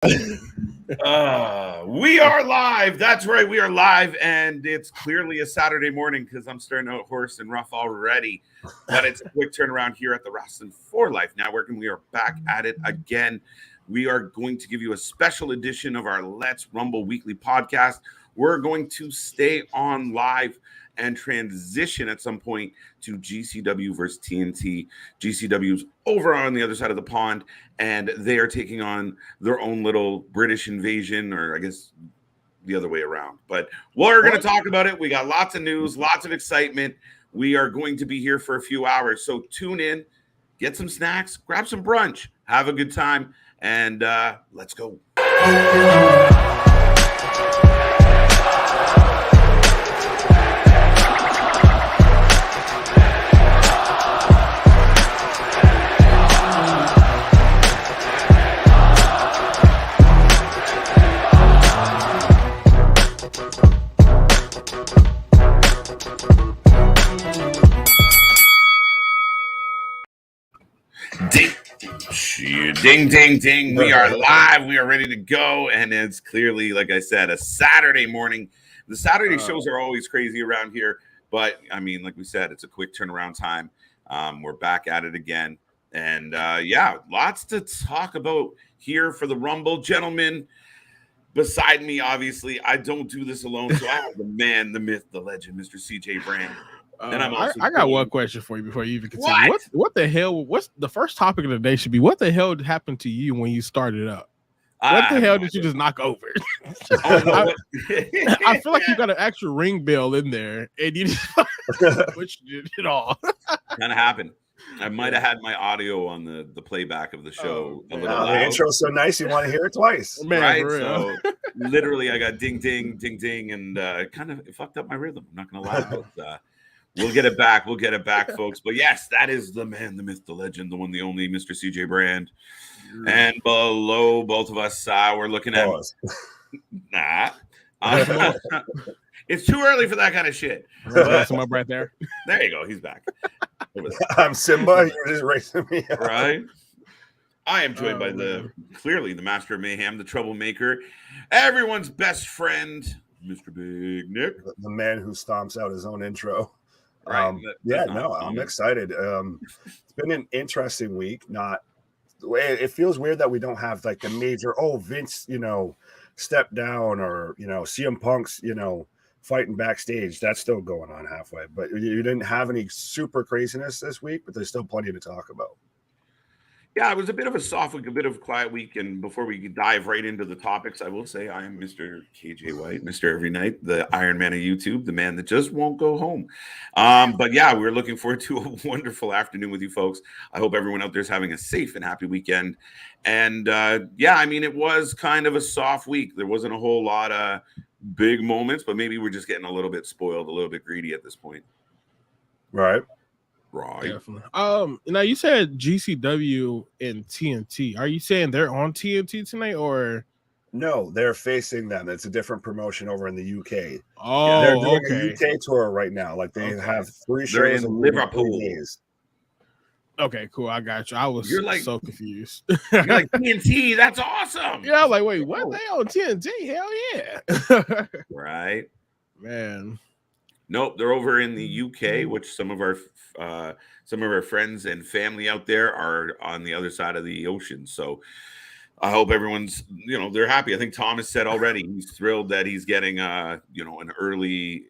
We are live. That's right. We are live, and it's clearly a Saturday morning because I'm starting out hoarse and rough already. But it's a quick turnaround here at the Wrasslin for Life Network, and we are back at it again. We are going to give you a special edition of our Let's Rumble weekly podcast. We're going to stay on live and transition at some point to GCW versus TNT. GCW's over on the other side of the pond, and they are taking on their own little British invasion, or I guess the other way around. But we're going to talk about it. We got lots of news, lots of excitement. We are going to be here for a few hours, so tune in, get some snacks, grab some brunch, have a good time, and let's go. Ding, ding, ding. We are live. We are ready to go. And it's clearly, like I said, a Saturday morning. The Saturday shows are always crazy around here. But, I mean, like we said, it's a quick turnaround time. We're back at it again. And, yeah, lots to talk about here for the Rumble. Gentlemen, beside me, obviously, I don't do this alone. So I have the man, the myth, the legend, Mr. CJ Brand. And I got one question for you before you even continue. What the hell? What's the first topic of the day should be? What the hell happened to you when you started up? What the hell did you just knock over? I feel like you got an actual ring bell in there, and you just pushed it all. Kind of happened. I might have had my audio on the playback of the show a little loud. The intro's so nice, you want to hear it twice. Man, right? So literally, I got ding, ding, ding, ding, and it fucked up my rhythm. I'm not going to lie. But, we'll get it back. We'll get it back, folks. But yes, that is the man, the myth, the legend, the one, the only, Mr. CJ Brand. And below both of us, we're looking at. It's too early for that kind of shit. That's him up right there. There you go. He's back. I'm Simba. You're just racing me up. Right. I am joined by clearly the master of mayhem, the troublemaker, everyone's best friend, Mr. Big Nick, the man who stomps out his own intro. Right. I'm excited. It's been an interesting week. It feels weird that we don't have like the major, Vince, step down, or, CM Punk's, fighting backstage. That's still going on halfway. But you didn't have any super craziness this week, but there's still plenty to talk about. Yeah, it was a bit of a soft week, a bit of a quiet week. And before we dive right into the topics, I will say I am Mr. KJ White, Mr. Every Night, the Iron Man of YouTube, the man that just won't go home. But yeah, we're looking forward to a wonderful afternoon with you folks. I hope everyone out there is having a safe and happy weekend. And yeah, I mean, it was kind of a soft week. There wasn't a whole lot of big moments, but maybe we're just getting a little bit spoiled, a little bit greedy at this point. Right. Right. Definitely. Now you said GCW and TNT. Are you saying they're on TNT tonight, or no? They're facing them. It's a different promotion over in the UK. Oh, they're doing a UK tour right now. Like they have 3 shows in Liverpool. Okay, cool. I got you. I was so confused. You're like, TNT, that's awesome. Yeah, I was like, wait, what? They on TNT? Hell yeah. Right. Man. Nope, they're over in the UK, which some of our friends and family out there are on the other side of the ocean. So I hope everyone's, they're happy. I think Thomas said already he's thrilled that he's getting an early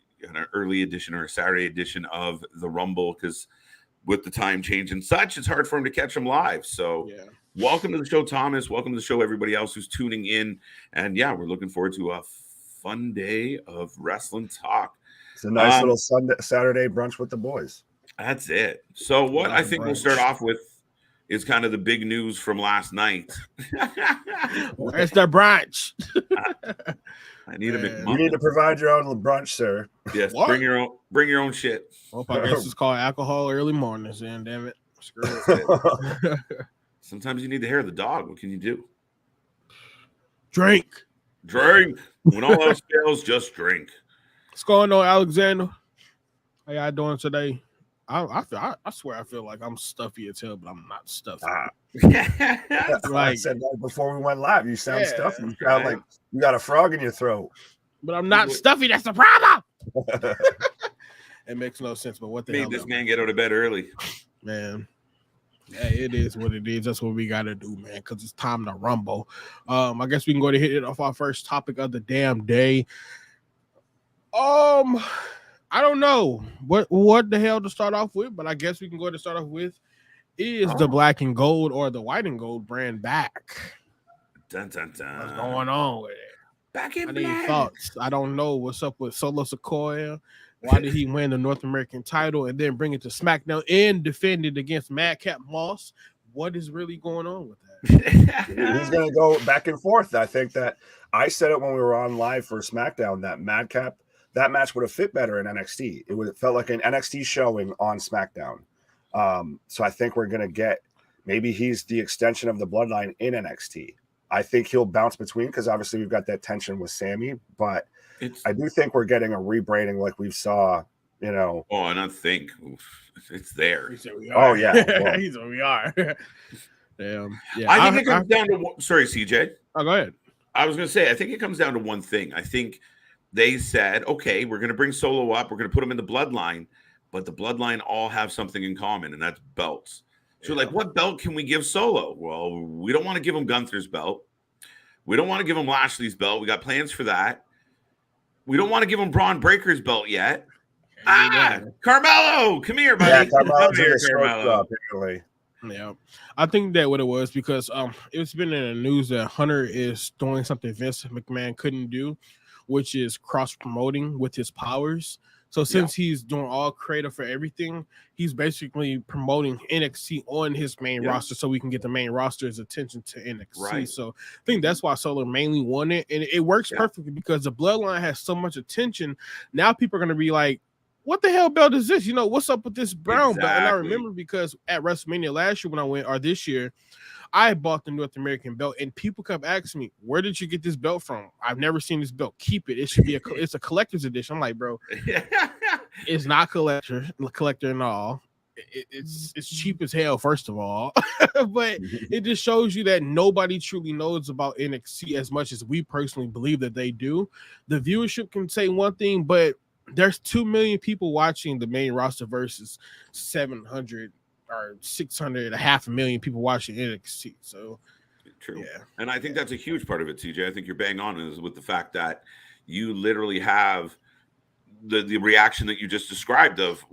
edition or a Saturday edition of the Rumble, because with the time change and such, it's hard for him to catch them live. So yeah. Welcome to the show, Thomas. Welcome to the show, everybody else who's tuning in. And yeah, we're looking forward to a fun day of wrestling talk. It's a nice little Saturday brunch with the boys. That's it. So what I think we'll start off with is kind of the big news from last night. Where's the brunch? I need a big. You need to provide your own brunch, sir. Yes, what? Bring your own shit. Well, I guess it's called alcohol early mornings, then damn it. Screw it. Sometimes you need the hair of the dog. What can you do? Drink. When all else fails, just drink. What's going on, Alexander? How y'all doing today? I swear I feel like I'm stuffy as hell, but I'm not stuffy. I said that before we went live. You sound stuffy. You sound like you got a frog in your throat. But I'm not stuffy. That's the problem. It makes no sense. But what the hell? Made this man get out of bed early, man. Hey, it is what it is. That's what we gotta do, man. Because it's time to rumble. I guess we can go ahead and hit it off our first topic of the damn day. I don't know what the hell to start off with, but I guess we can go ahead and start off with is the black and gold or the white and gold brand back? Dun, dun, dun. What's going on with it? Back in I black. need thoughts. I don't know what's up with Solo Sikoa. Why did he win the North American title and then bring it to SmackDown and defend it against Madcap Moss? What is really going on with that? He's going to go back and forth. I think that I said it when we were on live for SmackDown that Madcap, that match would have fit better in NXT. It would have felt like an NXT showing on SmackDown. So I think we're going to get, maybe he's the extension of the bloodline in NXT. I think he'll bounce between because obviously we've got that tension with Sammy, but I do think we're getting a rebranding like we saw, you know. Oh, and I think it's there. Oh, yeah. Well, He's where we are. Damn. Yeah. I think it comes down to, sorry, CJ. Oh, go ahead. I was going to say, I think it comes down to one thing. I think they said, okay, we're going to bring Solo up. We're going to put him in the bloodline, but the bloodline all have something in common, and that's belts. So, like, what belt can we give Solo? Well, we don't want to give him Gunther's belt. We don't want to give him Lashley's belt. We got plans for that. We don't want to give him Braun Breaker's belt yet. Carmelo, come here, buddy. Yeah, Carmelo's come here, Carmelo. Yeah, I think that what it was because it's been in the news that Hunter is doing something Vince McMahon couldn't do, which is cross promoting with his powers. So since he's doing all creative for everything, he's basically promoting NXT on his main roster so we can get the main roster's attention to NXT. Right. So I think that's why Solar mainly won it. And it works perfectly because the bloodline has so much attention. Now people are going to be like, what the hell belt is this? You know, what's up with this brown belt? And I remember because at WrestleMania last year when I went, or this year, I bought the North American belt, and people kept asking me, "Where did you get this belt from? I've never seen this belt. Keep it. It should be it's a collector's edition." I'm like, bro, it's not collector and all. It's cheap as hell, first of all, but it just shows you that nobody truly knows about NXT as much as we personally believe that they do. The viewership can say one thing, but there's 2 million people watching the main roster versus 700. Or 600, 500,000 people watching NXT. So true. Yeah. And I think that's a huge part of it, TJ. I think you're bang on is with the fact that you literally have the reaction that you just described of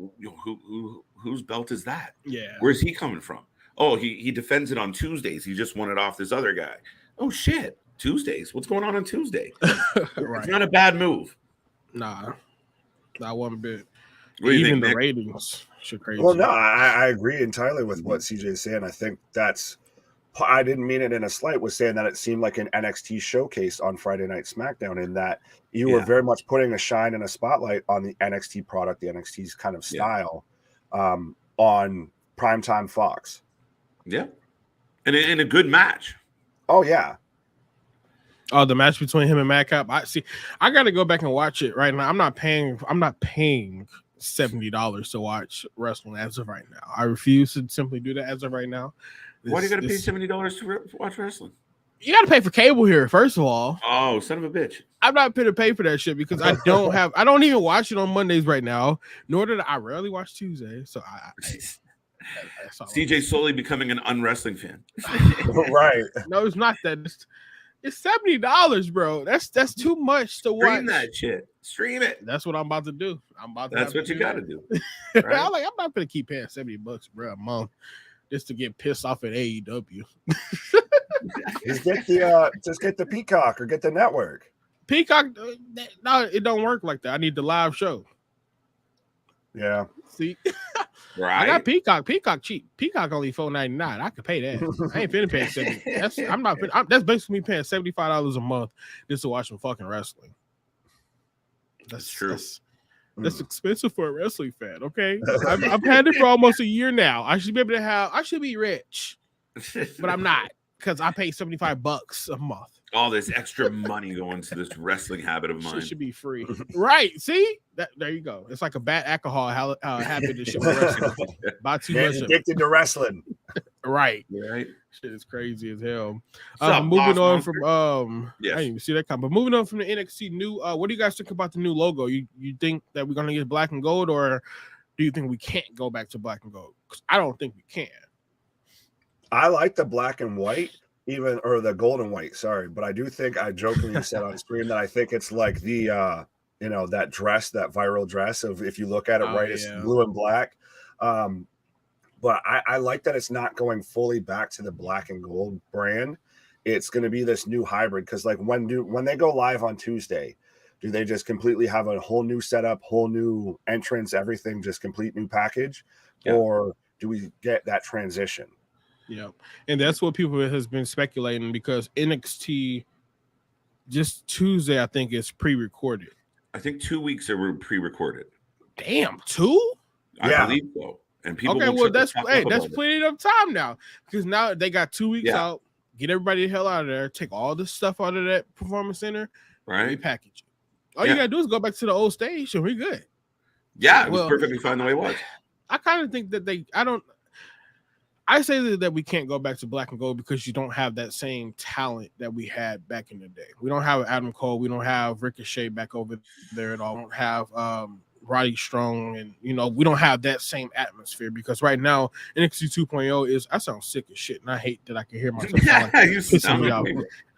whose belt is that? Yeah. Where's he coming from? Oh, he defends it on Tuesdays. He just won it off this other guy. Oh shit. Tuesdays. What's going on Tuesday? Right. It's not a bad move. Nah. Not one bit. Even the ratings. Crazy. Well, no, I agree entirely with what CJ is saying. I think I didn't mean it in a slight, was saying that it seemed like an NXT showcase on Friday Night SmackDown in that you were very much putting a shine and a spotlight on the NXT product, the NXT's kind of style on primetime Fox. Yeah. And in a good match. Oh, yeah. Oh, the match between him and Madcap. I got to go back and watch it right now. I'm not paying $70 to watch wrestling as of right now. I refuse to simply do that as of right now. Why do you got to pay $70 to watch wrestling? You got to pay for cable here, first of all. Oh, son of a bitch! I'm not going to pay for that shit because I don't even watch it on Mondays right now. Nor did I rarely watch Tuesday. So CJ slowly becoming an unwrestling fan. Right? No, it's not that. It's $70, bro. That's too much to watch. Stream that shit. Stream it. That's what I'm about to do. That's what you got to do. Right? I'm not gonna keep paying $70, bro, a month just to get pissed off at AEW. Just get the Peacock or get the network. Peacock, no, it don't work like that. I need the live show. Yeah. See, right. I got Peacock. Peacock cheap. Peacock only $4.99. I could pay that. I ain't finna pay $70. That's basically me paying $75 a month just to watch some fucking wrestling. That's true. That's expensive for a wrestling fan. Okay, I've had it for almost a year now. I should be able to I should be rich, but I'm not because I pay $75 a month. All this extra money going to this wrestling habit of mine. Shit should be free. Right. See? There you go. It's like a bad alcohol habit that should be wrestling. Buy too much addicted to wrestling. Right. Right. Shit is crazy as hell. Moving on from yes. I didn't even see that comment. But moving on from the NXT new, what do you guys think about the new logo? You think that we're gonna get black and gold, or do you think we can't go back to black and gold? Because I don't think we can. I like the black and white, or the gold and white, sorry, but I do think I jokingly said on stream that I think it's like the that dress, that viral dress of, if you look at it it's blue and black. But I like that it's not going fully back to the black and gold brand. It's going to be this new hybrid, because like when they go live on Tuesday, do they just completely have a whole new setup, whole new entrance, everything, just complete new package? Yeah. Or do we get that transition? Yeah, and that's what people has been speculating, because NXT just Tuesday, I think, is pre-recorded. I think 2 weeks are pre-recorded. Damn, 2? I believe so. And people that's plenty of time now, because now they got 2 weeks out. Get everybody the hell out of there. Take all the stuff out of that performance center. Right. Repackage it. All you gotta do is go back to the old stage, and we're good. Yeah, it was perfectly fine the way it was. I kind of think that I say that we can't go back to black and gold because you don't have that same talent that we had back in the day. We don't have Adam Cole. We don't have Ricochet back over there at all. We don't have Roddy Strong, and we don't have that same atmosphere, because right now NXT 2.0 is, I sound sick as shit, and I hate that I can hear myself. Pissing me off.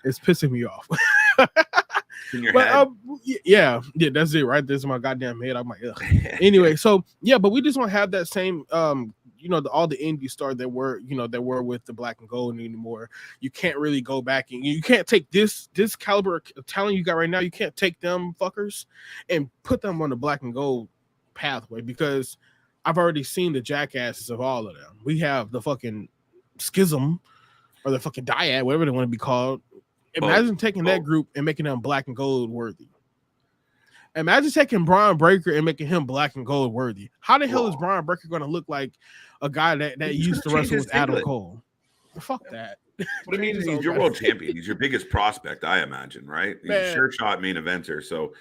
It's pissing me off. In your head. Yeah, that's it, right? This is my goddamn head. I'm like, ugh. Anyway, so but we just don't have that same all the indie stars that were with the black and gold anymore. You can't really go back, and you can't take this caliber of talent you got right now. You can't take them fuckers and put them on the black and gold pathway, because I've already seen the jackasses of all of them. We have the fucking Schism, or the fucking Dyad, whatever they want to be called. Imagine taking that group and making them black and gold worthy. Imagine taking Braun Breaker and making him black and gold worthy. How the hell is Braun Breaker going to look like a guy that used to wrestle with Adam Cole? Fuck that. But I mean, he's your world champion. He's your biggest prospect, I imagine, right? He's a sure shot main eventer. So,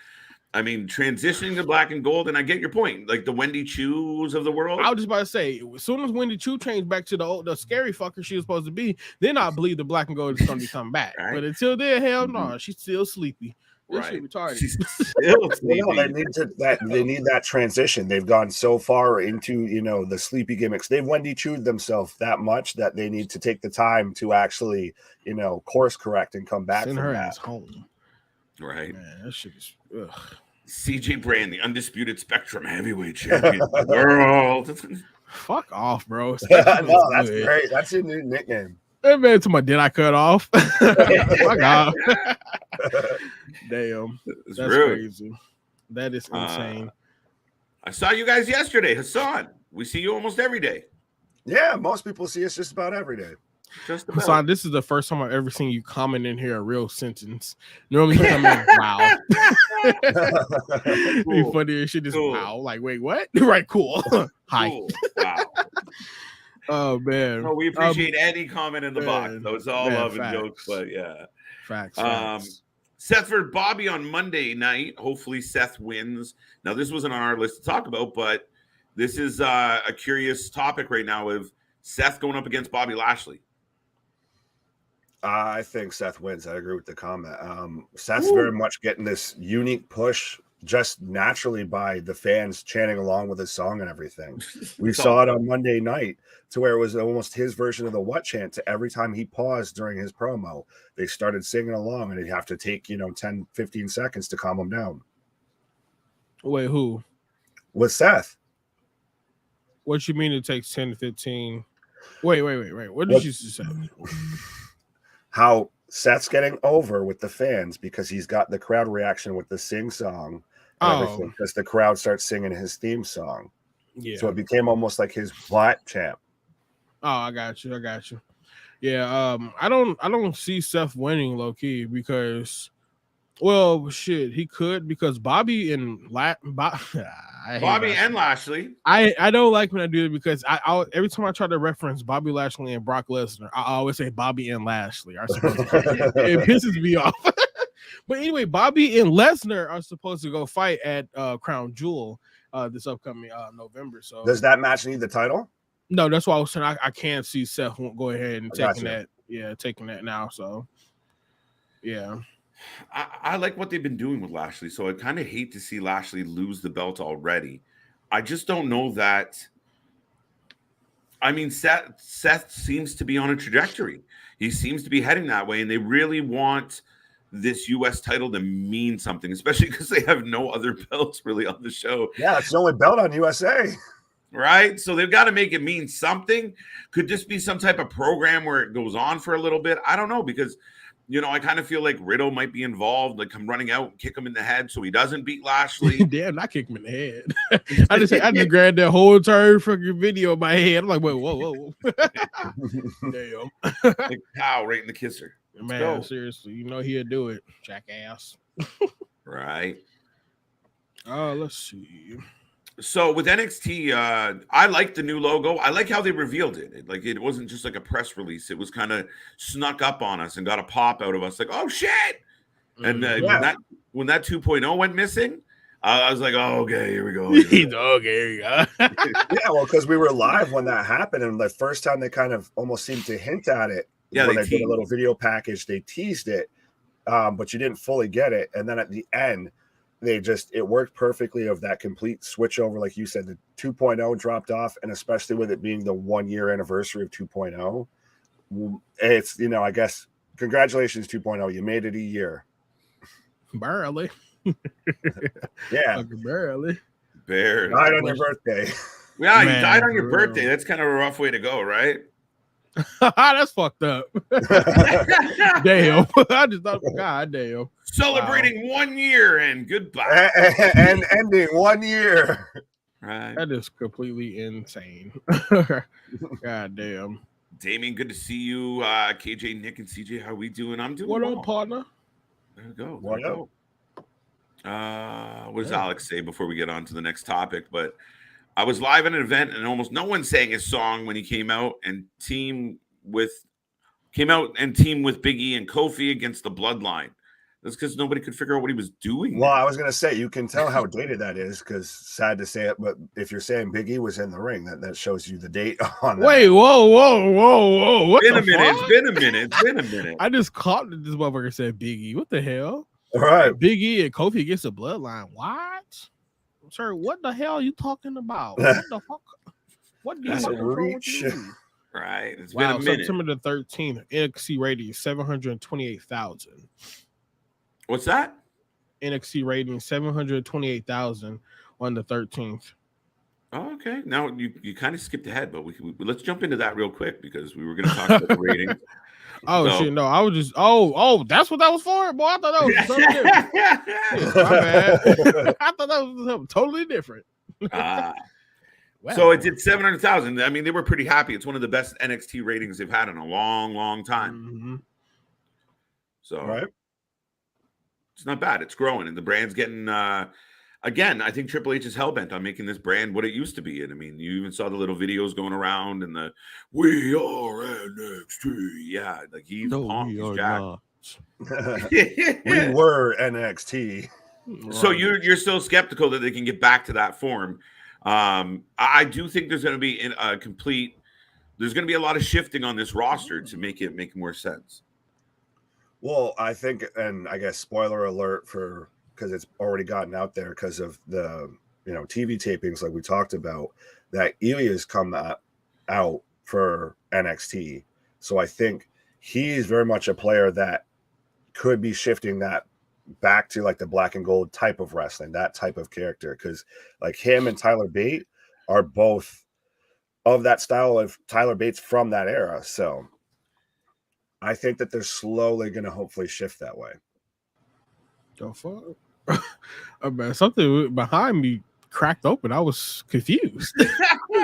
I mean, transitioning to black and gold, and I get your point, like the Wendy Chus of the world. I was just about to say, as soon as Wendy Chu changed back to the scary fucker she was supposed to be, then I believe the black and gold is going to be coming back. Right? But until then, hell no, she's still sleepy. This shit retarded. She's still sleepy. They need that transition. They've gone so far into the sleepy gimmicks. They've Wendy Chu'd themselves that much that they need to take the time to actually course correct and come back. Send her ass home. Right. Man, that shit is CJ Brand, the undisputed Spectrum heavyweight champion of the world. Fuck off, bro. No, that's great. That's your new nickname. Hey man, to my did I cut off? Fuck off. Damn. That's crazy. That is insane. I saw you guys yesterday, Hassan. We see you almost every day. Yeah, most people see us just about every day. Hassan, this is the first time I've ever seen you comment in here a real sentence. Normally you come in, wow. Be funny as shit. Just wow. Like, wait, what? Right, cool. Hi. Cool. Wow. Oh man. No, we appreciate any comment in the box. So it's all love and jokes, but yeah. Facts. Seth for Bobby on Monday night. Hopefully Seth wins. Now, this wasn't on our list to talk about, but this is a curious topic right now of Seth going up against Bobby Lashley. I think Seth wins. I agree with the comment. Seth's very much getting this unique push just naturally by the fans chanting along with his song and everything. We saw it on Monday night to where it was almost his version of the what chant. To every time he paused during his promo, they started singing along, and he'd have to take 10, 15 seconds to calm him down. Wait, who? With Seth. What you mean it takes 10 to 15? Wait. What did you say? How Seth's getting over with the fans because he's got the crowd reaction with the sing song and everything, because the crowd starts singing his theme song. Yeah. So it became almost like his what chant. Oh, I got you. Yeah, I don't see Seth winning low key, because Well, shit, he could because Bobby and Bobby and Lashley. I don't like when I do it because I every time I try to reference Bobby Lashley and Brock Lesnar, I always say Bobby and Lashley are supposed to. It pisses me off. But anyway, Bobby and Lesnar are supposed to go fight at Crown Jewel this upcoming November. So does that match need the title? No, that's why I was saying I can't see Seth won't go ahead and taking that. Yeah, taking that now. So yeah. I like what they've been doing with Lashley, so I kind of hate to see Lashley lose the belt already. I just don't know that. I mean, Seth seems to be on a trajectory. He seems to be heading that way, and they really want this U.S. title to mean something, especially because they have no other belts really on the show. Yeah, it's the only belt on USA. Right? So they've got to make it mean something. Could this be some type of program where it goes on for a little bit? I don't know, because I kind of feel like Riddle might be involved, like come running out and kick him in the head so he doesn't beat Lashley. Damn, not kick him in the head. I just grabbed that whole entire fucking video in my head. I'm like, whoa. Damn. Like pow, right in the kisser. Man, seriously, he'll do it, jackass. Right. Let's see. So with NXT, I like the new logo. I like how they revealed it. It wasn't just like a press release. It was kind of snuck up on us and got a pop out of us. Like, oh shit! And when that 2.0 went missing, I was like, oh, okay, here we go. Okay, here you go. Yeah, well, because we were live when that happened, and the first time they kind of almost seemed to hint at it. Yeah, when they did a little video package, they teased it, but you didn't fully get it. And then at the end, it worked perfectly of that complete switch over. Like you said, the 2.0 dropped off, and especially with it being the 1 year anniversary of 2.0, it's, I guess, congratulations 2.0. You made it a year. Barely. Yeah. Barely. Barely. Died on your birthday. Yeah, you died on your birthday. That's kind of a rough way to go, right? That's fucked up. Damn. I just thought, God damn. Celebrating 1 year and goodbye. And ending 1 year. Right. That is completely insane. God damn. Damien, good to see you. KJ, Nick, and CJ, how we doing? I'm doing what well. up, partner? There we go. What up? What does Alex say before we get on to the next topic? But I was live at an event and almost no one sang his song when he came out and teamed with Big E and Kofi against the Bloodline. That's because nobody could figure out what he was doing. Well, I was going to say, you can tell how dated that is, because sad to say it, but if you're saying Big E was in the ring, that shows you the date on that. Wait, whoa. What It's been a minute. I just caught that this motherfucker said Big E. What the hell? All right. Big E and Kofi against the Bloodline. What? Sir, what the hell are you talking about? What the fuck? What do you fucking reach? Right. It's been a minute. September the 13th, NXT rating 728,000. What's that? NXT rating 728,000 on the 13th. Oh, okay. Now you kind of skipped ahead, but let's jump into that real quick because we were going to talk about the rating. Shit! No, I was just. That's what that was for, boy. I thought that was something different. Yeah, my bad. I thought that was something totally different. Wow. So it did 700,000. I mean, they were pretty happy. It's one of the best NXT ratings they've had in a long, long time. Mm-hmm. So right. It's not bad. It's growing, and the brand's getting. Again, I think Triple H is hellbent on making this brand what it used to be. And I mean, you even saw the little videos going around and the "We are NXT." Yeah, like he's pumped. He's jacked. We were NXT. So you're still skeptical that they can get back to that form. I do think there's going to be there's going to be a lot of shifting on this roster to make it make more sense. Well, I think, and I guess spoiler alert because it's already gotten out there because of the TV tapings like we talked about, that Effy has come out for NXT. So I think he's very much a player that could be shifting that back to like the black and gold type of wrestling, that type of character, because like him and Tyler Bate are both of that style of Tyler Bates from that era. So I think that they're slowly going to hopefully shift that way. The fuck? Man, something behind me cracked open. I was confused.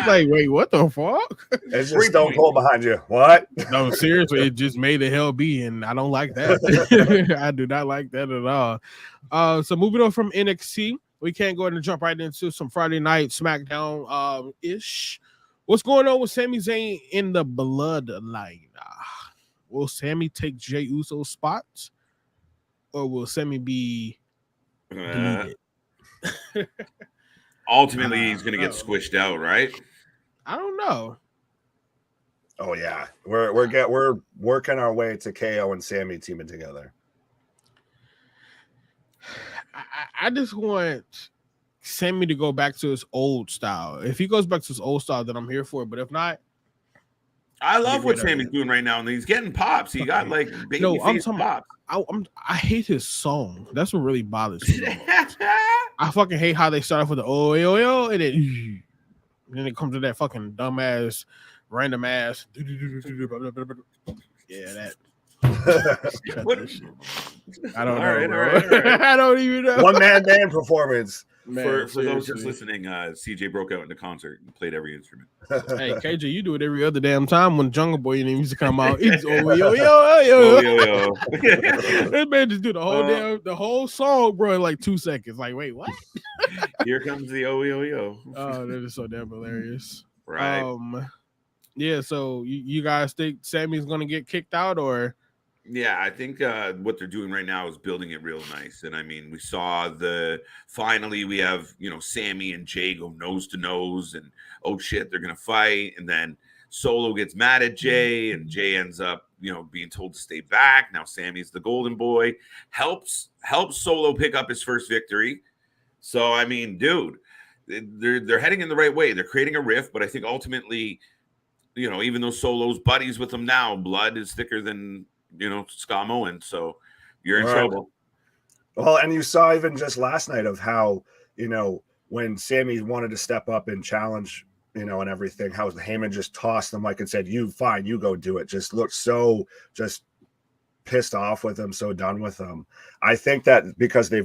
like, wait, what the fuck? It's just Stone Cold behind you. What? No, seriously, it just made the hell be, and I don't like that. I do not like that at all. So moving on from NXT, we can't go ahead and jump right into some Friday night Smackdown ish. What's going on with Sami Zayn in the bloodline? Will Sami take Jey Uso's spots, or will Sami be deleted? Ultimately, he's going to get squished out, right? I don't know. Oh yeah, we're working our way to KO and Sami teaming together. I just want Sami to go back to his old style. If he goes back to his old style, then I'm here for it. But if not, I love what Sami's doing right now, and he's getting pops. He got like baby face pops. I hate his song. That's what really bothers me. I fucking hate how they start off with the oh, and then it comes to that fucking dumbass, random ass. Yeah, that. I don't know. Right. I don't even know. One man band performance. Man, for those just listening, CJ broke out in the concert and played every instrument. Hey, KJ, you do it every other damn time when Jungle Boy used to come out. It's yo. That man just do the whole song, bro, in like 2 seconds. Like, wait, what? Here comes the yo. Oh, that is so damn hilarious. Right. Yeah. So you guys think Sami's gonna get kicked out, or? Yeah, I think what they're doing right now is building it real nice. And I mean, we saw finally we have, Sami and Jey go nose to nose, and oh shit, they're going to fight. And then Solo gets mad at Jey, and Jey ends up, being told to stay back. Now Sami's the golden boy, helps Solo pick up his first victory. So, I mean, dude, they're heading in the right way. They're creating a rift, but I think ultimately, even though Solo's buddies with them now, blood is thicker than Scott Moen, so you're in trouble. Well, and you saw even just last night of how, when Sami wanted to step up and challenge, and everything, how Heyman just tossed the mic and said, you go do it. Just looked so just pissed off with him, so done with him. I think that because they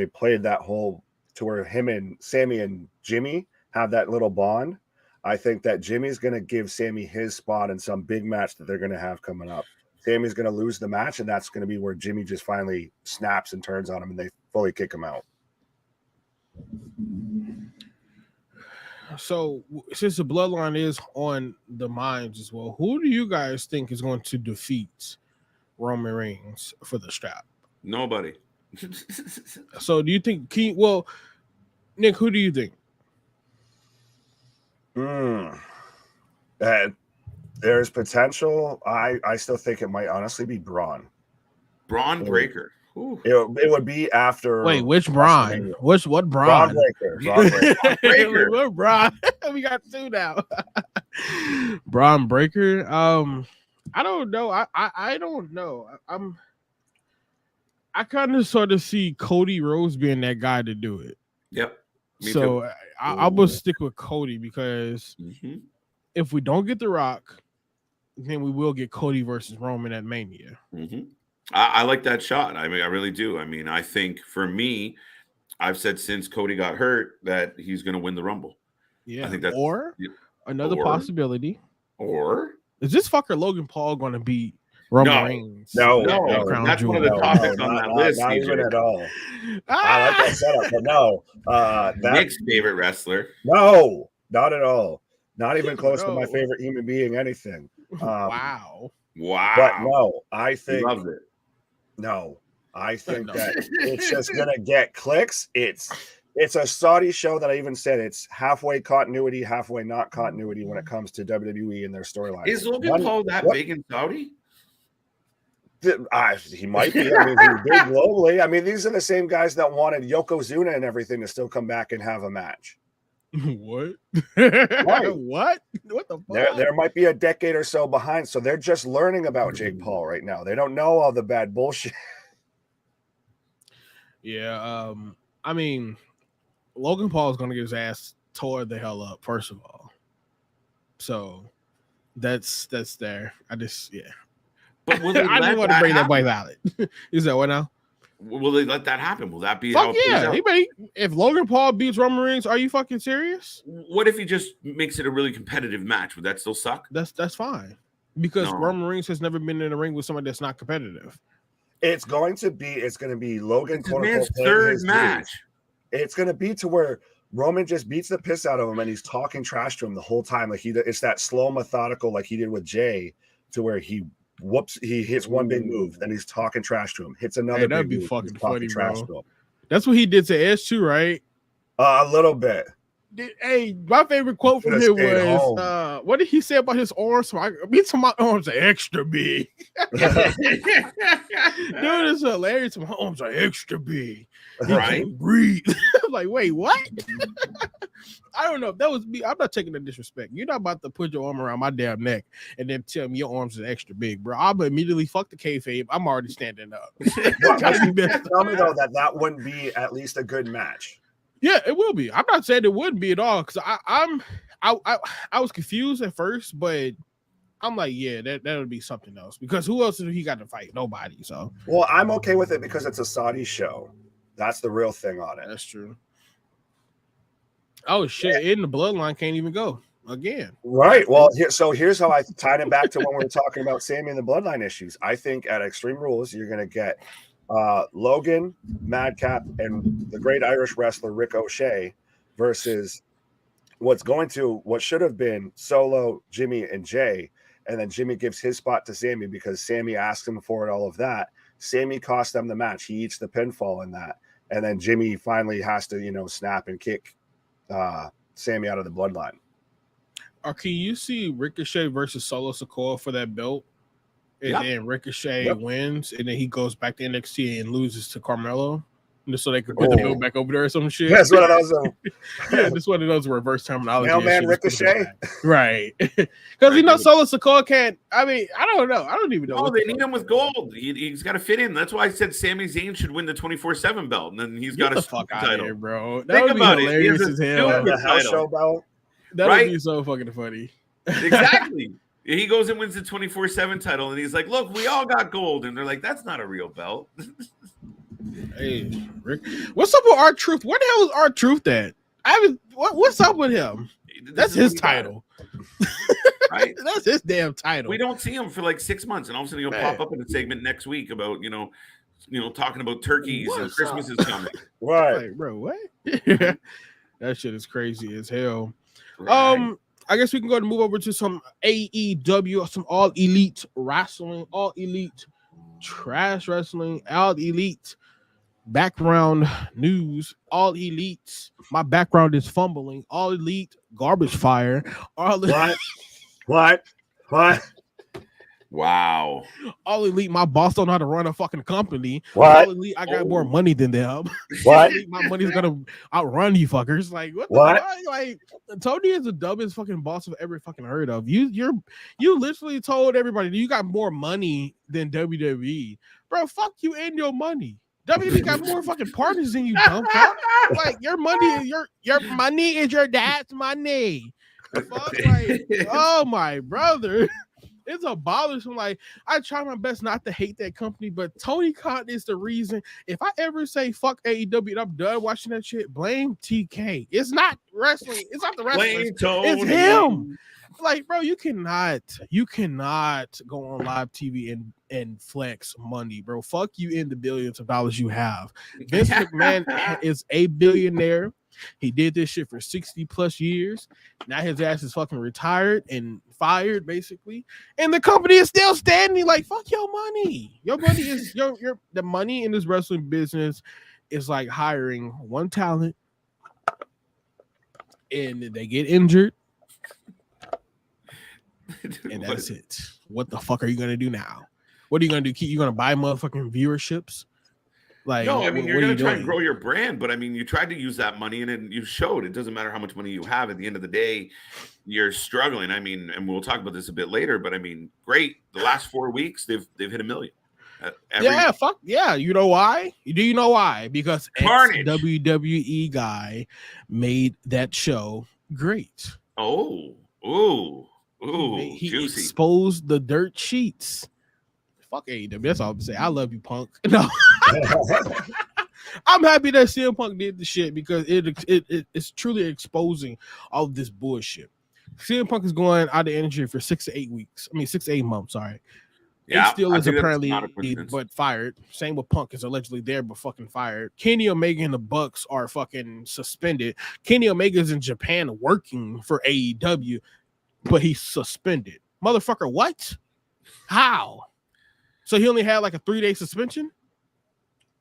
played that whole to where him and Sami and Jimmy have that little bond, I think that Jimmy's going to give Sami his spot in some big match that they're going to have coming up. Sami's going to lose the match, and that's going to be where Jimmy just finally snaps and turns on him, and they fully kick him out. So, since the bloodline is on the minds as well, who do you guys think is going to defeat Roman Reigns for the strap? Nobody. So, do you think? Nick, who do you think? There's potential. I still think it might honestly be Braun. Braun Breaker. It would be after. Wait, which Braun? What Braun? Braun Breaker. What Braun? We got two now. Braun Breaker. I don't know. I don't know. I kind of sort of see Cody Rhodes being that guy to do it. Yep. So I will stick with Cody because if we don't get The Rock, then we will get Cody versus Roman at Mania. I like that shot. I mean, I really do. I mean, I think for me, I've said since Cody got hurt that he's going to win the Rumble. Yeah. I think that's another possibility. Or is this fucker Logan Paul going to beat Roman Reigns? No. That's one of the topics on that list. Not even at all. I like that setup, but no. Nick's favorite wrestler. No, not at all. Not even close to my favorite human being, anything. Wow. But no, I think he loves it. No, I think that it's just gonna get clicks. It's a Saudi show that I even said it's halfway continuity, halfway not continuity when it comes to WWE and their storylines. Is Logan Paul that big in Saudi? He might be. I mean, he's big globally. I mean, these are the same guys that wanted Yokozuna and everything to still come back and have a match. What? Right. What the fuck? There might be a decade or so behind, so they're just learning about Jake Paul right now. They don't know all the bad bullshit. Yeah, I mean, Logan Paul is gonna get his ass tore the hell up, first of all. So that's there. But will they I didn't want to bring that by valid. Is that what now? Will they let that happen? Will that be Fuck how it plays out? Anybody, if Logan Paul beats Roman Reigns, are you fucking serious? What if he just makes it a really competitive match? Would that still suck? That's fine. Because Roman Reigns has never been in a ring with somebody that's not competitive. It's going to be Logan, it's man's third match. It's going to be to where Roman just beats the piss out of him and he's talking trash to him the whole time. Like it's that slow, methodical, like he did with Jay, to where he hits one big move, then he's talking trash to him, hits another that'd big be move, fucking funny, bro. to him. That's what he did to Edge too, right? A little bit. Hey, my favorite quote from him was, what did he say about his arms? So my arms are extra big. Dude, it's hilarious. My arms are extra big. Right? Breathe. I'm like, wait, what? I don't know if that was me. I'm not taking the disrespect. You're not about to put your arm around my damn neck and then tell me your arms are extra big, bro. I'm immediately fuck the kayfabe. I'm already standing up. Tell me though that wouldn't be at least a good match. Yeah, it will be. I'm not saying it wouldn't be at all, because I was confused at first, but I'm like, yeah, that would be something else. Because who else did he got to fight? Nobody. So well, I'm okay with it because it's a Saudi show. That's the real thing on it. That's true. Oh shit! In the bloodline can't even go again. Right. Well, here's how I tied it back to when we were talking about Sami and the bloodline issues. I think at Extreme Rules, you're going to get Logan, Madcap, and the great Irish wrestler Rick O'Shea versus what should have been Solo, Jimmy, and Jay, and then Jimmy gives his spot to Sami because Sami asked him for it. All of that. Sami cost them the match. He eats the pinfall in that, and then Jimmy finally has to snap and kick Sami out of the bloodline. Or can you see Ricochet versus Solo Sikoa for that belt? And then Ricochet wins, and then he goes back to NXT and loses to Carmelo, just so they could put the belt back over there or some shit. That's one of those. This one of those reverse terminology. Mailman Ricochet, right? Because Solo Sikoa can't. I mean, I don't know. I don't even know. Oh, they need him with gold. He's got to fit in. That's why I said Sami Zayn should win the 24/7 belt, and then he's got to fuck out of here, bro. That would be hilarious as hell. The house show belt. That would be so fucking funny. Exactly. He goes and wins the 24/7 title, and he's like, "Look, we all got gold," and they're like, "That's not a real belt." Hey, Rick, what's up with R-Truth? Where the hell is R-Truth at? What's up with him? That's his title. Right? That's his damn title. We don't see him for like 6 months, and all of a sudden he'll pop up in a segment next week about talking about turkeys and Christmas is coming. Right, like, bro, what? That shit is crazy as hell. Right. I guess we can go and move over to some AEW, some All Elite Wrestling, All Elite Trash Wrestling, All Elite background news, All Elite. My background is fumbling. All Elite Garbage Fire. All What? Wow. All Elite, my boss don't know how to run a fucking company. What? All Elite, I got more money than them. What? My money's gonna outrun you fuckers. Like what? Like Tony is the dumbest fucking boss I've ever fucking heard of. You literally told everybody you got more money than WWE, bro. Fuck you and your money. WWE got more fucking partners than you, dumb fuck. Like your money is your dad's money. Fuck, like, oh my brother. It's a bothersome. Like, I try my best not to hate that company, but Tony Khan is the reason. If I ever say fuck AEW and I'm done watching that shit, blame TK. It's not wrestling. It's not the wrestling. It's him. Like, bro, you cannot go on live TV and flex money, bro. Fuck you in the billions of dollars you have. Vince McMahon is a billionaire. He did this shit for 60 plus years. Now his ass is fucking retired and fired, basically. And the company is still standing. Like, fuck your money. Your money is the money in this wrestling business is like hiring one talent and they get injured. And that's it. What the fuck are you gonna do now? What are you gonna do? You gonna buy motherfucking viewerships? Like, no, I mean, you're going to try and grow your brand, but I mean, you tried to use that money and then you showed it doesn't matter how much money you have. At the end of the day, you're struggling. I mean, and we'll talk about this a bit later, but I mean, great. The last 4 weeks, they've hit $1 million. Fuck yeah. You know why? Do you know why? Because WWE guy made that show great. He exposed the dirt sheets. fuck AEW. That's all I'm saying. I love you, Punk. No. I'm happy that CM Punk did the shit because it's truly exposing all of this bullshit. CM Punk is going out of the industry for 6 to 8 weeks. I mean, 6 to 8 months. Sorry. Yeah, still is apparently but fired. Same with Punk is allegedly there but fucking fired. Kenny Omega and the Bucks are fucking suspended. Kenny Omega's in Japan working for AEW, but he's suspended. Motherfucker, what? How? So he only had like a 3-day suspension?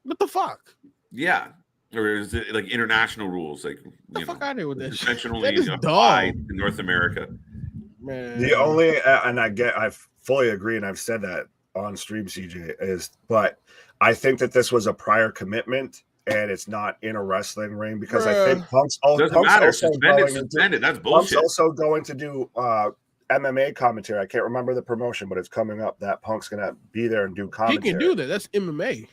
What the fuck? Yeah. Or is it like international rules? Like, the fuck out of here with that shit. Only applied in North America. Man. The only, and I fully agree, and I've said that on stream, CJ, but I think that this was a prior commitment, and it's not in a wrestling ring because I think Punk's also suspended. That's bullshit. Punk's also going to do MMA commentary. I can't remember the promotion, but it's coming up that Punk's gonna be there and do commentary. He can do that. That's MMA.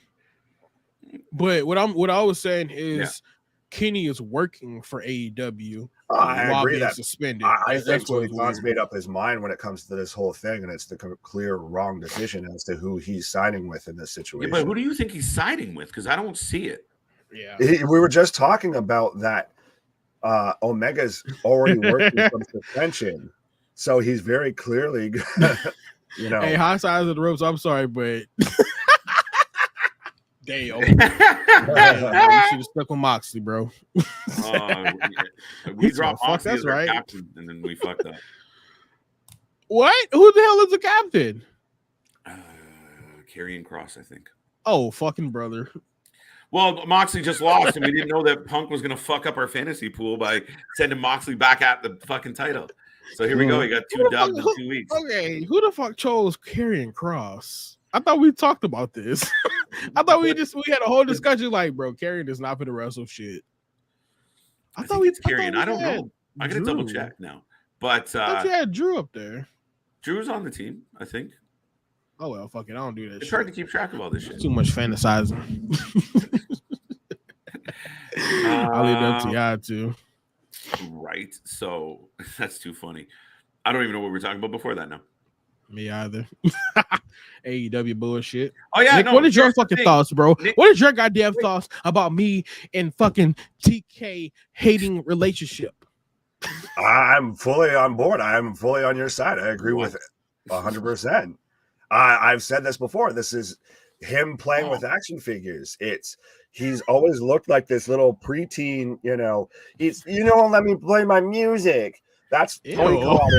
But what I was saying is Kenny is working for AEW. I agree that suspended. I think Tony Khan's made up his mind when it comes to this whole thing, and it's the clear wrong decision as to who he's signing with in this situation. Yeah, but who do you think he's signing with? Because I don't see it. Yeah, we were just talking about that. Omega's already working from suspension, so he's very clearly, Hey, high size of the ropes. I'm sorry, but. Damn. You should have stuck with Moxley, bro. We dropped Moxley as our captain, and then we fucked up. What? Who the hell is the captain? Karrion Kross, I think. Oh, fucking brother. Well, Moxley just lost, and we didn't know that Punk was going to fuck up our fantasy pool by sending Moxley back at the fucking title. So here we go. We got 2 dubs in 2 weeks. Okay, who the fuck chose Karrion Kross? I thought we talked about this. I thought we had a whole discussion like, bro, Karrion is not for the wrestle shit. I thought it's Karrion. I don't know. I gotta double check now. But I thought you had Drew up there. Drew's on the team, I think. Oh well, fuck it. I don't do that. It's hard to keep track of all this shit. Too much fantasizing. I'll leave that to y'all too. Right. So that's too funny. I don't even know what we were talking about before that now. Me either. AEW bullshit. Oh yeah, Nick, what is your fucking thoughts, bro? What is your goddamn thoughts about me and fucking TK hating relationship? I'm fully on board. I'm fully on your side. I agree with it 100%. I've said this before. This is him playing with action figures. He's always looked like this little preteen, let me play my music. That's Tony Khan.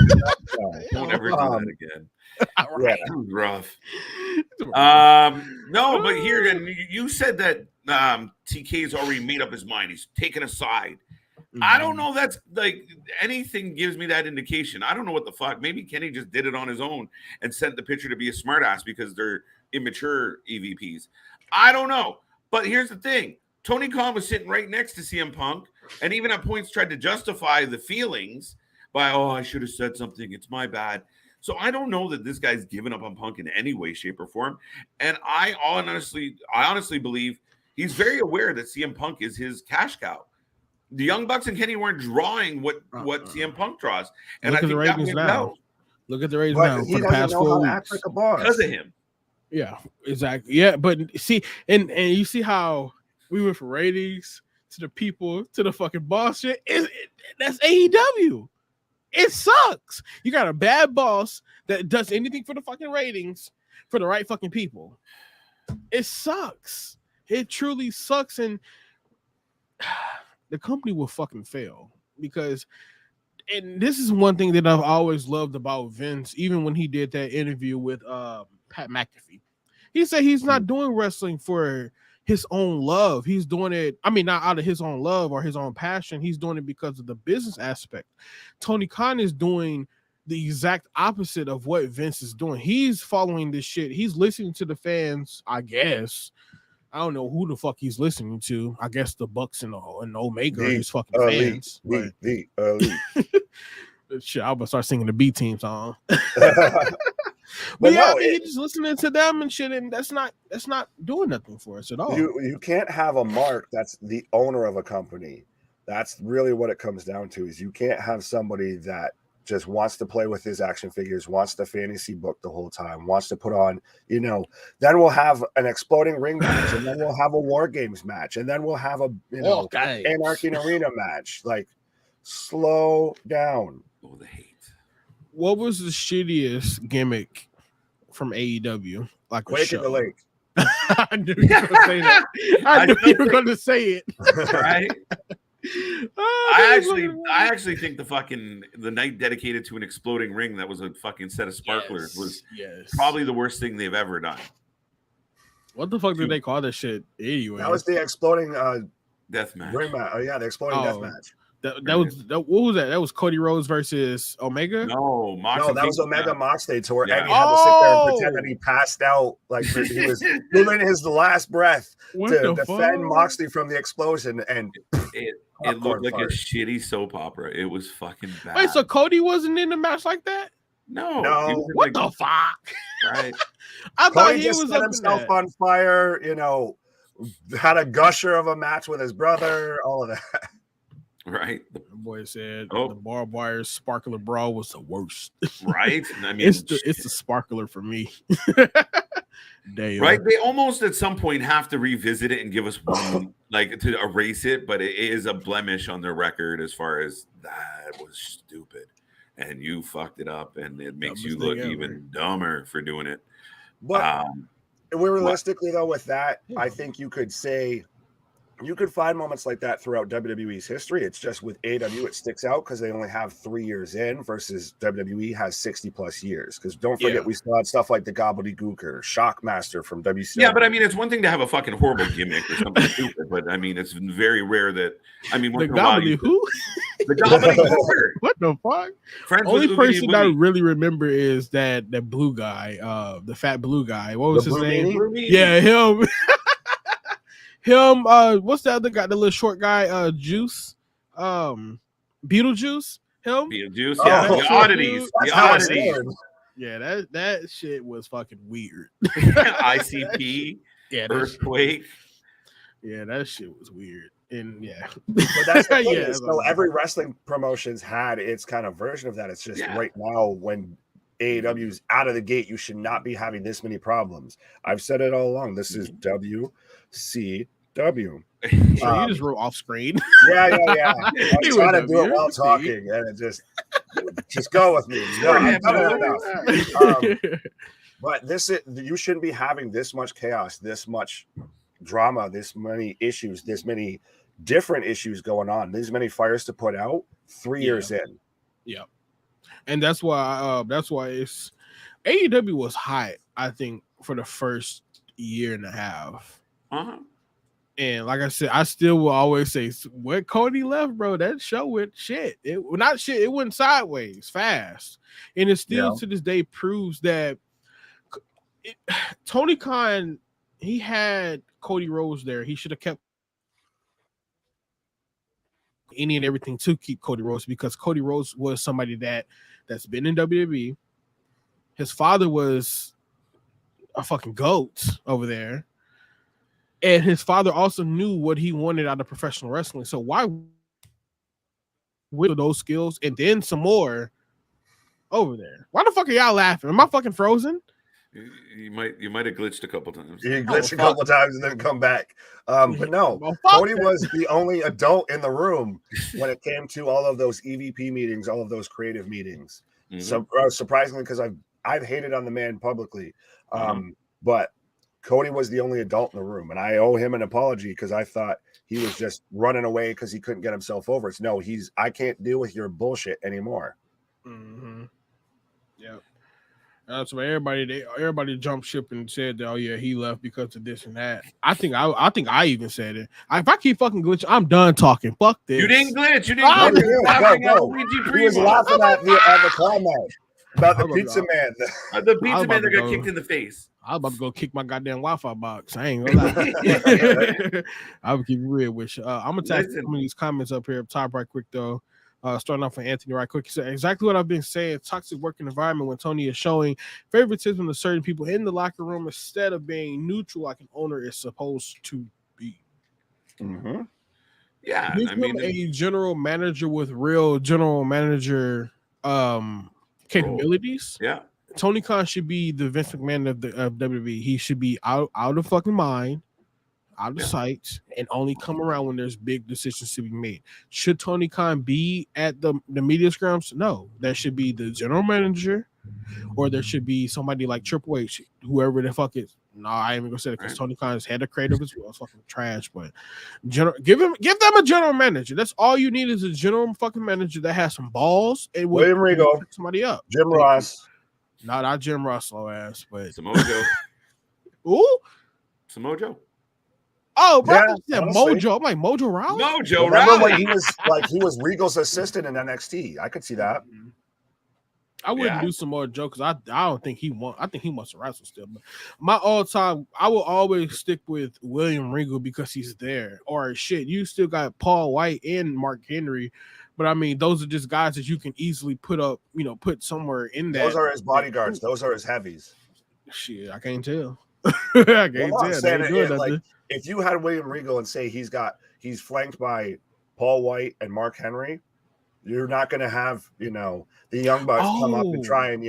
Don't ever do that again. Right. Yeah, rough. No, but here again, you said that TK's already made up his mind. He's taken a side. Mm-hmm. I don't know. That's like anything gives me that indication. I don't know what the fuck. Maybe Kenny just did it on his own and sent the pitcher to be a smartass because they're immature EVPs. I don't know. But here's the thing. Tony Khan was sitting right next to CM Punk and even at points tried to justify the feelings by, I should have said something. It's my bad. So I don't know that this guy's given up on Punk in any way, shape, or form. And I honestly believe he's very aware that CM Punk is his cash cow. The Young Bucks and Kenny weren't drawing what CM Punk draws. And look I think that went well. Look at the ratings now for the past 4 weeks. Because of him. Yeah, exactly. Yeah, but see, and you see how we went from ratings to the people to the fucking boss shit. That's AEW. It sucks. You got a bad boss that does anything for the fucking ratings for the right fucking people. It sucks. It truly sucks. And the company will fucking fail because, and this is one thing that I've always loved about Vince, even when he did that interview with Pat McAfee. He said he's not doing wrestling for his own love. He's doing it, not out of his own love or his own passion. He's doing it because of the business aspect. Tony Khan is doing the exact opposite of what Vince is doing. He's following this shit. He's listening to the fans, I guess. I don't know who the fuck he's listening to. I guess the Bucks and Omega are his fucking fans. Shit, I'm gonna start singing the B Team song. But yeah, he's just listening to them and shit, and that's not doing nothing for us at all. You can't have a mark that's the owner of a company. That's really what it comes down to. Is you can't have somebody that just wants to play with his action figures, wants the fantasy book the whole time, wants to put on, then we'll have an exploding ring match, and then we'll have a War Games match, and then we'll have a, Anarchy in Arena match. Like, slow down. Oh, the hate. What was the shittiest gimmick from AEW? Like Quake in the Lake. I knew you were going to say that. I knew you were going to say it. Right? I actually think the night dedicated to an exploding ring that was a fucking set of sparklers was probably the worst thing they've ever done. What the fuck did they call that shit anyway? That was the exploding death match. Ring match. Oh yeah, the exploding death match. What was that? That was Cody Rhodes versus Omega? No, Moxley. No, that was Omega Moxley tour. Yeah. Eddie had to sit there and pretend that he passed out, like he was doing his last breath to defend Moxley from the explosion, and it looked like a shitty soap opera. It was fucking bad. Wait, so Cody wasn't in the match like that? No. What the fuck? Right. I thought Cody he just was set himself on fire. Had a gusher of a match with his brother. All of that. Right. The boy said the barbed wire sparkler brawl was the worst. Right. I mean, it's the sparkler for me. Damn. Right. They almost at some point have to revisit it and give us one, like, to erase it, but it is a blemish on their record as far as that was stupid and you fucked it up, and it makes you look even dumber for doing it. But realistically, though, with that, I think you could say you could find moments like that throughout WWE's history. It's just with AEW, it sticks out because they only have 3 years in versus WWE has 60 plus years. Because don't forget, we still had stuff like the Gobbledygook or Shockmaster from WCW. Yeah, but I mean, it's one thing to have a fucking horrible gimmick or something stupid, but I mean, it's very rare that, I mean, the Gobbledygook? The Gobbledygook. What the fuck? Friends only person I really remember is that blue guy, the fat blue guy. What was his name? Yeah, him. Him, what's the other guy? The little short guy, Juice, Beetlejuice. Him, Beetlejuice. Yeah, the oddities. The oddities. Yeah, that shit was fucking weird. ICP. Yeah, Earthquake. Yeah, that shit was weird. And but that's the thing. So every wrestling promotion's had its kind of version of that. It's just right now when AEW's out of the gate, you should not be having this many problems. I've said it all along. This is WCW. You just wrote off screen. Yeah. I'm trying to do it while talking, and it just go with me. No, I've done it enough. But you shouldn't be having this much chaos, this much drama, this many issues, this many different issues going on, these many fires to put out 3 years in. Yeah. And that's why it's AEW was hot, I think, for the first year and a half. And like I said, I still will always say when Cody left, bro, that show went shit. It went sideways fast. And it still to this day proves that Tony Khan, he had Cody Rhodes there. He should have kept any and everything to keep Cody Rhodes, because Cody Rhodes was somebody that's been in WWE. His father was a fucking goat over there. And his father also knew what he wanted out of professional wrestling. So why with those skills and then some more over there? Why the fuck are y'all laughing? Am I fucking frozen? You might have glitched a couple times. You glitched a couple times and then come back. But no, Cody was the only adult in the room when it came to all of those EVP meetings, all of those creative meetings. So surprisingly, because I've hated on the man publicly, but Cody was the only adult in the room, and I owe him an apology because I thought he was just running away because he couldn't get himself over. It's no, I can't deal with your bullshit anymore. Yeah. That's why everybody jumped ship and said that, oh yeah, he left because of this and that. I think I even said it. If I keep fucking glitching, I'm done talking. Fuck this. You didn't glitch. You didn't glitch. He was laughing at the climax about the pizza man. The pizza man that got kicked in the face. I was about to go kick my goddamn Wi-Fi box. I ain't gonna lie. I would keep it real with you. I'm gonna type some of these comments up here up top right quick though. Starting off with Anthony right quick. He said exactly what I've been saying. Toxic working environment when Tony is showing favoritism to certain people in the locker room instead of being neutral like an owner is supposed to be. Yeah, I mean, a general manager with real general manager capabilities. Yeah. Tony Khan should be the Vince McMahon of WWE. He should be out of fucking mind, out of sight, and only come around when there's big decisions to be made. Should Tony Khan be at the media scrums? No. There should be the general manager, or there should be somebody like Triple H, whoever the fuck is. No, I ain't even gonna say that because Tony Khan is head of creative as well. It's fucking trash, but give them a general manager. That's all you need is a general fucking manager that has some balls and will William Regal, somebody up. Jim Ross. Not Jim Russell ass, but Samoa Joe. Ooh, Samoa Joe. Oh, bro, yeah, Mojo. I'm like Mojo Rawley. Mojo Remember Rawley. when he was Regal's assistant in NXT? I could see that. I wouldn't do some more Joe because I don't think he wants. I think he wants to wrestle still. But my all time, I will always stick with William Regal because he's there. Or shit, you still got Paul White and Mark Henry. But I mean, those are just guys that you can easily put up, put somewhere in that. Those are his bodyguards. Those are his heavies. Shit, I can't tell. I can't tell. Like, if you had William Regal and say he's flanked by Paul White and Mark Henry, you're not going to have, the Young Bucks come up and try and,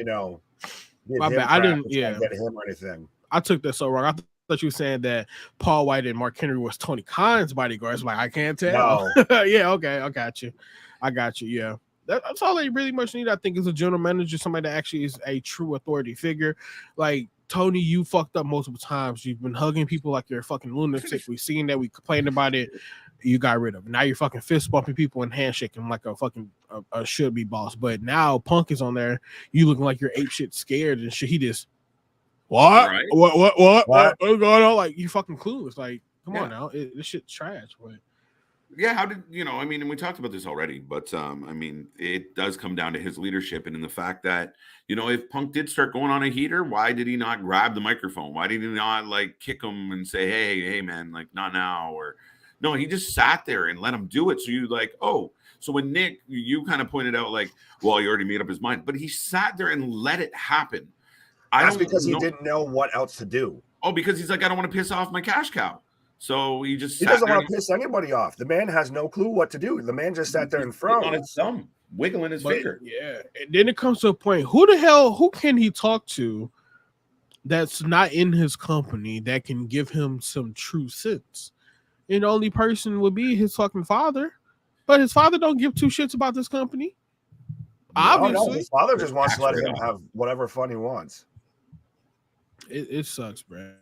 my bad. I didn't get him or anything. I took that so wrong. I thought you were saying that Paul White and Mark Henry was Tony Khan's bodyguards. I'm like, I can't tell. No. Yeah, okay, I got you. Yeah. That's all they really much need, I think, is a general manager, somebody that actually is a true authority figure. Like, Tony, you fucked up multiple times. You've been hugging people like you're a fucking lunatic. We've seen that. We complained about it. You got rid of it. Now you're fucking fist bumping people and handshaking like a fucking a should be boss. But now Punk is on there. You looking like you're ape shit scared and shit. He just what? Right. What's going on? Like you fucking clueless. Like come on now, this shit's trash. But yeah, how did I mean, and we talked about this already, but I mean, it does come down to his leadership and in the fact that if Punk did start going on a heater, why did he not grab the microphone? Why did he not like kick him and say, hey man, like not now? Or no, he just sat there and let him do it. So you like, oh, so when Nick, you kind of pointed out like, well, he already made up his mind, but he sat there and let it happen. That's because he didn't know what else to do. Oh, because he's like, I don't want to piss off my cash cow. So he doesn't want to piss anybody off. The man has no clue what to do. The man just sat there and froze on his thumb, wiggling his finger. Yeah, and then it comes to a point: who can he talk to that's not in his company that can give him some true sense? And the only person would be his fucking father, but his father don't give two shits about this company. Obviously, no, his father just wants to let him have whatever fun he wants. It sucks, bro.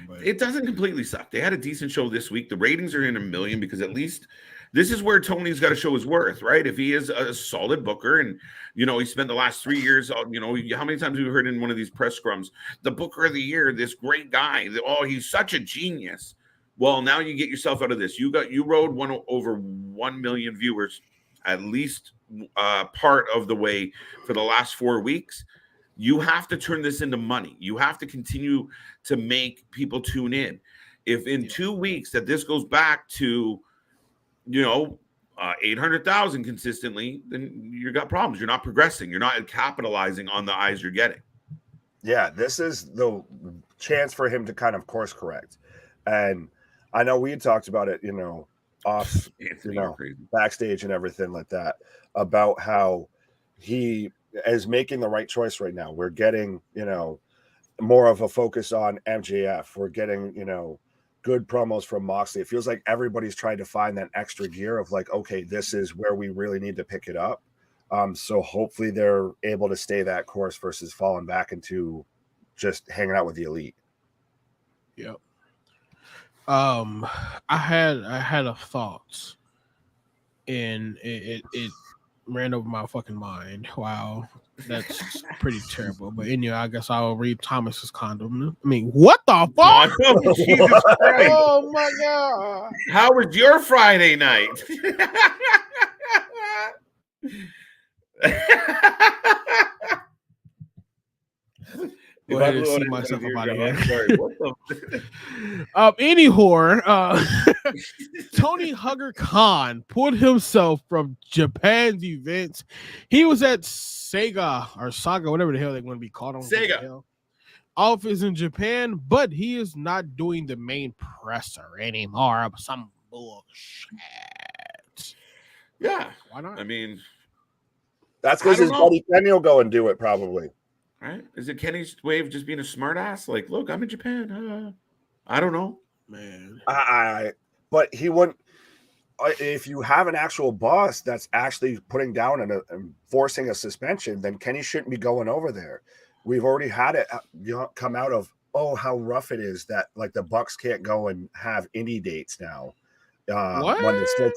But it doesn't completely suck. They had a decent show this week. The ratings are in 1 million because at least this is where Tony's got to show his worth, right? If he is a solid booker and, he spent the last 3 years, how many times have you heard in one of these press scrums, the booker of the year, this great guy, he's such a genius. Well, now you get yourself out of this. You rode over 1 million viewers, at least part of the way for the last 4 weeks. You have to turn this into money. You have to continue to make people tune in. If in 2 weeks that this goes back to, 800,000 consistently, then you got problems. You're not progressing. You're not capitalizing on the eyes you're getting. Yeah, this is the chance for him to kind of course correct. And I know we had talked about it, off, backstage and everything like that, about how he is making the right choice right now. We're getting, more of a focus on MJF. We're getting, good promos from Moxley. It feels like everybody's trying to find that extra gear of like, okay, this is where we really need to pick it up. So hopefully they're able to stay that course versus falling back into just hanging out with the elite. Yep. I had a thought and it ran over my fucking mind. Wow, that's pretty terrible. But anyway, I guess I'll read Thomas's condom. I mean, what the fuck? Jesus Christ. Oh my god! How was your Friday night? Go ahead and see myself out of here. Sorry, what the anyhow, Tony Hugger Khan pulled himself from Japan's events. He was at Saga, whatever the hell they want to be called. Sega. Office in Japan, but he is not doing the main presser anymore. Some bullshit. Yeah. Why not? I mean, That's because his buddy Kenny will go and do it probably. Right? Is it Kenny's way of just being a smartass? Like, look, I'm in Japan. I don't know, man. But he wouldn't. If you have an actual boss that's actually putting down and forcing a suspension, then Kenny shouldn't be going over there. We've already had it come out of how rough it is that like the Bucks can't go and have indie dates now. When they're still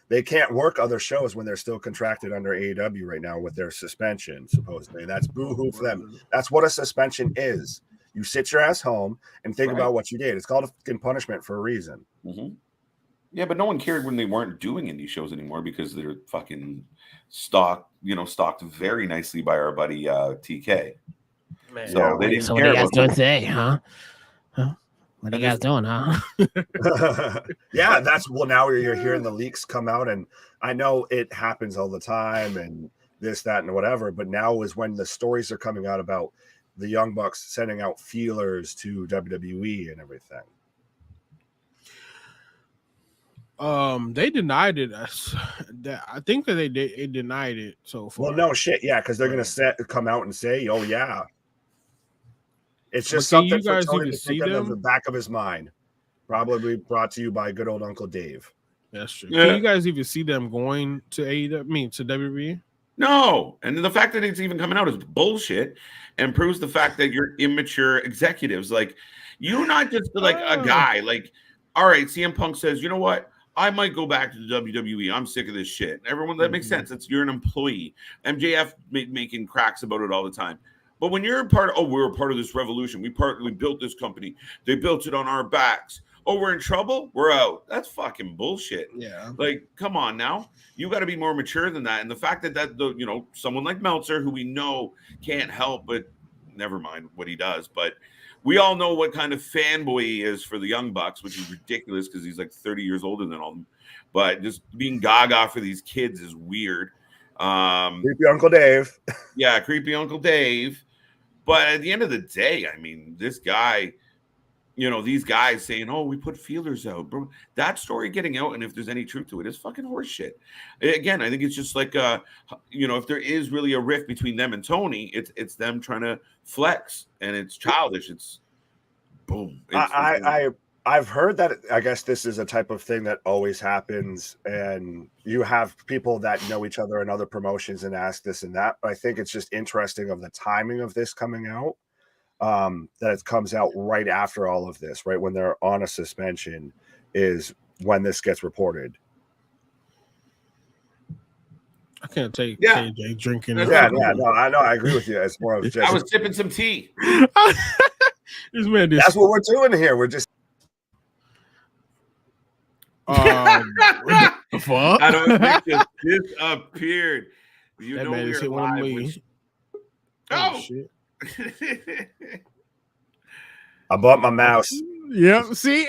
they can't work other shows when they're still contracted under AEW right now with their suspension, supposedly. That's boo-hoo for them. That's what a suspension is. You sit your ass home and think about what you did. It's called a fucking punishment for a reason. Mm-hmm. Yeah, but no one cared when they weren't doing indie shows anymore because they're fucking stocked very nicely by our buddy TK. Man, so they didn't so care what are you guys doing them. Today, huh? What are you guys doing, huh? Yeah, now you're hearing the leaks come out, and I know it happens all the time and this, that, and whatever, but now is when the stories are coming out about the Young Bucks sending out feelers to WWE and everything. They denied it. I think that they denied it so far. Well, no shit, yeah, because they're gonna come out and say, "Oh yeah." It's just But can something you guys for Tony even to see think them? of the back of his mind. Probably brought to you by good old Uncle Dave. That's true. Yeah. Can you guys even see them going to AEW? To WWE? No, and the fact that it's even coming out is bullshit, and proves the fact that you're immature executives. Like, you're not just like a guy. Like, all right, CM Punk says, you know what? I might go back to the WWE. I'm sick of this shit. Everyone, that makes sense. You're an employee. MJF making cracks about it all the time. But when you're we're a part of this revolution. We built this company. They built it on our backs. Oh, we're in trouble? We're out. That's fucking bullshit. Yeah. Like, come on now. You got to be more mature than that. And the fact that someone like Meltzer, who we know can't help but never mind what he does, but we all know what kind of fanboy he is for the Young Bucks, which is ridiculous because he's like 30 years older than all of them. But just being gaga for these kids is weird. Creepy Uncle Dave. Yeah, creepy Uncle Dave. But at the end of the day, I mean, this guy, these guys saying, "Oh, we put feelers out," bro. That story getting out, and if there's any truth to it, is fucking horseshit. Again, I think it's just like, if there is really a rift between them and Tony, it's them trying to flex, and it's childish. It's boom. I've heard that. I guess this is a type of thing that always happens, and you have people that know each other in other promotions and ask this and that. But I think it's just interesting of the timing of this coming out. That it comes out right after all of this, right when they're on a suspension, is when this gets reported. I can't take KJ drinking. No, I know, I agree with you. It's more of just I was sipping some tea. That's what we're doing here. We're just what the fuck? I don't think just disappeared. You that know man is we're live. Oh shit. I bought my mouse. Yeah, see,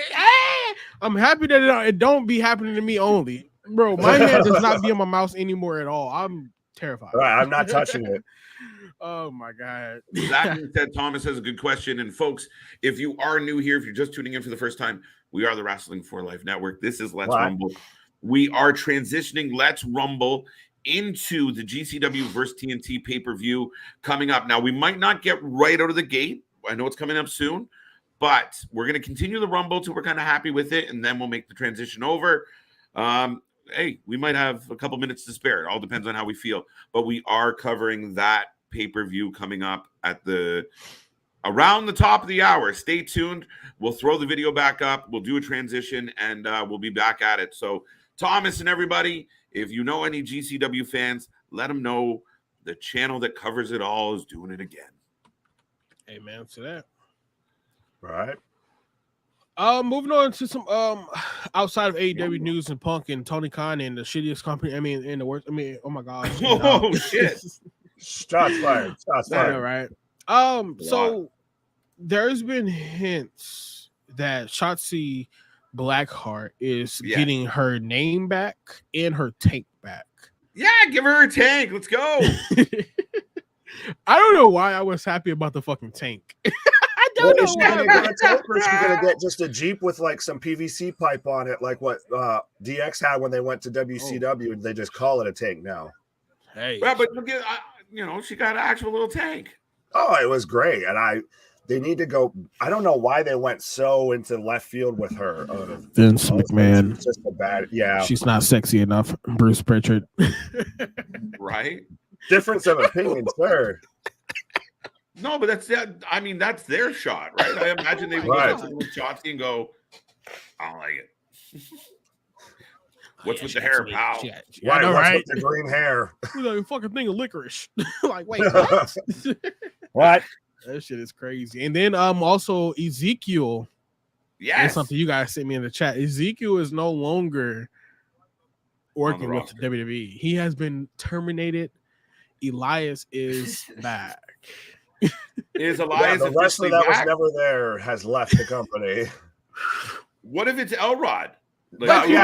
I'm happy that it don't be happening to me only, bro. My hand does not be on my mouse anymore at all. I'm terrified. All right, I'm not touching it. Oh my god. That being said, Thomas has a good question. And folks, if you are new here, if you're just tuning in for the first time, we are the Wrestling for Life Network. This is Let's Rumble. We are transitioning Let's Rumble into the GCW vs TNT pay-per-view coming up. Now, we might not get right out of the gate. I know it's coming up soon, but we're going to continue the Rumble till we're kind of happy with it, and then we'll make the transition over. Hey, we might have a couple minutes to spare. It all depends on how we feel, but we are covering that pay-per-view coming up at around the top of the hour. Stay tuned. We'll throw the video back up. We'll do a transition, and we'll be back at it. So, Thomas and everybody, if you know any GCW fans, let them know the channel that covers it all is doing it again. Amen to that. Right. Moving on to some outside of AEW news and Punk and Tony Khan and the shittiest company. I mean, in the worst. I mean, oh my god. Oh shit! Shots fired. Shots fired. Know, right. So there's been hints that Shotzi Blackheart is getting her name back and her tank back. Yeah, give her a tank. Let's go. I don't know why I was happy about the fucking tank. I don't know why. She's gonna get just a Jeep with like some PVC pipe on it, like what DX had when they went to WCW, and they just call it a tank now. Hey, well, but look at, she got an actual little tank. Oh, it was great, and they need to go. I don't know why they went so into left field with her. Vince McMahon, she's just a bad. Yeah, she's not sexy enough. Bruce Pritchard, right? Difference of opinion, sir. No, but that's their shot, right? I imagine they would go to little Shotzi and go, I don't like it. What's with the hair, pal? Why? Know, what's right? with the green hair? Like a fucking thing of licorice. Like, wait, what? What? That shit is crazy. And then also Ezekiel. Yes. That's something you guys sent me in the chat. Ezekiel is no longer working with WWE. He has been terminated. Elias is back. Is Elias the wrestler that was never there has left the company? What if it's Elrod? Like, he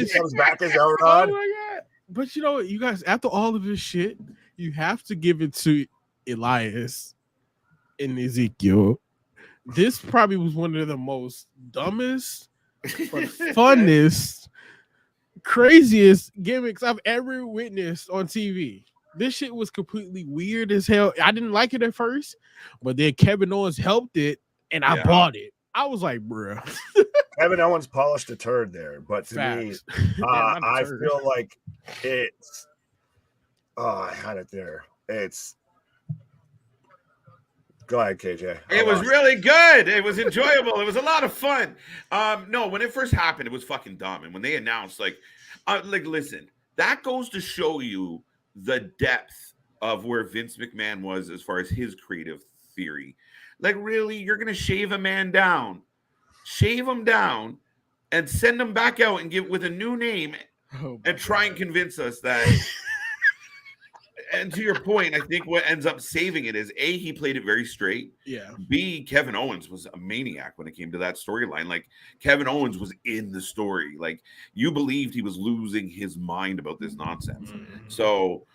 comes back as Elrod. Oh my god! But you guys, after all of this shit, you have to give it to Elias and Ezekiel. This probably was one of the most dumbest, but funnest, craziest gimmicks I've ever witnessed on TV. This shit was completely weird as hell. I didn't like it at first, but then Kevin Owens helped it, and I bought it. I was like, bruh. Kevin Owens polished a turd there, but to me, I feel like it's. Oh, I had it there. It's. Go ahead, KJ. It was really good. It was enjoyable. It was a lot of fun. No, when it first happened, it was fucking dumb. And when they announced, listen, that goes to show you the depth of where Vince McMahon was as far as his creative theory. Like, really, you're gonna shave a man down, and send him back out and give with a new name, and try and convince us that. And to your point, I think what ends up saving it is A, he played it very straight. Yeah. B, Kevin Owens was a maniac when it came to that storyline. Like, Kevin Owens was in the story. Like, you believed he was losing his mind about this nonsense. Mm-hmm. So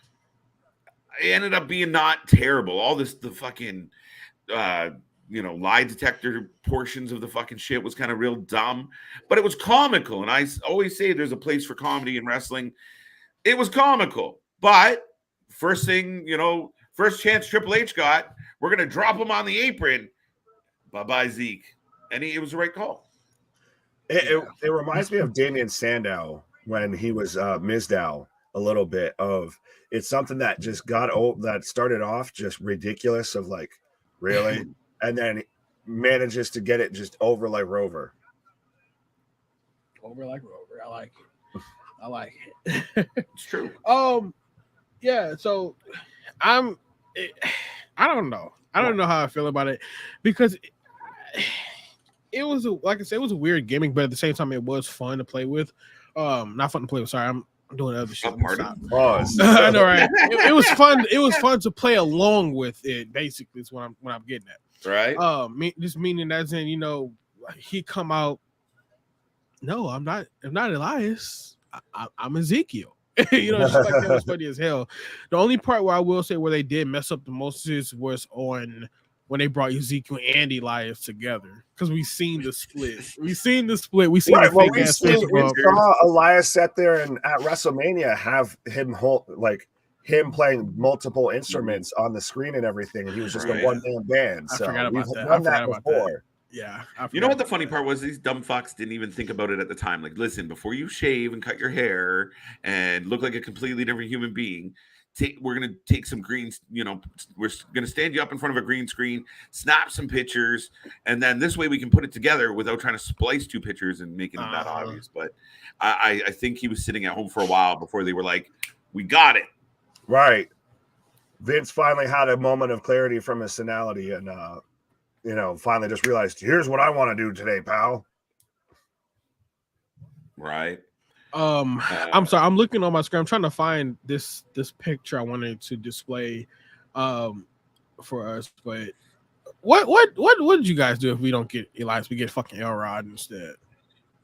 it ended up being not terrible. All the fucking lie detector portions of the fucking shit was kind of real dumb, but it was comical. And I always say there's a place for comedy in wrestling. It was comical, but first chance Triple H got, we're going to drop him on the apron. Bye-bye, Zeke. And it was the right call. It reminds me of Damien Sandow when he was Mizdow a little bit of, it's something that just that started off just ridiculous of like, really? And then manages to get it just over like Rover. Over like Rover. I like it. It's true. Yeah, so I don't know. I don't know how I feel about it because it was like I said, it was a weird gimmick, but at the same time, it was fun to play with. Not fun to play with. Sorry, I'm doing other shit. I know, right? It was fun. It was fun to play along with it. Basically, is what I'm getting at. Right. Just meaning as in, he come out. No, I'm not Elias. I'm Ezekiel. It's like that was funny as hell. The only part where I will say where they did mess up the most was on when they brought Ezekiel and Elias together, because we seen the split. We seen the fake ass. We saw Elias sat there and at WrestleMania have him him playing multiple instruments on the screen and everything, and he was just a one-man band. So I forgot about that. Done that before. Yeah. You know what the funny part was? These dumb fucks didn't even think about it at the time. Like, listen, before you shave and cut your hair and look like a completely different human being, we're going to take some greens, we're going to stand you up in front of a green screen, snap some pictures, and then this way we can put it together without trying to splice two pictures and making it that obvious. But I think he was sitting at home for a while before they were like, we got it. Right. Vince finally had a moment of clarity from his senility and, finally just realized, here's what I want to do today, pal. Right. I'm sorry. I'm looking on my screen. I'm trying to find this picture I wanted to display for us. But what did you guys do if we don't get Elias? We get fucking Elrod instead.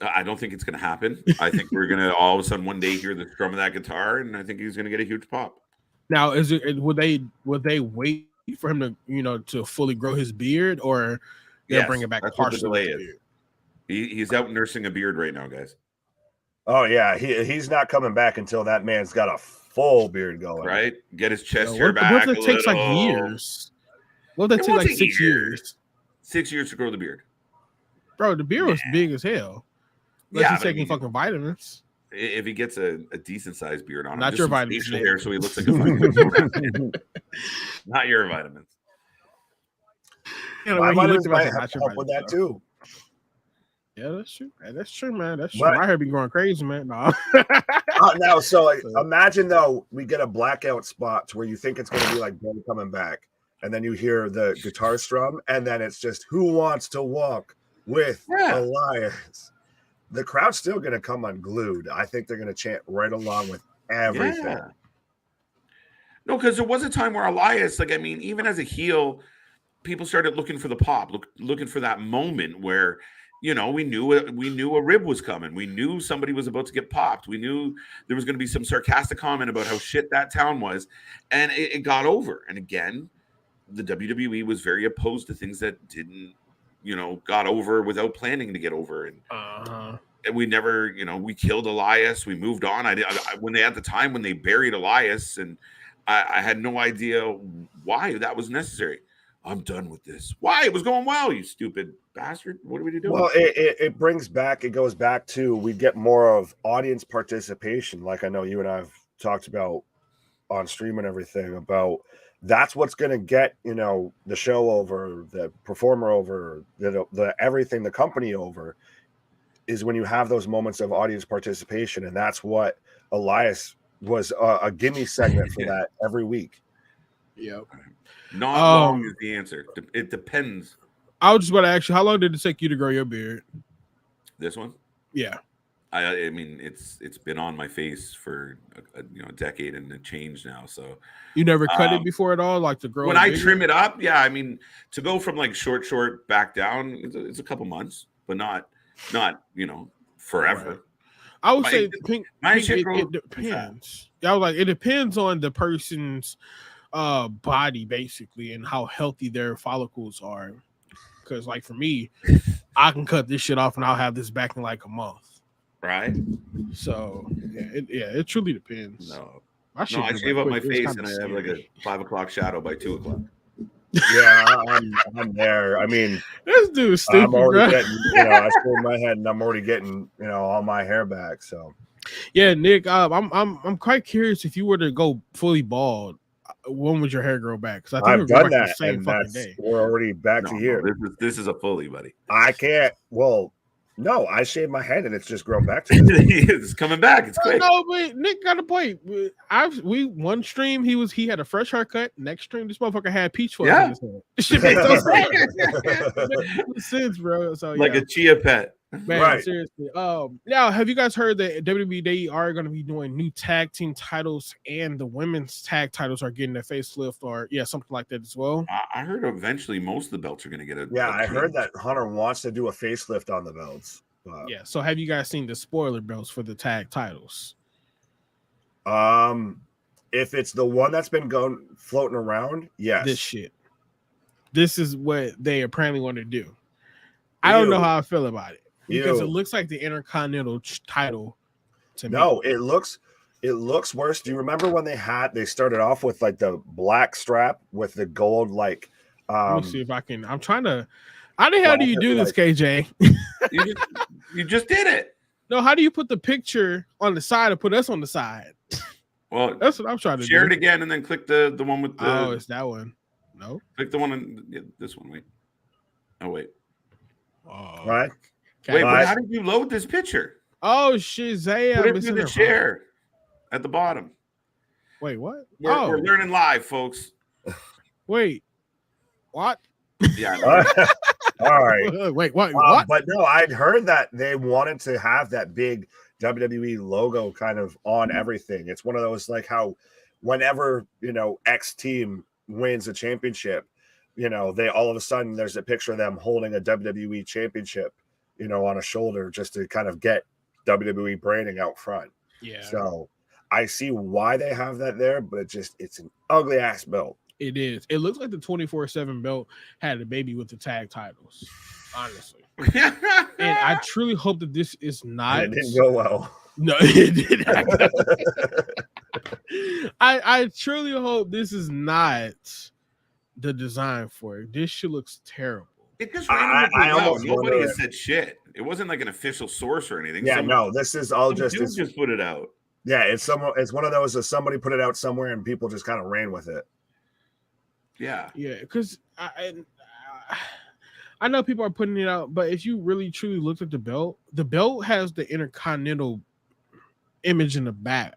I don't think it's going to happen. I think we're going to all of a sudden one day hear the strum of that guitar, and I think he's going to get a huge pop. Now, would they wait for him to to fully grow his beard, or they'll bring it back partially? He's out nursing a beard right now, guys. Oh yeah, he's not coming back until that man's got a full beard going. Right? Get his chest hair back. What if it takes like years? What if that takes like 6 years? 6 years to grow the beard. Bro, the beard was big as hell. Unless he's taking fucking vitamins. If he gets a decent sized beard on him, not your vitamins. Facial hair, so he looks like a fucking not your vitamins. You know, my vitamins might have to help with that too. Yeah, that's true. That's true, man. That's true. My hair be going crazy, man. No. Now, so imagine though we get a blackout spot to where you think it's going to be like Ben coming back, and then you hear the guitar strum, and then it's just "Who wants to walk with Elias?" The crowd's still going to come unglued. I think they're going to chant right along with everything. Yeah. No, because there was a time where Elias, like, I mean, even as a heel, people started looking for the pop, looking for that moment where, you know, we knew a rib was coming. We knew somebody was about to get popped. We knew there was going to be some sarcastic comment about how shit that town was, and it got over. And again, the WWE was very opposed to things that didn't, you know, got over without planning to get over. And we never, you know, we killed Elias. We moved on. At the time when they buried Elias, and I had no idea why that was necessary. I'm done with this. Why? It was going well, you stupid bastard. What are we doing? Well, it goes back to we get more of audience participation. Like I know you and I have talked about on stream and everything about that's what's going to get, you know, the show over, the performer over, the everything, the company over, is when you have those moments of audience participation. And that's what Elias was a gimme segment for that every week. Yep. Not long is the answer. It depends. I was just about to ask you, how long did it take you to grow your beard? This one? Yeah. I mean, it's been on my face for a decade and a change now. So you never cut it before at all, like to grow. When I trim it up, yeah. I mean, to go from like short back down, it's a couple months, but not forever. Right. I would say it depends. I was like, it depends on the person's body basically and how healthy their follicles are. Because like for me, I can cut this shit off and I'll have this back in like a month. Right. So it truly depends. No, I shave up my face and I have like a 5 o'clock shadow by 2 o'clock. Yeah, I'm there. I mean, this dude's stupid. I'm already getting, I shave my head and I'm already getting, all my hair back. So, yeah, Nick, I'm quite curious if you were to go fully bald, when would your hair grow back? Because I think I've done that, the same and fucking day. We're already back to here. This is a fully, buddy. I can't. Well, no, I shaved my head and it's just grown back to it's coming back. It's quick. No, but Nick got a point. One stream he had a fresh haircut. Next stream, this motherfucker had peach fuzz in his head. Shit makes no sense, bro. So like a chia pet. Man, right. Seriously. Now, have you guys heard that WWE they are going to be doing new tag team titles and the women's tag titles are getting a facelift or something like that as well? I heard eventually most of the belts are going to get a. Yeah, I heard that Hunter wants to do a facelift on the belts. Yeah. So, have you guys seen the spoiler belts for the tag titles? If it's the one that's been floating around, yes. This is what they apparently want to do. I don't know how I feel about it. Because it looks like the Intercontinental title to me. No, it looks worse. Do you remember when they started off with like the black strap with the gold like let me see if I can. I'm trying to. How the hell do you do this, KJ? you just did it. No, how do you put the picture on the side and put us on the side? Well, that's what I'm trying to do. Share it again and then click the one with the. Oh, it's that one. No. Click the one on this one. Wait. Oh wait. Right. Wait, but how did you load this picture? Oh shit, Zaya. Put it through the share at the bottom. Wait, what? We're learning live, folks. Wait, what? Yeah. All right. Wait, what? But no, I'd heard that they wanted to have that big WWE logo kind of on everything. It's one of those like how whenever X team wins a championship, they all of a sudden there's a picture of them holding a WWE championship. On a shoulder just to kind of get WWE branding out front. Yeah. So I see why they have that there, but it's an ugly ass belt. It is. It looks like the 24/7 belt had a baby with the tag titles, honestly. And I truly hope that this is not. And it didn't go well. No, it didn't. I truly hope this is not the design for it. This shit looks terrible. It just randomly I came out. almost Nobody wonder has if- said shit. It wasn't like an official source or anything. Yeah, no, this is all Some dude just just put it out. yeah, it's one of those that somebody put it out somewhere and people just kind of ran with it. Yeah. Yeah, because I know people are putting it out, but if you really truly looked at the belt has the Intercontinental image in the back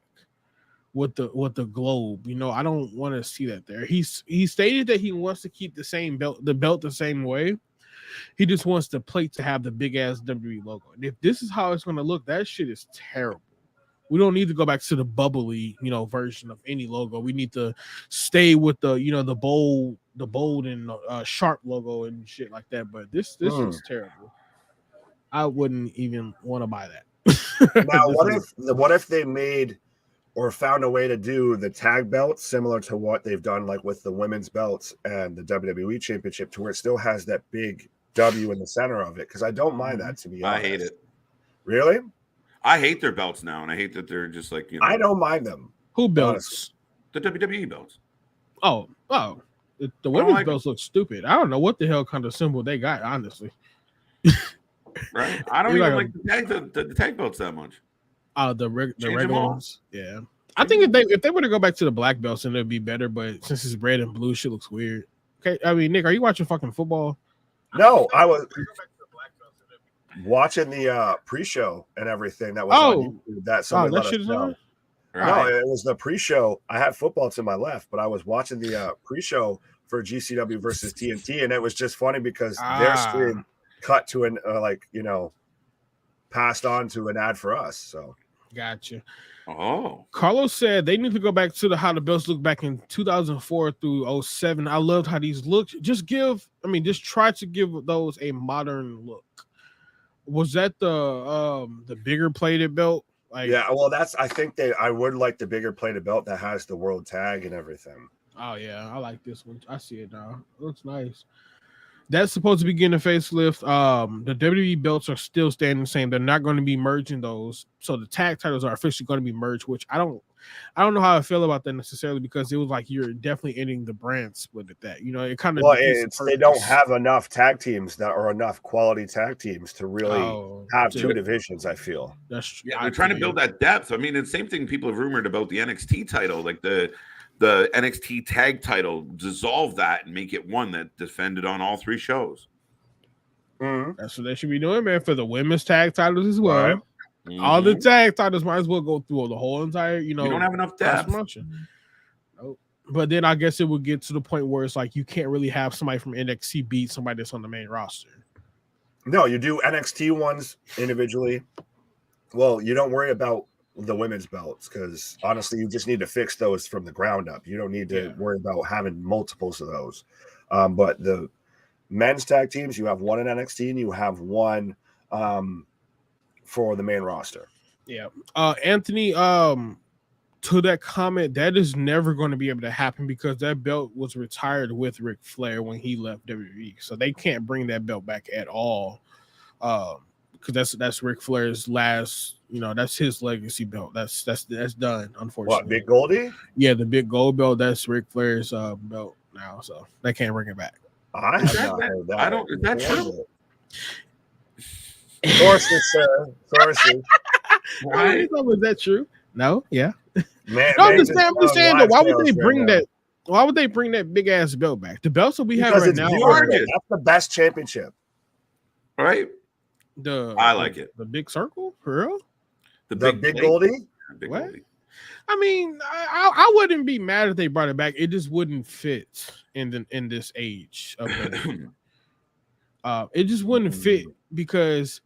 with the globe. You know, I don't want to see that there. He stated that he wants to keep the belt the same way. He just wants the plate to have the big ass WWE logo. And if this is how it's gonna look, that shit is terrible. We don't need to go back to the bubbly, version of any logo. We need to stay with the, the bold and sharp logo and shit like that. But this is terrible. I wouldn't even want to buy that. Now, what if they made or found a way to do the tag belts similar to what they've done, like with the women's belts and the WWE Championship, to where it still has that big W in the center of it? Because I don't mind that, to be honest. I hate it. Really? I hate their belts now, and I hate that they're just like, I don't mind them. Who belts? Honestly. The WWE belts. Oh. The women's belts look stupid. I don't know what the hell kind of symbol they got, honestly. Right? I don't even like the tag belts that much. The regular ones. Yeah. I think if they were to go back to the black belts, then it'd be better. But since it's red and blue, shit looks weird. Okay, I mean, Nick, are you watching fucking football? No, I was watching the pre-show and everything that was on YouTube. That somebody let us know. No, it was the pre-show. I had football to my left, but I was watching the pre-show for GCW versus TNT, and it was just funny because their screen cut to an passed on to an ad for us. So gotcha. Oh, Carlos said they need to go back to how the belts looked back in 2004 through 07. I loved how these looked. Just try to give those a modern look. Was that the bigger plated belt? Yeah, well, I would like the bigger plated belt that has the world tag and everything. Oh yeah, I like this one. I see it now. It looks nice. That's supposed to be getting a facelift. The WWE belts are still staying the same. They're not going to be merging those. So the tag titles are officially going to be merged, which I don't know how I feel about that necessarily, because it was like you're definitely ending the brand split at that. It kind of they don't have enough tag teams that are enough quality tag teams to really have two divisions. I feel they're trying to build that depth. I mean, the same thing people have rumored about the NXT title, like the NXT tag title, dissolve that and make it one that defended on all three shows. Mm-hmm. That's what they should be doing, man, for the women's tag titles as well. Right. Mm-hmm. All the tag titles might as well go through the whole entire, You don't have enough depth. Nope. But then I guess it would get to the point where it's like you can't really have somebody from NXT beat somebody that's on the main roster. No, you do NXT ones individually. Well, you don't worry about the women's belts, because honestly, you just need to fix those from the ground up. You don't need to worry about having multiples of those. But the men's tag teams, you have one in NXT and you have one for the main roster. Yeah. Anthony, to that comment, that is never going to be able to happen because that belt was retired with Ric Flair when he left WWE. So they can't bring that belt back at all. Because that's Ric Flair's last, that's his legacy belt. That's done, unfortunately. What, Big Goldie? Yeah, the big gold belt. That's Ric Flair's belt now, so they can't bring it back. I have not heard that. Is that true? Sources, sir. Sources. Was that true? No. Yeah. Man, I'm just saying. Though, why would they bring that? Why would they bring that big ass belt back? The belts that we have right now are that's the best championship. All right. I like it. The big circle, for real. The big Goldie. What? Goldie. I mean, I wouldn't be mad if they brought it back. It just wouldn't fit in this age of it just wouldn't fit because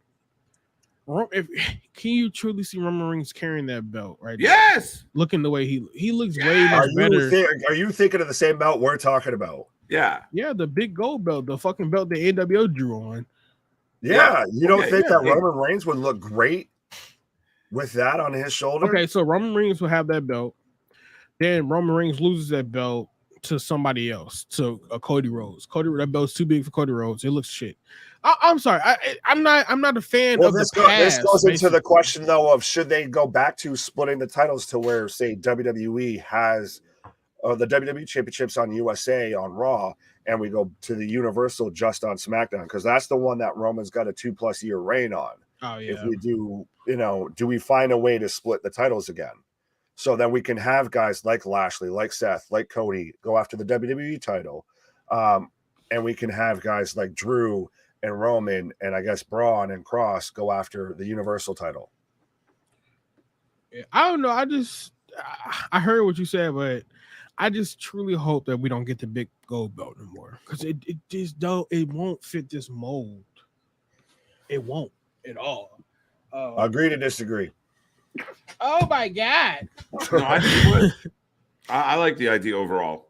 can you truly see Roman Reigns carrying that belt right yes now? Looking the way he looks way much better. Are you thinking of the same belt we're talking about? Yeah, the big gold belt, the fucking belt that NWO drew on. Yeah, you don't think that Roman Reigns would look great with that on his shoulder? Okay, so Roman Reigns will have that belt. Then Roman Reigns loses that belt to somebody else, to Cody Rhodes. That belt's too big for Cody Rhodes. It looks shit. I'm sorry. I'm not a fan of this the past. This goes into the question though of should they go back to splitting the titles to where, say, WWE has the WWE championships on USA on Raw, and we go to the Universal just on SmackDown, because that's the one that Roman's got a 2+ year reign on. Oh yeah. If we do, do we find a way to split the titles again? So then we can have guys like Lashley, like Seth, like Cody go after the WWE title. And we can have guys like Drew and Roman and I guess Braun and Cross go after the Universal title. I don't know. I heard what you said, but I just truly hope that we don't get the big gold belt anymore, because it won't fit this mold. It won't at all. Agree to disagree. Oh my God. No, I think it would. I like the idea overall.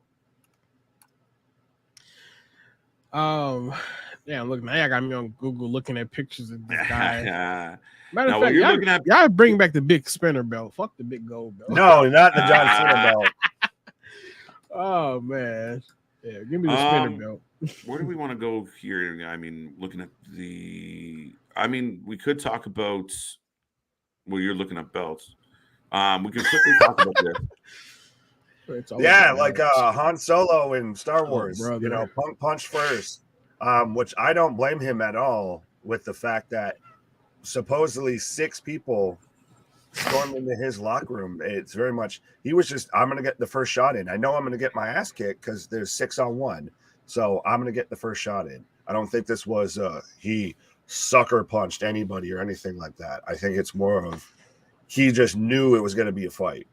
Yeah, look, now I got me on Google looking at pictures of this guy. Matter of fact, y'all bring back the big spinner belt. Fuck the big gold belt. No, not the John Cena belt. Oh man. Yeah, give me the spinner belt. Where do we want to go here? I mean, looking at we could talk about you're looking at belts. We can quickly talk about this. Yeah, like Han Solo in Star Wars. Punk punched first, which I don't blame him at all, with the fact that supposedly 6 people stormed into his locker room. It's very much he was just, I'm going to get the first shot in. I know I'm going to get my ass kicked because there's 6-on-1, so I'm going to get the first shot in. I don't think this was he sucker punched anybody or anything like that. I think it's more of he just knew it was going to be a fight.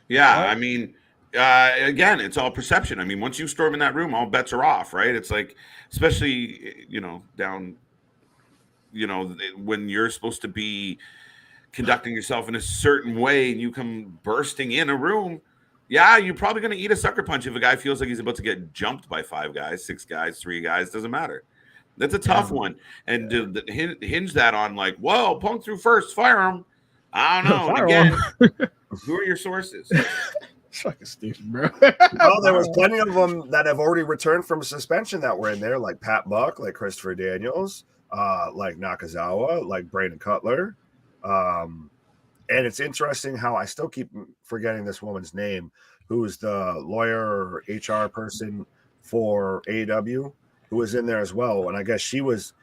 Yeah, I mean, again, it's all perception. I mean, once you storm in that room, all bets are off, right? It's like, especially, down, when you're supposed to be conducting yourself in a certain way and you come bursting in a room, yeah, you're probably going to eat a sucker punch if a guy feels like he's about to get jumped by 5 guys, 6 guys, 3 guys, doesn't matter. That's a tough one. And to hinge that on like, whoa, Punk through first, fire him. I don't know. And again, who are your sources? Fucking stupid, bro. Well, there was plenty of them that have already returned from suspension that were in there, like Pat Buck, like Christopher Daniels, like Nakazawa, like Brandon Cutler. And it's interesting how I still keep forgetting this woman's name, who is the lawyer or HR person for AEW, who was in there as well. And I guess she was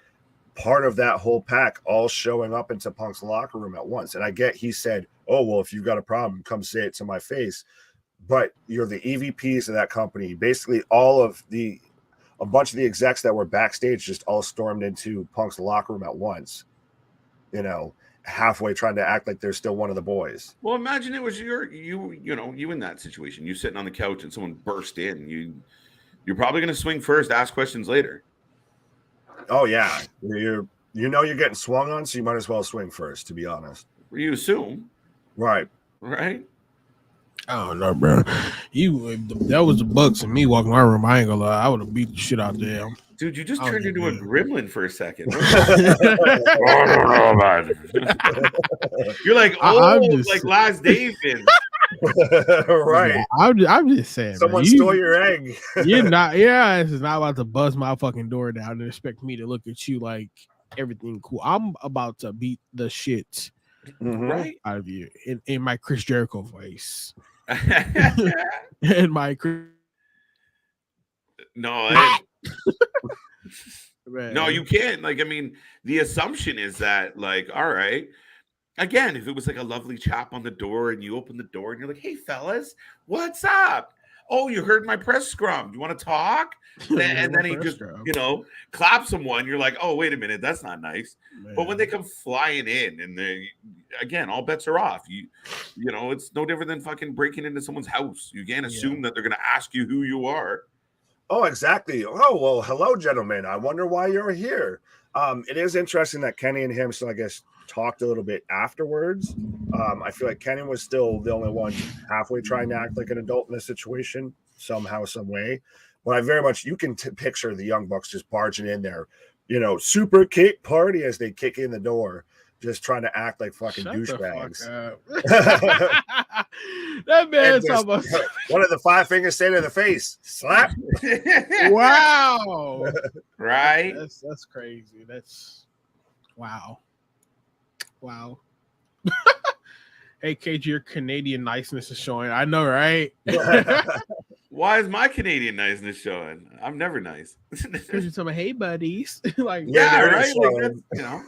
part of that whole pack all showing up into Punk's locker room at once. And I get he said, oh, well, if you've got a problem, come say it to my face. But you're the EVPs of that company. Basically, a bunch of the execs that were backstage just all stormed into Punk's locker room at once, halfway trying to act like they're still one of the boys. Well, imagine it was you in that situation. You sitting on the couch and someone burst in. You're probably going to swing first, ask questions later. Oh, yeah. You're getting swung on, so you might as well swing first, to be honest. You assume. Right. Right? I don't know, bro. That was the Bucks and me walking my room. I ain't gonna lie. I would have beat the shit out there. Dude, you just turned into a gremlin for a second. You're like, like Last David. Right. I'm just saying. Someone stole your egg. You're not. Yeah, this is not about to buzz my fucking door down and expect me to look at you like everything cool. I'm about to beat the shit right out of you in my Chris Jericho voice. In my no, you can't. Like, I mean, the assumption is that, like, all right. Again, if it was like a lovely chap on the door and you open the door and you're like, hey, fellas, what's up? Oh, you heard my press scrum. Do you want to talk? And then he just, claps someone. You're like, oh, wait a minute. That's not nice. Man. But when they come flying in and again, all bets are off. It's no different than fucking breaking into someone's house. You can't assume that they're going to ask you who you are. Oh, exactly. Oh, well, hello, gentlemen. I wonder why you're here. It is interesting that Kenny and him still, I guess, talked a little bit afterwards. I feel like Kenny was still the only one halfway trying to act like an adult in this situation somehow, some way. But I very much, you can picture the Young Bucks just barging in there, super kick party as they kick in the door. just trying to act like fucking Shut douchebags. That man And talking about just, one of the 5 fingers say to the face, slap. wow. Right? That's crazy. That's wow. Wow. Hey KG, your Canadian niceness is showing. I know, right? Why is my Canadian niceness showing? I'm never nice. Because you're talking, hey buddies. Like, Yeah, there right. is Like showing. that's,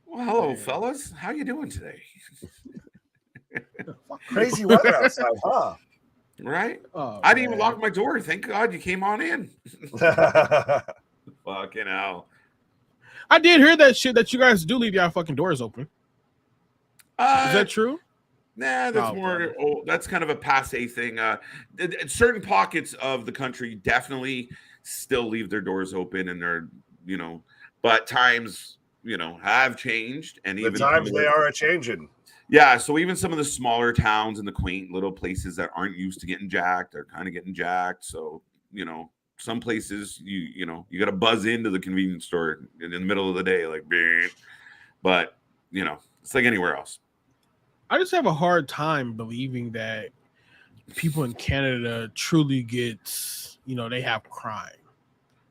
Well, hello, Man. fellas. How you doing today? Crazy weather outside, huh? Right? Oh, I didn't even man. lock my door. Thank God you came on in. Fucking hell. I did hear that shit that you guys do leave your fucking doors open. Is that true? Nah, that's Oh, more. brother. That's kind of a passe thing. Certain pockets of the country definitely still leave their doors open, and they're, but times, have changed, and The even times they are a changing. Yeah, so even some of the smaller towns and the quaint little places that aren't used to getting jacked are kind of getting jacked. So, some places you got to buzz into the convenience store in the middle of the day, like, but it's like anywhere else. I just have a hard time believing that people in Canada truly get, they have crime.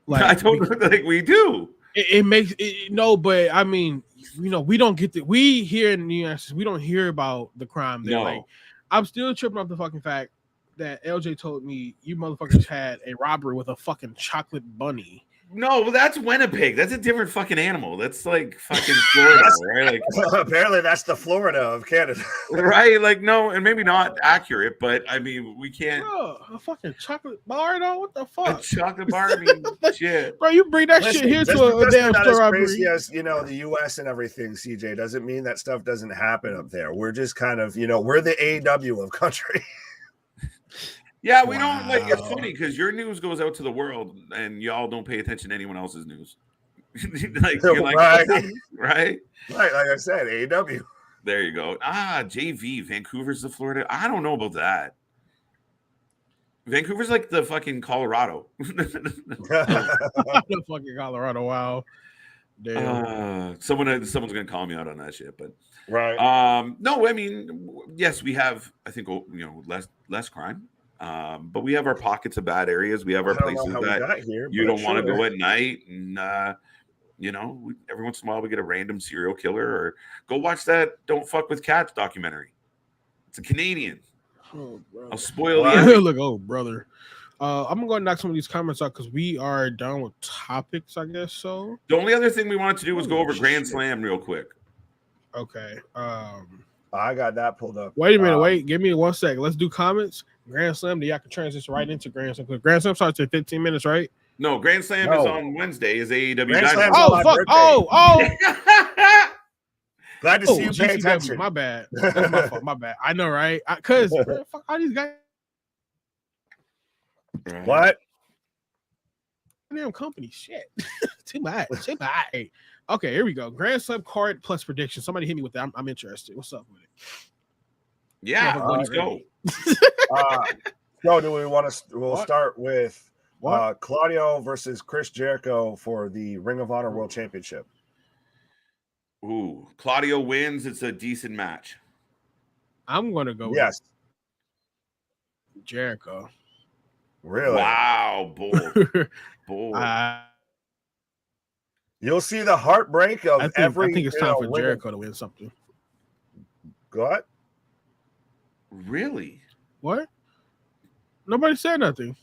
Like, I don't think we do. It makes it no, but I mean, we don't get we here in the United States, we don't hear about the crime there. No. Like, I'm still tripping off the fucking fact that LJ told me you motherfuckers had a robbery with a fucking chocolate bunny. No, well, that's Winnipeg. That's a different fucking animal. That's like fucking Florida, right? Like, apparently that's the Florida of Canada. right? Like, no, and maybe not accurate, but I mean, we can't. Bro, a fucking chocolate bar though? What the A fuck? chocolate bar, I mean, shit. Bro, you bring that Listen, shit here just to a because damn we're not store as robbery. crazy as the U.S. and everything, CJ, doesn't mean that stuff doesn't happen up there. We're just kind of, we're the AEW of country. Yeah, we don't like. It's Wow. funny because your news goes out to the world, and y'all don't pay attention to anyone else's news. Like, you're like, Right. right? Right, like I said, AEW. There you go. JV, Vancouver's the Florida. I don't know about that. Vancouver's like the fucking Colorado. The fucking Colorado, wow. Damn. Someone's gonna call me out on that shit, but Right. no, I mean, yes, we have, I think, less crime. But we have our pockets of bad areas. We have our places that you don't want to go at night, and every once in a while we get a random serial killer, or go watch that "Don't Fuck with Cats" documentary. It's a Canadian. Oh, brother. I'll spoil Wow. the Look, oh brother. I'm gonna go and knock some of these comments out because we are done with topics, I guess so. The only other thing we wanted to do was go Holy over Grand shit. Slam real quick. Okay. I got that pulled up. Wait a minute. Wait. Give me 1 second. Let's do comments. Grand Slam. Then y'all can transition right into Grand Slam. Grand Slam starts in 15 minutes, right? No, Grand Slam is on Wednesday. Is AEW Grand Dynamite. Slam's on Oh my fuck! birthday. Oh. Glad to see you pay GCW. attention. My bad. That's my fault. My bad. I know, right? Cause fuck all these guys. Right. What? Damn company shit. Too much. Okay, here we go. Grand Slam card plus prediction. Somebody hit me with that. I'm interested. What's up with it? Yeah, let's go. So do we want to? We'll What? start with What? Claudio versus Chris Jericho for the Ring of Honor World Championship. Ooh, Claudio wins. It's a decent match. I'm gonna go Yes, with Jericho. really. Wow, bold. Bold. You'll see the heartbreak of I every. think it's time for Jericho to win something. What? Really? What? Nobody said nothing.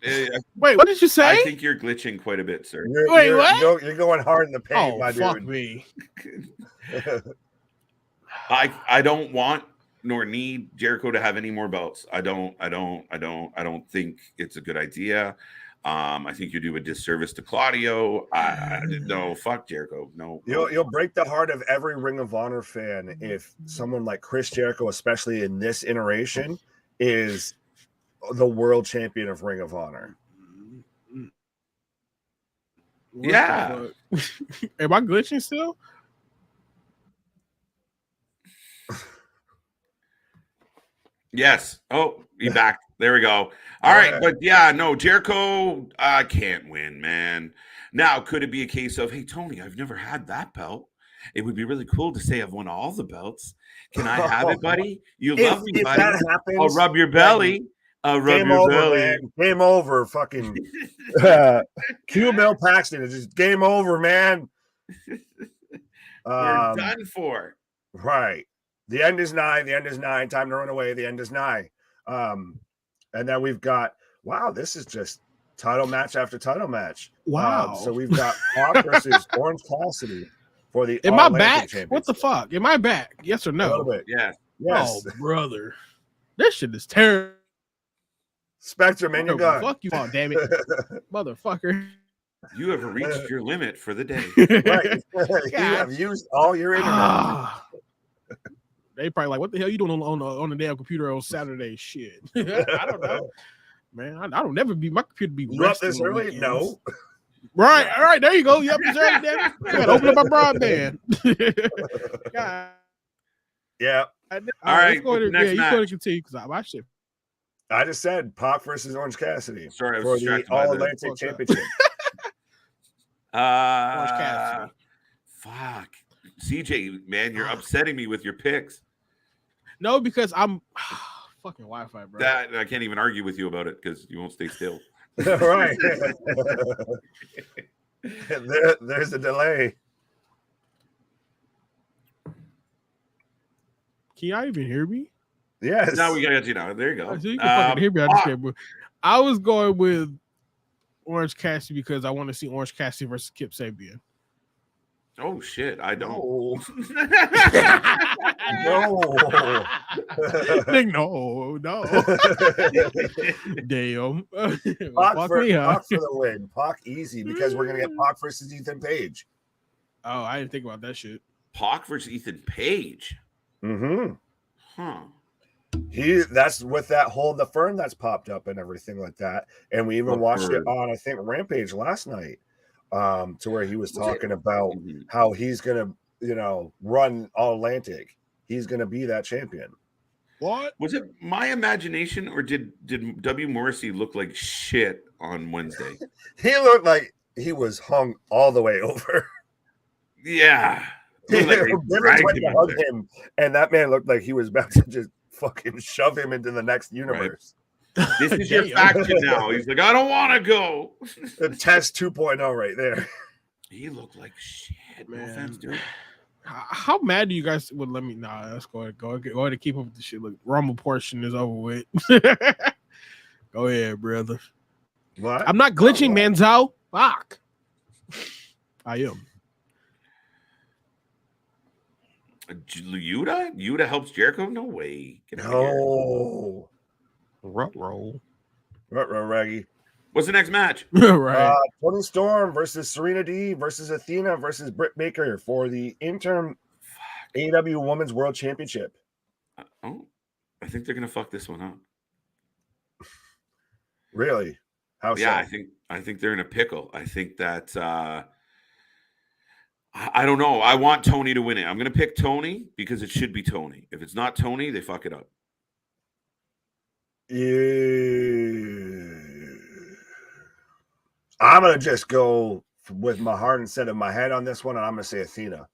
Eh, Wait, what did you say? I think you're glitching quite a bit, sir. Wait, what? You're going hard in the paint, Oh, my fuck dude. me. I don't want nor need Jericho to have any more belts. I don't think it's a good idea. I think you do a disservice to Claudio. No, fuck Jericho. No. You'll break the heart of every Ring of Honor fan if someone like Chris Jericho, especially in this iteration, is the world champion of Ring of Honor. What Yeah. the fuck? Am I glitching still? Yes. Oh, he back. There we go. All right. But yeah, no, Jericho can't win, man. Now, could it be a case of, hey, Tony, I've never had that belt. It would be really cool to say I've won all the belts. Can I have it, buddy? You love me, if buddy. that happens, I'll rub your belly. I'll rub game your over, belly. man. Game over. Fucking Q Bill Paxton. It's just game over, man. We're done for. Right. The end is nigh. The end is nigh. Time to run away. The end is nigh. And then we've got, wow, this is just title match after title match. Wow. So we've got Pac versus Orange Cassidy for the Am I back? What the fuck? Am I back? Yes or no? A little bit. Yeah. Yes. Oh, brother. This shit is terrible. Spectre, man, you got fuck you all, damn it. Motherfucker. You have reached your limit for the day. Right. You have used all your internet. They probably like, what the hell you doing on the damn computer on Saturday? Shit. I don't know. Man, I don't never be my computer be You up this early? No. Right, all right, there you go. You up this early, damn it. I gotta open up my broadband. God. Yeah. All right, go ahead, next you match. go ahead and continue because my shit. I just said Pac versus Orange Cassidy Sorry, I was for the distracted by All-Atlantic Championship. Orange Cassidy. Fuck. CJ, man, you're upsetting me with your picks. No, because I'm fucking Wi-Fi, bro. That I can't even argue with you about it because you won't stay still. Right. There's a delay. Can y'all even hear me? Yes. Now we got you now. There you go. So you can fucking hear me. I just can't. I was going with Orange Cassidy because I want to see Orange Cassidy versus Kip Sabian. Oh shit! I don't. No. Damn. Pac for the win. Pac easy because we're gonna get Pac versus Ethan Page. Oh, I didn't think about that shit. Pac versus Ethan Page. Mm-hmm. Huh. That's with that whole the firm that's popped up and everything like that. And we even watched it on, I think, Rampage last night. To where he was talking about how he's gonna, run All Atlantic. He's gonna be that champion. What? Was it my imagination or did W. Morrissey look like shit on Wednesday? He looked like he was hung all the way over. Yeah. He went to hug him, and that man looked like he was about to just fucking shove him into the next universe. Right. This is your faction now. He's like, I don't want to go. The test 2.0 right there. He looked like shit, man. No offense, dude. How mad do you guys would let me? Nah, let's go ahead and keep up with the shit. Look, Rumble portion is over with. Go ahead, brother. What? I'm not glitching, Manziel. Fuck. I am. Yuta helps Jericho? No way. Get out No. Roll. Raggy. What's the next match? Right. Toni Storm versus Serena D versus Athena versus Britt Baker for the interim AEW Women's World Championship. I think they're gonna fuck this one up. Really? How so? Yeah, I think they're in a pickle. I think that I don't know. I want Tony to win it. I'm gonna pick Tony because it should be Tony. If it's not Tony, they fuck it up. I'm going to just go with my heart instead of my head on this one, and I'm going to say Athena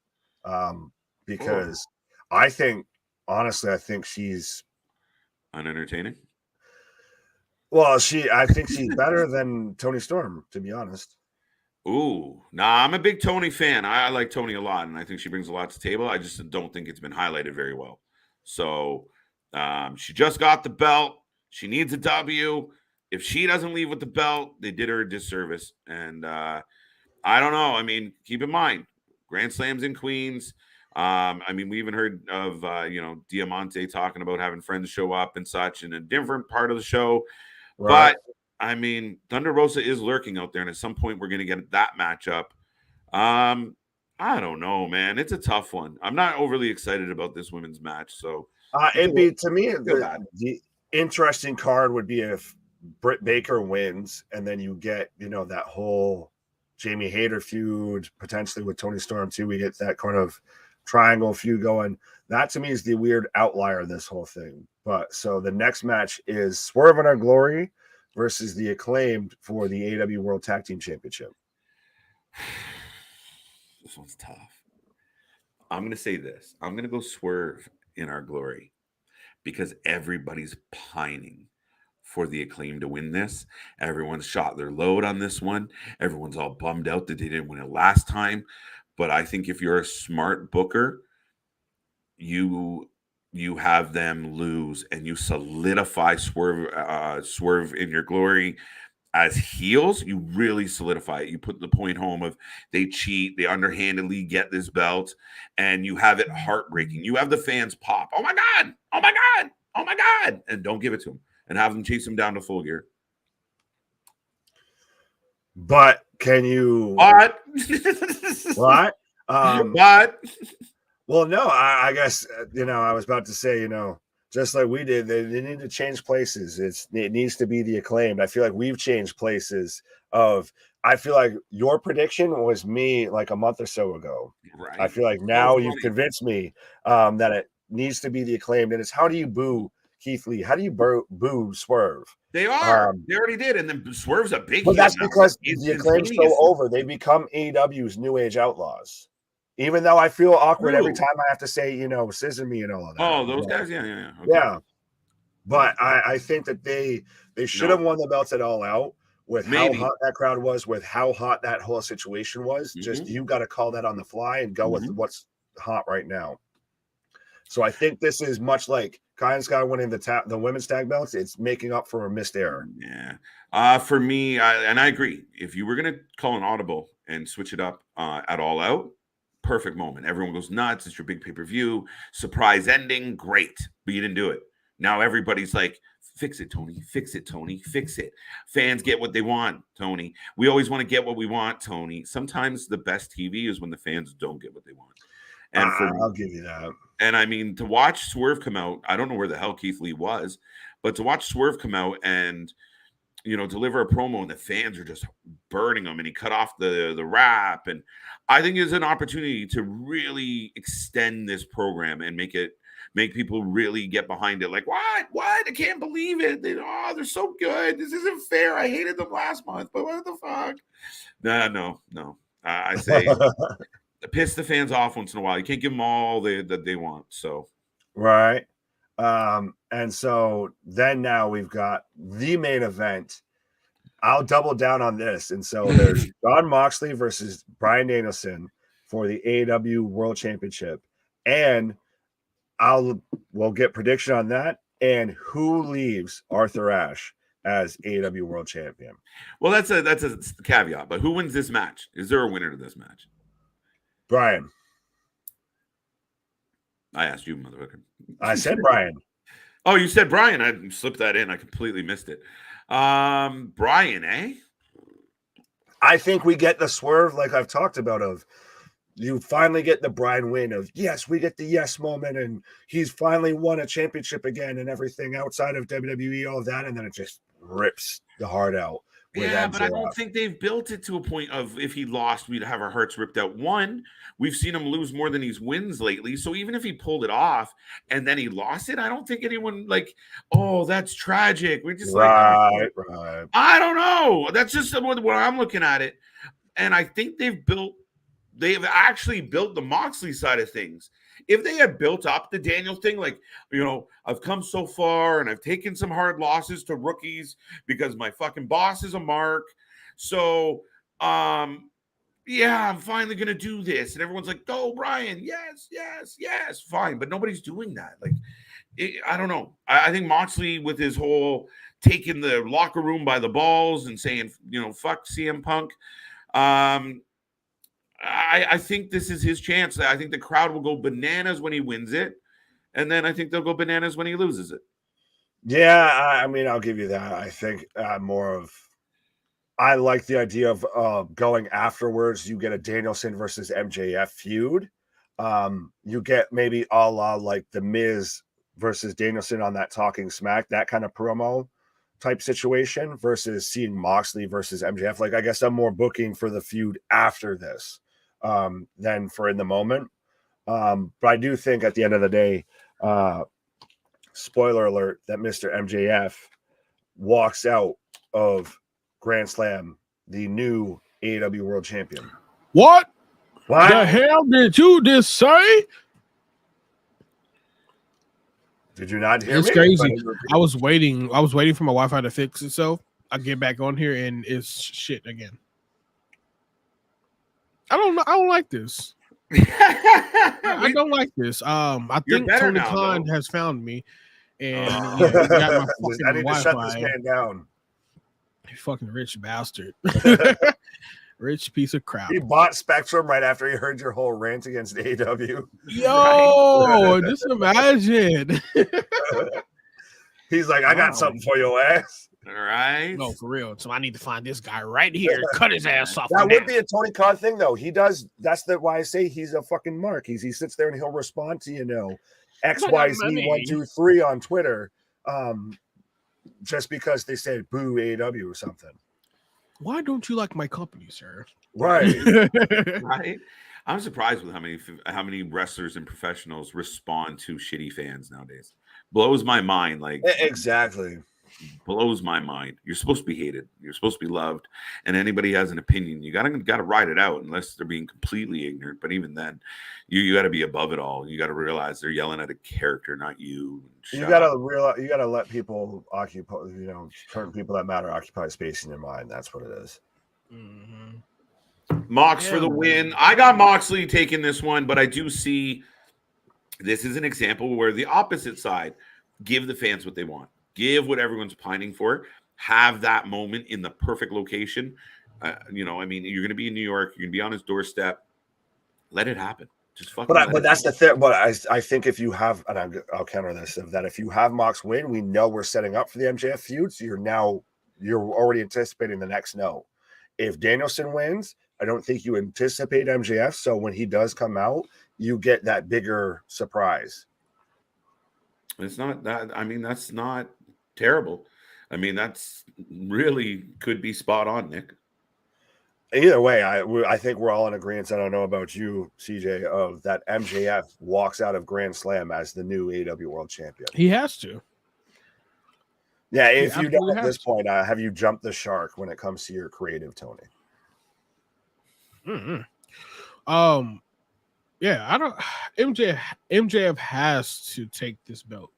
because I think she's unentertaining. Well, I think she's better than Toni Storm, to be honest. Ooh, nah, I'm a big Tony fan. I like Tony a lot, and I think she brings a lot to the table. I just don't think it's been highlighted very well. So she just got the belt. She needs a W. If she doesn't leave with the belt, they did her a disservice. And I don't know. I mean, keep in mind, Grand Slams in Queens. We even heard of, Diamante talking about having friends show up and such in a different part of the show. Right. But, Thunder Rosa is lurking out there. And at some point, we're going to get that matchup. I don't know, man. It's a tough one. I'm not overly excited about this women's match. So it'd be, to me, the interesting card would be if Britt Baker wins, and then you get, that whole Jamie Hayter feud, potentially with Toni Storm too. We get that kind of triangle feud going. That to me is the weird outlier of this whole thing. But so the next match is Swerve in Our Glory versus the Acclaimed for the AEW World Tag Team Championship. This one's tough. I'm going to say this. I'm going to go Swerve in our glory because everybody's pining for the Acclaim to win this. Everyone's shot their load on this one. Everyone's all bummed out that they didn't win it last time. But I think if you're a smart booker, you have them lose and you solidify Swerve in your glory. As heels, you really solidify it. You put the point home of they cheat, they underhandedly get this belt, and you have it heartbreaking. You have the fans pop. Oh my God! Oh my God! Oh my God! And don't give it to them and have them chase them down to Full Gear. But can you? What? What? What? Well, no. I guess I was about to say, just like we did, they need to change places. It needs to be the Acclaimed. I feel like we've changed places. I feel like your prediction was me like a month or so ago. Right. I feel like now you've convinced me that it needs to be the Acclaimed. And it's how do you boo Keith Lee? How do you boo Swerve? They are. They already did. And then Swerve's a big. But that's because the Acclaimed's so over. They become AEW's New Age Outlaws. Even though I feel awkward every time I have to say, scissor me and all of that. Oh, those guys? Yeah. Okay. Yeah. But I think that they should have won the belts at All Out with how hot that crowd was, with how hot that whole situation was. Mm-hmm. Just you got to call that on the fly and go with what's hot right now. So I think this is much like Kai and Sky winning the women's tag belts. It's making up for a missed error. Yeah. For me, I agree. If you were going to call an audible and switch it up at All Out, perfect moment. Everyone goes nuts. It's your big pay-per-view. Surprise ending. Great. But you didn't do it. Now everybody's like, fix it, Tony. Fix it, Tony. Fix it. Fans get what they want, Tony. We always want to get what we want, Tony. Sometimes the best TV is when the fans don't get what they want. And I'll give you that. And I mean, to watch Swerve come out, I don't know where the hell Keith Lee was, but to watch Swerve come out and deliver a promo and the fans are just burning him and he cut off the rap. And I think it's an opportunity to really extend this program and make people really get behind it. Like, what? I can't believe it. They're so good. This isn't fair. I hated them last month, but what the fuck? No. I say piss the fans off once in a while. You can't give them all that they want. So, right. And so then now we've got the main event. I'll double down on this. And so there's Jon Moxley versus Bryan Danielson for the AEW World Championship. And we'll get prediction on that. And who leaves Arthur Ashe as AEW World Champion? Well, that's a caveat, but who wins this match? Is there a winner to this match? Brian. I asked you, motherfucker. I said Brian. Oh, you said Brian. I slipped that in. I completely missed it. Brian, eh? I think we get the swerve like I've talked about of you finally get the Brian win of, yes, we get the yes moment and he's finally won a championship again and everything outside of WWE, all of that, and then it just rips the heart out. Yeah, but I don't think they've built it to a point of if he lost, we'd have our hearts ripped out. One, we've seen him lose more than he's wins lately. So even if he pulled it off and then he lost it, I don't think anyone oh, that's tragic. We're just right. I don't know. That's just what I'm looking at it. And I think they've actually built the Moxley side of things. If they had built up the Daniel thing, I've come so far and I've taken some hard losses to rookies because my fucking boss is a mark. So, I'm finally going to do this. And everyone's like, go, Brian. Yes. Fine. But nobody's doing that. I don't know. I think Moxley with his whole taking the locker room by the balls and saying, fuck CM Punk. I think this is his chance. I think the crowd will go bananas when he wins it. And then I think they'll go bananas when he loses it. Yeah, I mean, I'll give you that. I think I like the idea of going afterwards. You get a Danielson versus MJF feud. You get maybe a la like the Miz versus Danielson on that Talking Smack, that kind of promo type situation versus seeing Moxley versus MJF. I guess I'm more booking for the feud after this than for in the moment. But I do think at the end of the day, spoiler alert, that Mr. MJF walks out of Grand Slam, the new AEW World Champion. What? What the hell did you just say? Did you not hear me? It's crazy. I was waiting for my Wi-Fi to fix itself. I get back on here and it's shit again. I don't like this. I don't like this. I think Tony Khan has found me, and he got my fucking I need Wi-Fi. to shut this man down. You fucking rich bastard. Rich piece of crap. He bought Spectrum right after he heard your whole rant against AEW. Yo, just imagine. He's like, I got something for your ass. All right. No, for real. So I need to find this guy right here. Cut his ass off. That would be a Tony Khan thing, though. He does. That's why I say he's a fucking mark. He sits there and he'll respond to, XYZ123 on Twitter, just because they said boo AEW or something. Why don't you like my company, sir? Right. Right. I'm surprised with how many wrestlers and professionals respond to shitty fans nowadays. Blows my mind. Like exactly. Blows my mind. You're supposed to be hated. You're supposed to be loved. And anybody has an opinion, you gotta ride it out unless they're being completely ignorant. But even then, you gotta be above it all. You gotta realize they're yelling at a character, not you. You gotta realize. You gotta let people occupy. Certain people that matter occupy space in your mind. That's what it is. Mm-hmm. Mox for the win. I got Moxley taking this one, but I do see this is an example where the opposite side give the fans what they want. Give what everyone's pining for. Have that moment in the perfect location. You're going to be in New York. You're going to be on his doorstep. Let it happen. Just fucking. But that's the thing. But I think if you have, and I'll counter this, that if you have Mox win, we know we're setting up for the MJF feud. So you're already anticipating the next no. If Danielson wins, I don't think you anticipate MJF. So when he does come out, you get that bigger surprise. It's not that. I mean, that's not terrible. I mean, that's really could be spot on, Nick. Either way, I think we're all in agreement. I don't know about you, CJ, of that MJF walks out of Grand Slam as the new AEW World Champion. He has to. Yeah, if you don't at this point, have you jumped the shark when it comes to your creative, Tony? Mm-hmm. Yeah, I don't. MJF has to take this belt.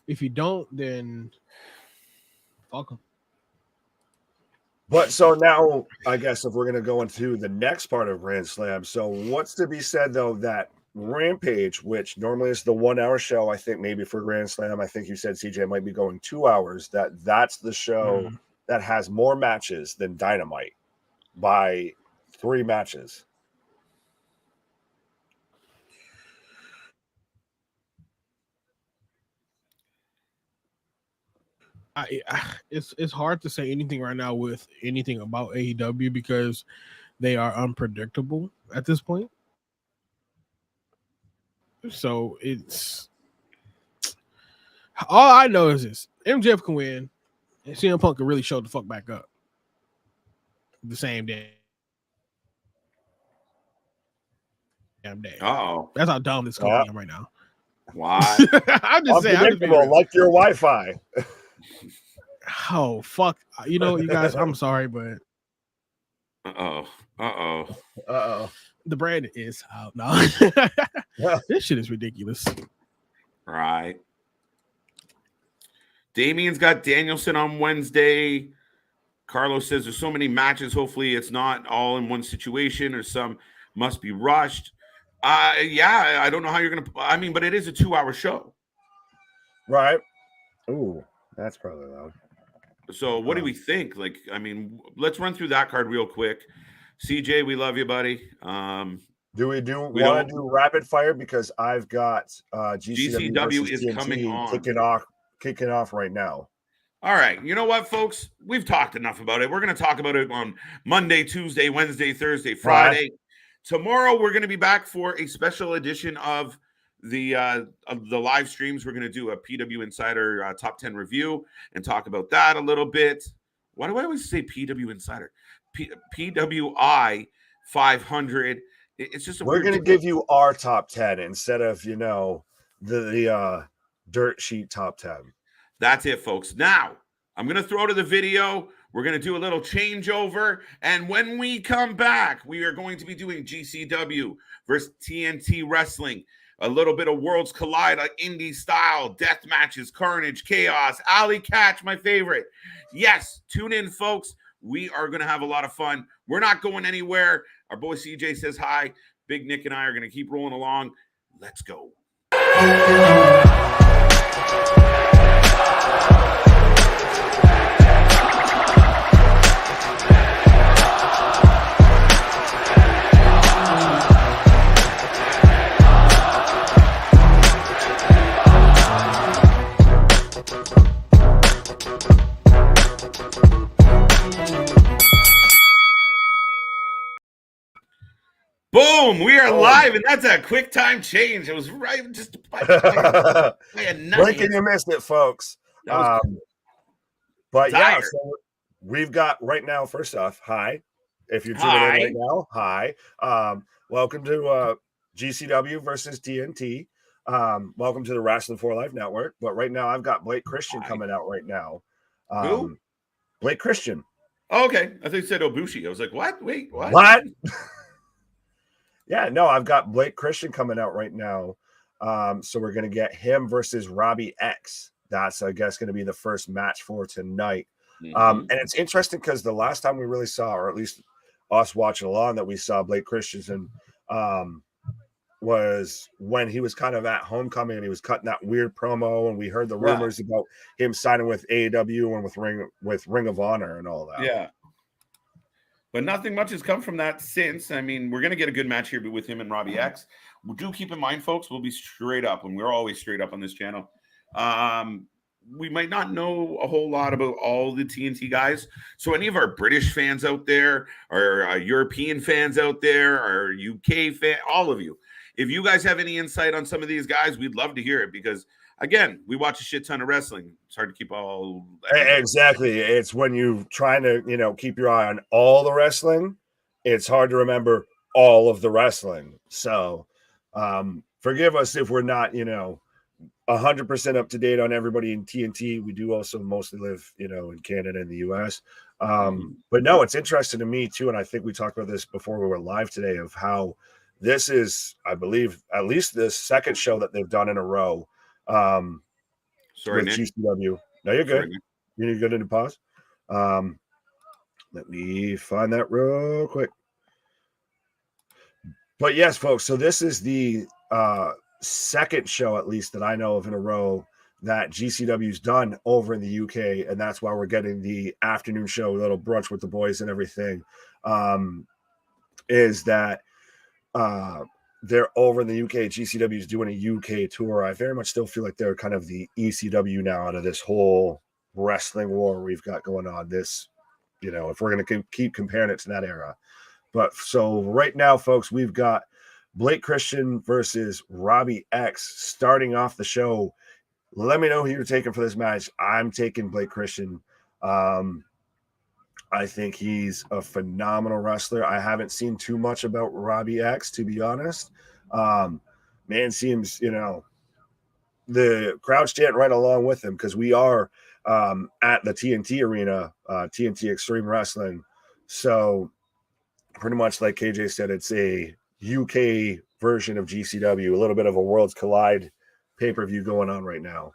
If you don't, then fuck him. But so now, I guess if we're going to go into the next part of Grand Slam, so what's to be said, though, that Rampage, which normally is the 1 hour show, I think maybe for Grand Slam, I think you said CJ might be going 2 hours, that's the show that has more matches than Dynamite by 3 matches. It's hard to say anything right now with anything about AEW because they are unpredictable at this point. So it's all I know is this: MJF can win, and CM Punk can really show the fuck back up the same day. Damn day. Oh, that's how dumb this company is right now. Why? I'm just saying, like your Wi-Fi. Oh fuck! You guys. I'm sorry, but the brand is out now. This shit is ridiculous. Right. Damien's got Danielson on Wednesday. Carlos says there's so many matches. Hopefully, it's not all in one situation, or some must be rushed. Yeah, I don't know how you're gonna. I mean, but it is a 2 hour show, right? Ooh. That's probably loud. So what do we think? Like, I mean, let's run through that card real quick. CJ, we love you, buddy. Do we want to do rapid fire? Because I've got GCW is TNT coming on. Kicking off right now. All right. You know what, folks? We've talked enough about it. We're going to talk about it on Monday, Tuesday, Wednesday, Thursday, Friday. Tomorrow, we're going to be back for a special edition of the live streams. We're going to do a PW Insider top 10 review and talk about that a little bit. Why do I always say PW Insider? PWI 500. It's just we're going to give you our top 10 instead of the dirt sheet top 10. That's it, folks. Now I'm going to throw to the video. We're going to do a little changeover. And when we come back, we are going to be doing GCW versus TNT wrestling. A little bit of Worlds Collide, like indie style, death matches, carnage, chaos, Allie, Katch, my favorite. Yes, tune in, folks. We are going to have a lot of fun. We're not going anywhere. Our boy CJ says hi. Big Nick and I are going to keep rolling along. Let's go. Boom! We are live, and that's a quick time change. It was right just by a blink and you missed it, folks. But yeah, so we've got right now. First off, hi. If you're tuning in right now, hi. Welcome to GCW versus TNT. Welcome to the Wrasslin for Life Network. But right now, I've got Blake Christian coming out right now. Who? Blake Christian. Oh, okay, I think you said Obushi. I was like, what? Wait, what? What? Yeah, no, I've got Blake Christian coming out right now. So we're going to get him versus Robbie X. That's, I guess, going to be the first match for tonight. And it's interesting because the last time we really saw, or at least us watching along, that we saw Blake Christensen was when he was kind of at Homecoming and he was cutting that weird promo, and we heard the rumors about him signing with AEW and with Ring of Honor and all that. Yeah. But nothing much has come from that since. I mean, we're going to get a good match here with him and Robbie X. Do keep in mind, folks, we'll be straight up, and we're always straight up on this channel. We might not know a whole lot about all the TNT guys. So any of our British fans out there, or European fans out there, or UK fan, all of you, if you guys have any insight on some of these guys, we'd love to hear it, because again, we watch a shit ton of wrestling. It's hard to keep all. Exactly. It's when you're trying to, keep your eye on all the wrestling, it's hard to remember all of the wrestling. So forgive us if we're not, 100% up to date on everybody in TNT. We do also mostly live, in Canada and the US. But no, it's interesting to me too. And I think we talked about this before we were live today, of how this is, I believe, at least the second show that they've done in a row. Sorry, with Nick. GCW. No, you're good. Sorry, you need to go into pause. Let me find that real quick. But yes, folks. So this is the second show, at least that I know of in a row, that GCW's done over in the UK, and that's why we're getting the afternoon show, little brunch with the boys and everything. Is that they're over in the UK. GCW is doing a UK tour. I very much still feel like they're kind of the ECW now out of this whole wrestling war we've got going on. This, if we're going to keep comparing it to that era. But so right now, folks, we've got Blake Christian versus Robbie X starting off the show. Let me know who you're taking for this match. I'm taking Blake Christian. I think he's a phenomenal wrestler. I haven't seen too much about Robbie X, to be honest. Man seems, the crowd's chanting right along with him, because we are at the TNT arena, TNT Extreme Wrestling. So pretty much like KJ said, it's a UK version of GCW, a little bit of a Worlds Collide pay-per-view going on right now.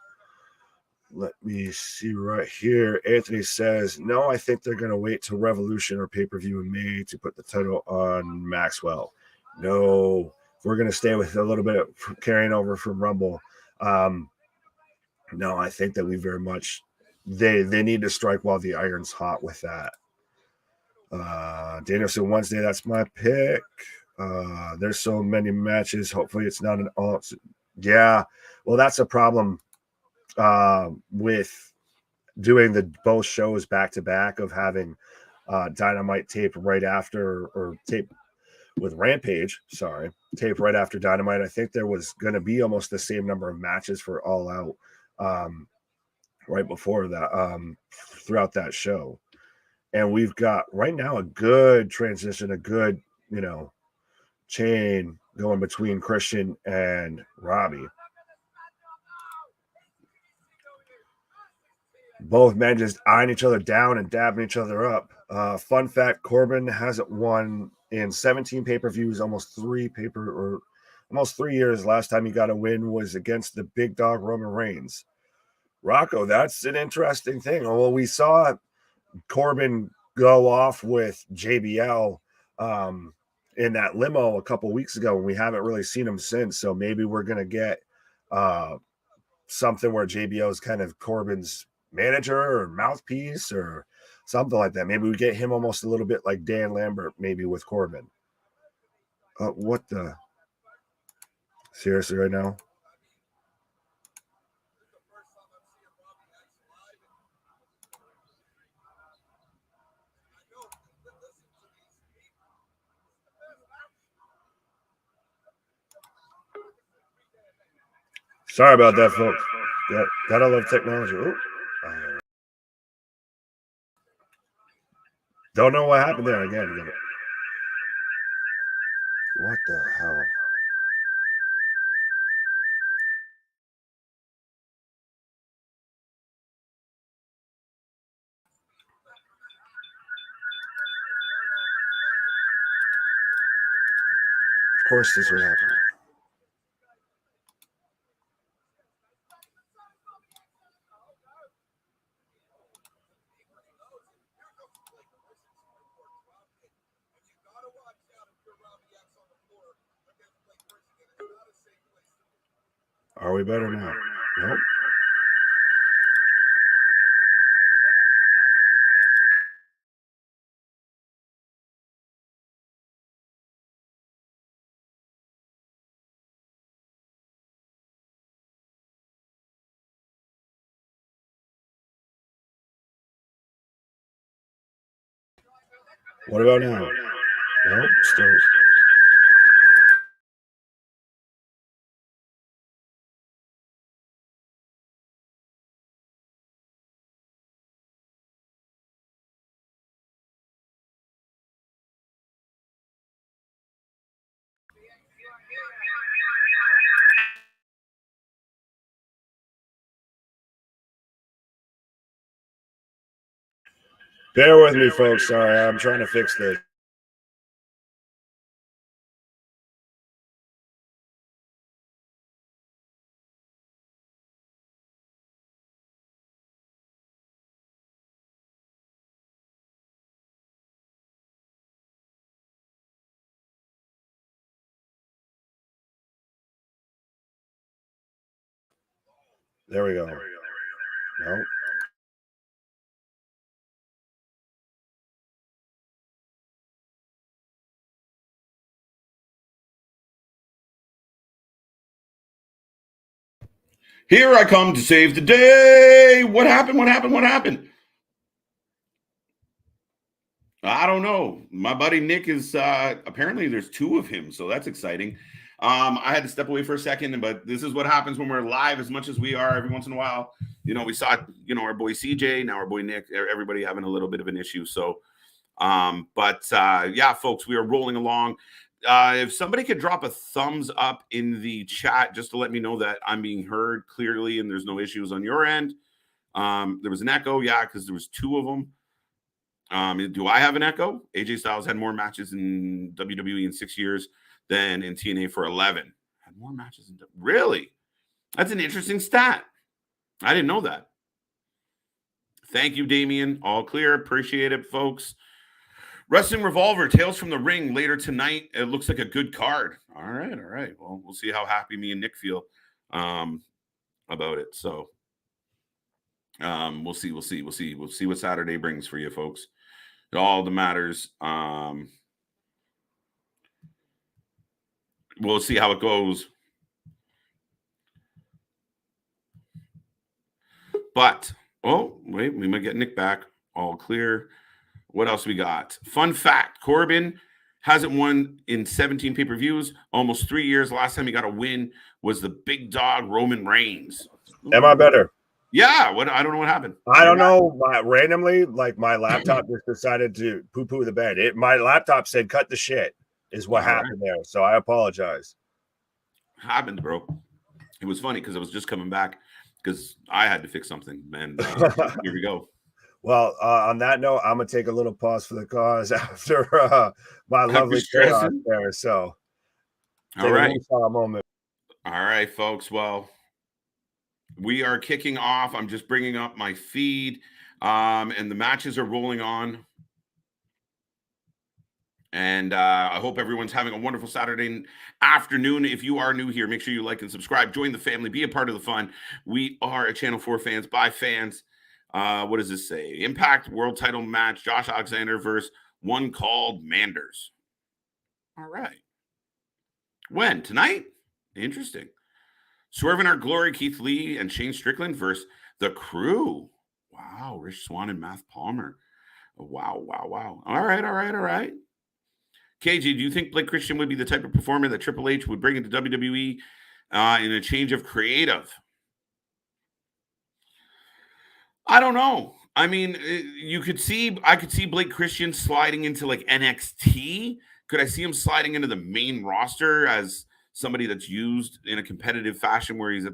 Let me see right here. Anthony says, no, I think they're going to wait till Revolution or pay-per-view in May to put the title on Maxwell. No, we're going to stay with a little bit of carrying over from Rumble. No, I think that we very much, they need to strike while the iron's hot with that. Danielson Wednesday, that's my pick. There's so many matches. Hopefully it's not an all. Yeah, well, that's a problem with doing both shows back to back, of having Dynamite tape right after, or tape with Rampage, tape right after Dynamite. I think there was going to be almost the same number of matches for All Out right before that, throughout that show. And we've got right now a good transition, a good, chain going between Christian and Robbie. Both men just eyeing each other down and dabbing each other up. Fun fact, Corvin hasn't won in 17 pay-per-views, almost 3 years. Last time he got a win was against the big dog Roman Reigns. Rocco, that's an interesting thing. Well, we saw Corvin go off with JBL in that limo a couple weeks ago, and we haven't really seen him since. So maybe we're going to get something where JBL is kind of Corvin's manager or mouthpiece or something like that. Maybe we get him almost a little bit like Dan Lambert, maybe with Corvin. What the? Seriously, right now? Sorry about that, folks. Gotta love technology. Don't know what happened there again. What the hell? Of course this would happen. Are we better now? Nope. What about now? Nope, still. Bear with me, folks. Sorry, I'm trying to fix this. There we go. Nope. Here I come to save the day. What happened? What happened? What happened? I don't know. My buddy Nick is apparently there's 2 of him, so that's exciting. I had to step away for a second, but this is what happens when we're live as much as we are every once in a while. We saw, our boy CJ, now our boy Nick, everybody having a little bit of an issue. So, yeah, folks, we are rolling along. If somebody could drop a thumbs up in the chat just to let me know that I'm being heard clearly and there's no issues on your end. There was an echo, yeah, because there was 2 of them. Do I have an echo? AJ Styles had more matches in WWE in 6 years than in TNA for 11. Had more matches in really? That's an interesting stat. I didn't know that. Thank you, Damien. All clear. Appreciate it, folks. Wrestling Revolver, Tales from the Ring later tonight. It looks like a good card. All right. Well, we'll see how happy me and Nick feel about it. So we'll see what Saturday brings for you, folks. It all that matters. We'll see how it goes. But, wait, we might get Nick back. All clear. What else we got? Fun fact, Corvin hasn't won in 17 pay-per-views, almost 3 years. Last time he got a win was the big dog Roman Reigns. Am I better? Yeah. I don't know what happened. I don't know. Randomly, like my laptop just decided to poo-poo the bed. My laptop said cut the shit is what happened there. So I apologize. Happened, bro. It was funny because I was just coming back because I had to fix something, and here we go. Well, on that note, I'm gonna take a little pause for the cause after my lovely chaos there. So, all right, a moment. All right, folks. Well, we are kicking off. I'm just bringing up my feed, and the matches are rolling on. And I hope everyone's having a wonderful Saturday afternoon. If you are new here, make sure you like and subscribe. Join the family. Be a part of the fun. We are a channel for fans by fans. What does this say? Impact World Title match. Josh Alexander versus one called Manders. All right. When? Tonight? Interesting. Swerving Our Glory, Keith Lee and Shane Strickland versus The Crew. Wow. Rich Swann and Matt Palmer. Wow. All right. KG, do you think Blake Christian would be the type of performer that Triple H would bring into WWE in a change of creative? I don't know. I mean, I could see Blake Christian sliding into like NXT. Could I see him sliding into the main roster as somebody that's used in a competitive fashion where he's,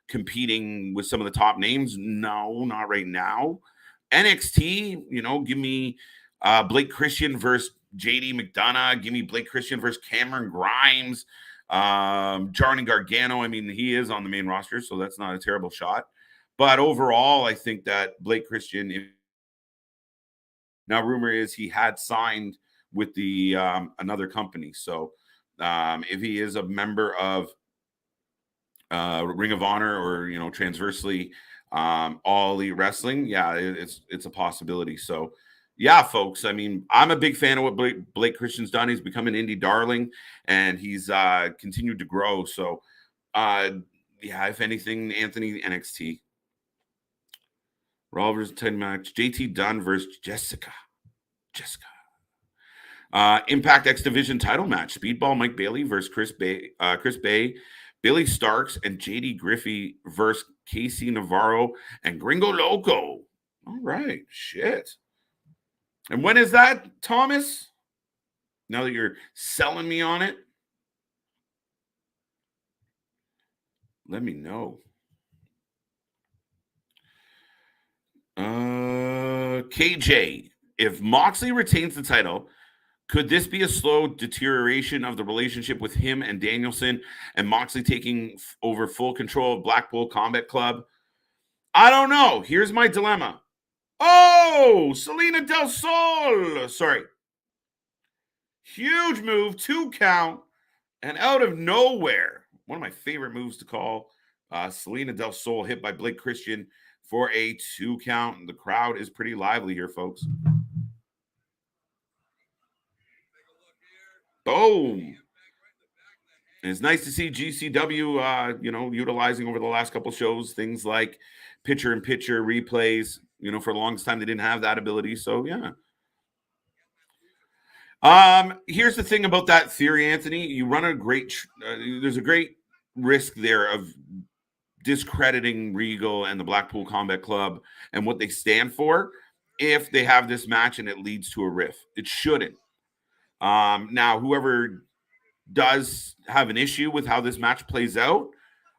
competing with some of the top names? No, not right now. NXT, give me Blake Christian versus JD McDonough. Give me Blake Christian versus Cameron Grimes. Johnny Gargano. I mean, he is on the main roster, so that's not a terrible shot. But overall, I think that Blake Christian, now rumor is he had signed with the another company. So if he is a member of Ring of Honor or, transversely All Elite Wrestling, yeah, it's a possibility. So yeah, folks, I mean, I'm a big fan of what Blake Christian's done. He's become an indie darling, and he's continued to grow. So yeah, if anything, Anthony, NXT. Raw versus 10 match. JT Dunn versus Jessica. Impact X Division title match. Speedball Mike Bailey versus Chris Bay, Billy Starks, and JD Griffey versus Casey Navarro and Gringo Loco. All right, shit. And when is that, Thomas? Now that you're selling me on it, let me know. KJ, if Moxley retains the title, could this be a slow deterioration of the relationship with him and Danielson and Moxley taking over full control of Blackpool Combat Club? I don't know. Here's my dilemma. Oh, Selena Del Sol. Sorry. Huge move, 2 count, and out of nowhere, one of my favorite moves to call, Selena Del Sol hit by Blake Christian for a 2 count. And the crowd is pretty lively here, folks. Boom. And it's nice to see GCW, utilizing over the last couple shows things like picture-in-picture replays. For the longest time, they didn't have that ability. So, yeah. Here's the thing about that theory, Anthony. You run there's a great risk there of discrediting Regal and the Blackpool Combat Club and what they stand for if they have this match and it leads to a riff. It shouldn't. Now, whoever does have an issue with how this match plays out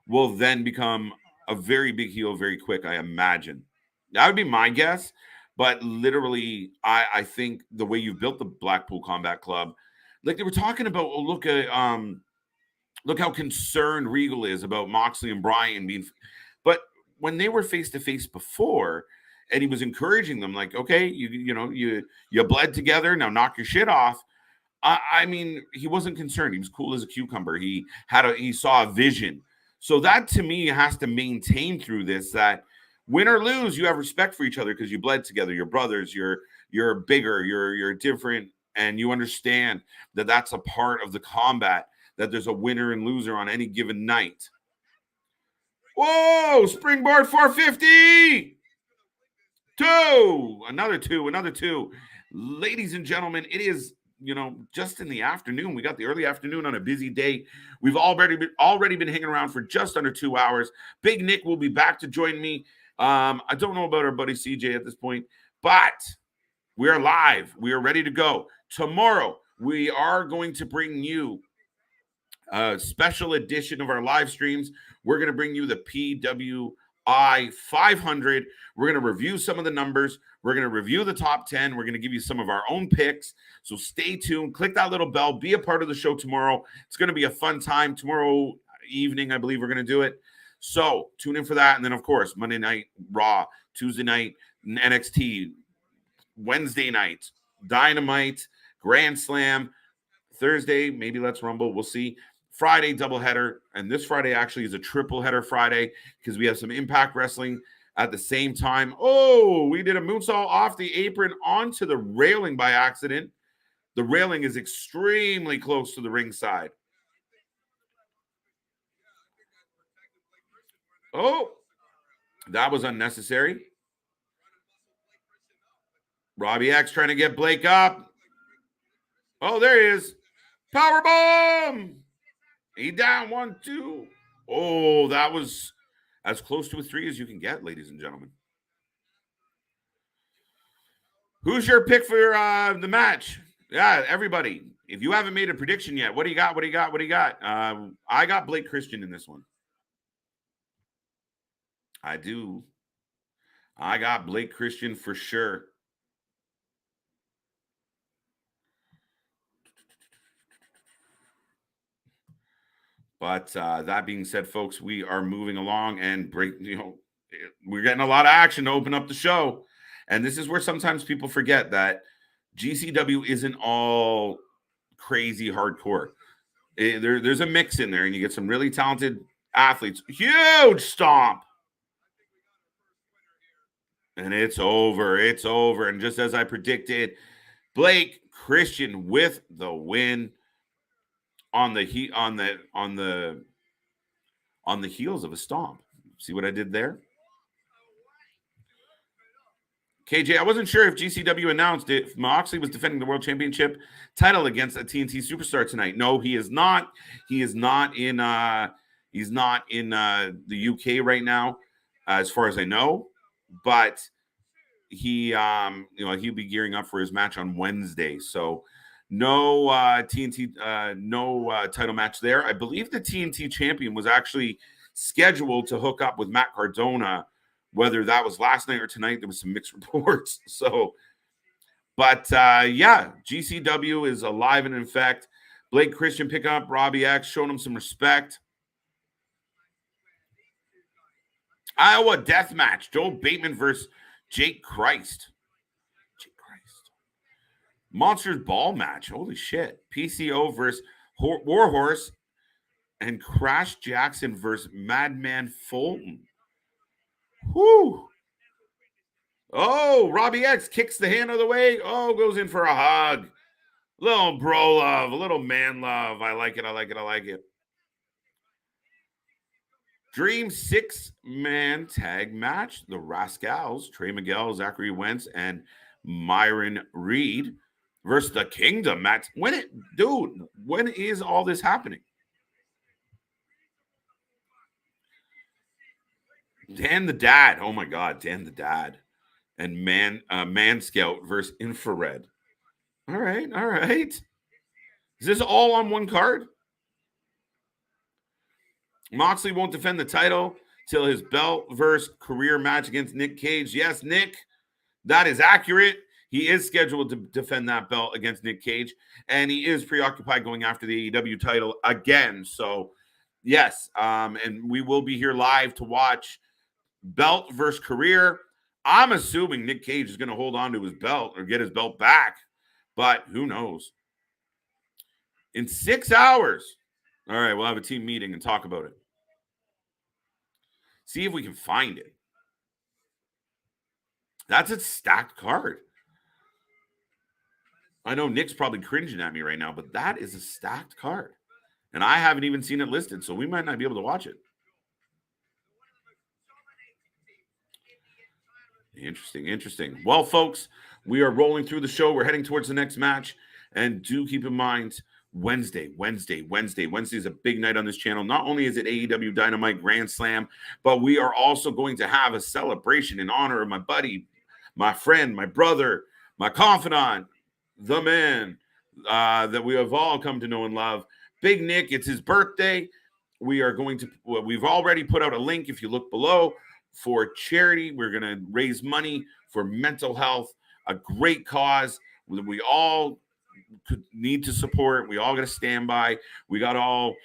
will then become a very big heel very quick, I imagine. That would be my guess. But literally, I think the way you've built the Blackpool Combat Club, like they were talking about, look how concerned Regal is about Moxley and Bryan being. But when they were face to face before, and he was encouraging them, like, okay, you bled together, now knock your shit off. I mean, he wasn't concerned. He was cool as a cucumber. He saw a vision. So that to me has to maintain through this, that win or lose, you have respect for each other because you bled together. You're brothers. You're bigger. You're different, and you understand that that's a part of the combat. That there's a winner and loser on any given night. Whoa! Springboard 450. Another two. Ladies and gentlemen, it is just in the afternoon. We got the early afternoon on a busy day. We've already been hanging around for just under 2 hours. Big Nick will be back to join me. I don't know about our buddy CJ at this point, but we are live. We are ready to go. Tomorrow, we are going to bring you special edition of our live streams. We're going to bring you the PWI 500. We're going to review some of the numbers. We're going to review the top 10. We're going to give you some of our own picks. So stay tuned. Click that little bell. Be a part of the show tomorrow. It's going to be a fun time. Tomorrow evening, I believe we're going to do it. So tune in for that. And then, of course, Monday night, Raw. Tuesday night, NXT. Wednesday night, Dynamite, Grand Slam. Thursday, maybe Let's Rumble. We'll see. Friday, doubleheader. And this Friday actually is a triple header Friday because we have some Impact Wrestling at the same time. Oh, we did a moonsault off the apron onto the railing by accident. The railing is extremely close to the ringside. Oh, that was unnecessary. Robbie X trying to get Blake up. Oh, there he is. Power bomb. He down 1, 2. Oh, that was as close to a 3 as you can get, ladies and gentlemen. Who's your pick for the match? Yeah, everybody. If you haven't made a prediction yet, what do you got? What do you got? What do you got? I got Blake Christian in this one. I do. I got Blake Christian for sure. But that being said, folks, we are moving along and we're getting a lot of action to open up the show. And this is where sometimes people forget that GCW isn't all crazy hardcore. There's a mix in there, and you get some really talented athletes. Huge stomp. And it's over. It's over. And just as I predicted, Blake Christian with the win. On the heels of a stomp. See what I did there? KJ, I wasn't sure if GCW announced if Moxley was defending the World Championship title against a TNT superstar tonight. No, he is not. He is not in the UK right now, as far as I know. But he he'll be gearing up for his match on Wednesday. So no TNT, no title match there. I believe the TNT champion was actually scheduled to hook up with Matt Cardona. Whether that was last night or tonight, there was some mixed reports. So, but yeah, GCW is alive and in effect. Blake Christian picking up Robbie X, showing him some respect. Iowa death match: Joel Bateman versus Jake Christ. Monsters Ball match. Holy shit. PCO versus Warhorse and Crash Jackson versus Madman Fulton. Whoo. Oh, Robbie X kicks the hand out of the way. Oh, goes in for a hug. A little bro love, a little man love. I like it. I like it. I like it. Dream 6-man tag match. The Rascals, Trey Miguel, Zachary Wentz, and Myron Reed versus the Kingdom match. When is all this happening? Dan the Dad. Oh my God, Dan the Dad. And Man Scout versus Infrared. All right, all right. Is this all on one card? Moxley won't defend the title till his belt versus career match against Nick Cage. Yes, Nick, that is accurate. He is scheduled to defend that belt against Nick Cage, and he is preoccupied going after the AEW title again. So, yes, and we will be here live to watch belt versus career. I'm assuming Nick Cage is going to hold on to his belt or get his belt back, but who knows? In 6 hours. All right, we'll have a team meeting and talk about it. See if we can find it. That's a stacked card. I know Nick's probably cringing at me right now, but that is a stacked card. And I haven't even seen it listed, so we might not be able to watch it. Interesting, interesting. Well, folks, we are rolling through the show. We're heading towards the next match. And do keep in mind, Wednesday is a big night on this channel. Not only is it AEW Dynamite Grand Slam, but we are also going to have a celebration in honor of my buddy, my friend, my brother, my confidant, the man that we have all come to know and love, Big Nick, it's his birthday. We've already put out a link, if you look below, for charity. We're going to raise money for mental health, a great cause that we all need to support. We all got to stand by. We got to all,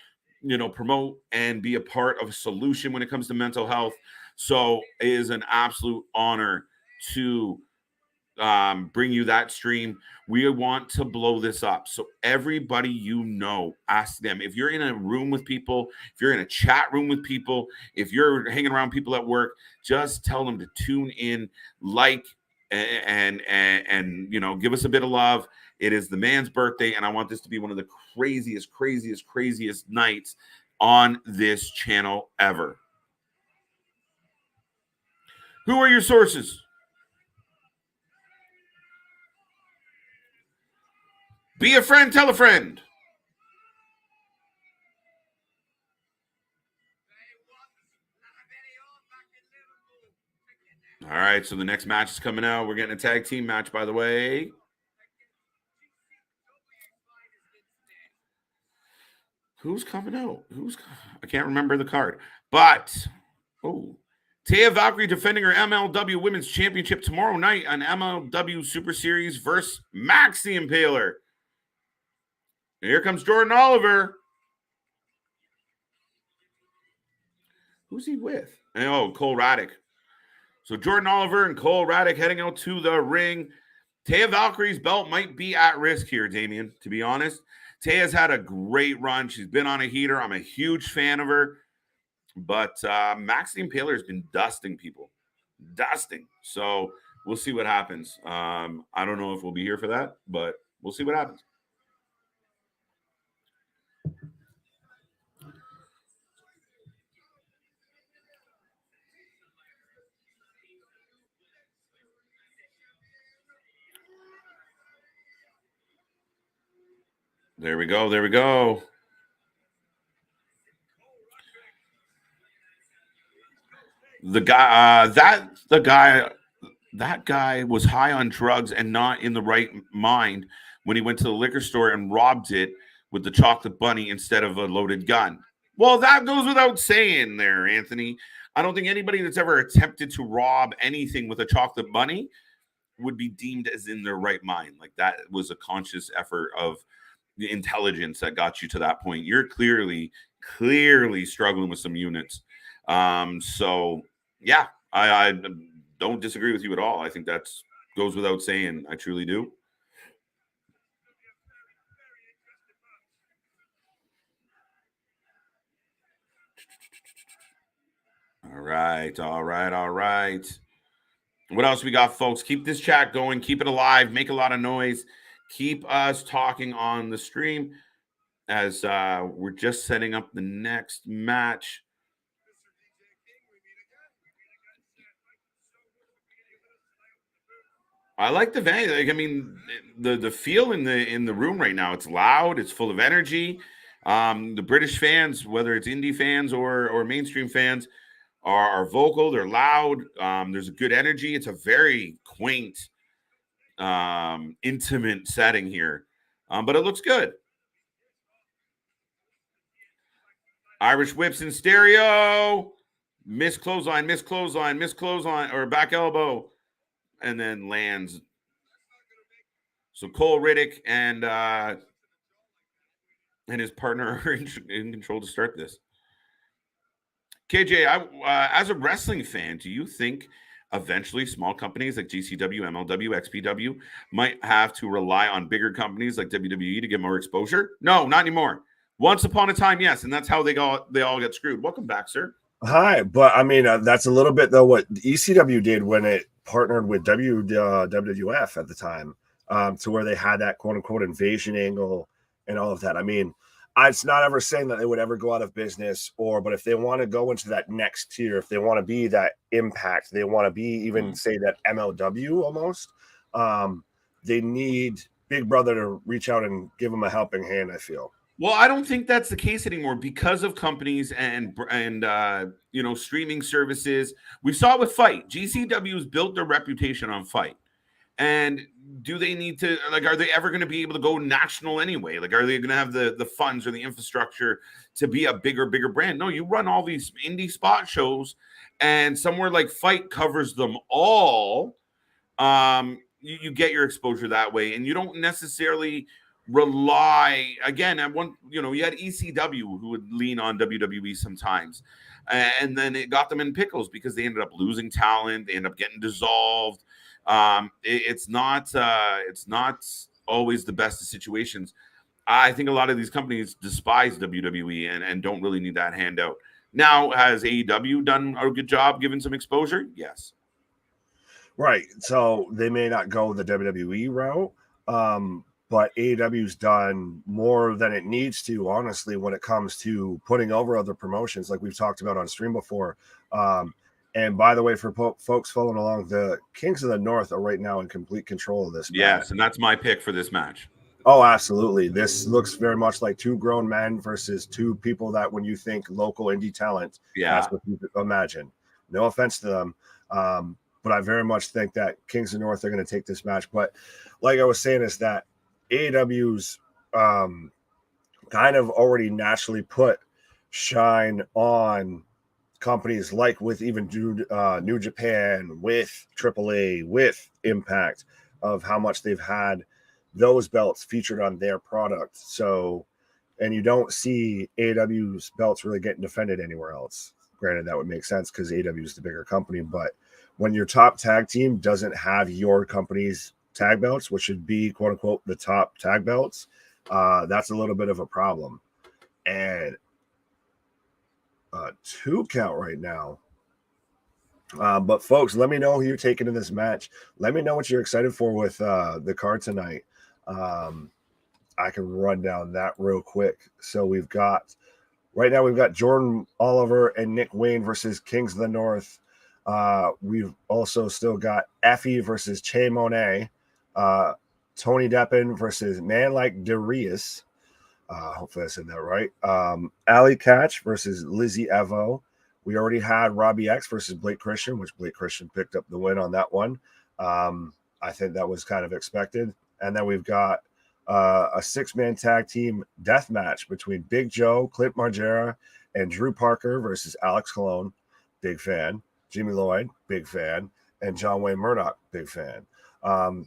promote and be a part of a solution when it comes to mental health. So it is an absolute honor to bring you that stream. We want to blow this up. So everybody, ask them. If you're in a room with people, if you're in a chat room with people, if you're hanging around people at work, just tell them to tune in, and give us a bit of love. It is the man's birthday, and I want this to be one of the craziest nights on this channel ever. Who are your sources? Be a friend, tell a friend. All right, so the next match is coming out. We're getting a tag team match, by the way. Who's coming out? I can't remember the card. But, Taya Valkyrie defending her MLW Women's Championship tomorrow night on MLW Super Series versus Maxi Impaler. Here comes Jordan Oliver. Who's he with? Cole Raddick. So Jordan Oliver and Cole Raddick heading out to the ring. Taya Valkyrie's belt might be at risk here, Damien, to be honest. Taya's had a great run. She's been on a heater. I'm a huge fan of her. But Maxi Impaler has been dusting people. So we'll see what happens. I don't know if we'll be here for that, but we'll see what happens. There we go. That guy was high on drugs and not in the right mind when he went to the liquor store and robbed it with the chocolate bunny instead of a loaded gun. Well, that goes without saying there, Anthony. I don't think anybody that's ever attempted to rob anything with a chocolate bunny would be deemed as in their right mind. Like, that was a conscious effort of the intelligence that got you to that point. You're clearly struggling with some units. So yeah, I don't disagree with you at all. I think that goes without saying. I truly do. All right. What else we got, folks? Keep this chat going. Keep it alive. Make a lot of noise. Keep us talking on the stream as we're just setting up the next match. I like the venue. Like, I mean, the feel in the room right now. It's loud. It's full of energy. The British fans, whether it's indie fans or mainstream fans, are vocal. They're loud. There's a good energy. It's a very quaint, intimate setting here, but it looks good. Irish whips in stereo, miss clothesline, or back elbow, and then lands. So Cole Riddick and his partner are in control to start this. KJ, as a wrestling fan, do you think eventually small companies like GCW, MLW, XPW might have to rely on bigger companies like WWE to get more exposure? No, not anymore. Once upon a time, yes, and that's how they all get screwed. Welcome back, sir. Hi, but I mean, that's a little bit though what ECW did when it partnered with WWF at the time, to where they had that quote unquote invasion angle and all of that. I mean, it's not ever saying that they would ever go out of business, but if they want to go into that next tier, if they want to be that Impact, they want to be even say that MLW almost, they need Big Brother to reach out and give them a helping hand, I feel. Well, I don't think that's the case anymore because of companies and streaming services. We saw it with Fight. GCW's built their reputation on Fight. And do they need to, like, are they ever going to be able to go national anyway? Like, are they going to have the funds or the infrastructure to be a bigger brand? No, you run all these indie spot shows, and somewhere like Fight covers them all. You get your exposure that way, and you don't necessarily rely again at one. You had ECW who would lean on WWE sometimes, and then it got them in pickles because they ended up losing talent. They end up getting dissolved. It's not always the best of situations. I think a lot of these companies despise WWE and don't really need that handout. Now, has AEW done a good job giving some exposure? Yes. Right. So they may not go the WWE route, but AEW's done more than it needs to, honestly, when it comes to putting over other promotions like we've talked about on stream before. And by the way, for folks following along, the Kings of the North are right now in complete control of this match. Yes, and that's my pick for this match. Oh, absolutely. This looks very much like two grown men versus two people that when you think local indie talent, that's what you imagine. No offense to them. But I very much think that Kings of the North are going to take this match. But like I was saying, is that AEW's kind of already naturally put shine on companies like with even New Japan, with AAA, with Impact, of how much they've had those belts featured on their product. So, and you don't see AEW's belts really getting defended anywhere else. Granted, that would make sense because AEW is the bigger company, but when your top tag team doesn't have your company's tag belts, which should be quote unquote the top tag belts, that's a little bit of a problem. And 2 count right now. But folks, let me know who you're taking in this match. Let me know what you're excited for with the card tonight. I can run down that real quick. So we've got Jordan Oliver and Nick Wayne versus Kings of the North. We've also still got Effy versus Che Monet, Tony Deppen versus Man Like DeReiss. Hopefully I said that right. Allie Katch versus Lizzy Evo. We already had Robbie X versus Blake Christian, which Blake Christian picked up the win on that one. I think that was kind of expected. And then we've got a 6-man tag team death match between Big Joe, Clint Margera, and Drew Parker versus Alex Colon. Big fan. Jimmy Lloyd, big fan. And John Wayne Murdoch, big fan. And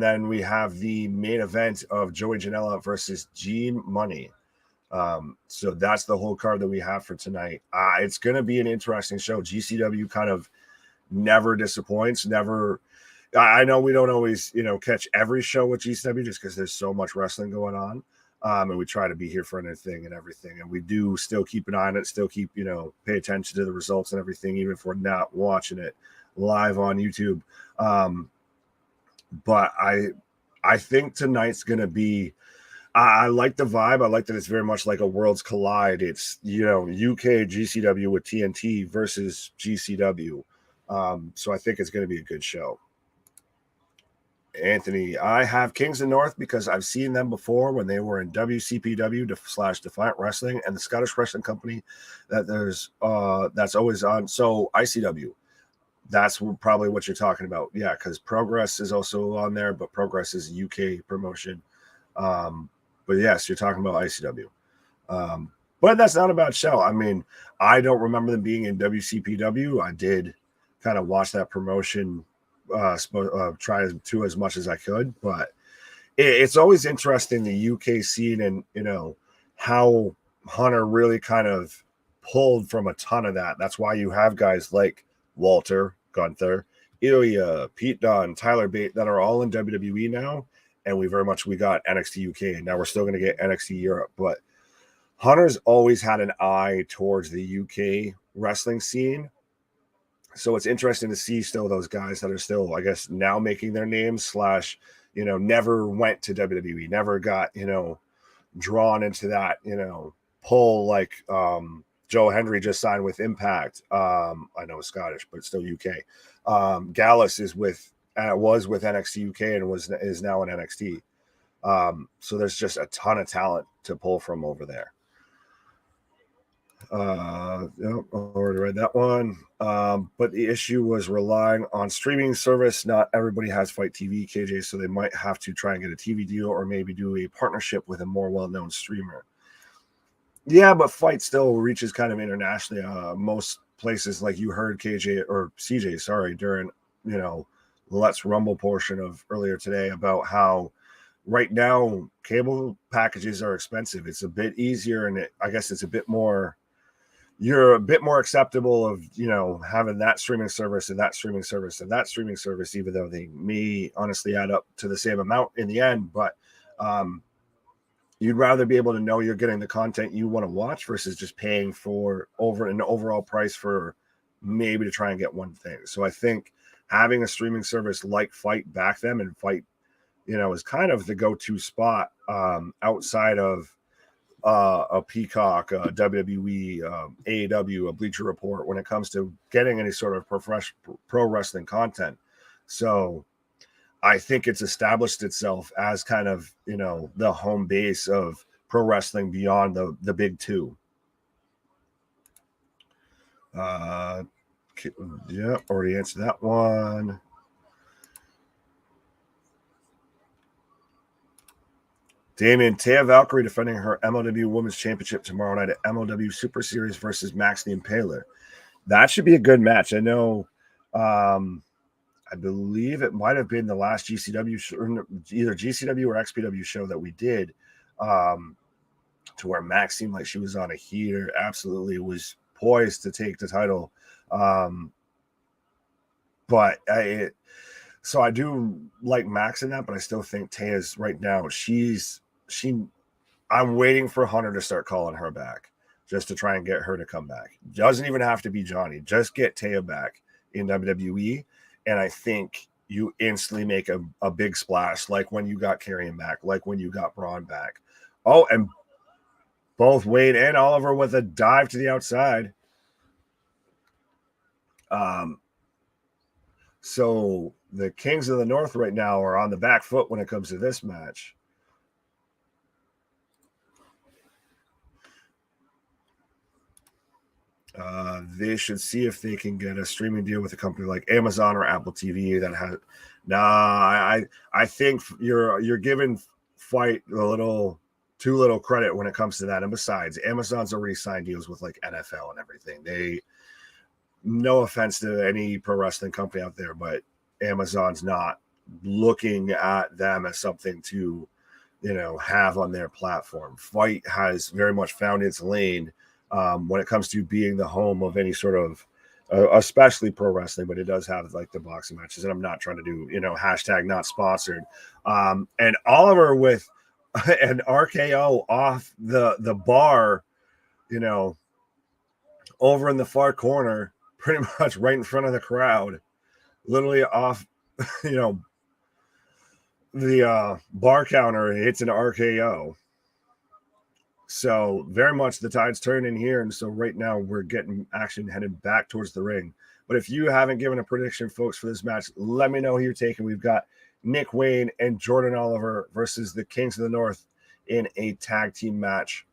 then we have the main event of Joey Janela versus Gene Munny. So that's the whole card that we have for tonight. It's going to be an interesting show. GCW kind of never disappoints. I know we don't always, catch every show with GCW just because there's so much wrestling going on. And we try to be here for anything and everything. And we do still keep an eye on it, still keep, pay attention to the results and everything, even if we're not watching it live on YouTube. But I think tonight's going to be, I like the vibe. I like that it's very much like a Worlds Collide. It's, UK GCW with TNT versus GCW. So I think it's going to be a good show. Anthony, I have Kings of the North because I've seen them before when they were in WCPW / Defiant Wrestling and the Scottish Wrestling Company that's always on. So ICW. That's probably what you're talking about. Yeah, because Progress is also on there, but Progress is a UK promotion. But yes, you're talking about ICW. But that's not a bad show. I mean, I don't remember them being in WCPW. I did kind of watch that promotion, try to as much as I could. But it's always interesting, the UK scene, and, how Hunter really kind of pulled from a ton of that. That's why you have guys like Walter, Gunther, Ilya, Pete Dunne, Tyler Bate that are all in WWE now, and we got NXT UK, and now we're still going to get NXT Europe. But Hunter's always had an eye towards the UK wrestling scene, so it's interesting to see still those guys that are still, I guess, now making their names / never went to WWE, never got drawn into that pull like Joe Hendry just signed with Impact. I know it's Scottish, but it's still UK. Gallus was with NXT UK and is now in NXT. So there's just a ton of talent to pull from over there. Yep, I already read that one. But the issue was relying on streaming service. Not everybody has Fight TV, KJ, so they might have to try and get a TV deal or maybe do a partnership with a more well-known streamer. Yeah, but Fight still reaches kind of internationally. Most places, like you heard KJ or CJ, sorry, during Let's Rumble portion of earlier today about how right now cable packages are expensive. It's a bit easier, and I guess it's a bit more. You're a bit more acceptable of having that streaming service and that streaming service and that streaming service, even though they may honestly add up to the same amount in the end. But you'd rather be able to know you're getting the content you want to watch versus just paying for an overall price for maybe to try and get one thing. So I think having a streaming service like Fight back them, and Fight, is kind of the go-to spot outside of a Peacock, a WWE, AEW, a Bleacher Report when it comes to getting any sort of pro wrestling content. So I think it's established itself as kind of, the home base of pro wrestling beyond the big two. Yeah, already answered that one. Damien, Taya Valkyrie defending her MLW Women's Championship tomorrow night at MLW Super Series versus Maxley and Paler. That should be a good match. I know, I believe it might have been the last GCW show, either GCW or XPW show that we did, to where Max seemed like she was on a heater. Absolutely was poised to take the title. So I do like Max in that, but I still think Taya's right now, I'm waiting for Hunter to start calling her back just to try and get her to come back. Doesn't even have to be Johnny. Just get Taya back in WWE, and I think you instantly make a big splash, like when you got Karrion back, like when you got Braun back. Oh, and both Wade and Oliver with a dive to the outside. So the Kings of the North right now are on the back foot when it comes to this match. They should see if they can get a streaming deal with a company like Amazon or Apple TV that has. I think you're giving Fight too little credit when it comes to that. And besides, Amazon's already signed deals with like NFL and everything. No offense to any pro wrestling company out there, but Amazon's not looking at them as something to, have on their platform. Fight has very much found its lane when it comes to being the home of any sort of, especially pro wrestling, but it does have like the boxing matches. And I'm not trying to do, hashtag not sponsored. And Oliver with an RKO off the bar, over in the far corner, pretty much right in front of the crowd, literally off, the bar counter, hits an RKO. So very much the tide's turning here. And so right now we're getting action headed back towards the ring. But if you haven't given a prediction, folks, for this match, let me know who you're taking. We've got Nick Wayne and Jordan Oliver versus the Kings of the North in a tag team match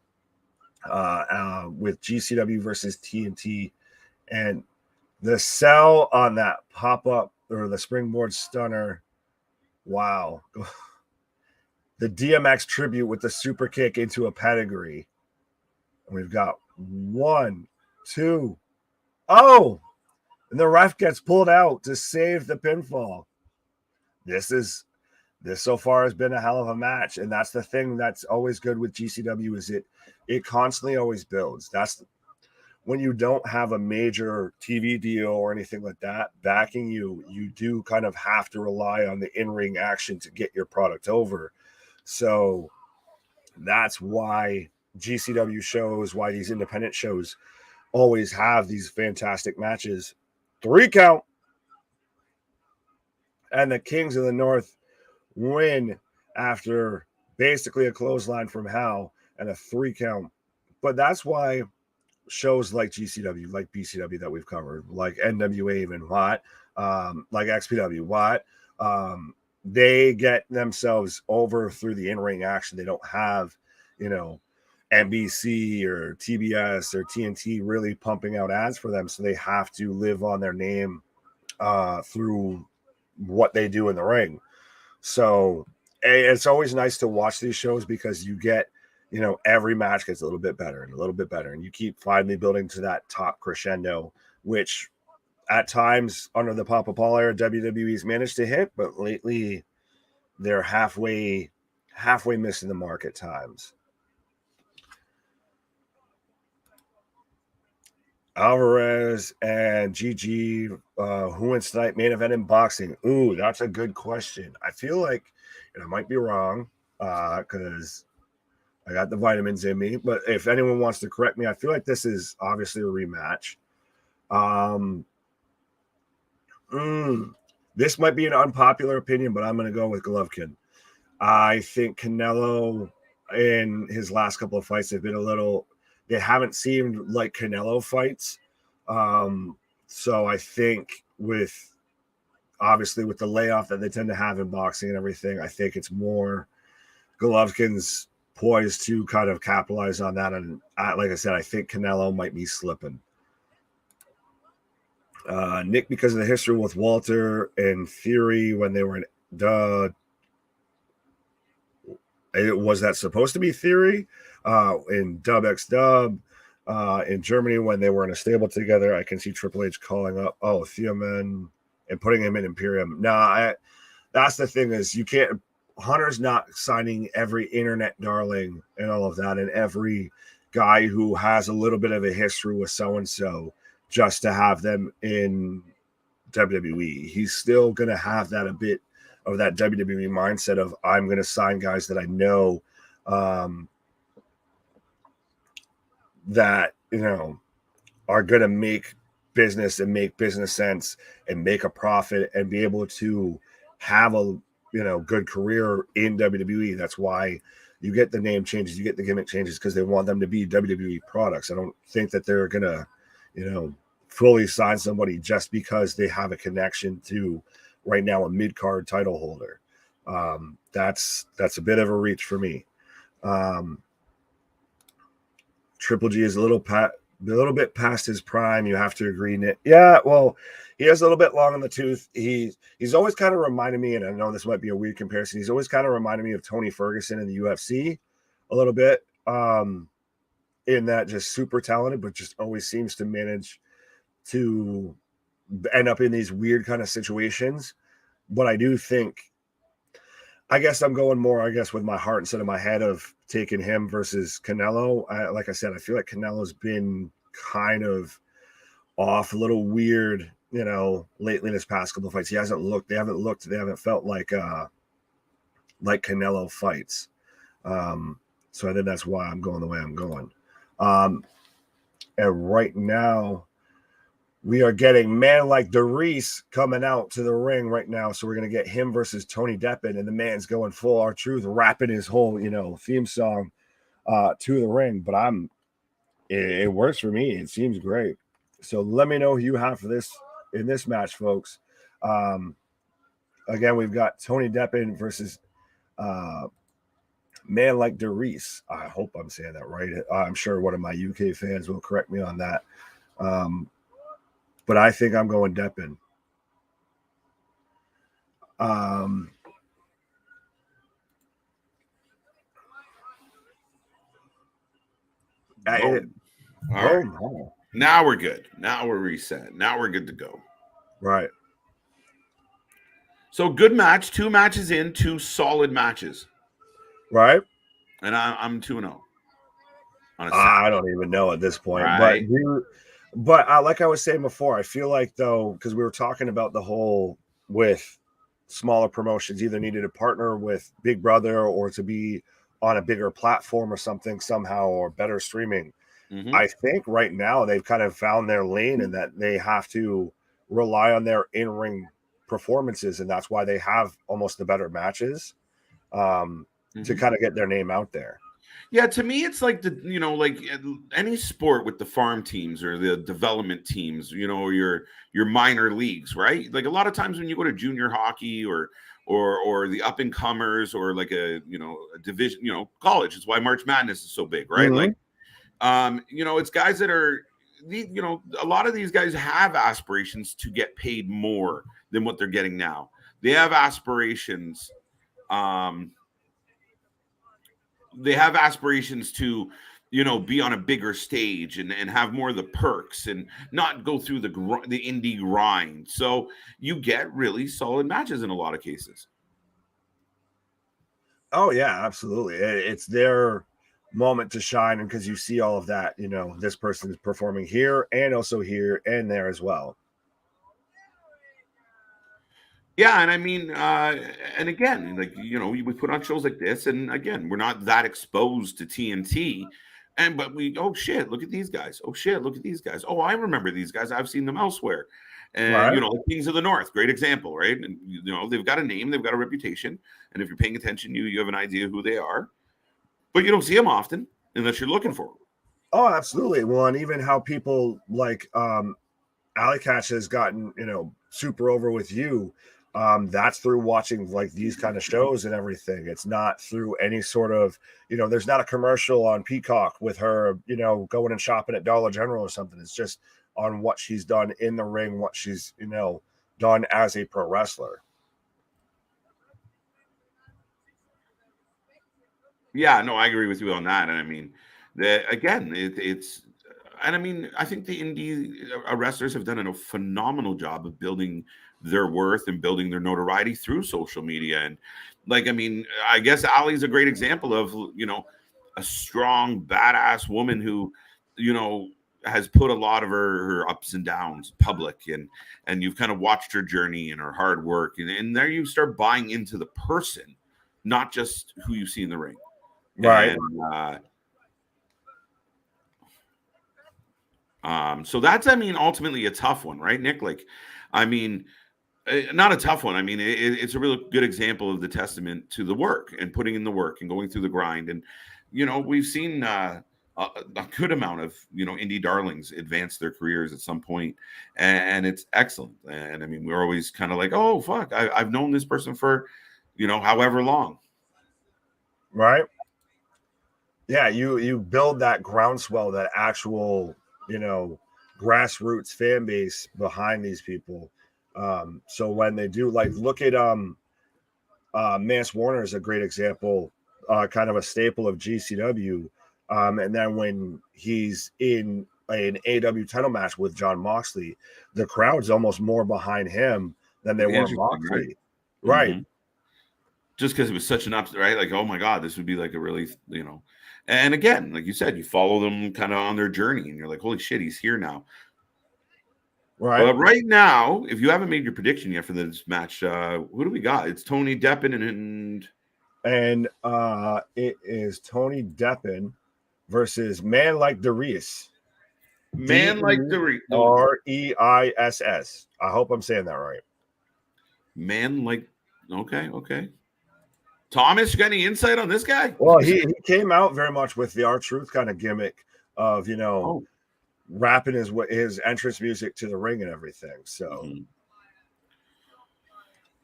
with GCW versus TNT. And the sell on that pop-up or the springboard stunner, wow. The DMX tribute with the super kick into a pedigree. And we've got 1, 2. Oh! And the ref gets pulled out to save the pinfall. This so far has been a hell of a match. And that's the thing that's always good with GCW is it constantly always builds. When you don't have a major TV deal or anything like that backing you do kind of have to rely on the in-ring action to get your product over. So that's why GCW shows, why these independent shows always have these fantastic matches. 3 count. And the Kings of the North win after basically a clothesline from Hal and a 3 count. But that's why shows like GCW, like BCW that we've covered, like NWA even, like XPW, they get themselves over through the in-ring action. They don't have, NBC or TBS or TNT really pumping out ads for them, so they have to live on their name through what they do in the ring. So it's always nice to watch these shows because you get, every match gets a little bit better and a little bit better, and you keep finally building to that top crescendo, which at times under the Papa Paul era, WWE's managed to hit, but lately they're halfway missing the mark at times. Alvarez and GG, who wins tonight? Main event in boxing. Ooh, that's a good question. I feel like, and I might be wrong, because I got the vitamins in me. But if anyone wants to correct me, I feel like this is obviously a rematch. This might be an unpopular opinion, but I'm going to go with Golovkin. I think Canelo in his last couple of fights have been they haven't seemed like Canelo fights. So I think obviously with the layoff that they tend to have in boxing and everything, I think it's more Golovkin's poised to kind of capitalize on that. And like I said, I think Canelo might be slipping. Nick, because of the history with Walter and Theory when they were in was that supposed to be Theory in Dub X Dub in Germany when they were in a stable together? I can see Triple H calling up Theoman and putting him in Imperium. That's the thing is you can't. Hunter's not signing every internet darling and all of that, and every guy who has a little bit of a history with so and so just to have them in WWE. He's still going to have that a bit of that WWE mindset of I'm going to sign guys that I know that, are going to make business and make business sense and make a profit and be able to have a, good career in WWE. That's why you get the name changes, you get the gimmick changes because they want them to be WWE products. I don't think that they're going to, fully sign somebody just because they have a connection to right now a mid-card title holder. That's a bit of a reach for me. Triple G is a little bit past his prime. You have to agree, Nick. Yeah, well, he has a little bit long in the tooth. He's always kind of reminded me, and I know this might be a weird comparison, he's always kind of reminded me of Tony Ferguson in the UFC a little bit, in that just super talented, but just always seems to manage to end up in these weird kind of situations. But I do think, I guess I'm going more, with my heart instead of my head of taking him versus Canelo. Like I said, I feel like Canelo's been kind of off, a little weird, lately in his past couple of fights. They haven't felt like Canelo fights. So I think that's why I'm going the way I'm going. And right now, we are getting man like DeReiss coming out to the ring right now. So we're going to get him versus Tony Deppen, and the man's going full R-Truth, rapping his whole, theme song to the ring. But it works for me. It seems great. So let me know who you have for this in this match, folks. Again, we've got Tony Deppen versus man like DeReiss. I hope I'm saying that right. I'm sure one of my UK fans will correct me on that. But I think I'm going Deppen. All right. Now we're good. Now we're reset. Now we're good to go. Right. So good match. 2 matches in, 2 solid matches. Right. And I'm 2-0. I don't even know at this point. Right. But like I was saying before, I feel like, though, because we were talking about the whole with smaller promotions either needed to partner with Big Brother or to be on a bigger platform or something somehow, or better streaming. Mm-hmm. I think right now they've kind of found their lane in that they have to rely on their in-ring performances, and that's why they have almost the better matches to kind of get their name out there. Yeah, to me, it's like like any sport with the farm teams or the development teams, or your minor leagues, right? Like a lot of times when you go to junior hockey or or the up and comers, or like a division, college. It's why March Madness is so big, right? Like, it's guys that are a lot of these guys have aspirations to get paid more than what they're getting now. They have aspirations. They have aspirations to be on a bigger stage and have more of the perks and not go through the indie grind. So you get really solid matches in a lot of cases. Oh yeah, absolutely. It's their moment to shine, and because you see all of that, this person is performing here and also here and there as well. Yeah, and I mean, and again, like we put on shows like this, and again, we're not that exposed to TNT, but oh shit, look at these guys. Oh shit, look at these guys. Oh, I remember these guys. I've seen them elsewhere. And right. The Kings of the North, great example, right? And they've got a name, they've got a reputation, and if you're paying attention, you have an idea who they are, but you don't see them often unless you're looking for them. Oh, absolutely. Well, and even how people like Allie Katch has gotten super over with you. That's through watching like these kind of shows and everything. It's not through any sort of, there's not a commercial on Peacock with her, going and shopping at Dollar General or something. It's just on what she's done in the ring, what she's, done as a pro wrestler. Yeah, no, I agree with you on that. And I mean, it's, and I mean, I think the indie wrestlers have done a phenomenal job of building their worth and building their notoriety through social media. And like, I mean, I guess Allie's a great example of, a strong, badass woman who, has put a lot of her ups and downs public, and you've kind of watched her journey and her hard work. And there you start buying into the person, not just who you see in the ring. Right. And, so that's, I mean, ultimately a tough one, right, Nick? Like, I mean, not a tough one. I mean, it's a really good example of the testament to the work and putting in the work and going through the grind. And, we've seen a good amount of, indie darlings advance their careers at some point, and it's excellent. And I mean, we're always kind of like, oh, fuck, I've known this person for, however long. Right. Yeah. You build that groundswell, that actual, grassroots fan base behind these people. So when they do, like, look at Mance Warner is a great example, kind of a staple of GCW. And then when he's in an AEW title match with John Moxley, the crowd's almost more behind him than they were Moxley. Right. Mm-hmm. Just because it was such an upset, right? Like, oh my God, this would be like a really, and again, like you said, you follow them kind of on their journey, and you're like, holy shit, he's here now. Right. But right now, if you haven't made your prediction yet for this match, who do we got? It's Tony Deppen and it is Tony Deppen versus Man Like DeReiss. Man Like DeReiss. REISS. I hope I'm saying that right. Man Like. Okay. Thomas, you got any insight on this guy? Well, he came out very much with the R-Truth kind of gimmick of, rapping his entrance music to the ring and everything. So a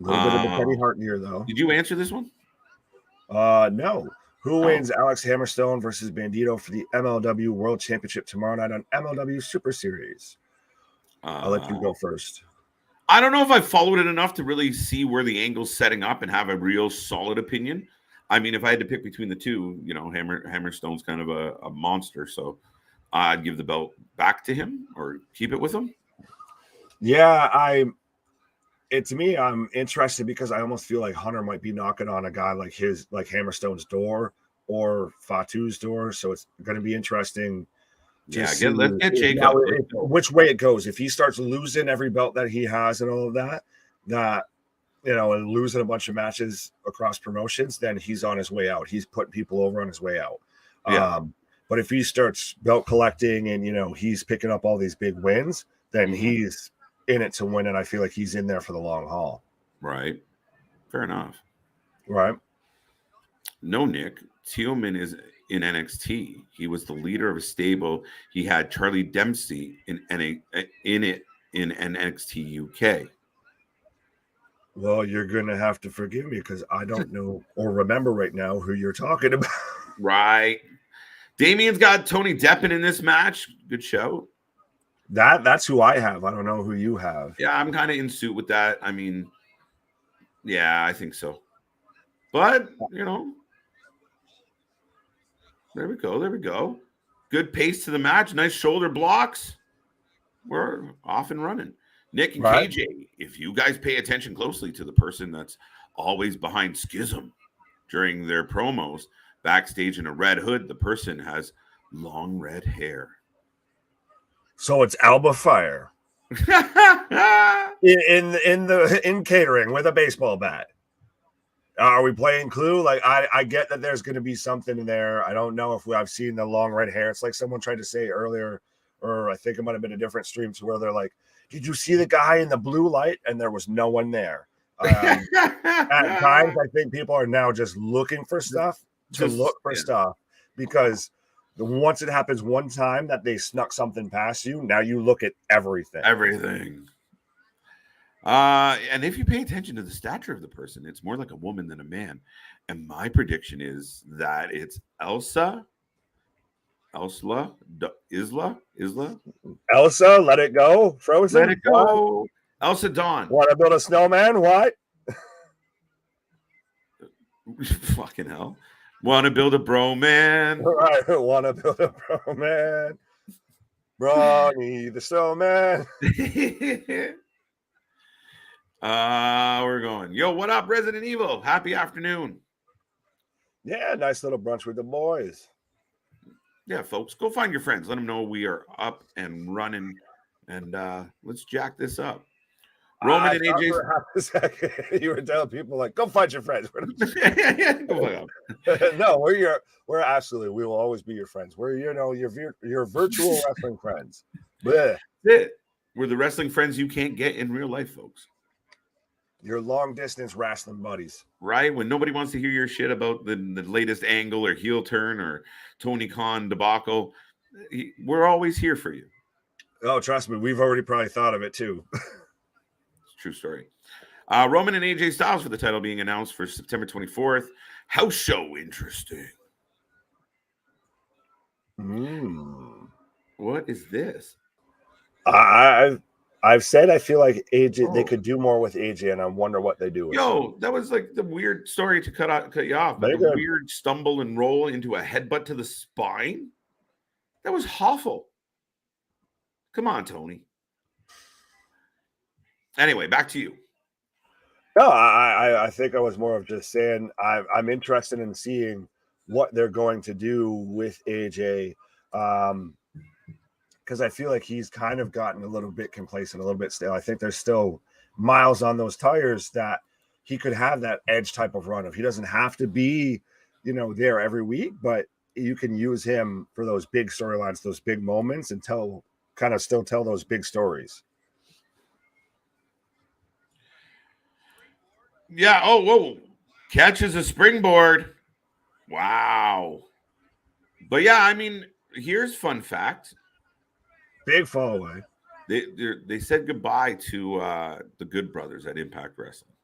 little bit of the Teddy Hart here, though. Did you answer this one? No. Who wins Alex Hammerstone versus Bandito for the MLW World Championship tomorrow night on MLW Super Series? I'll let you go first. I don't know if I followed it enough to really see where the angle's setting up and have a real solid opinion. I mean, if I had to pick between the two, Hammerstone's kind of a monster, so I'd give the belt back to him or keep it with him. Yeah, I'm interested because I almost feel like Hunter might be knocking on a guy like Hammerstone's door or Fatu's door, so it's going to be interesting. Let's get Jacob. Which way it goes. If he starts losing every belt that he has and all of that, and losing a bunch of matches across promotions, then he's on his way out. He's putting people over on his way out. Yeah. But if he starts belt collecting and, he's picking up all these big wins, then he's in it to win. And I feel like he's in there for the long haul. Right. Fair enough. Right. No, Nick. Tealman is in NXT. He was the leader of a stable. He had Charlie Dempsey in NXT UK. Well, you're going to have to forgive me because I don't know or remember right now who you're talking about. Right. Damien's got Tony Deppen in this match. Good show. That's who I have. I don't know who you have. Yeah, I'm kind of in suit with that. I mean, yeah, I think so. But, there we go. There we go. Good pace to the match. Nice shoulder blocks. We're off and running. Nick and KJ, if you guys pay attention closely to the person that's always behind Schism during their promos, backstage in a red hood, the person has long red hair. So it's Alba Fire in catering with a baseball bat. Are we playing Clue? Like I get that there's going to be something in there. I don't know if I've seen the long red hair. It's like someone tried to say earlier, or I think it might have been a different stream, to where they're like, "Did you see the guy in the blue light?" And there was no one there. At times, I think people are now just looking for stuff stuff, because once it happens one time that they snuck something past you, now you look at everything. And if you pay attention to the stature of the person, it's more like a woman than a man. And my prediction is that it's Elsa, Isla, let it go, Frozen. Let it go. Elsa Dawn. Want to build a snowman? What? Fucking hell. Want to build a bro man? Right. Want to build a bro man? Brawny the snowman. We're going. Yo, what up, Resident Evil? Happy afternoon. Yeah, nice little brunch with the boys. Yeah, folks, go find your friends. Let them know we are up and running, and let's jack this up. Roman and AJ. You were telling people like, go find your friends. No, we're absolutely. We will always be your friends. We're your virtual wrestling friends. Blech. That's it. We're the wrestling friends you can't get in real life, folks. Your long distance wrestling buddies, right? When nobody wants to hear your shit about the latest angle or heel turn or Tony Khan debacle, we're always here for you. Oh, trust me, we've already probably thought of it too. True story. Roman and AJ Styles for the title being announced for September 24th. House show interesting. What is this? I've said I feel like AJ they could do more with AJ, and I wonder what they do with him. That was like the weird story to cut you off. But the weird stumble and roll into a headbutt to the spine. That was awful. Come on, Tony. Anyway, back to you. No, I think I was more of just saying I'm interested in seeing what they're going to do with AJ, because I feel like he's kind of gotten a little bit complacent, a little bit stale. I think there's still miles on those tires that he could have that edge type of run. If he doesn't have to be, there every week, but you can use him for those big storylines, those big moments, and still tell those big stories. Yeah. Oh, whoa. Catches a springboard. Wow. But yeah, I mean, here's fun fact. Big fall away. They said goodbye to the Good Brothers at Impact Wrestling.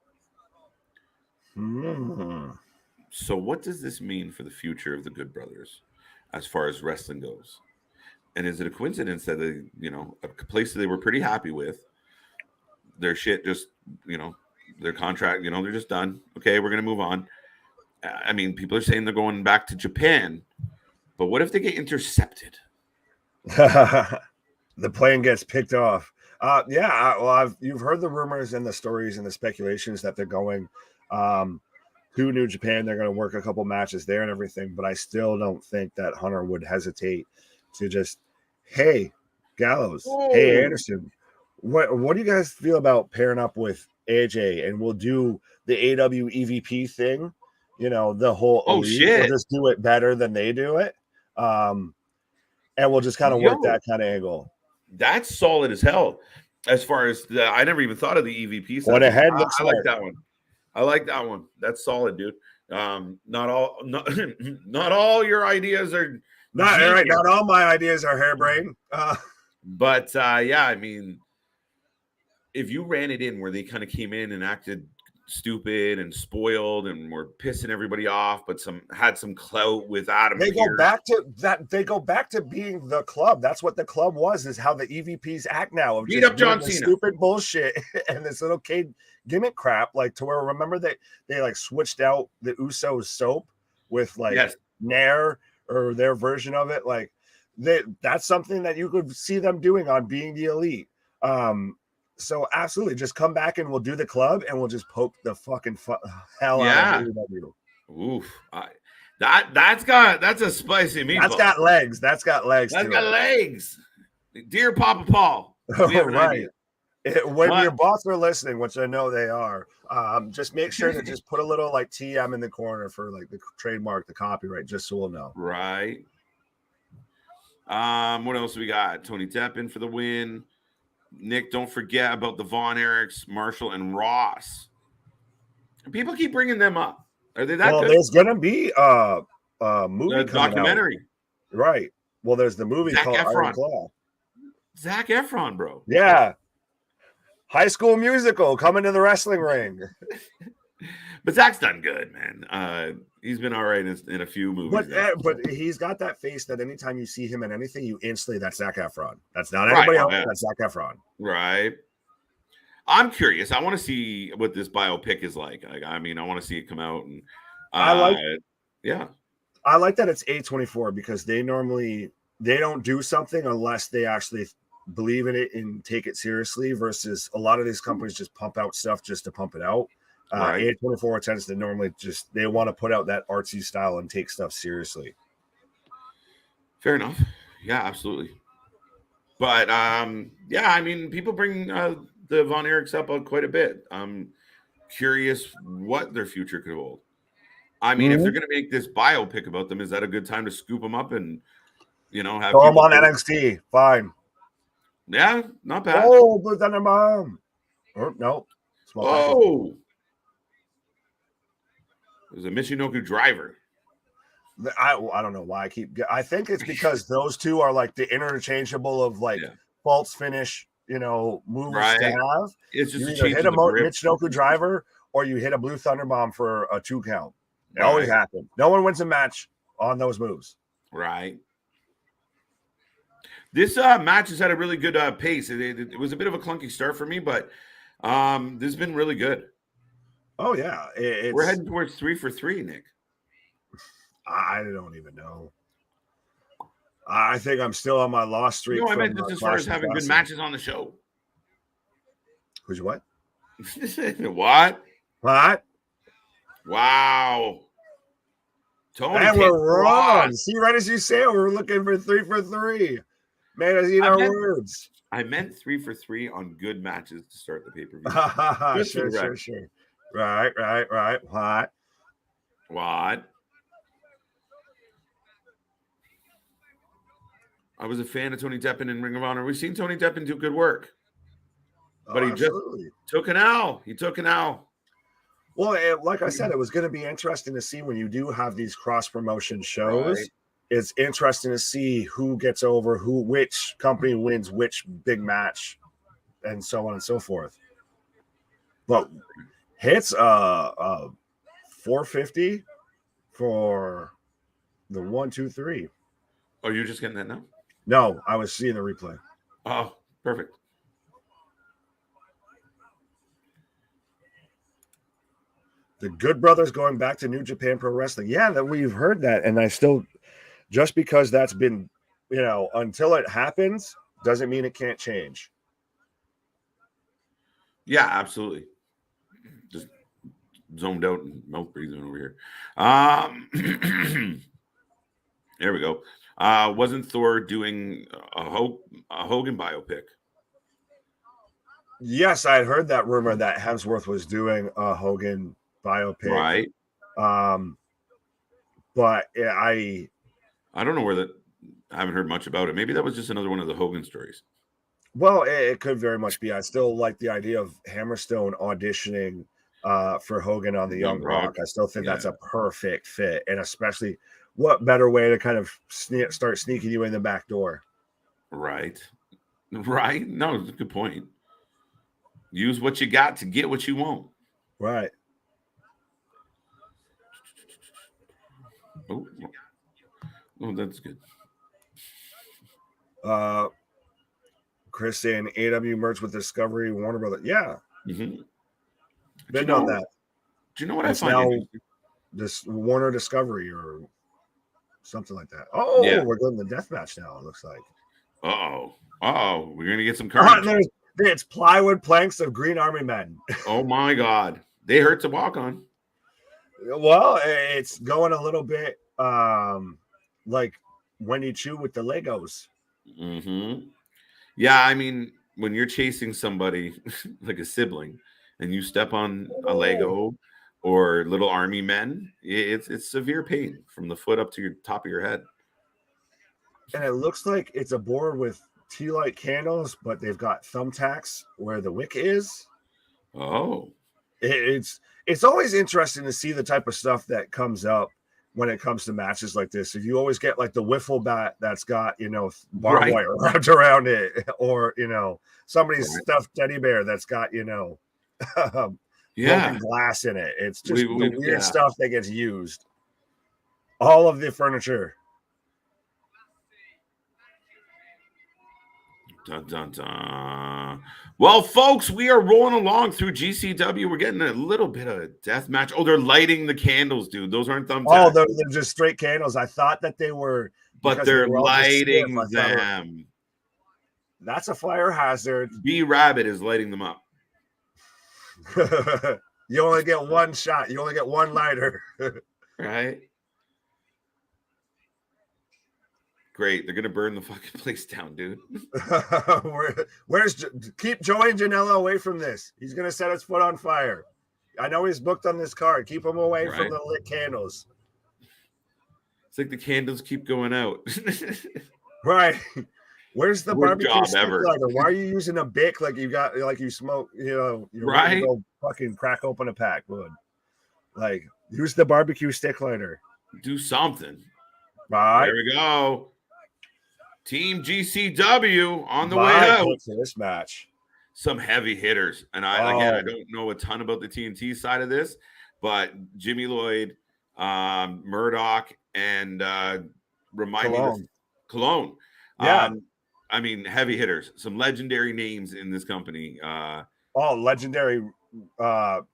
So what does this mean for the future of the Good Brothers as far as wrestling goes? And is it a coincidence that they, a place that they were pretty happy with, their shit just, their contract, they're just done. Okay, we're going to move on. I mean, people are saying they're going back to Japan, but what if they get intercepted? The plane gets picked off. You've heard the rumors and the stories and the speculations that they're going to New Japan. They're going to work a couple matches there and everything, but I still don't think that Hunter would hesitate to just, hey, Gallows, hey, Anderson, what do you guys feel about pairing up with AJ and we'll do the AEW EVP thing? The whole shit. We'll just do it better than they do it. And we'll just kind of work that kind of angle. That's solid as hell. As far as I never even thought of the EVP side. I like that one. I like that one. That's solid, dude. Not all your ideas are not right. Not all my ideas are harebrained. But yeah, I mean, if you ran it in where they kind of came in and acted stupid and spoiled and were pissing everybody off, but had some clout with Adam. They go back to that. They go back to being the club. That's what the club was. Is how the EVPs act now. Of Beat just up John doing Cena. Stupid bullshit and this little kid gimmick crap. Like to where remember they like switched out the Usos soap with like Nair or their version of it. Like that's something that you could see them doing on Being the Elite. So absolutely, just come back and we'll do the club and we'll just poke the fucking hell out of AEW. Oof, that's a spicy meatball. That's got legs. That's got legs. That's got legs. Dear Papa Paul, right. When your boss are listening, which I know they are, just make sure to just put a little like TM in the corner for like the trademark, the copyright, just so we'll know. Right. What else we got? Tony Deppen for the win. Nick, don't forget about the Von Erichs, Marshall, and Ross. People keep bringing them up. Are they that good? There's going to be a movie documentary. Out. Right. Well, there's the movie called Iron Claw. Zac Efron, bro. Yeah. High School Musical coming to the wrestling ring. But Zach's done good, man. He's been all right in a few movies. But he's got that face that anytime you see him in anything, you instantly, that's Zac Efron. That's not anybody else. That's Zac Efron. Right. I'm curious. I want to see what this biopic is like. I mean, I want to see it come out. And I like that it's A24 because they don't do something unless they actually believe in it and take it seriously versus a lot of these companies just pump out stuff just to pump it out. A24 tends to normally just they want to put out that artsy style and take stuff seriously. Fair enough. Yeah, absolutely. But yeah, I mean, people bring the Von Erichs up quite a bit. I'm curious what their future could hold. I mean, if they're going to make this biopic about them, is that a good time to scoop them up and have throw them on NXT? Fine. Yeah, not bad. Oh, but then mom. No. Oh. There's a Michinoku driver. I don't know why I think it's because those two are like the interchangeable of like false finish, moves to have. It's just you either hit a Michinoku driver or you hit a blue thunder bomb for a 2 count. It always happens. No one wins a match on those moves. Right. This match has had a really good pace. It was a bit of a clunky start for me, but this has been really good. Oh, yeah. We're heading towards 3 for 3, Nick. I don't even know. I think I'm still on my loss streak. No, I meant just as far as having good matches on the show. Who's what? What? Wow. Tony, and we're wrong. See, right as you say, we're looking for 3 for 3. Man, I see our words. I meant 3 for 3 on good matches to start the pay-per-view. Sure. Right. What? I was a fan of Tony Deppen in Ring of Honor. We've seen Tony Deppen do good work. But he just took an L. Well, like I said, it was going to be interesting to see when you do have these cross-promotion shows. Right. It's interesting to see who gets over, which company wins which big match, and so on and so forth. But hits 450 for the 1, 2, 3. Oh, you're just getting that now? No, I was seeing the replay. Oh, perfect. The Good Brothers going back to New Japan Pro Wrestling. Yeah, that we've heard that. And I still, just because that's been, until it happens, doesn't mean it can't change. Yeah, absolutely. Just zoned out and mouth breathing over here. There we go. Wasn't Thor doing a Hogan biopic? Yes, I had heard that rumor that Hemsworth was doing a Hogan biopic. Right. But I don't know where I haven't heard much about it. Maybe that was just another one of the Hogan stories. Well, it could very much be. I still like the idea of Hammerstone auditioning for Hogan on the Young Rock. I still think that's a perfect fit. And especially, what better way to kind of start sneaking you in the back door? Right. No, it's a good point. Use what you got to get what you want. Right. Oh, that's good. Chris saying AEW merged with Discovery, Warner Brothers. Yeah. Mm-hmm. Been on that. Do you know what it's I find now interesting? This Warner Discovery or something like that. Oh, yeah. We're going to the death match now, it looks like. Uh-oh. We're going to get some carnage. It's plywood planks of Green Army men. Oh, my God. They hurt to walk on. Well, it's going a little bit like when you chew with the Legos. Mm-hmm. Yeah, I mean, when you're chasing somebody like a sibling and you step on a Lego or little army men, it's severe pain from the foot up to your top of your head. And it looks like it's a board with tea light candles, but they've got thumbtacks where the wick is. Oh. It's always interesting to see the type of stuff that comes up when it comes to matches like this. If you always get like the wiffle bat that's got, barbed wire wrapped around it, or, somebody's stuffed teddy bear that's got, broken glass in it. It's just the weird stuff that gets used. All of the furniture. Dun, dun, dun. Well, folks, we are rolling along through GCW. We're getting a little bit of death match. Oh, they're lighting the candles, dude. Those aren't thumbtacks. Oh, they're just straight candles. I thought that they were, but they're lighting them. That's a fire hazard. B Rabbit is lighting them up. You only get one shot. You only get one lighter. Right? Great. They're going to burn the fucking place down, dude. Keep Joey and Janela away from this. He's going to set his foot on fire. I know he's booked on this card. Keep him away from the lit candles. It's like the candles keep going out. Right. Where's the barbecue stick lighter? Why are you using a Bic like you smoke, you're ready to go fucking crack open a pack, wood. Like, use the barbecue stick lighter. Do something. Right. There we go. Team GCW on the way out to this match. Some heavy hitters. And I don't know a ton about the TNT side of this, but Jimmy Lloyd, Murdoch, and remind me of Cologne. Yeah. I mean, heavy hitters, some legendary names in this company. Legendary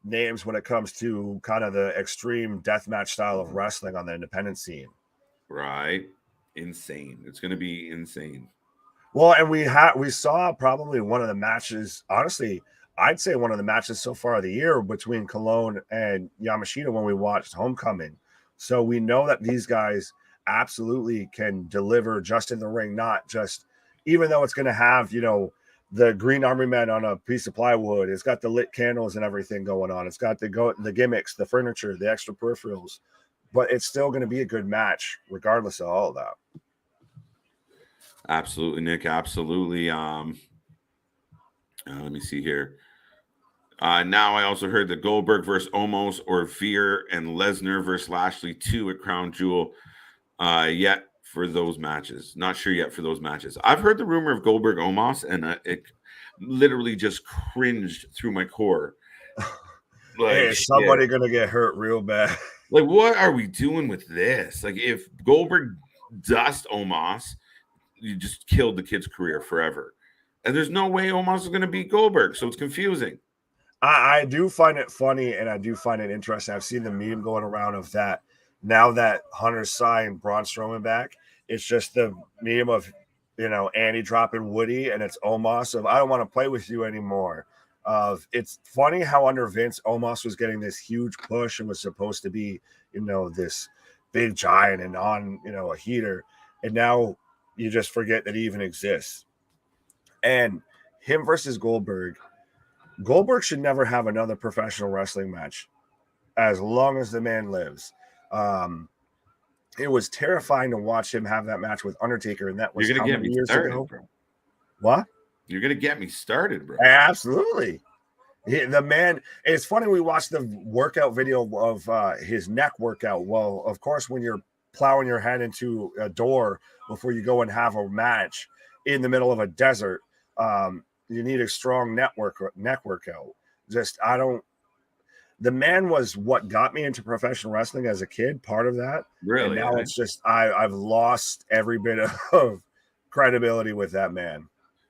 names when it comes to kind of the extreme deathmatch style of wrestling on the independent scene. Right. Insane. It's going to be insane. Well, and we saw probably one of the matches, honestly, I'd say one of the matches so far of the year between Cologne and Yamashita when we watched Homecoming. So we know that these guys absolutely can deliver just in the ring, not just, even though it's going to have, the Green Army Men on a piece of plywood. It's got the lit candles and everything going on. It's got the gimmicks, the furniture, the extra peripherals. But it's still going to be a good match, regardless of all of that. Absolutely, Nick. Absolutely. Let me see here. Now I also heard that Goldberg versus Omos or Veer and Lesnar versus Lashley 2 at Crown Jewel. Yet for those matches. Not sure yet for those matches. I've heard the rumor of Goldberg Omos, and it literally just cringed through my core. Like, hey, is somebody going to get hurt real bad? Like, what are we doing with this? Like, if Goldberg dust Omos, you just killed the kid's career forever. And there's no way Omos is going to beat Goldberg, so it's confusing. I do find it funny, and I do find it interesting. I've seen the meme going around of that. Now that Hunter signed Braun Strowman back, it's just the meme of, Andy dropping Woody, and it's Omos of, I don't want to play with you anymore. It's funny how under Vince, Omos was getting this huge push and was supposed to be, this big giant and on, a heater. And now you just forget that he even exists. And him versus Goldberg should never have another professional wrestling match as long as the man lives. It was terrifying to watch him have that match with Undertaker, and that was how many years ago? Bro. What? You're going to get me started, bro. Absolutely. The man, it's funny, we watched the workout video of his neck workout. Well, of course, when you're plowing your head into a door before you go and have a match in the middle of a desert, you need a strong neck workout. the man was what got me into professional wrestling as a kid, part of that. Really? And now it's just I've lost every bit of credibility with that man.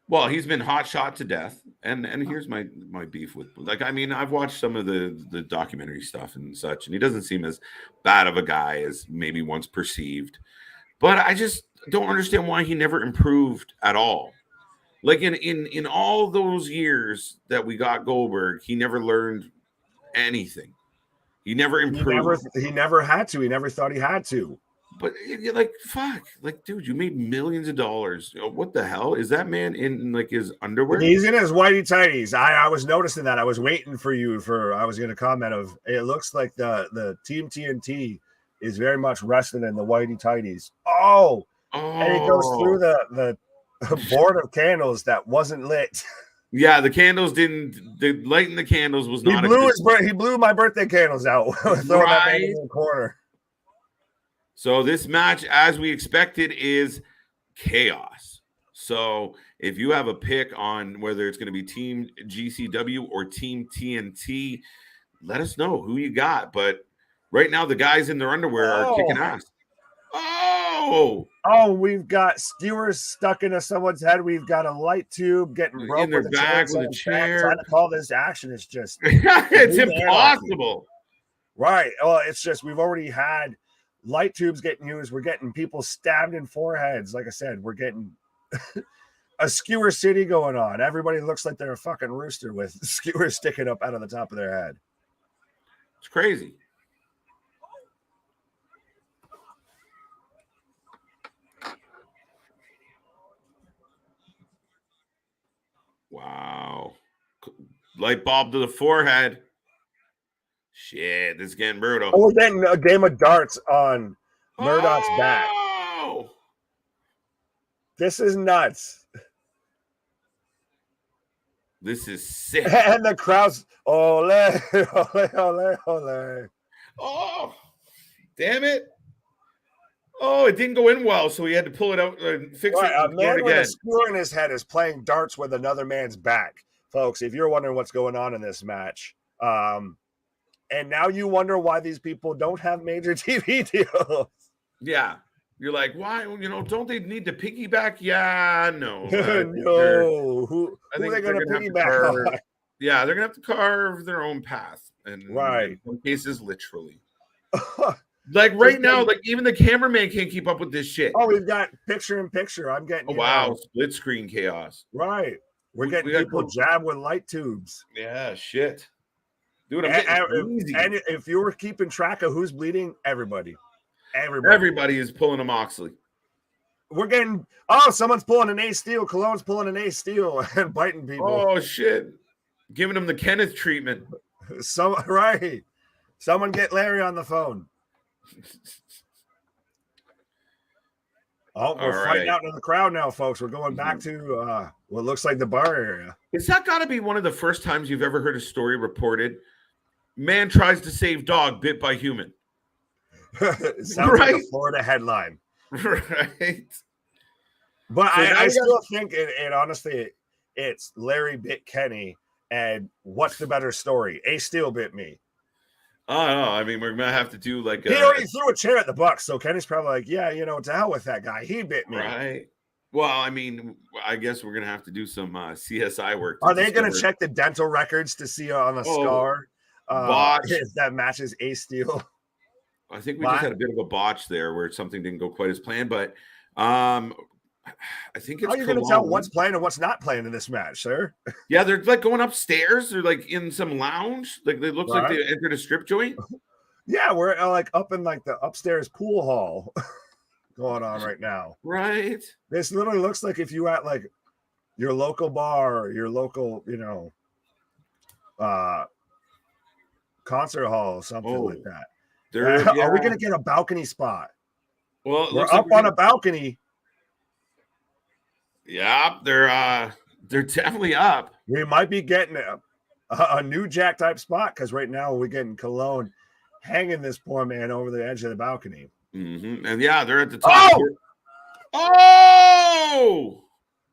Well, he's been hot shot to death, and here's my beef with, like, I mean, I've watched some of the documentary stuff and such, and he doesn't seem as bad of a guy as maybe once perceived, but I just don't understand why he never improved at all. Like in all those years that we got Goldberg, he never learned anything. He never improved. He never had to. He never thought he had to. But you're like, fuck, like, dude, you made millions of dollars. What the hell is that man in like his underwear? He's in his whitey tighties. I was noticing that. I was waiting for you I was going to comment of. It looks like the Team TNT is very much wrestling in the whitey tighties. Oh, and he goes through the board of candles that wasn't lit. Yeah, the candles didn't. The lighting the candles was not. He blew my birthday candles out. Throwing that man in the corner. So this match, as we expected, is chaos. So if you have a pick on whether it's going to be Team GCW or Team TNT, let us know who you got. But right now, the guys in their underwear are kicking ass. Oh, we've got skewers stuck into someone's head. We've got a light tube getting broke in their back with a chair. Trying to call this action. It's just it's impossible. Right. Well, it's just we've already had light tubes getting used. We're getting people stabbed in foreheads. Like I said, we're getting a skewer city going on. Everybody looks like they're a fucking rooster with skewers sticking up out of the top of their head. It's crazy. Wow. Light bulb to the forehead. Shit, this is getting brutal. Oh, we're getting a game of darts on Murdoch's back. This is nuts. This is sick. And the crowd's ole, ole, ole, ole. Oh, damn it. Oh, it didn't go in well, so he had to pull it out and fix it. A man with a skewer in his head is playing darts with another man's back. Folks, if you're wondering what's going on in this match, and now you wonder why these people don't have major TV deals. Yeah. You're like, why? Don't they need to piggyback? Yeah, no. No. Who are they going to piggyback on? Yeah, they're going to have to carve their own path. And right. In some cases, literally. Like right now, like even the cameraman can't keep up with this shit. Oh, we've got picture in picture. I'm getting split screen chaos. Right. We're getting people jabbed with light tubes. Yeah, shit. Dude, and if you were keeping track of who's bleeding, everybody is pulling a Moxley. We're getting someone's pulling an Ace Steel. Cologne's pulling an Ace Steel and biting people. Oh shit. Giving them the Kenneth treatment. Right. Someone get Larry on the phone. We're fighting out in the crowd now, folks. We're going back to what looks like the bar area. Is that got to be one of the first times you've ever heard a story reported? Man tries to save dog bit by human. It sounds like a Florida headline. Right. But so I still think it honestly, it's Larry bit Kenny, and what's the better story? Ace Steel bit me. Oh, no. I mean, we're going to have to do like he already threw a chair at the Bucks, so Kenny's probably like, yeah, to hell with that guy. He bit me. Right. Well, I mean, I guess we're going to have to do some CSI work. Are they going to check the dental records to see on the scar if that matches Ace Steel? I think we just had a bit of a botch there where something didn't go quite as planned, but I think it's. How are you going to tell what's playing and what's not playing in this match, sir? Yeah, they're like going upstairs. They're like in some lounge. Like it looks like they entered a strip joint. Yeah, we're like up in like the upstairs pool hall going on right now. Right. This literally looks like if you at like your local bar, your local, concert hall, or something like that. Are we going to get a balcony spot? Well, we're up on a balcony. Yeah, they're definitely up. We might be getting a New Jack type spot because right now we're getting Cologne hanging this poor man over the edge of the balcony. Mm-hmm. And yeah, they're at the top. Oh!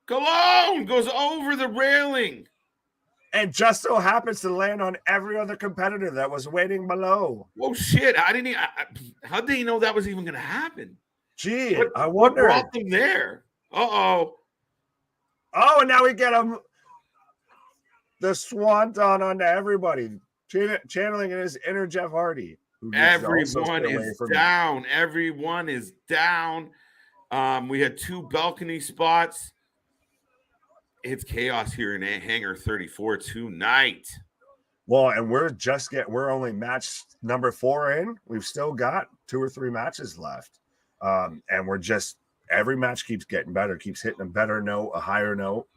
Cologne goes over the railing. And just so happens to land on every other competitor that was waiting below. Oh shit! How did he know that was even going to happen? Gee, I what wonder. brought them there? Oh, and now we get him the swanton onto everybody, channeling in his inner Jeff Hardy. Everyone is down. Everyone is down. We had 2 balcony spots. It's chaos here in Hangar 34 tonight. Well, and we're only match number 4 in. We've still got 2 or 3 matches left. And every match keeps getting better, keeps hitting a better note, a higher note.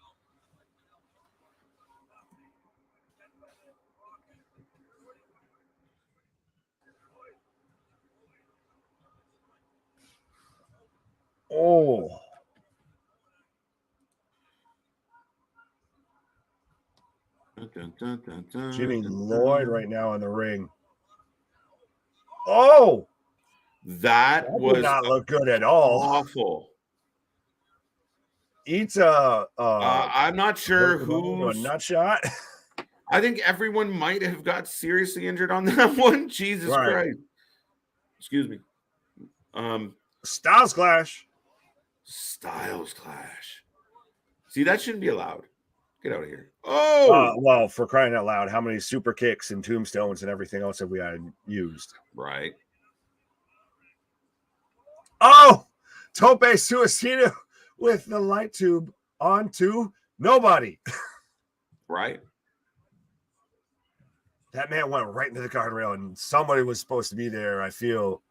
Oh. Jimmy Lloyd right now in the ring. Oh, that was not look good at all. Awful. I'm not sure who's a nut shot. I think everyone might have got seriously injured on that one. Jesus Christ. Excuse me. Styles Clash. See, that shouldn't be allowed. Get out of here. Oh, well, for crying out loud, how many super kicks and tombstones and everything else have we used? Right. Oh, Tope Suicida with the light tube onto nobody. Right. That man went right into the guardrail, and somebody was supposed to be there, I feel,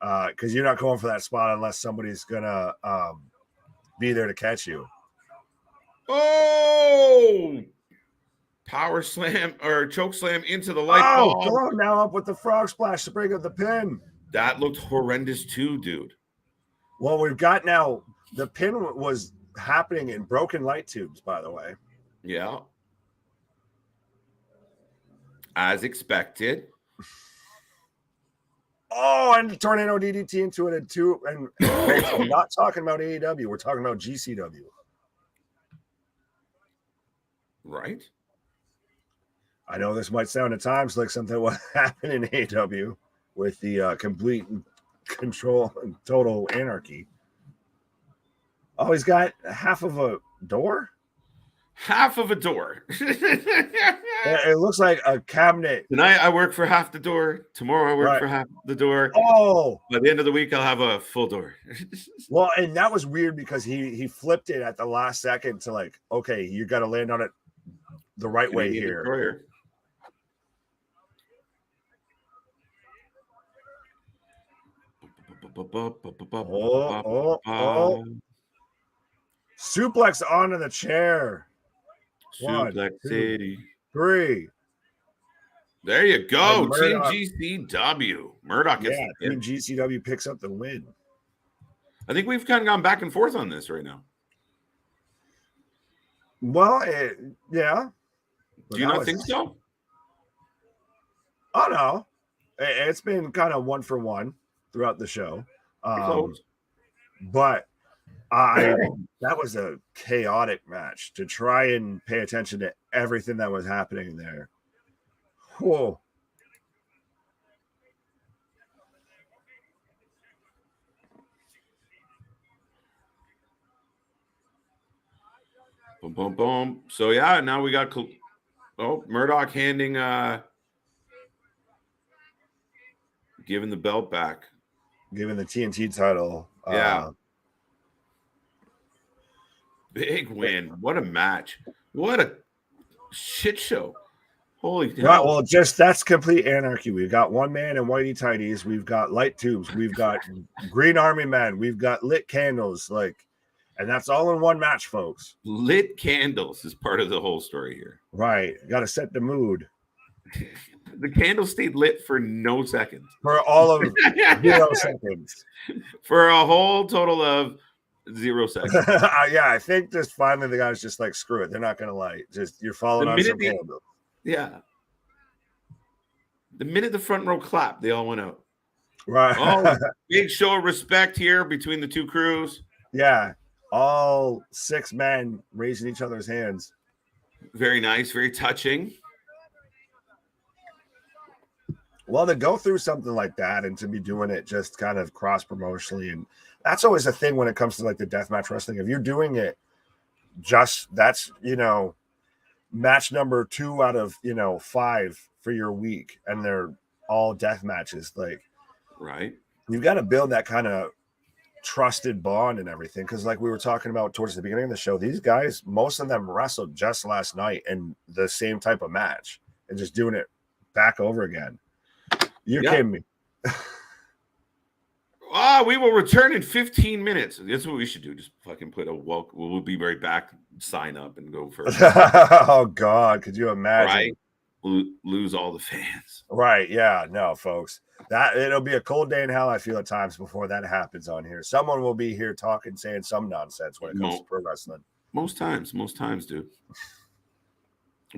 because you're not going for that spot unless somebody's going to be there to catch you. Oh! Power slam or choke slam into the light bulb. Oh, now up with the frog splash to bring up the pin. That looked horrendous too, dude. Well, we've got now, the pin was happening in broken light tubes, by the way. Yeah. As expected. Oh, and the tornado DDT into it too. And we're not talking about AEW. We're talking about GCW. Right. I know this might sound at times like something what happened in AEW with the complete control and total anarchy. Oh, he's got half of a door? Half of a door. It looks like a cabinet. Tonight I work for half the door. Tomorrow I work for half the door. Oh. By the end of the week, I'll have a full door. Well, and that was weird because he flipped it at the last second to like, okay, you got to land on it the right way here. Destroyer. Oh. Suplex onto the chair. Suplex City. 3. There you go. Team GCW. Murdoch gets Team GCW picks up the win. I think we've kind of gone back and forth on this right now. Well, yeah. Do you not think so? Oh, no. It's been kind of 1-for-1 throughout the show. But that was a chaotic match to try and pay attention to everything that was happening there. Whoa. Boom, boom, boom. So, yeah, now we got Murdoch handing giving the belt back. Giving the TNT title. Yeah. Big win. What a match. What a shit show. Holy hell. Right, well, that's complete anarchy. We've got one man in whitey tighties. We've got light tubes. We've got green army men. We've got lit candles. And that's all in one match, folks. Lit candles is part of the whole story here. Right. Got to set the mood. The candle stayed lit for no seconds. For all of 0 seconds. For a whole total of 0 seconds. Yeah, I think just finally the guy's just like, screw it. They're not going to light. Just you're following on some candle. Yeah. The minute the front row clapped, they all went out. Right. Oh, big show of respect here between the two crews. Yeah. All 6 men raising each other's hands. Very nice, very touching. Well, to go through something like that and to be doing it just kind of cross promotionally, and that's always a thing when it comes to like the deathmatch wrestling. If you're doing it just that's match number 2 out of 5 for your week, and they're all death matches, like right, you've got to build that kind of trusted bond and everything, because like we were talking about towards the beginning of the show, these guys, most of them wrestled just last night in the same type of match and just doing it back over again. You're kidding me. We will return in 15 minutes. That's what we should do. Just fucking put a welcome. We'll be right back. Sign up and go for it. Oh God, could you imagine? Right, lose all the fans. Right? Yeah. No, folks. That it'll be a cold day in hell. I feel at times before that happens on here. Someone will be here talking, saying some nonsense when it comes to pro wrestling. Most times, dude.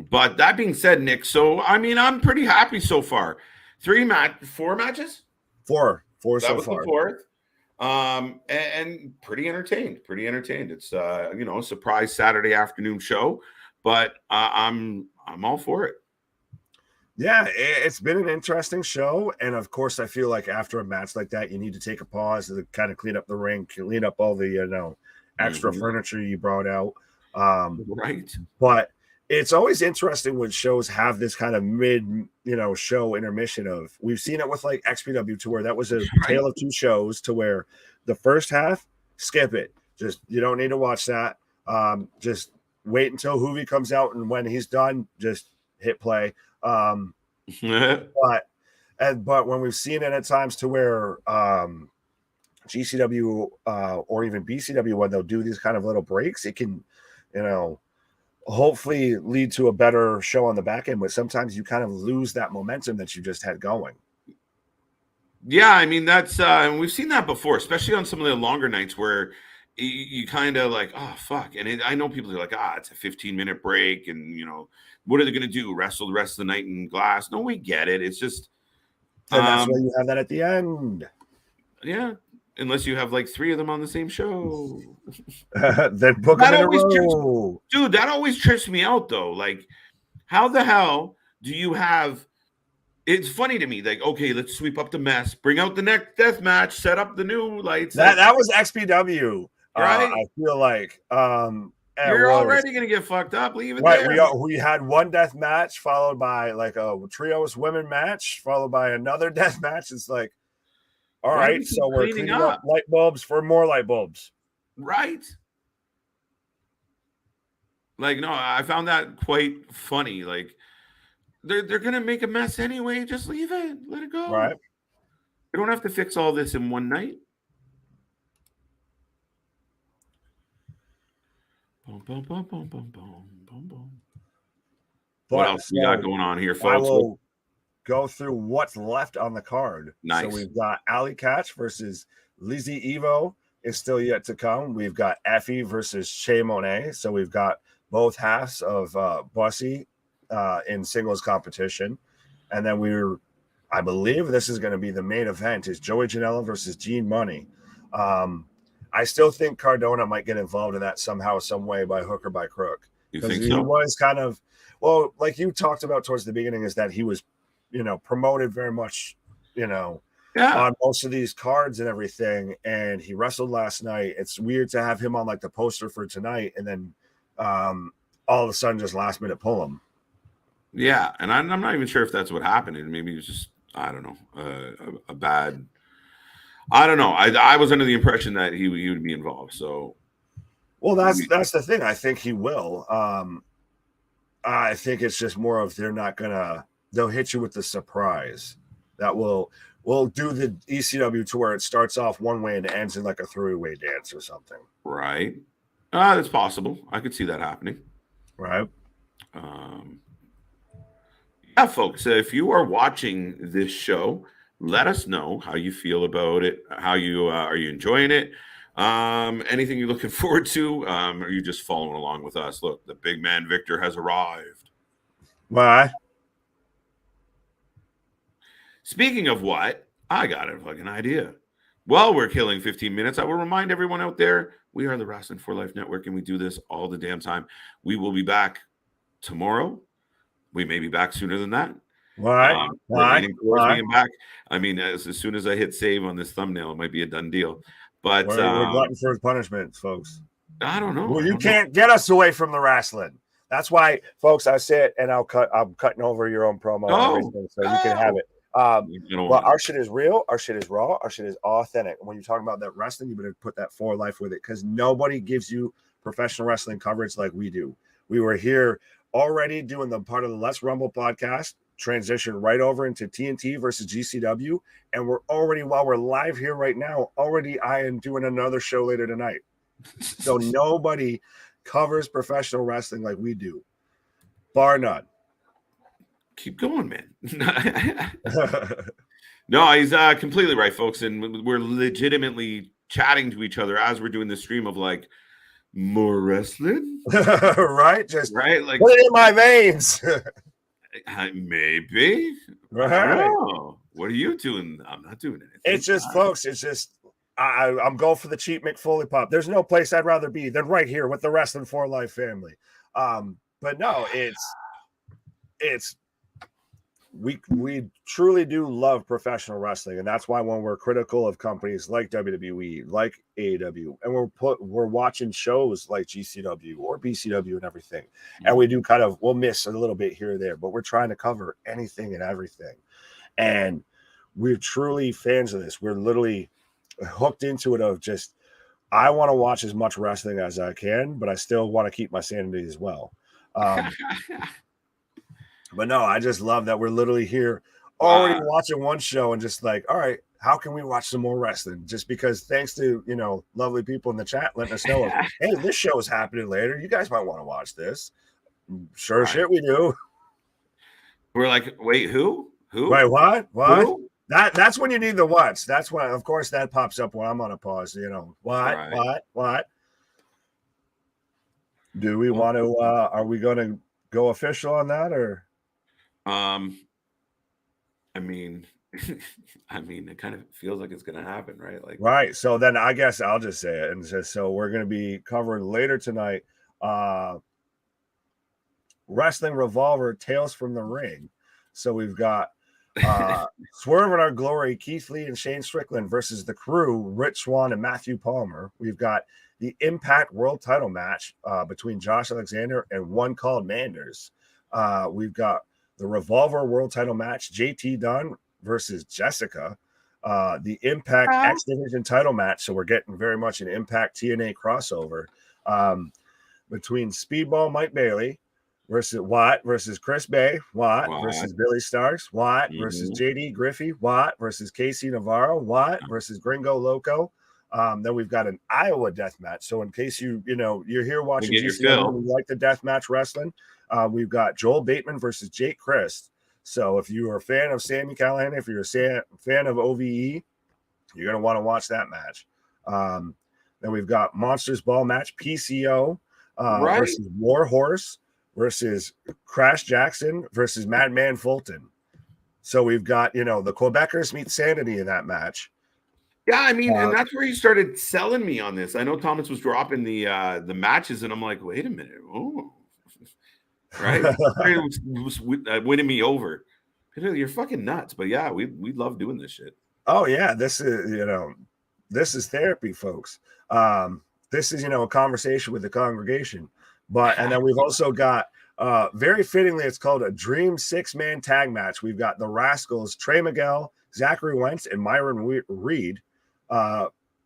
But that being said, Nick. So I mean, I'm pretty happy so far. 4 matches. Four that so was far. The fourth. And pretty entertained. It's a surprise Saturday afternoon show, but I'm all for it. Yeah, it's been an interesting show, and of course, I feel like after a match like that, you need to take a pause to kind of clean up the ring, clean up all the extra furniture you brought out. Right, but it's always interesting when shows have this kind of mid, show intermission of. We've seen it with like XPW to where that was a tale of two shows, to where the first half, skip it. Just you don't need to watch that. Just wait until Hoovy comes out, and when he's done, just hit play. But when we've seen it at times to where GCW or even BCW, when they'll do these kind of little breaks, it can, hopefully lead to a better show on the back end, but sometimes you kind of lose that momentum that you just had going. Yeah, I mean, that's and we've seen that before, especially on some of the longer nights where you kind of like, oh fuck, and I know people are like, it's a 15-minute break, and what are they going to do, wrestle the rest of the night in glass? No, we get it. It's just and that's why you have that at the end. Yeah, unless you have like 3 of them on the same show. Then book them in a row. Dude, that always trips me out though. Like, how the hell do you have? It's funny to me. Like, okay, let's sweep up the mess, bring out the next death match, set up the new lights. That was XPW, right? I feel like you're already gonna get fucked up. Leave it right. there. We had one death match followed by like a trios women match, followed by another death match. It's like, all right, so we're cleaning up light bulbs for more light bulbs. Right. Like, no, I found that quite funny. Like, they're gonna make a mess anyway. Just leave it. Let it go. Right. You don't have to fix all this in one night. Boom, boom, boom, boom, boom, boom, boom, boom. What else we got going on here, folks? I will go through what's left on the card. Nice. So we've got Allie Katch versus Lizzy Evo is still yet to come. We've got Effy versus Monet. So we've got both halves of Bussy in singles competition. And then I believe this is going to be the main event, is Joey Janela versus Gene Munny. I still think Cardona might get involved in that somehow, some way, by hook or by crook. You think he was kind of, well, like you talked about towards the beginning, is that he was, promoted very much, on most of these cards and everything. And he wrestled last night. It's weird to have him on like the poster for tonight, and then all of a sudden just last minute pull him. Yeah, and I'm not even sure if that's what happened. Maybe it was just, I don't know, a bad. I don't know. I was under the impression that he would be involved. So, well, that's the thing. I think he will. I think it's just more of they'll hit you with the surprise that will do the ECW to where it starts off one way and it ends in like a three-way dance or something. Right. That's possible. I could see that happening. Right. Yeah, folks, if you are watching this show, let us know how you feel about it. How you are you enjoying it? Anything you're looking forward to? Are you just following along with us? Look, the big man Victor has arrived. Why? Speaking of what, I got a fucking idea. While we're killing 15 minutes, I will remind everyone out there, we are the Wrasslin for Life Network, and we do this all the damn time. We will be back tomorrow. We may be back sooner than that. Why? We're leaning towards being back. I mean, as soon as I hit save on this thumbnail, it might be a done deal. But we're glutton for punishment, folks. I don't know. Well, you can't get us away from the wrestling. That's why, folks, I say it, and I'm cutting over your own promo and everything, so you can have it. Well, our shit is real, our shit is raw, our shit is authentic. And when you're talking about that wrestling, you better put that for life with it, because nobody gives you professional wrestling coverage like we do. We were here already doing the part of the Let's Rumble podcast, transition right over into TNT versus GCW, and we're already, while we're live here right now, I am doing another show later tonight. So nobody covers professional wrestling like we do, bar none. Keep going, man. No, he's completely right, folks. And we're legitimately chatting to each other as we're doing the stream of like, more wrestling? Right? Just right? Like, put it in my veins. Maybe. Right. What are you doing? I'm not doing anything. It's just, folks, it's just, I'm going for the cheap McFoley pop. There's no place I'd rather be than right here with the Wrestling for Life family. But no, it's we truly do love professional wrestling, and that's why when we're critical of companies like WWE, like AEW, and we're watching shows like GCW or BCW and everything, and we do we'll miss a little bit here or there, but we're trying to cover anything and everything, and we're truly fans of this. We're literally hooked into it of just, I want to watch as much wrestling as I can, but I still want to keep my sanity as well. But no, I just love that we're literally here already watching one show and just like, all right, how can we watch some more wrestling? Just because, thanks to, lovely people in the chat letting us know, hey, this show is happening later. You guys might want to watch this. Sure, shit, we do. We're like, wait, who? Wait, what? Who? That's when you need the what's. That's when, of course, that pops up when I'm on a pause. What? Do we want to? Are we going to go official on that, or? I mean, it kind of feels like it's going to happen, right? Like, right. So then I guess I'll just say it, and so we're going to be covering later tonight. Wrestling Revolver, Tales from the Ring. So we've got Swerve in Our Glory, Keith Lee and Shane Strickland versus The Crew, Rich Swann and Matthew Palmer. We've got the Impact World Title match between Josh Alexander and one called Manders. We've got the Revolver World Title match, JT Dunn versus Jessica. The Impact X Division title match. So we're getting very much an Impact TNA crossover between Speedball Mike Bailey versus Watt versus Chris Bay, Watt versus Billy Starks, Watt versus JD Griffey, Watt versus Casey Navarro, Watt versus Gringo Loco. Then we've got an Iowa death match. So in case you're here watching GCW and you like the death match wrestling, we've got Joel Bateman versus Jake Christ. So if you are a fan of Sami Callihan, if you're a fan of OVE, you're going to want to watch that match. Then we've got Monsters Ball match, PCO versus Warhorse versus Crash Jackson versus Madman Fulton. So we've got, the Quebecers meet Sanity in that match. Yeah, I mean, and that's where you started selling me on this. I know Thomas was dropping the matches, and I'm like, wait a minute. Oh, right? It was winning me over. You're fucking nuts. But yeah, we love doing this shit. Oh, yeah. This is therapy, folks. This is, a conversation with the congregation. And then we've also got, very fittingly, it's called a Dream 6-man tag match. We've got the Rascals, Trey Miguel, Zachary Wentz, and Myron Reed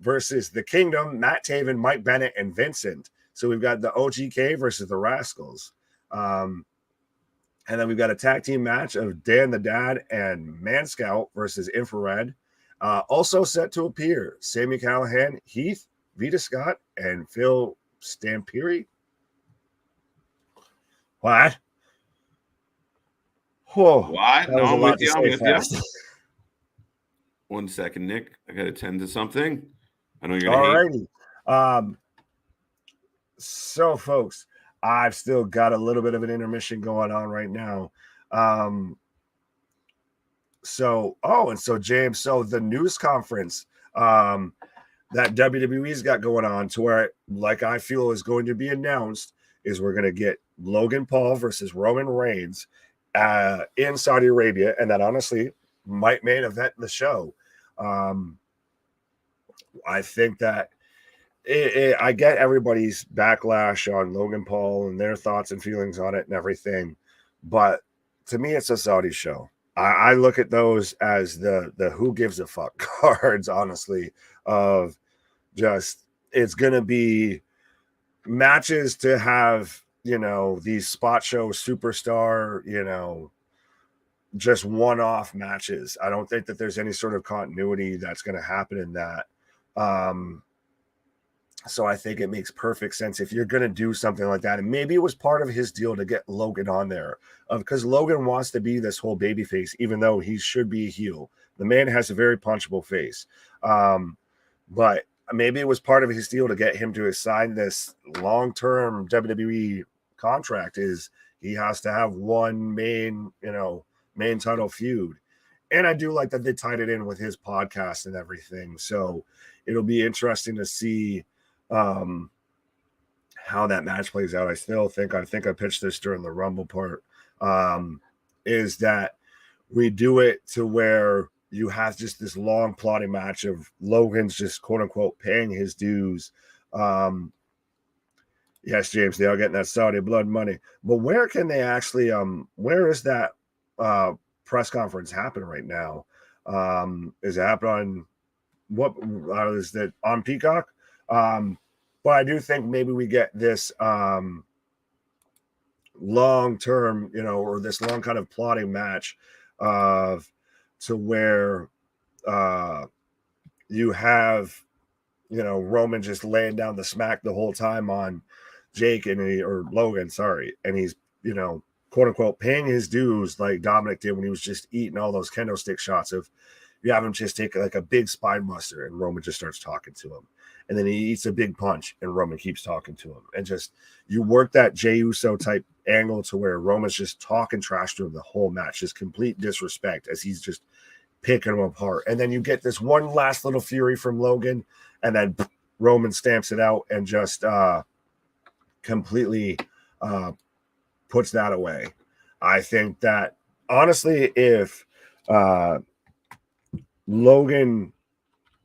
versus the Kingdom, Matt Taven, Mike Bennett, and Vincent. So we've got the OGK versus the Rascals. And then we've got a tag team match of Dan the Dad and Man Scout versus Infrared. Also set to appear, Sami Callihan, Heath, Vita Scott, and Phil Stampiri. What? Whoa. What? No, I'm with you. I'm with you. 1 second, Nick. I got to tend to something. I know you're going to hate. So, folks, I've still got a little bit of an intermission going on right now. So James, the news conference that WWE's got going on, to where, like, I feel is going to be announced, is we're going to get Logan Paul versus Roman Reigns in Saudi Arabia, and that honestly might main event the show. I think that I get everybody's backlash on Logan Paul and their thoughts and feelings on it and everything, but to me, it's a Saudi show. I look at those as the who gives a fuck cards, honestly, of just it's going to be matches to have, these spot show superstar, just one-off matches. I don't think that there's any sort of continuity that's going to happen in that. So I think it makes perfect sense if you're going to do something like that. And maybe it was part of his deal to get Logan on there because Logan wants to be this whole baby face, even though he should be a heel. The man has a very punchable face. But maybe it was part of his deal to get him to sign this long-term WWE contract is he has to have one main title feud. And I do like that they tied it in with his podcast and everything. So it'll be interesting to see how that match plays out. I think I pitched this during the Rumble part, is that we do it to where you have just this long plotting match of Logan's just quote unquote paying his dues. Yes, James, they are getting that Saudi blood money, but where can they actually, where is that press conference happening right now? Is it happening on is that on Peacock? But I do think maybe we get this long term, or this long kind of plotting match to where you have, Roman just laying down the smack the whole time on Jake or Logan, sorry. And he's, quote unquote, paying his dues like Dominic did when he was just eating all those kendo stick shots of you have him just take like a big spine buster and Roman just starts talking to him. And then he eats a big punch and Roman keeps talking to him. And just you work that Jey Uso type angle to where Roman's just talking trash to him the whole match, just complete disrespect as he's just picking him apart. And then you get this one last little fury from Logan, and then Roman stamps it out and just completely puts that away. I think that honestly, if Logan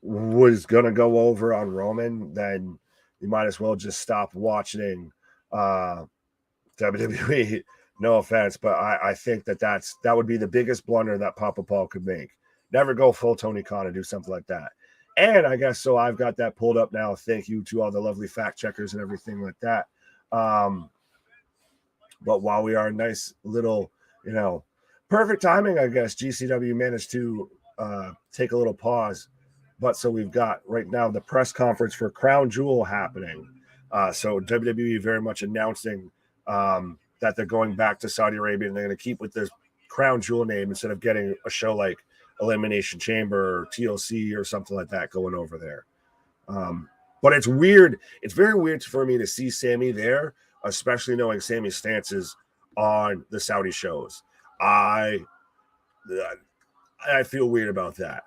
was gonna go over on Roman, then you might as well just stop watching WWE. No offense, but I think that would be the biggest blunder that Papa Paul could make. Never go full Tony Khan and do something like that. And I guess so. I've got that pulled up now. Thank you to all the lovely fact checkers and everything like that. But while we are nice little, perfect timing, I guess GCW managed to take a little pause. But so we've got right now the press conference for Crown Jewel happening. So WWE very much announcing that they're going back to Saudi Arabia and they're going to keep with this Crown Jewel name instead of getting a show like Elimination Chamber or TLC or something like that going over there. But it's weird. It's very weird for me to see Sammy there, especially knowing Sammy's stances on the Saudi shows. I feel weird about that.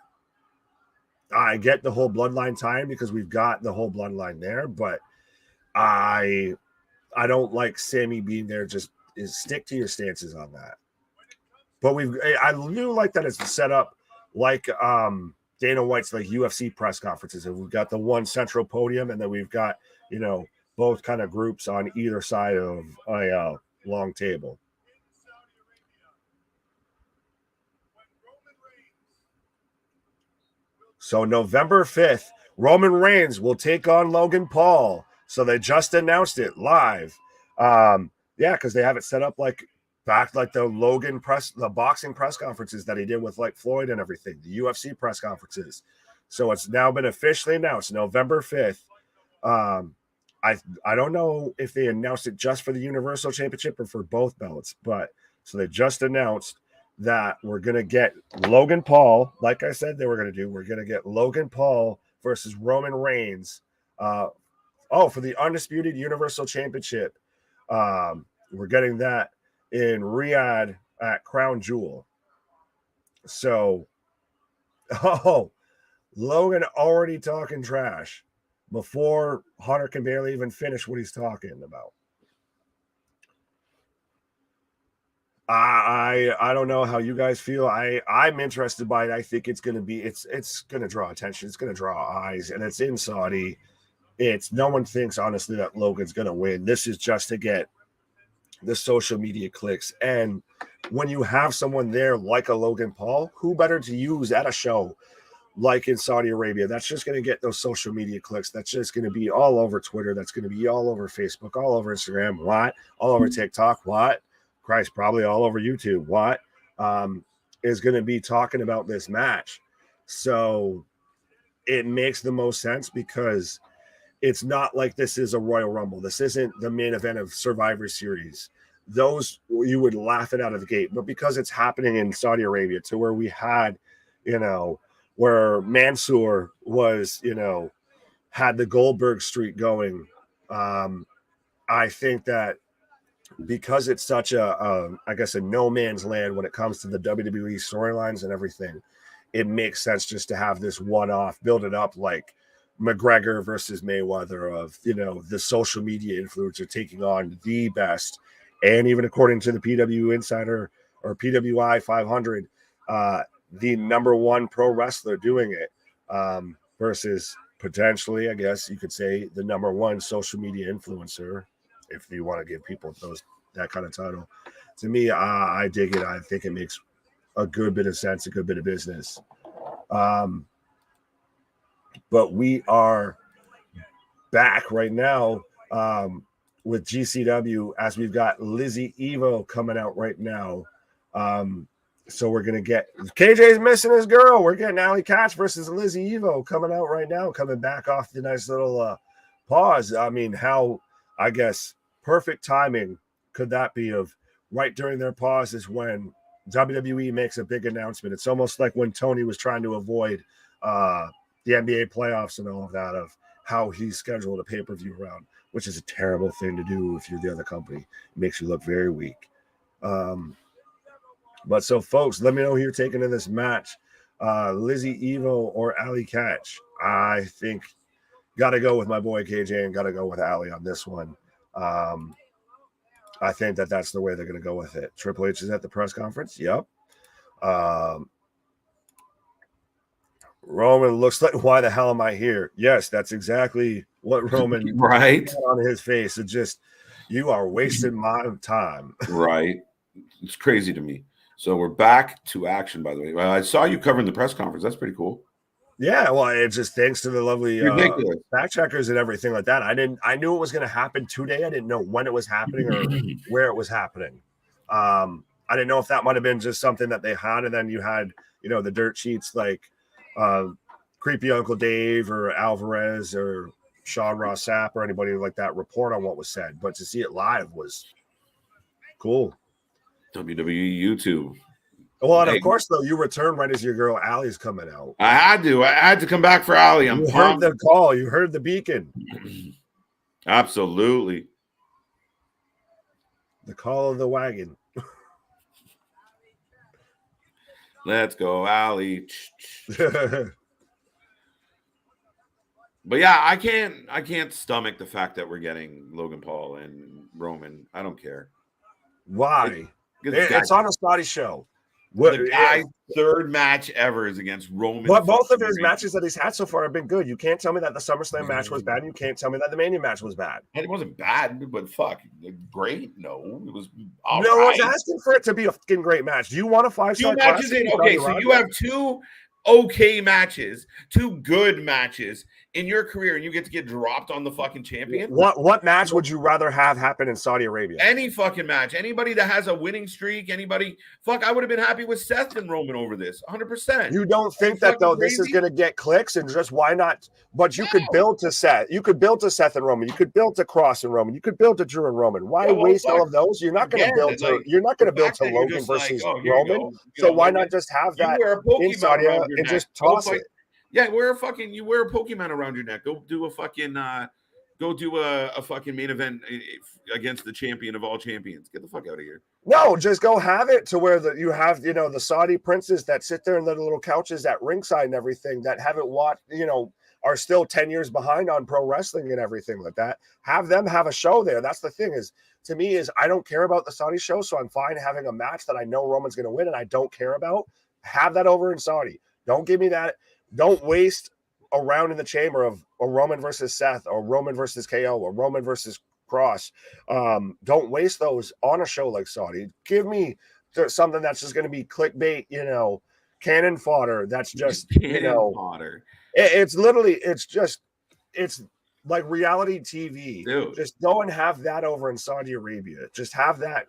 I get the whole bloodline time because we've got the whole bloodline there, but I don't like Sammy being there. Just stick to your stances on that. But I do like that it's set up like Dana White's like UFC press conferences, and we've got the one central podium, and then we've got both kind of groups on either side of a long table. So November 5th, Roman Reigns will take on Logan Paul. So they just announced it live. Because they have it set up like the Logan the boxing press conferences that he did with like Floyd and everything, the UFC press conferences. So it's now been officially announced November 5th. I don't know if they announced it just for the Universal Championship or for both belts, but so they just announced that we're going to get Logan Paul, like I said they were going to do. We're going to get Logan Paul versus Roman Reigns for the Undisputed Universal Championship. We're getting that in Riyadh at Crown Jewel. So, Logan already talking trash before Hunter can barely even finish what he's talking about. I don't know how you guys feel. I'm interested by it. I think it's gonna be it's gonna draw attention. It's gonna draw eyes, and it's in Saudi. It's no one thinks honestly that Logan's gonna win. This is just to get the social media clicks. And when you have someone there like a Logan Paul, who better to use at a show like in Saudi Arabia? That's just going to get those social media clicks. That's just going to be all over Twitter. That's going to be all over Facebook, all over Instagram. What? All over TikTok. What? Christ, probably all over YouTube. What? Is going to be talking about this match. So it makes the most sense because it's not like this is a Royal Rumble. This isn't the main event of Survivor Series. Those you would laugh it out of the gate. But because it's happening in Saudi Arabia to where we had, where Mansoor was, had the Goldberg streak going. I think that because it's such a no man's land when it comes to the WWE storylines and everything, it makes sense just to have this one-off, build it up like McGregor versus Mayweather of, the social media influencer taking on the best. And even according to the PW Insider or PWI 500, the number one pro wrestler doing it versus potentially, I guess you could say, the number one social media influencer, if you want to give people that kind of title. To me, I dig it. I think it makes a good bit of sense, a good bit of business. But we are back right now with GCW as we've got Lizzy Evo coming out right now. So we're going to get KJ's missing his girl. We're getting Allie Katch versus Lizzy Evo coming out right now, coming back off the nice little pause. I mean, perfect timing could that be of right during their pause is when WWE makes a big announcement. It's almost like when Tony was trying to avoid the NBA playoffs and all of that, of how he scheduled a pay-per-view round, which is a terrible thing to do if you're the other company. It makes you look very weak. But so, folks, let me know who you're taking in this match. Lizzy Evo or Allie Katch. I think got to go with my boy KJ and got to go with Allie on this one. I think that's the way they're going to go with it. Triple H is at the press conference. Yep. Roman looks like, why the hell am I here? Yes, that's exactly what Roman right on his face. It just, you are wasting my time. Right. It's crazy to me. So we're back to action, by the way. I saw you covering the press conference. That's pretty cool. Yeah, well, it's just thanks to the lovely fact checkers and everything like that. I knew it was going to happen today. I didn't know when it was happening or where it was happening. I didn't know if that might have been just something that they had, and then you had, the dirt sheets like Creepy Uncle Dave or Alvarez or Sean Ross Sapp or anybody like that report on what was said. But to see it live was cool. WWE YouTube. Well, and of course, though, you return right as your girl Allie's coming out. I had to come back for Allie. You heard the call. You heard the beacon. Absolutely. The call of the wagon. Let's go, Allie. But yeah, I can't stomach the fact that we're getting Logan Paul and Roman. I don't care. Why? It's on a Saudi show. The guy's third match ever is against Roman. But both of his matches that he's had so far have been good. You can't tell me that the SummerSlam match was bad. And you can't tell me that the Mania match was bad. And it wasn't bad, but great. No, it was all no right. One's asking for it to be a fucking great match. Do you want a 5-star matches in? Okay, so you have two okay matches, two good matches in your career, and you get dropped on the fucking champion. What match would you rather have happen in Saudi Arabia? Any fucking match. Anybody that has a winning streak, anybody. Fuck, I would have been happy with Seth and Roman over this, 100%. You don't think that, though, crazy? This is going to get clicks, and just why not? But you could build to Seth. You could build to Seth and Roman. You could build to Cross and Roman. You could build to Drew and Roman. Why waste all of those? You're not going to build to. You're not going to build to Logan versus Roman. So why not just have that in Saudi and just toss it? Yeah, you wear a Pokemon around your neck. Go do a fucking main event against the champion of all champions. Get the fuck out of here. No, just go have it to where you have, the Saudi princes that sit there in their little couches at ringside and everything that haven't watched, are still 10 years behind on pro wrestling and everything like that. Have them have a show there. That's the thing is, to me, is I don't care about the Saudi show, so I'm fine having a match that I know Roman's going to win and I don't care about. Have that over in Saudi. Don't give me that. Don't waste a round in the chamber of a Roman versus Seth or Roman versus KO or Roman versus Cross. Don't waste those on a show like Saudi. Give me something that's just going to be clickbait, cannon fodder. That's just, fodder. It's literally, it's like reality TV. Dude. Just go and have that over in Saudi Arabia. Just have that,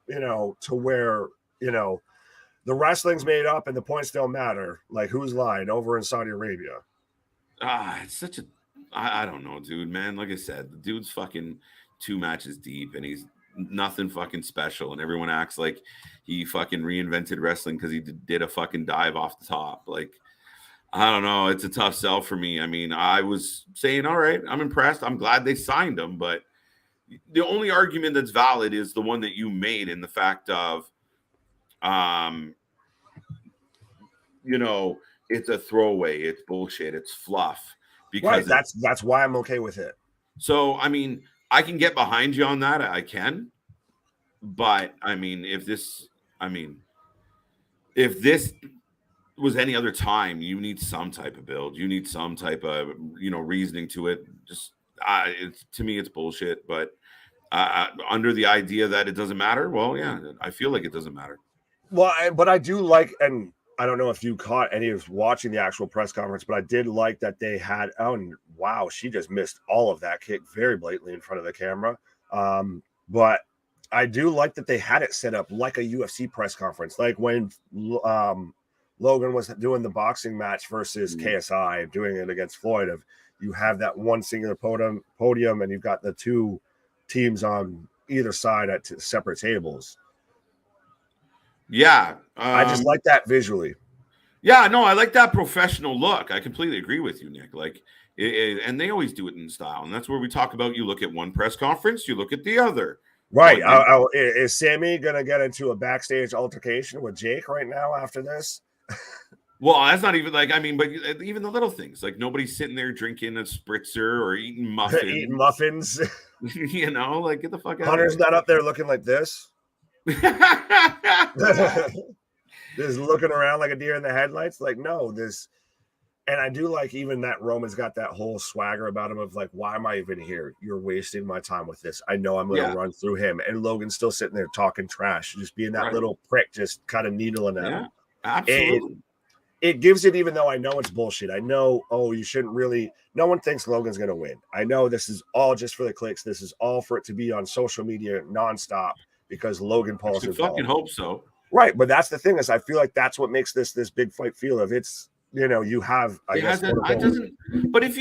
to where, the wrestling's made up and the points don't matter. Like, who's lying over in Saudi Arabia? It's such a, I don't know, dude, man. Like I said, the dude's fucking 2 matches deep and he's nothing fucking special. And everyone acts like he fucking reinvented wrestling because he did a fucking dive off the top. Like, I don't know. It's a tough sell for me. I mean, I was saying, all right, I'm impressed. I'm glad they signed him. But the only argument that's valid is the one that you made in the fact of, it's a throwaway. It's bullshit. It's fluff. Because right, that's why I'm okay with it. So, I mean, I can get behind you on that. I can. But, I mean, if this was any other time, you need some type of build. You need some type of, reasoning to it. Just, to me, it's bullshit. But under the idea that it doesn't matter, well, yeah, I feel like it doesn't matter. Well, but I do like, and I don't know if you caught any of watching the actual press conference, but I did like that they had, and wow, she just missed all of that kick very blatantly in front of the camera. But I do like that they had it set up like a UFC press conference, like when Logan was doing the boxing match versus KSI, doing it against Floyd. You have that one singular podium, and you've got the 2 teams on either side at separate tables. Yeah. I just like that visually. Yeah, no, I like that professional look. I completely agree with you, Nick. Like, and they always do it in style. And that's where we talk about, you look at one press conference, you look at the other. Right. Is Sammy going to get into a backstage altercation with Jake right now after this? Well, that's not even like, I mean, but even the little things, like nobody's sitting there drinking a spritzer or eating muffins. Eating muffins. Like, get the fuck out. Hunter's not up there looking like this. Just looking around like a deer in the headlights. Like, no, and I do like even that Roman's got that whole swagger about him of like, why am I even here? You're wasting my time with this. I know I'm going to run through him. And Logan's still sitting there talking trash, just being that little prick, just kind of needling at him. Absolutely. It gives it, even though I know it's bullshit. I know, you shouldn't really, no one thinks Logan's going to win. I know this is all just for the clicks. This is all for it to be on social media nonstop because Logan Paul's involved. I fucking hope so. Right. But that's the thing is I feel like that's what makes this big fight feel of it's, you have, I guess. But if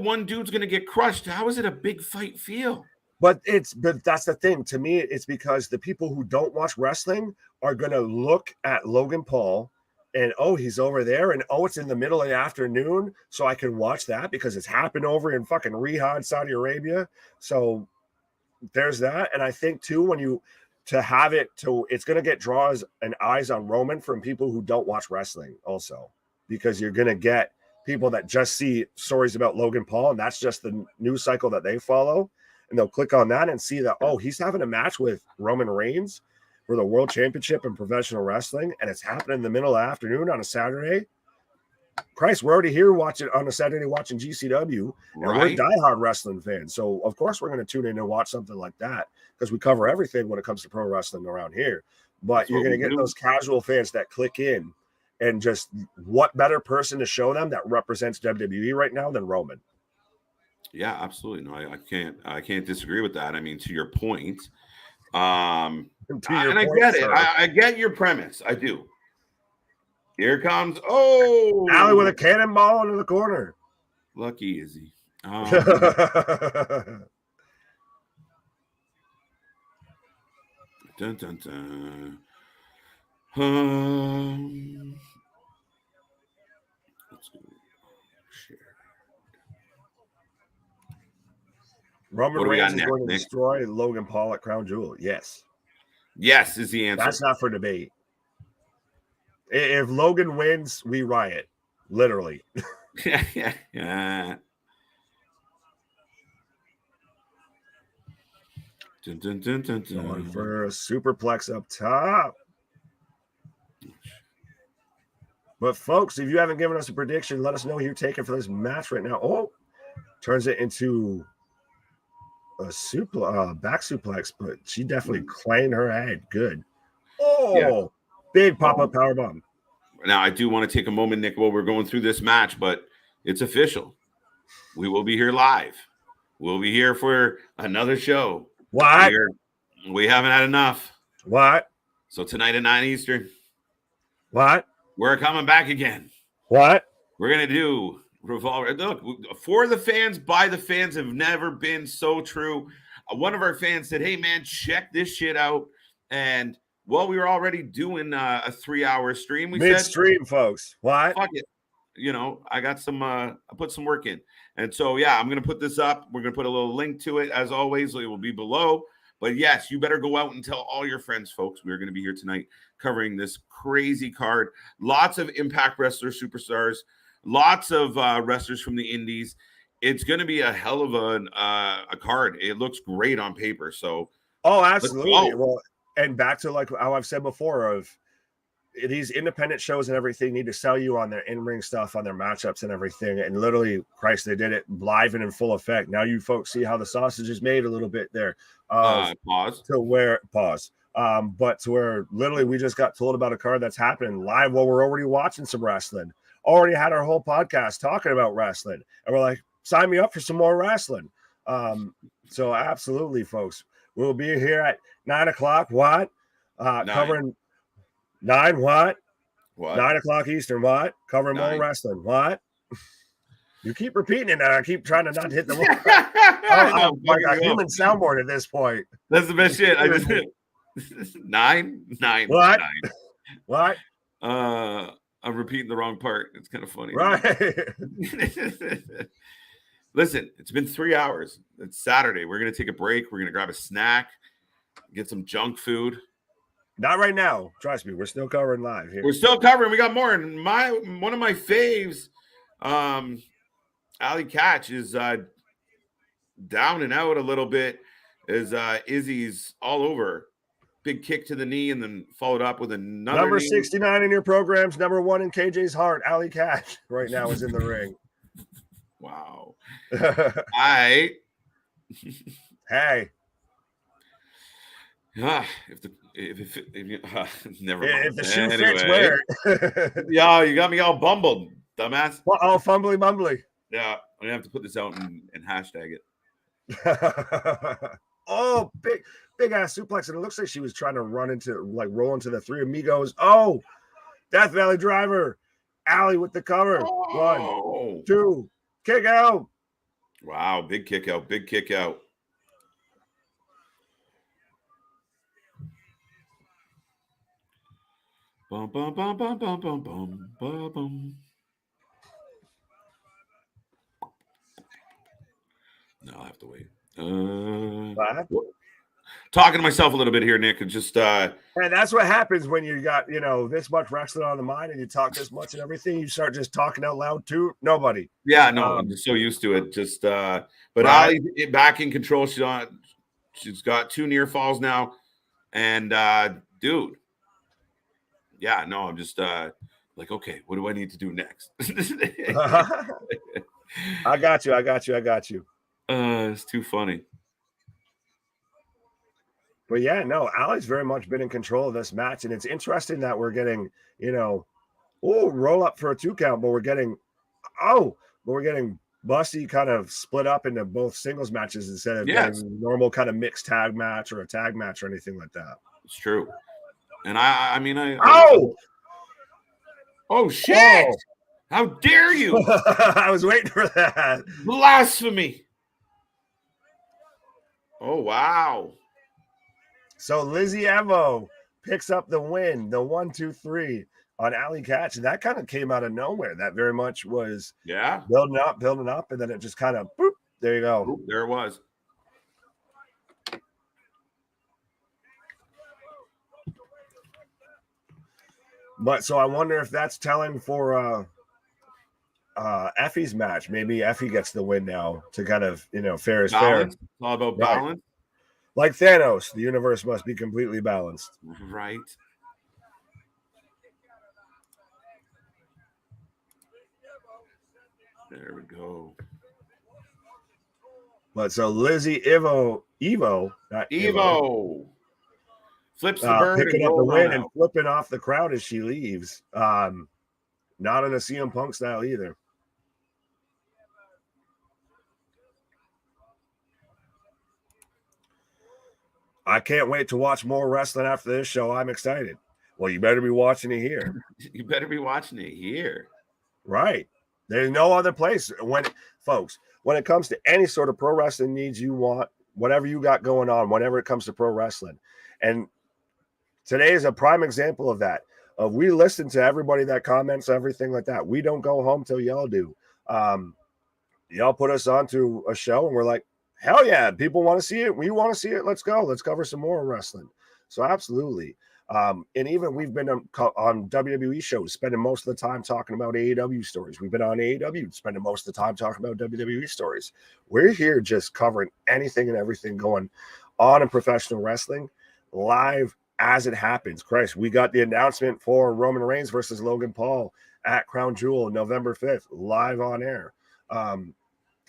one dude's going to get crushed, how is it a big fight feel? But that's the thing. To me, it's because the people who don't watch wrestling are going to look at Logan Paul and, he's over there. And, it's in the middle of the afternoon. So I can watch that because it's happened over in fucking Riyadh, Saudi Arabia. So there's that. And I think, too, it's going to get draws and eyes on Roman from people who don't watch wrestling also. Because you're going to get people that just see stories about Logan Paul. And that's just the news cycle that they follow. And they'll click on that and see that, he's having a match with Roman Reigns for the World Championship in professional wrestling, and it's happening in the middle of the afternoon on a Saturday. Christ, we're already here watching on a Saturday watching GCW, and we're diehard wrestling fans. So, of course, we're going to tune in and watch something like that because we cover everything when it comes to pro wrestling around here. But you're going to get those casual fans that click in, and just what better person to show them that represents WWE right now than Roman? Yeah, absolutely. No, I can't disagree with that. I mean, to your point, I get it. I get your premise. I do. Here comes Allie with a cannonball into the corner. Lucky is he? Dun dun dun. Let's go. Share. Roman Reigns is going to destroy Logan Paul at Crown Jewel. Yes. Yes is the answer. That's not for debate. If Logan wins, we riot. Literally. Yeah. Dun, dun, dun, dun, dun. Going for a superplex up top. But folks, if you haven't given us a prediction, let us know who you're taking for this match right now. Oh, turns it into a back suplex, but she definitely clanged her head. Good. Oh, big pop-up powerbomb. Now, I do want to take a moment, Nick, while we're going through this match, but it's official. We will be here live. We'll be here for another show. What? We haven't had enough. What? So tonight at 9 Eastern. What? We're coming back again. What? We're going to do Revolver. Look, for the fans, by the fans have never been so true. One of our fans said, hey, man, check this shit out. And while we were already doing a 3-hour stream, we Midstream, folks. What? Fuck it. You know, I got some, I put some work in. And so, yeah, I'm going to put this up. We're going to put a little link to it. As always, it will be below. But yes, you better go out and tell all your friends, folks. We're going to be here tonight covering this crazy card. Lots of Impact Wrestler superstars, lots of wrestlers from the indies. It's going to be a hell of a card. It looks great on paper. So, absolutely. Well, and back to like how I've said before, of these independent shows and everything need to sell you on their in-ring stuff, on their matchups and everything. And literally, Christ, they did it live and in full effect. Now you folks see how the sausage is made a little bit there. Pause. But to where literally we just got told about a card that's happening live while we're already watching some wrestling. Already had our whole podcast talking about wrestling. And we're like, sign me up for some more wrestling. So absolutely, folks. We'll be here at 9 o'clock. What? Covering 9 what? 9 o'clock Eastern. What? Covering more wrestling. What? You keep repeating it, and I keep trying to not hit the wall. I'm like a human soundboard at this point. That's the best shit. I just 9. What? 9. What? I'm repeating the wrong part. It's kind of funny. Right. Listen, it's been 3 hours. It's Saturday. We're going to take a break. We're going to grab a snack, get some junk food. Not right now. Trust me. We're still covering live here. We're still covering. We got more. And one of my faves, Allie Katch, is down and out a little bit as Izzy's all over. Big kick to the knee and then followed up with another number knee. 69 in your programs, number 1 in KJ's heart. Allie Katch right now is in the ring. Wow. Hey. Never mind. If the shoe fits, wear it. Yeah, you got me all bumbled, dumbass. All fumbly bumbly. Yeah, I'm gonna have to put this out and hashtag it. Oh, big ass suplex, and it looks like she was trying to roll into the Three Amigos. Oh, Death Valley Driver. Allie with the cover. 1, 2, kick out. Wow, big kick out. Bum, bum, bum, bum, bum, bum, bum, bum, bum. No, I'll have to wait. Talking to myself a little bit here, Nick, and just and that's what happens when you got this much wrestling on the mind and you talk this much and everything. You start just talking out loud to nobody. Yeah, no, I'm just so used to it. Just but Allie's back in control. She's got 2 near falls now, and dude. Yeah, no, I'm just like, okay, what do I need to do next? I got you. It's too funny. But yeah, no, Allie's very much been in control of this match. And it's interesting that we're getting, roll up for a 2 count, but we're getting Busty kind of split up into both singles matches instead of getting normal kind of mixed tag match or a tag match or anything like that. It's true. And I mean, oh shit! Oh. How dare you! I was waiting for that. Blasphemy! Oh wow! So Lizzy Evo picks up the win, the 1, 2, 3 on Allie Katch, and that kind of came out of nowhere. That very much was building up, and then it just kind of boop. There you go. Boop, there it was. But so I wonder if that's telling for Effy's match. Maybe Effy gets the win now to kind of, fair is balance. fair. It's all about Right. balance. Like Thanos, the universe must be completely balanced. Right. There we go. But so Lizzy Evo flips the bird picking and up the rolls win on and out. flipping off the crowd as she leaves. Not in a CM Punk style either. I can't wait to watch more wrestling after this show. I'm excited. Well, you better be watching it here. You better be watching it here. Right. There's no other place. When it comes to any sort of pro wrestling needs you want, whatever you got going on, whenever it comes to pro wrestling. And today is a prime example of that. We listen to everybody that comments, everything like that. We don't go home till y'all do. Y'all put us onto a show and we're like, hell yeah, people want to see it. We want to see it. Let's go. Let's cover some more wrestling. So absolutely. And even we've been on WWE shows, spending most of the time talking about AEW stories. We've been on AEW, spending most of the time talking about WWE stories. We're here just covering anything and everything going on in professional wrestling live as it happens. Christ, we got the announcement for Roman Reigns versus Logan Paul at Crown Jewel, November 5th, live on air.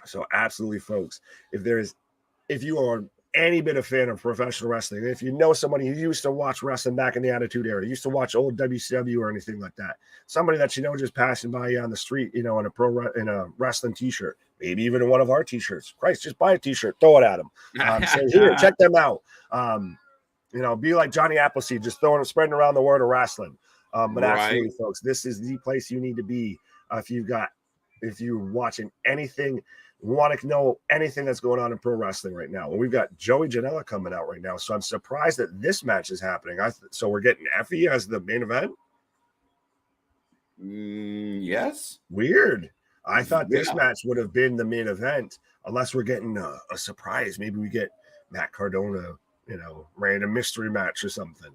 So absolutely, folks, if you are any bit of fan of professional wrestling, if you know somebody who used to watch wrestling back in the Attitude Era, used to watch old WCW or anything like that, somebody that just passing by you on the street, in a wrestling t-shirt, maybe even in one of our t-shirts. Christ, just buy a t-shirt, throw it at them. Say, here, check them out. Be like Johnny Appleseed, just spreading around the word of wrestling. But absolutely, folks, this is the place you need to be if you're watching anything, want to know anything that's going on in pro wrestling right now. Well, we've got Joey Janela coming out right now, so I'm surprised that this match is happening. So we're getting Effy as the main event? Yes. Weird. I thought this match would have been the main event, unless we're getting a surprise. Maybe we get Matt Cardona, random mystery match or something.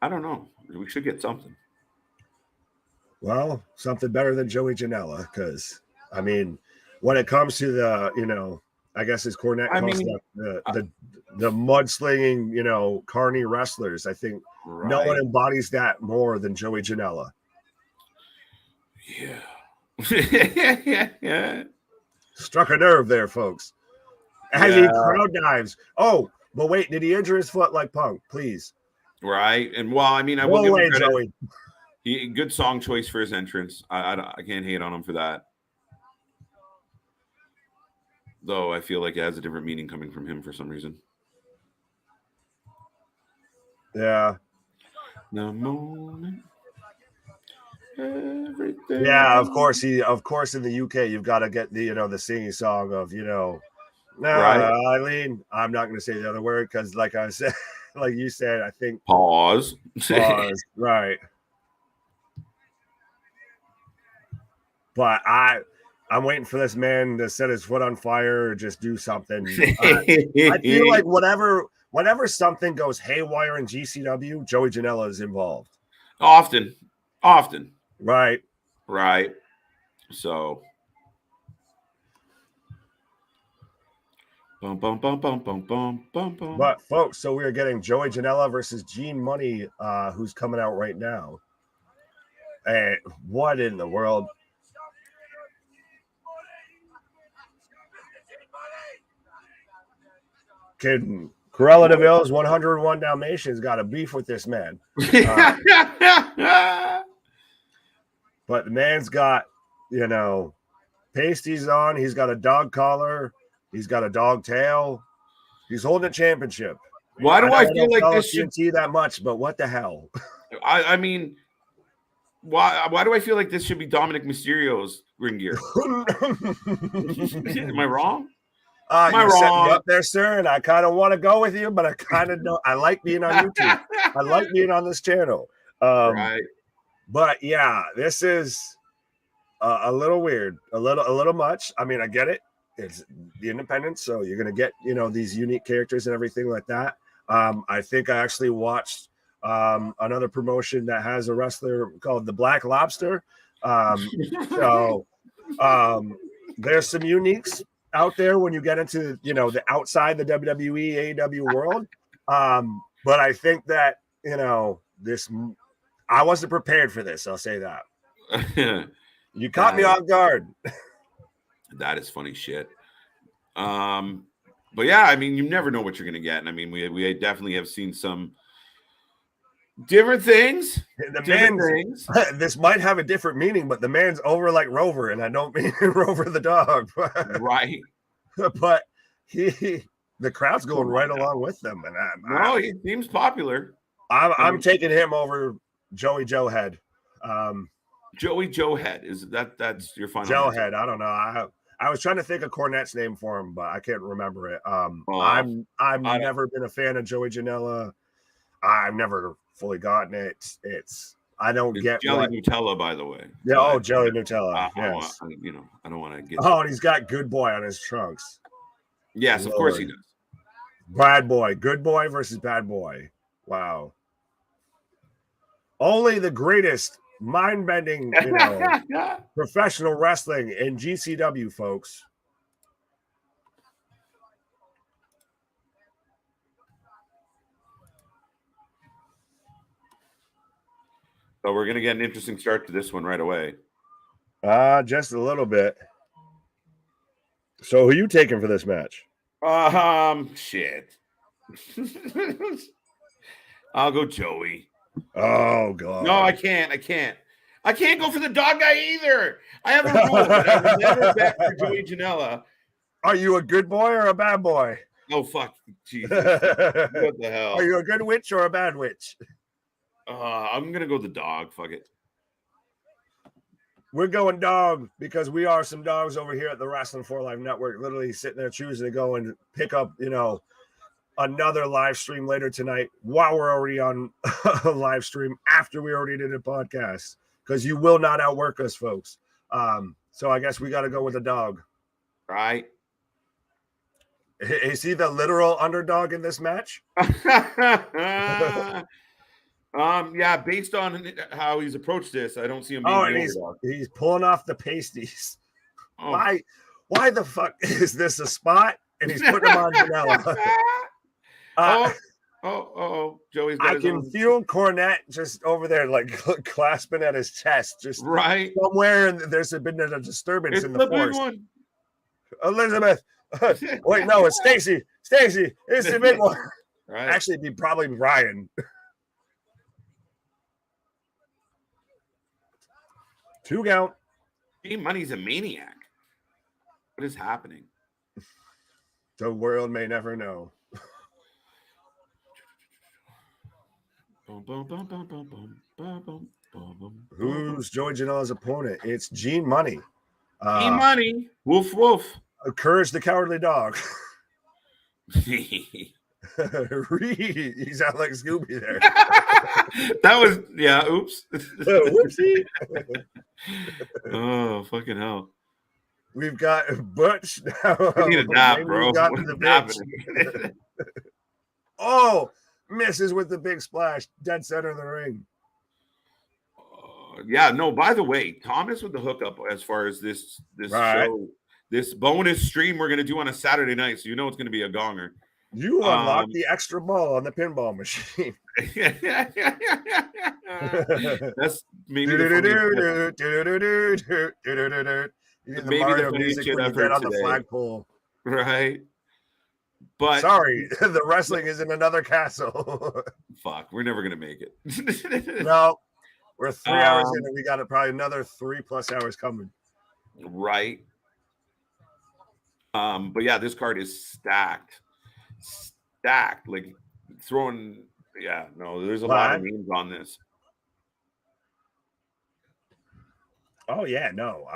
I don't know. We should get something. Well, something better than Joey Janela, because, when it comes to the, I guess as Cornette calls the mudslinging, carny wrestlers, I think no one embodies that more than Joey Janela. Yeah. Struck a nerve there, folks. As he crowd dives. Oh, but wait, did he injure his foot like Punk? Please. Right. And I will give him credit. Joey. Good song choice for his entrance. I can't hate on him for that. Though I feel like it has a different meaning coming from him for some reason. Yeah. The moment. Everything. Yeah, of course. In the UK, you've got to get the singing song of, Eileen. I'm not going to say the other word because, like I said, like you said, I think pause. Right. But I'm waiting for this man to set his foot on fire or just do something. I feel like whenever something goes haywire in GCW, Joey Janela is involved. Often. Right. So. Bum, bum, bum, bum, bum, bum, bum, bum. But folks, so we are getting Joey Janela versus Gene Munny, who's coming out right now. And what in the world? Kidding. Cruella DeVille's 101 Dalmatians got a beef with this man. But the man's got, pasties on. He's got a dog collar. He's got a dog tail. He's holding a championship. Why do I feel like this should TNT that much? But what the hell? I mean, why do I feel like this should be Dominic Mysterio's ring gear? Am I wrong? You're setting me up there, sir, and I kind of want to go with you, but I kind of don't. I like being on YouTube. I like being on this channel. Right. But yeah, this is a little weird, a little much. I mean, I get it. It's the independents, so you're gonna get these unique characters and everything like that. I think I actually watched another promotion that has a wrestler called the Black Lobster. So There's some uniques out there when you get into, the outside the WWE, AEW world. But I think that, I wasn't prepared for this. I'll say that. You caught me off guard. That is funny shit. But yeah, I mean, you never know what you're going to get. And I mean, we definitely have seen some different things. This might have a different meaning, but the man's over like Rover, and I don't mean Rover the dog. Right. But the crowd's going right along with them. And he seems popular. I'm taking him over Joey Joe Head. Joey Joe Head. That's your final Joe answer? Head. I don't know. I was trying to think of Cornette's name for him, but I can't remember it. I've never been a fan of Joey Janela. I've never fully gotten it. It's Jelly Nutella, by the way. Yeah. Jelly Nutella. Yes. I don't want to get. Oh, and he's got Good Boy on his trunks. Yes, Lord. Of course he does. Bad Boy. Good Boy versus Bad Boy. Wow. Only the greatest mind-bending, professional wrestling in GCW, folks. So we're going to get an interesting start to this one right away. Just a little bit. So who are you taking for this match? Shit. I'll go Joey. Oh, God. No, I can't. I can't go for the dog guy either. I have a rule that I will never bet for Joey Janela. Are you a good boy or a bad boy? Oh, fuck. Jesus. What the hell? Are you a good witch or a bad witch? I'm going to go the dog. Fuck it. We're going dog because we are some dogs over here at the Wrestling for Life Network, literally sitting there choosing to go and pick up, another live stream later tonight while we're already on a live stream after we already did a podcast, because you will not outwork us, folks. So I guess we got to go with a dog. Right. Is he the literal underdog in this match? Yeah, based on how he's approached this, I don't see him being the underdog. He's pulling off the pasties. Oh. Why the fuck is this a spot? And he's putting them on Janela. Joey's got I can feel Cornette just over there, like clasping at his chest, just right somewhere. And there's been a disturbance in the force. Big one. Elizabeth. Wait, no, it's Stacy. Stacy, it's the big one. Right. Actually, it'd be probably Ryan. 2 count. Money's a maniac. What is happening? The world may never know. Who's Joey Janela's opponent? It's Gene Money. Gene Money. Woof woof. Courage the Cowardly Dog. He sounds like Scooby there. That was oops. Whoopsie. Oh, fucking hell. We've got Butch now. We need a nap, bro. Oh, misses with the big splash, dead center of the ring. By the way, Thomas with the hookup as far as this show, this bonus stream we're going to do on a Saturday night, so it's going to be a gonger. You unlock the extra ball on the pinball machine. That's maybe the Mario music when you get on the flagpole. Right. But sorry, the wrestling is in another castle. Fuck, we're never going to make it. No, we're 3 hours in and we got probably another 3+ hours coming. Right. But yeah, this card is stacked, like throwing. Yeah, no, there's a lot of memes on this. Oh yeah, no.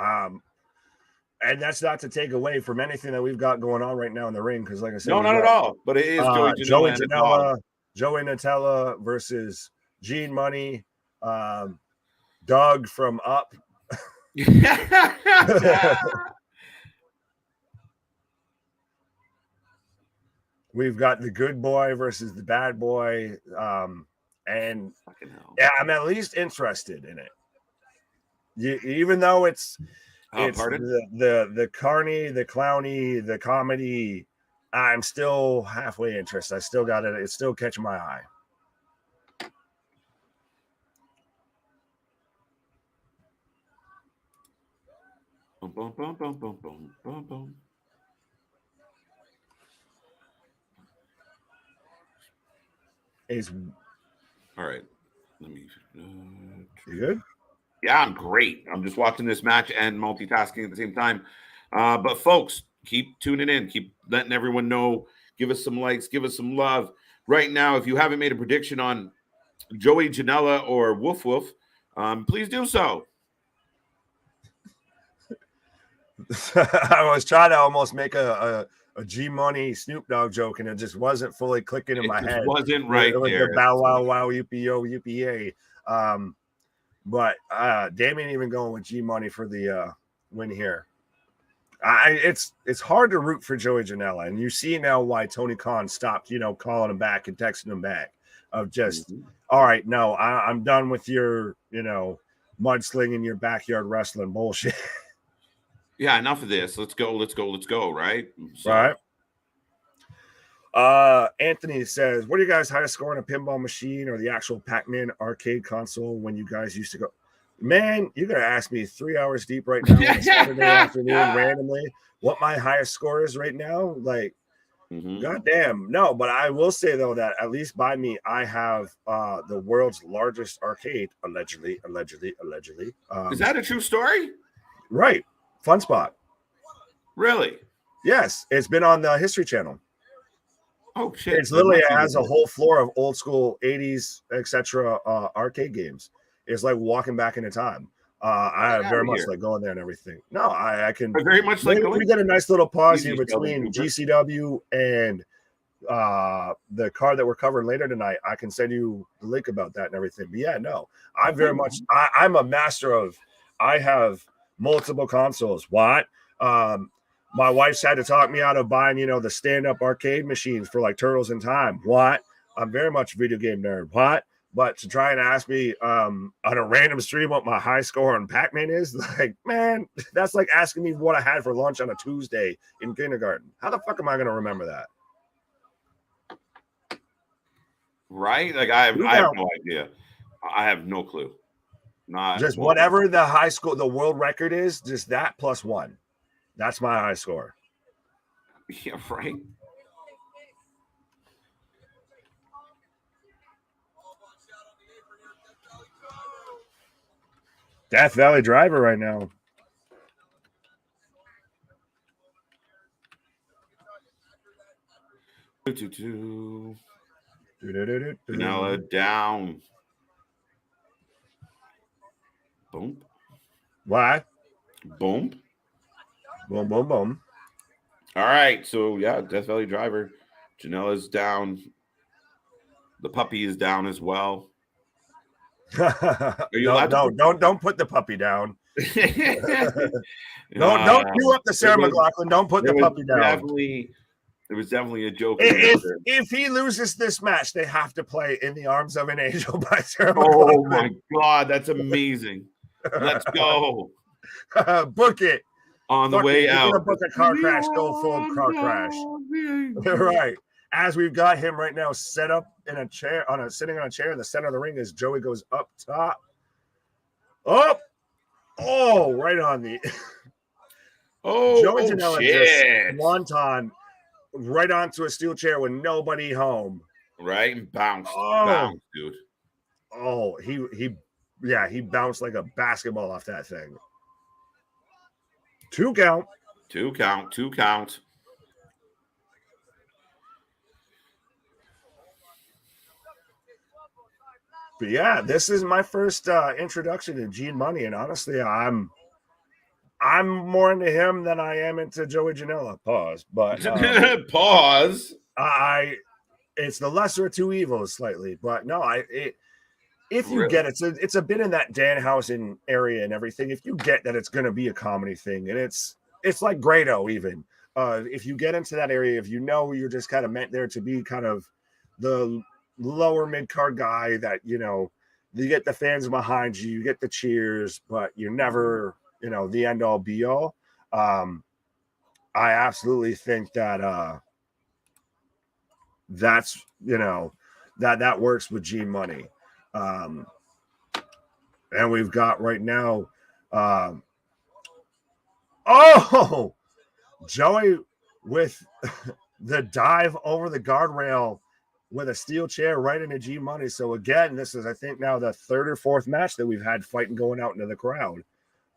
And that's not to take away from anything that we've got going on right now in the ring, because like I said, no, not at all. But it is Joey Nutella versus Gene Money, Doug from Up. We've got the good boy versus the bad boy. And yeah, I'm at least interested in it. Even though it's It's pardon? the carny, the clowny, the comedy. I'm still halfway interested. I still got it. It's still catching my eye. Boom, boom, boom, boom, boom, boom, boom, boom. It's all right. Let me. You good? Yeah, I'm great. I'm just watching this match and multitasking at the same time. But folks, keep tuning in. Keep letting everyone know. Give us some likes. Give us some love. Right now, if you haven't made a prediction on Joey Janela or Woof Woof, please do so. I was trying to almost make a G Money Snoop Dogg joke, and it just wasn't fully clicking in my head. It wasn't right with there. The bow wow wow UPO UPA. But Damien even going with G Money for the win here. It's hard to root for Joey Janela, and you see now why Tony Khan stopped, calling him back and texting him back of just, all right, no, I'm done with your, mudslinging your backyard wrestling bullshit. Yeah, enough of this. Let's go, right? So. Right. Anthony says, what are you guys highest score on a pinball machine or the actual Pac-Man arcade console when you guys used to go? Man, you're going to ask me 3 hours deep right now on a Saturday afternoon randomly what my highest score is right now. Like, goddamn. No, but I will say, though, that at least by me, I have the world's largest arcade, allegedly. Is that a true story? Right. Fun Spot. Really? Yes. It's been on the History Channel. Oh, shit. It's literally has a whole floor of old school 80s, etc. Arcade games. It's like walking back into time. I very much like going there and everything. No, I can. I very much like going. We get a nice little pause here between GCW and the card that we're covering later tonight. I can send you the link about that and everything. But yeah, no, I'm very much. I'm a master of. I have multiple consoles. What? My wife's had to talk me out of buying, the stand-up arcade machines for like Turtles in Time. What? I'm very much a video game nerd. What? But to try and ask me on a random stream what my high score on Pac-Man is, like, man, that's like asking me what I had for lunch on a Tuesday in kindergarten. How the fuck am I going to remember that? Right? Like, I have no idea. I have no clue. Not just whatever the high score, the world record is, just that plus one. That's my high score. Yeah, right. Death Valley Driver right now. Janela down. Boom. What? Boom. Boom, boom, boom. All right. So, yeah, Death Valley Driver. Janela's down. The puppy is down as well. Don't put the puppy down. Don't cue up the Sarah McLachlan. Don't put the puppy down. There was definitely a joke. If he loses this match, they have to play In the Arms of an Angel by Sarah McLachlan. Oh my God, that's amazing. Let's go. Book it. On the way out. You're gonna book a car crash, go full car crash. Right. As we've got him right now set up in a chair, sitting on a chair in the center of the ring as Joey goes up top. Up. Oh, right on the Joey Janela just wonton right onto a steel chair with nobody home. Right, and bounced, dude. Oh, he bounced like a basketball off that thing. 2 count. 2 count. But yeah, this is my first introduction to Gene Munny, and honestly, I'm more into him than I am into Joey Janela. Pause, but pause. It's the lesser of two evils, slightly, but no, if you get it, it's a bit in that Danhausen area and everything. If you get that it's going to be a comedy thing, and it's like Grado even. If you get into that area, if you're just kind of meant there to be kind of the lower mid-card guy that, you get the fans behind you, you get the cheers, but you're never the end all be all. I absolutely think that that's that works with Gene Money. And we've got right now Joey with the dive over the guardrail with a steel chair right into G Money. So again, this is, I think, now the third or fourth match that we've had fighting going out into the crowd.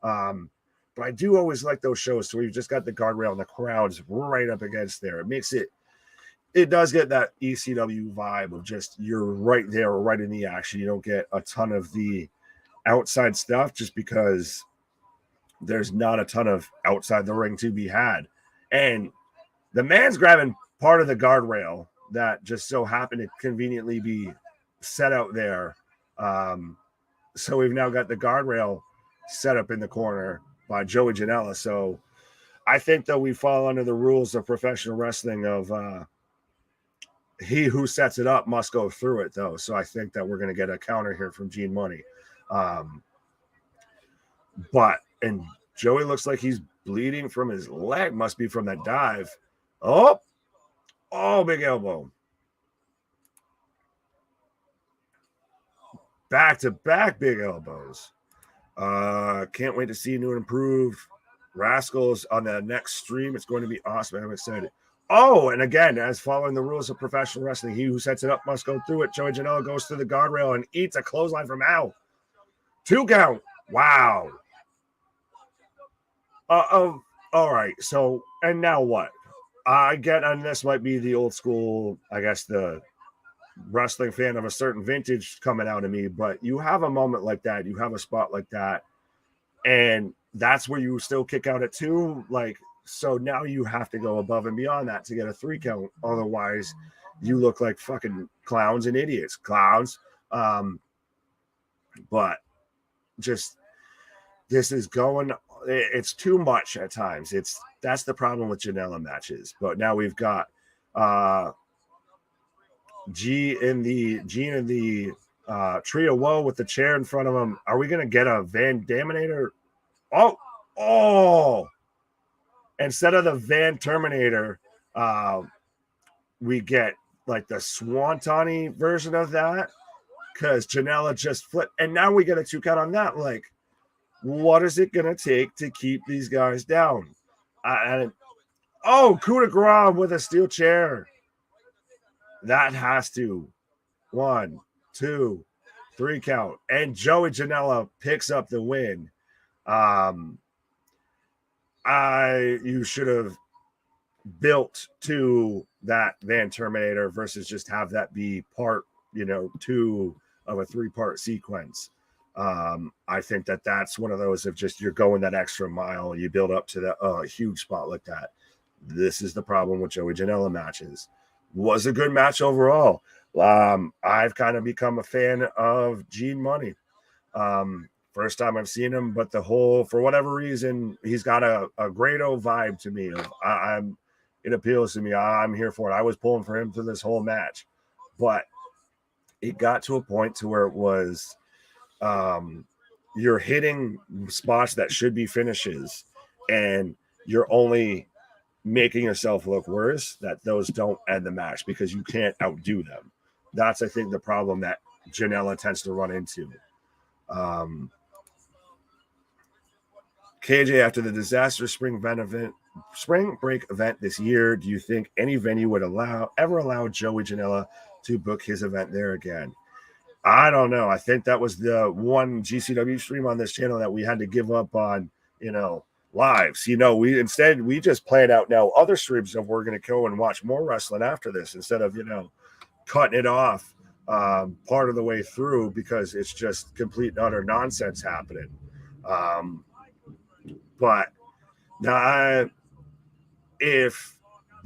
But I do always like those shows. So we've just got the guardrail and the crowd's right up against there. It makes it does get that ECW vibe of just you're right there, right in the action. You don't get a ton of the outside stuff just because there's not a ton of outside the ring to be had. And the man's grabbing part of the guardrail that just so happened to conveniently be set out there. So we've now got the guardrail set up in the corner by Joey Janela. So I think that we fall under the rules of professional wrestling of he who sets it up must go through it, though. So I think that we're going to get a counter here from Gene Money. And Joey looks like he's bleeding from his leg. Must be from that dive. Oh, big elbow. Back-to-back big elbows. Can't wait to see new and improved Rascals on the next stream. It's going to be awesome. I'm excited. Oh, and again, as following the rules of professional wrestling, he who sets it up must go through it. Joey Janela goes through the guardrail and eats a clothesline from Al. 2 count. Wow. All right. So, and now what? I get, and this might be the old school, I guess, the wrestling fan of a certain vintage coming out of me, but you have a moment like that, you have a spot like that, and that's where you still kick out at 2. Like, so now you have to go above and beyond that to get a 3 count. Otherwise, you look like fucking clowns and idiots. Clowns. But just this is going. It's too much at times. That's the problem with Janela matches. But now we've got Gene in the trio woe with the chair in front of him. Are we gonna get a Van Daminator? Oh! Instead of the Van Terminator, we get like the Swanton-y version of that because Janela just flipped, and now we get a 2 count on that. Like, what is it gonna take to keep these guys down? Coup de grace with a steel chair. That has to 1, 2, 3 count, and Joey Janela picks up the win. You should have built to that Van Terminator versus just have that be part, 2 of a 3-part sequence. I think that's one of those of just you're going that extra mile. You build up to a huge spot like that. This is the problem with Joey Janela matches. Was a good match overall. I've kind of become a fan of Gene Money. First time I've seen him, but for whatever reason, he's got a great old vibe to me. It appeals to me. I'm here for it. I was pulling for him through this whole match, but it got to a point to where it was, you're hitting spots that should be finishes, and you're only making yourself look worse. That those don't end the match because you can't outdo them. That's, I think, the problem that Janela tends to run into. KJ, after the disastrous spring break event this year, do you think any venue would ever allow Joey Janela to book his event there again? I don't know. I think that was the one GCW stream on this channel that we had to give up on, lives. We just plan out now other streams of we're going to go and watch more wrestling after this instead of, cutting it off part of the way through because it's just complete and utter nonsense happening. But now, if it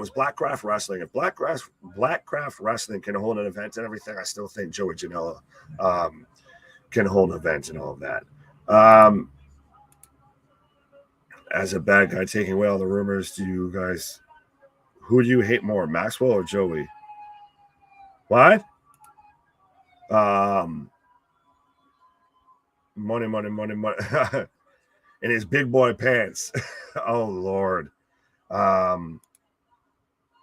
was Blackcraft Wrestling. If Blackcraft Wrestling can hold an event and everything, I still think Joey Janela can hold an event and all of that. As a bad guy taking away all the rumors, who do you hate more, Maxwell or Joey? What? money, in his big boy pants. Oh Lord.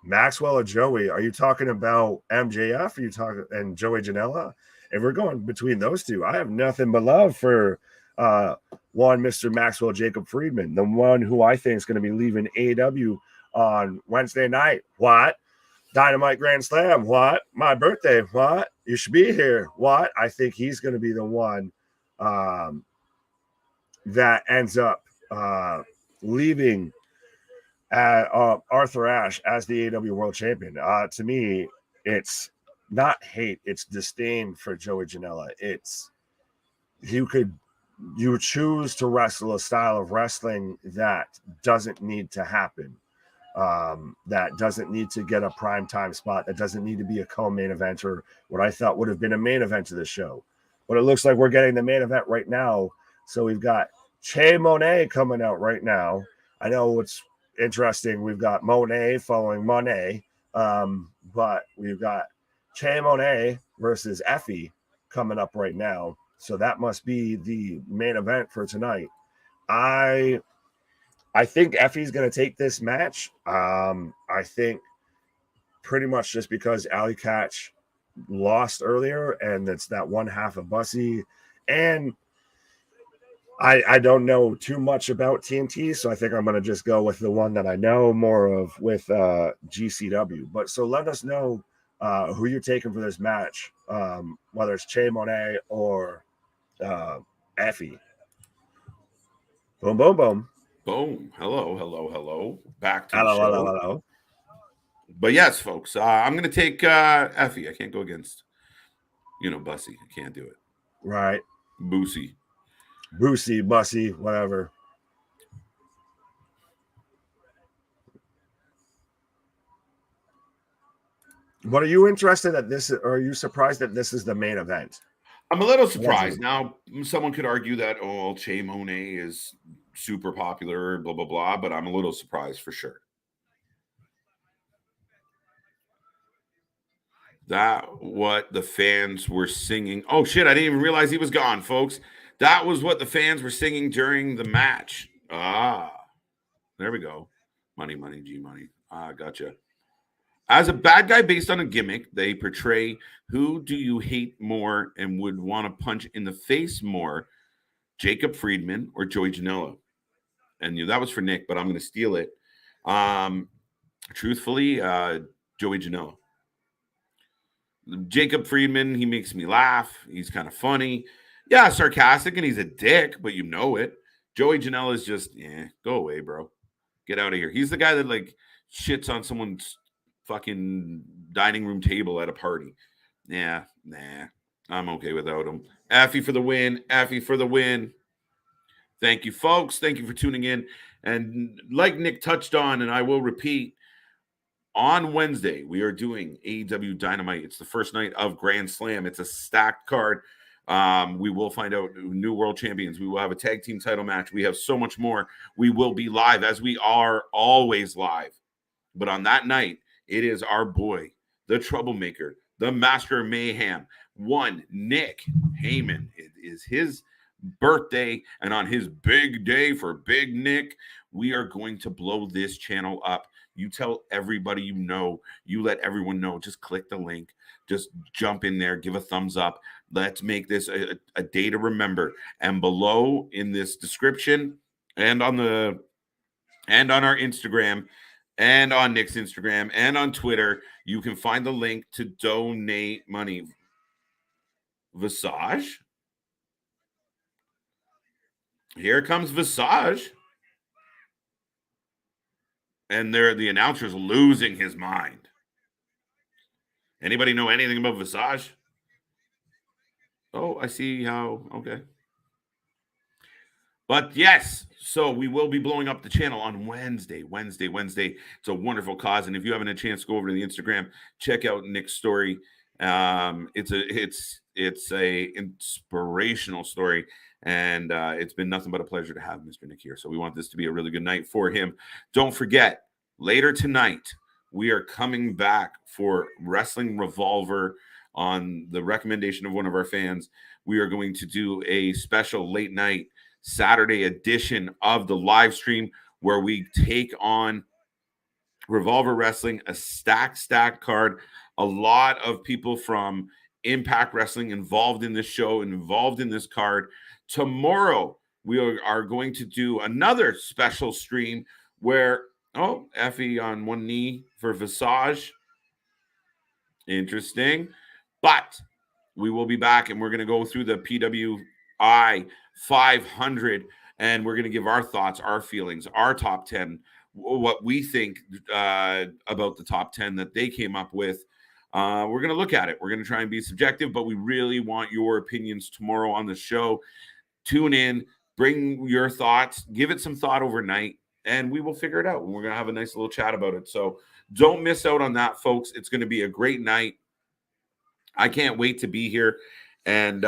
Maxwell or Joey? Are you talking about MJF? Are you talking and Joey Janela? If we're going between those two, I have nothing but love for one Mr. Maxwell Jacob Friedman, the one who I think is going to be leaving AEW on Wednesday night. What? Dynamite Grand Slam. What? My birthday. What? You should be here. What? I think he's going to be the one that ends up leaving Arthur Ashe as the AEW World Champion. To me, it's not hate, it's disdain for Joey Janela. It's you choose to wrestle a style of wrestling that doesn't need to happen. That doesn't need to get a primetime spot, that doesn't need to be a co-main event or what I thought would have been a main event of the show. But it looks like we're getting the main event right now. So we've got Che Monet coming out right now. I know it's interesting. We've got Monet following Monet, but we've got Che Monet versus Effy coming up right now. So that must be the main event for tonight. I think Effy's going to take this match. I think pretty much just because Allie Katch lost earlier, and it's that one half of Bussy. And I don't know too much about TNT, so I think I'm going to just go with the one that I know more of with GCW. But so let us know who you're taking for this match, whether it's Che Monet or Effy. Boom, boom, boom. Boom. Hello. Back to Hello, the show. hello. But yes, folks, I'm going to take Effy. I can't go against, Bussy. I can't do it. Right. Boosie, Bussy, whatever. But are you interested that this, or are you surprised that this is the main event? I'm a little surprised. Now, someone could argue that, Che Monet is super popular, blah, blah, blah, but I'm a little surprised for sure. That what the fans were singing. Oh, shit, I didn't even realize he was gone, folks. That was what the fans were singing during the match. There we go. Money, G-Money. Gotcha. As a bad guy based on a gimmick, they portray who do you hate more and would want to punch in the face more, Jacob Friedman or Joey Janela? And that was for Nick, but I'm going to steal it. Truthfully, Joey Janela. Jacob Friedman, he makes me laugh. He's kind of funny. Yeah, sarcastic, and he's a dick, but you know it. Joey Janela is just, go away, bro. Get out of here. He's the guy that, shits on someone's fucking dining room table at a party. Nah, I'm okay without him. Effy for the win. Thank you, folks. Thank you for tuning in. And like Nick touched on, and I will repeat, on Wednesday, we are doing AEW Dynamite. It's the first night of Grand Slam. It's a stacked card. We will find out new world champions. We will have a tag team title match. We have so much more. We will be live, as we are always live. But on that night, it is our boy, the troublemaker, the master of mayhem, one Nick Heyman. It is his birthday, and on his big day for Big Nick, we are going to blow this channel up. You tell everybody you know. You let everyone know. Just click the link. Just jump in there. Give a thumbs up. Let's make this a day to remember. And below in this description and on our Instagram and on Nick's Instagram and on Twitter, you can find the link to donate money. Visage? Here comes Visage. And the announcer's losing his mind. Anybody know anything about Visage? Oh, I see how. Okay. But yes, so we will be blowing up the channel on Wednesday. It's a wonderful cause. And if you haven't had a chance to go over to the Instagram, check out Nick's story. It's a inspirational story. And it's been nothing but a pleasure to have Mr. Nick here. So we want this to be a really good night for him. Don't forget, later tonight, we are coming back for Wrestling Revolver. on the recommendation of one of our fans, we are going to do a special late night Saturday edition of the live stream where we take on Revolver Wrestling, a stacked card. A lot of people from Impact Wrestling involved in this show, involved in this card. Tomorrow, we are going to do another special stream where, Effy on one knee for Visage. Interesting. But we will be back, and we're going to go through the PWI 500, and we're going to give our thoughts, our feelings, our top 10, what we think about the top 10 that they came up with. We're going to look at it. We're going to try and be subjective, but we really want your opinions tomorrow on the show. Tune in, bring your thoughts, give it some thought overnight, and we will figure it out. And we're going to have a nice little chat about it. So don't miss out on that, folks. It's going to be a great night. I can't wait to be here and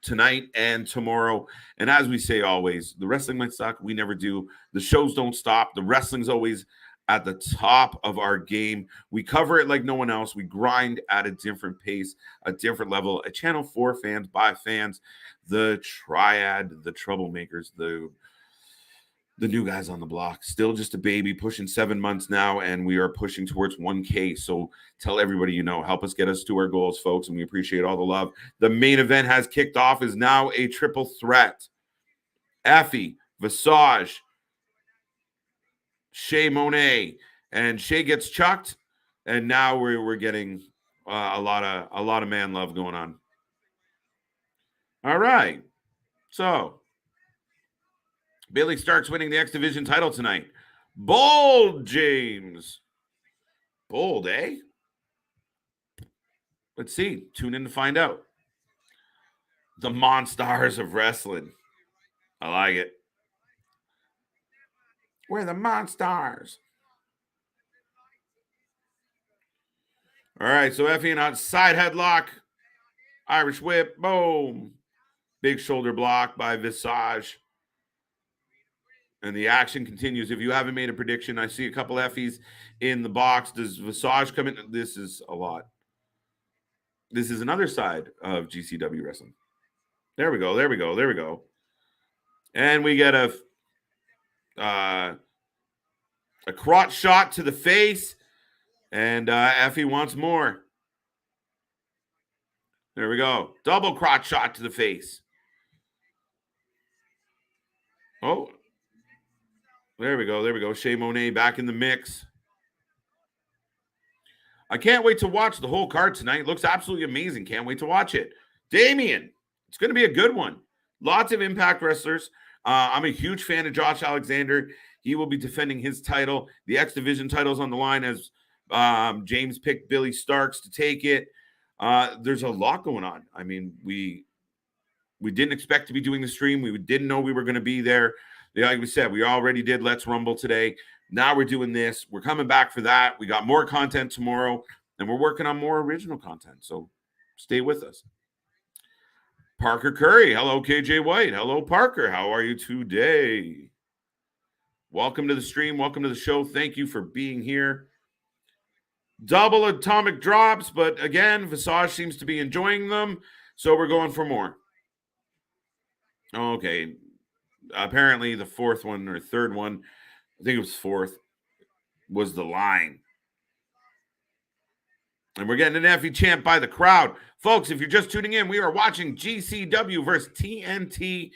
tonight and tomorrow. And as we say always, the wrestling might suck. We never do. The shows don't stop. The wrestling's always at the top of our game. We cover it like no one else. We grind at a different pace, a different level. A channel for fans, by fans, the triad, the troublemakers, the new guys on the block. Still just a baby, pushing 7 months now, and we are pushing towards 1K. So tell everybody you know. Help us get us to our goals, folks, and we appreciate all the love. The main event has kicked off, is now a triple threat. Effy, Visage, Monet, and Shay gets chucked, and now we're getting a lot of man love going on. All right, so Bailey Stark's winning the X Division title tonight. Bold, James. Bold, eh? Let's see. Tune in to find out. The Monstars of Wrestling. I like it. We're the Monstars. All right, so Effy and outside headlock. Irish whip. Boom. Big shoulder block by Visage. And the action continues. If you haven't made a prediction, I see a couple Effys in the box. Does Visage come in? This is a lot. This is another side of GCW wrestling. There we go. And we get a crotch shot to the face. And Effy wants more. There we go. Double crotch shot to the face. Oh. There we go. Shay Monet back in the mix. I can't wait to watch the whole card tonight. Looks absolutely amazing. Can't wait to watch it. Damien. It's going to be a good one. Lots of Impact wrestlers. I'm a huge fan of Josh Alexander. He will be defending his title. The X Division title's on the line as James picked Billy Starks to take it. There's a lot going on. I mean, we didn't expect to be doing the stream. We didn't know we were going to be there. Like we said, we already did Let's Rumble today. Now we're doing this. We're coming back for that. We got more content tomorrow, and we're working on more original content. So stay with us. Parker Curry. Hello, KJ White. Hello, Parker. How are you today? Welcome to the stream. Welcome to the show. Thank you for being here. Double atomic drops, but again, Visage seems to be enjoying them, so we're going for more. Okay. Apparently the fourth one or third one, I think it was fourth, was the line. And we're getting an Effy chant by the crowd. Folks, if you're just tuning in, we are watching GCW versus TNT,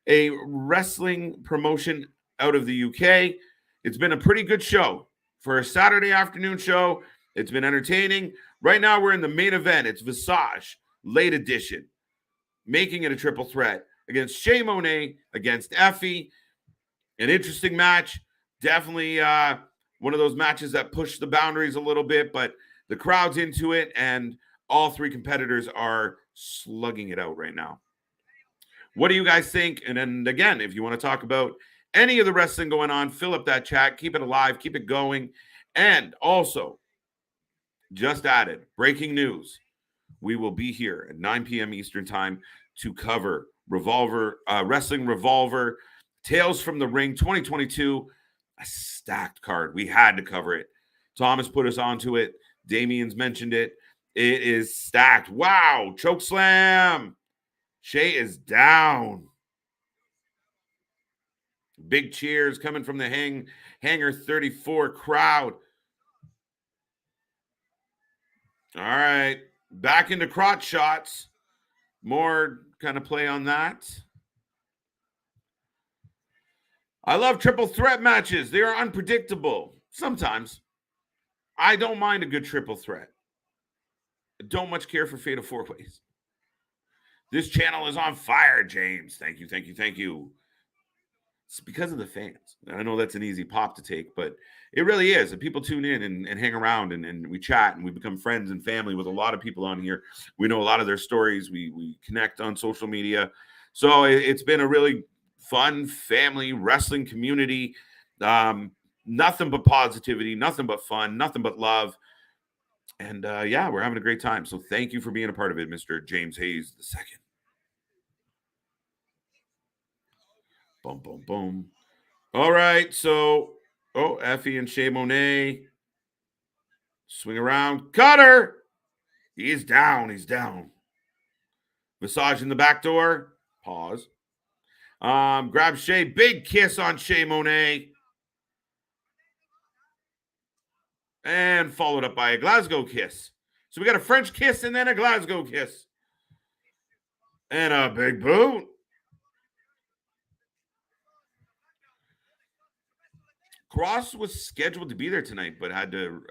a wrestling promotion out of the UK. It's been a pretty good show. For a Saturday afternoon show, it's been entertaining. Right now, we're in the main event. It's Visage, late edition, making it a triple threat against Shay Monet, against Effy. An interesting match. Definitely one of those matches that push the boundaries a little bit, but the crowd's into it, and all three competitors are slugging it out right now. What do you guys think? And then, again, if you want to talk about any of the wrestling going on, fill up that chat. Keep it alive. Keep it going. And also, just added, breaking news. We will be here at 9 p.m. Eastern time to cover Wrestling Revolver, Tales from the Ring 2022, a stacked card. We had to cover it. Thomas put us onto it. Damien's mentioned it. It is stacked. Wow. Choke slam. Shay is down. Big cheers coming from the Hangar 34 crowd. All right. Back into crotch shots. More kind of play on that. I love triple threat matches. They are unpredictable. Sometimes. I don't mind a good triple threat. I don't much care for Fatal 4-Ways. This channel is on fire, James. Thank you, thank you, thank you. It's because of the fans. I know that's an easy pop to take, but it really is. And people tune in and hang around and we chat and we become friends and family with a lot of people on here. We know a lot of their stories. We connect on social media. So it's been a really fun family wrestling community. Nothing but positivity, nothing but fun, nothing but love. And yeah, we're having a great time. So thank you for being a part of it, Mr. James Hayes II. Boom, boom, boom. All right. So, Effy and Shea Monet. Swing around. Cutter. He's down. He's down. Massage in the back door. Pause. Grab Shea. Big kiss on Shea Monet. And followed up by a Glasgow kiss. So we got a French kiss and then a Glasgow kiss. And a big boot. Cross was scheduled to be there tonight, but had to,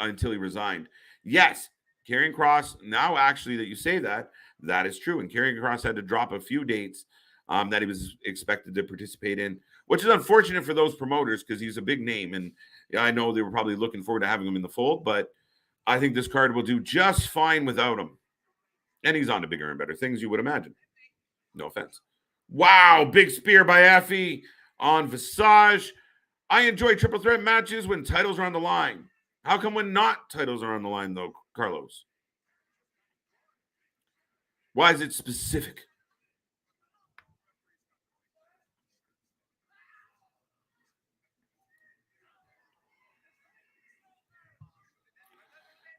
until he resigned. Yes, Karrion Kross. Now, actually, that you say that, that is true. And Karrion Kross had to drop a few dates that he was expected to participate in, which is unfortunate for those promoters because he's a big name. And I know they were probably looking forward to having him in the fold, but I think this card will do just fine without him. And he's on to bigger and better things, you would imagine. No offense. Wow, big spear by Effy on Visage. I enjoy triple threat matches when titles are on the line. How come when not titles are on the line, though, Carlos? Why is it specific?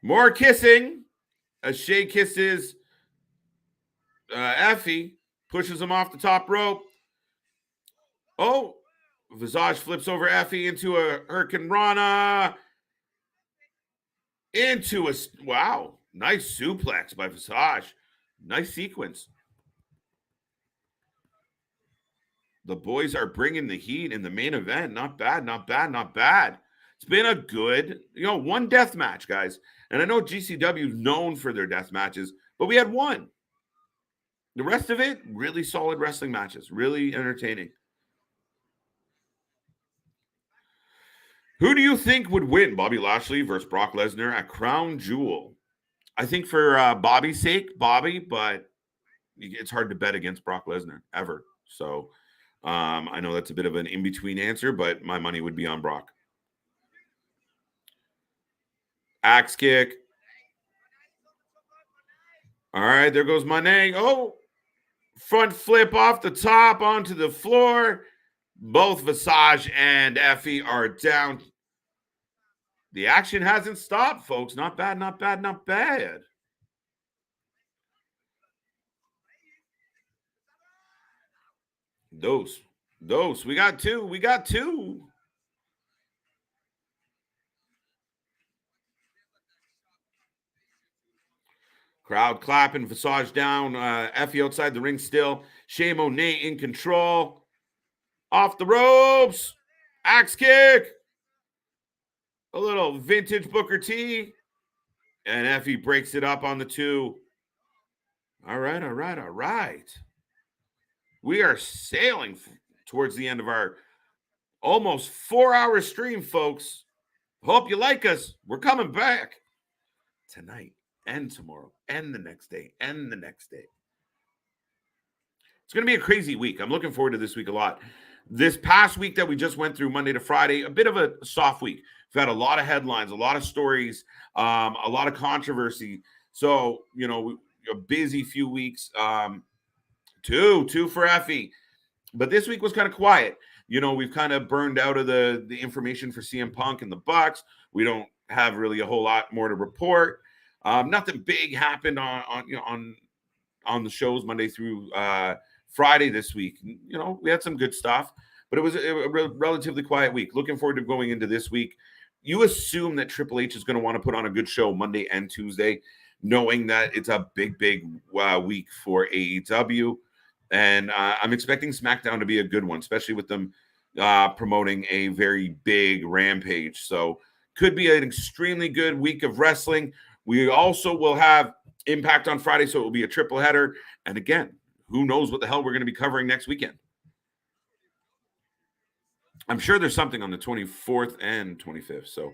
More kissing as Shea kisses Effy, pushes him off the top rope. Oh, Visage flips over Effy into a Hurricane Rana. Into a, wow, nice suplex by Visage. Nice sequence. The boys are bringing the heat in the main event. Not bad, not bad, not bad. It's been a good, one death match, guys. And I know GCW is known for their death matches, but we had one. The rest of it, really solid wrestling matches. Really entertaining. Who do you think would win, Bobby Lashley versus Brock Lesnar at Crown Jewel? I think for Bobby's sake, Bobby, but it's hard to bet against Brock Lesnar ever. So I know that's a bit of an in-between answer, but my money would be on Brock. Axe kick. All right, there goes Monet. Oh, front flip off the top onto the floor. Both Visage and Effy are down. The action hasn't stopped, folks. Not bad, not bad, not bad. Those. We got two. Crowd clapping, Visage down. Effy outside the ring still. Shea Monet in control. Off the ropes. Axe kick. A little vintage Booker T. And Effy breaks it up on the two. All right. We are sailing towards the end of our almost 4-hour stream, folks. Hope you like us. We're coming back tonight and tomorrow and the next day and the next day. It's going to be a crazy week. I'm looking forward to this week a lot. This past week that we just went through, Monday to Friday, a bit of a soft week. We've had a lot of headlines, a lot of stories, a lot of controversy. So, a busy few weeks. Two for Effy. But this week was kind of quiet. We've kind of burned out of the information for CM Punk and the Bucks. We don't have really a whole lot more to report. Nothing big happened on the shows Monday through Friday this week. We had some good stuff, but it was a relatively quiet week. Looking forward to going into this week. You assume that Triple H is going to want to put on a good show Monday and Tuesday, knowing that it's a big week for AEW. And I'm expecting SmackDown to be a good one, especially with them promoting a very big Rampage. So could be an extremely good week of wrestling. We also will have Impact on Friday, so it will be a triple header. And again, who knows what the hell we're going to be covering next weekend. I'm sure there's something on the 24th and 25th. So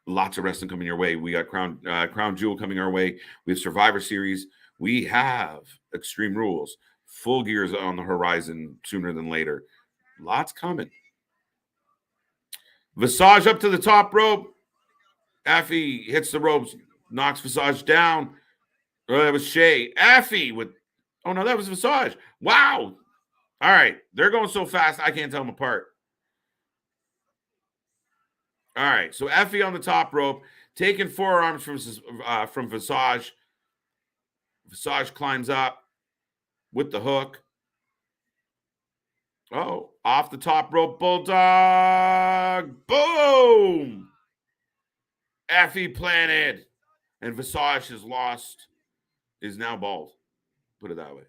lots of wrestling coming your way. We got Crown Jewel coming our way. We have Survivor Series. We have Extreme Rules. Full Gear's on the horizon sooner than later. Lots coming. Visage up to the top rope. Effy hits the ropes, knocks Visage down. Oh, that was Shay. Effy with, oh no, that was Visage. Wow. All right. They're going so fast, I can't tell them apart. All right. So Effy on the top rope, taking forearms from Visage. Visage climbs up with the hook. Oh, off the top rope, Bulldog. Boom. Effy planted. And Visage is now bald. Put it that way.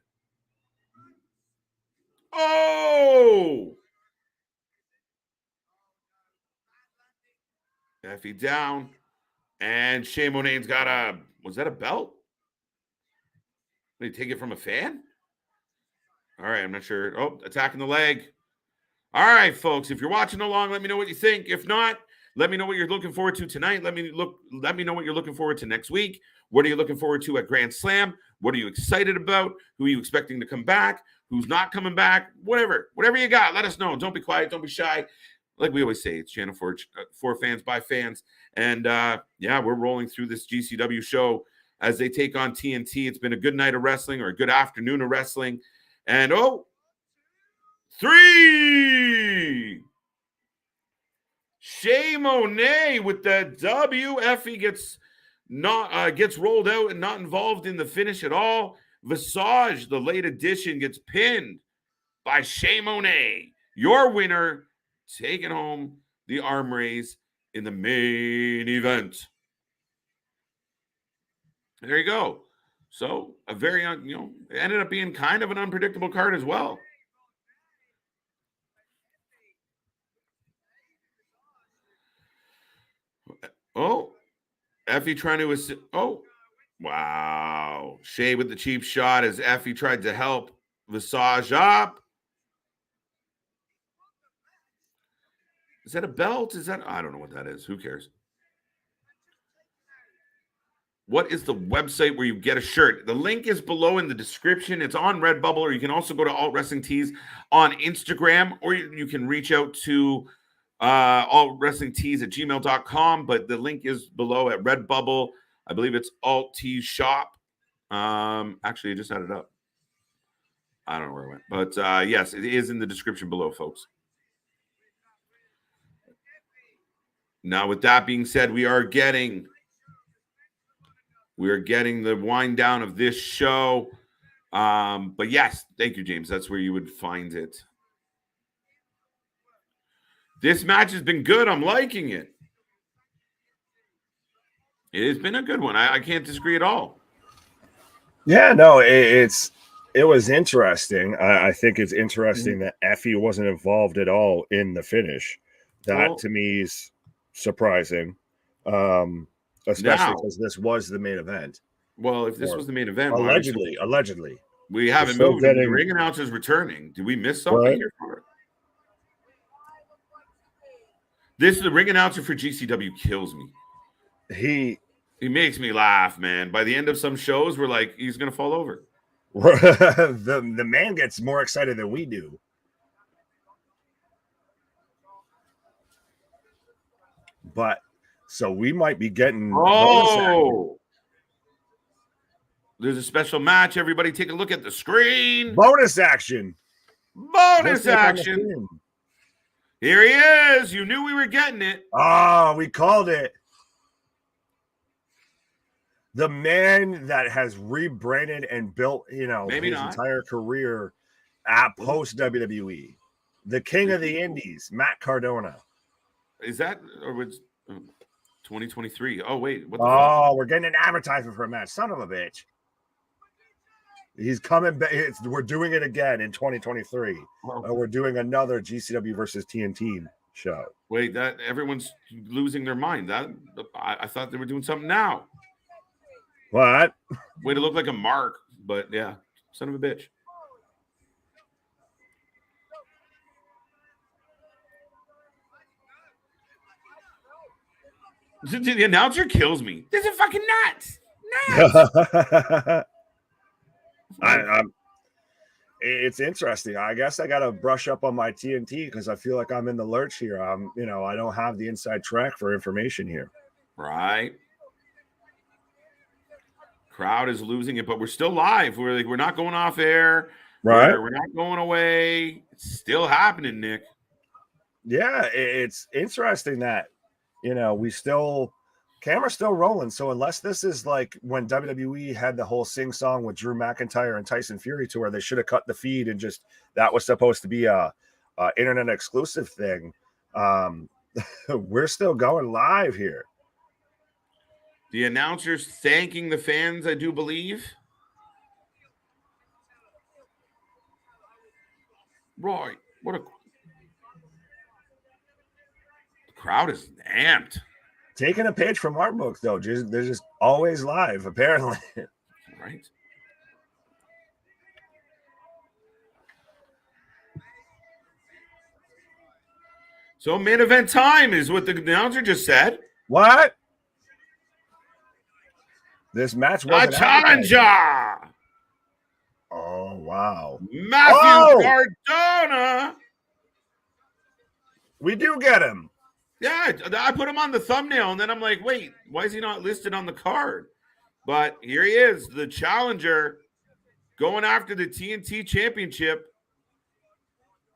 Oh! Effy down. And Shea Monet's got was that a belt? Did he take it from a fan? All right, I'm not sure. Oh, attacking the leg. All right, folks, if you're watching along, let me know what you think. If not, let me know what you're looking forward to tonight. Let me know what you're looking forward to next week. What are you looking forward to at Grand Slam? What are you excited about? Who are you expecting to come back? Who's not coming back? Whatever you got, let us know. Don't be quiet. Don't be shy. Like we always say, it's Channel 4 for fans by fans. And we're rolling through this GCW show as they take on TNT. It's been a good night of wrestling, or a good afternoon of wrestling. And 3. Shea Monet with the W. Effy gets rolled out and not involved in the finish at all. Visage, the late addition, gets pinned by Shea Monet. Your winner, taking home the arm raise in the main event. There you go. So a very, it ended up being kind of an unpredictable card as well. Oh, Effy trying to assist. Oh, wow. Shea with the cheap shot as Effy tried to help Visage up. Is that a belt? I don't know what that is. Who cares? What is the website where you get a shirt? The link is below in the description. It's on Redbubble, or you can also go to Alt Wrestling Tees on Instagram, or you can reach out to altwrestlingtees@gmail.com, but the link is below at Redbubble. I believe it's Alt Tees Shop. Actually, I just had it up. I don't know where it went, but yes, it is in the description below, folks. Now, with that being said, we are getting the wind down of this show. But yes, thank you, James. That's where you would find it. This match has been good. I'm liking it. It has been a good one. I can't disagree at all. Yeah, no, it was interesting. I think it's interesting that Effy wasn't involved at all in the finish. That to me is surprising. Especially because this was the main event. Well, if this was the main event, allegedly, we haven't moved. The ring announcer's returning. Did we miss something here for it? This is the ring announcer for GCW kills me. He makes me laugh, man. By the end of some shows, we're like, he's gonna fall over. the man gets more excited than we do. But so we might be getting there's a special match. Everybody take a look at the screen. Bonus action. Here he is. You knew we were getting it. Oh, we called it. The man that has rebranded and built, his entire career at post WWE, the king of the Indies, Matt Cardona. Is that or was 2023? Oh wait, what the fuck? We're getting an advertisement for a match, son of a bitch. He's coming back. We're doing it again in 2023. We're doing another GCW versus TNT show. Wait, that everyone's losing their mind. I thought they were doing something now. What? Way to look like a mark, but yeah, son of a bitch. The announcer kills me. This is fucking nuts. It's interesting. I guess I got to brush up on my TNT because I feel like I'm in the lurch here. I don't have the inside track for information here. Right. Crowd is losing it, but we're still live. We're not going off air. Right. We're not going away. It's still happening, Nick. Yeah, it's interesting that, camera's still rolling. So unless this is like when WWE had the whole sing song with Drew McIntyre and Tyson Fury to where they should have cut the feed and just that was supposed to be a internet exclusive thing. We're still going live here. The announcer's thanking the fans, I do believe. Right. The crowd is amped. Taking a page from our book, though. They're just always live, apparently. Right. So main event time is what the announcer just said. What? This match was a challenger. Oh, wow. Matthew Cardona. We do get him. Yeah, I put him on the thumbnail, and then I'm like, wait, why is he not listed on the card? But here he is, the challenger, going after the TNT Championship.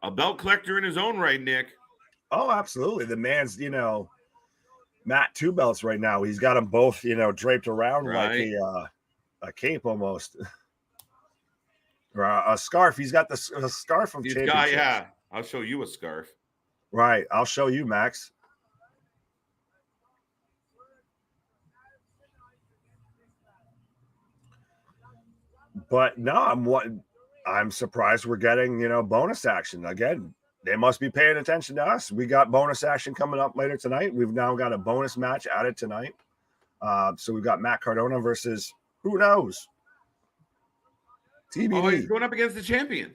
A belt collector in his own right, Nick. Oh, absolutely. The man's, Matt two belts right now. He's got them both, draped around like a cape almost. Or a scarf. He's got the scarf of championship. Yeah, I'll show you a scarf. Right. I'll show you, Max. But no, I'm surprised we're getting, bonus action. Again, they must be paying attention to us. We got bonus action coming up later tonight. We've now got a bonus match added tonight. So we've got Matt Cardona versus who knows? TBD. Oh, he's going up against the champion.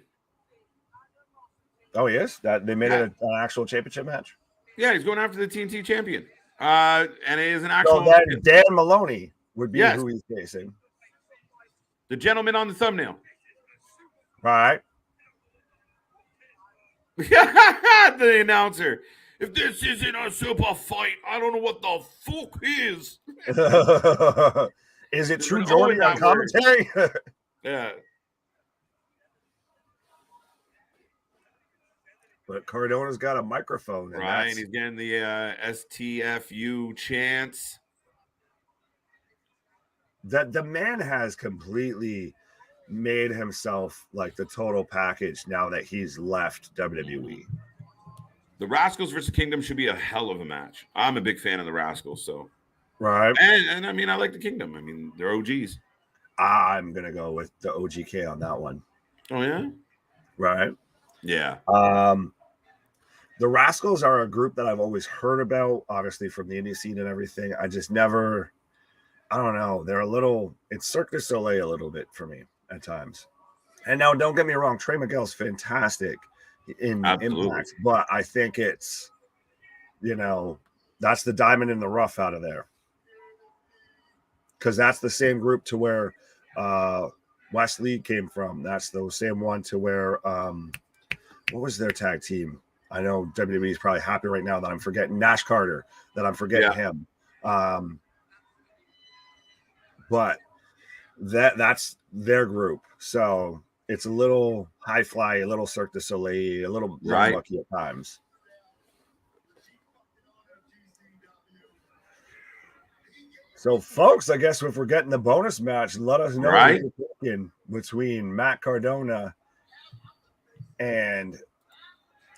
Oh, he is? That they made it an actual championship match? Yeah, he's going after the TNT champion. And it is an actual. So then Dan Maloney would be who he's facing. The gentleman on the thumbnail. Right. The announcer. If this isn't a super fight, I don't know what the fuck is. Is it True Jordan on commentary? Yeah. But Cardona's got a microphone. Right, and he's getting the STFU chants. The man has completely made himself like the total package now that he's left WWE. The Rascals versus Kingdom should be a hell of a match. I'm a big fan of the Rascals, so. Right. And I mean, I like the Kingdom. I mean, they're OGs. I'm going to go with the OGK on that one. Oh, yeah? Right. Yeah. The Rascals are a group that I've always heard about, obviously from the indie scene and everything. I just never, I don't know. They're a little, it's Cirque du Soleil a little bit for me at times. And now, don't get me wrong, Trey Miguel's fantastic in Impact, but I think it's, that's the diamond in the rough out of there. Because that's the same group to where Wesley came from. That's the same one to where, what was their tag team? I know WWE is probably happy right now that I'm forgetting Nash Carter, that I'm forgetting him. But that's their group. So it's a little high fly, a little Cirque du Soleil, a little lucky at times. So, folks, I guess if we're getting the bonus match, let us know Right. what you're thinking between Matt Cardona and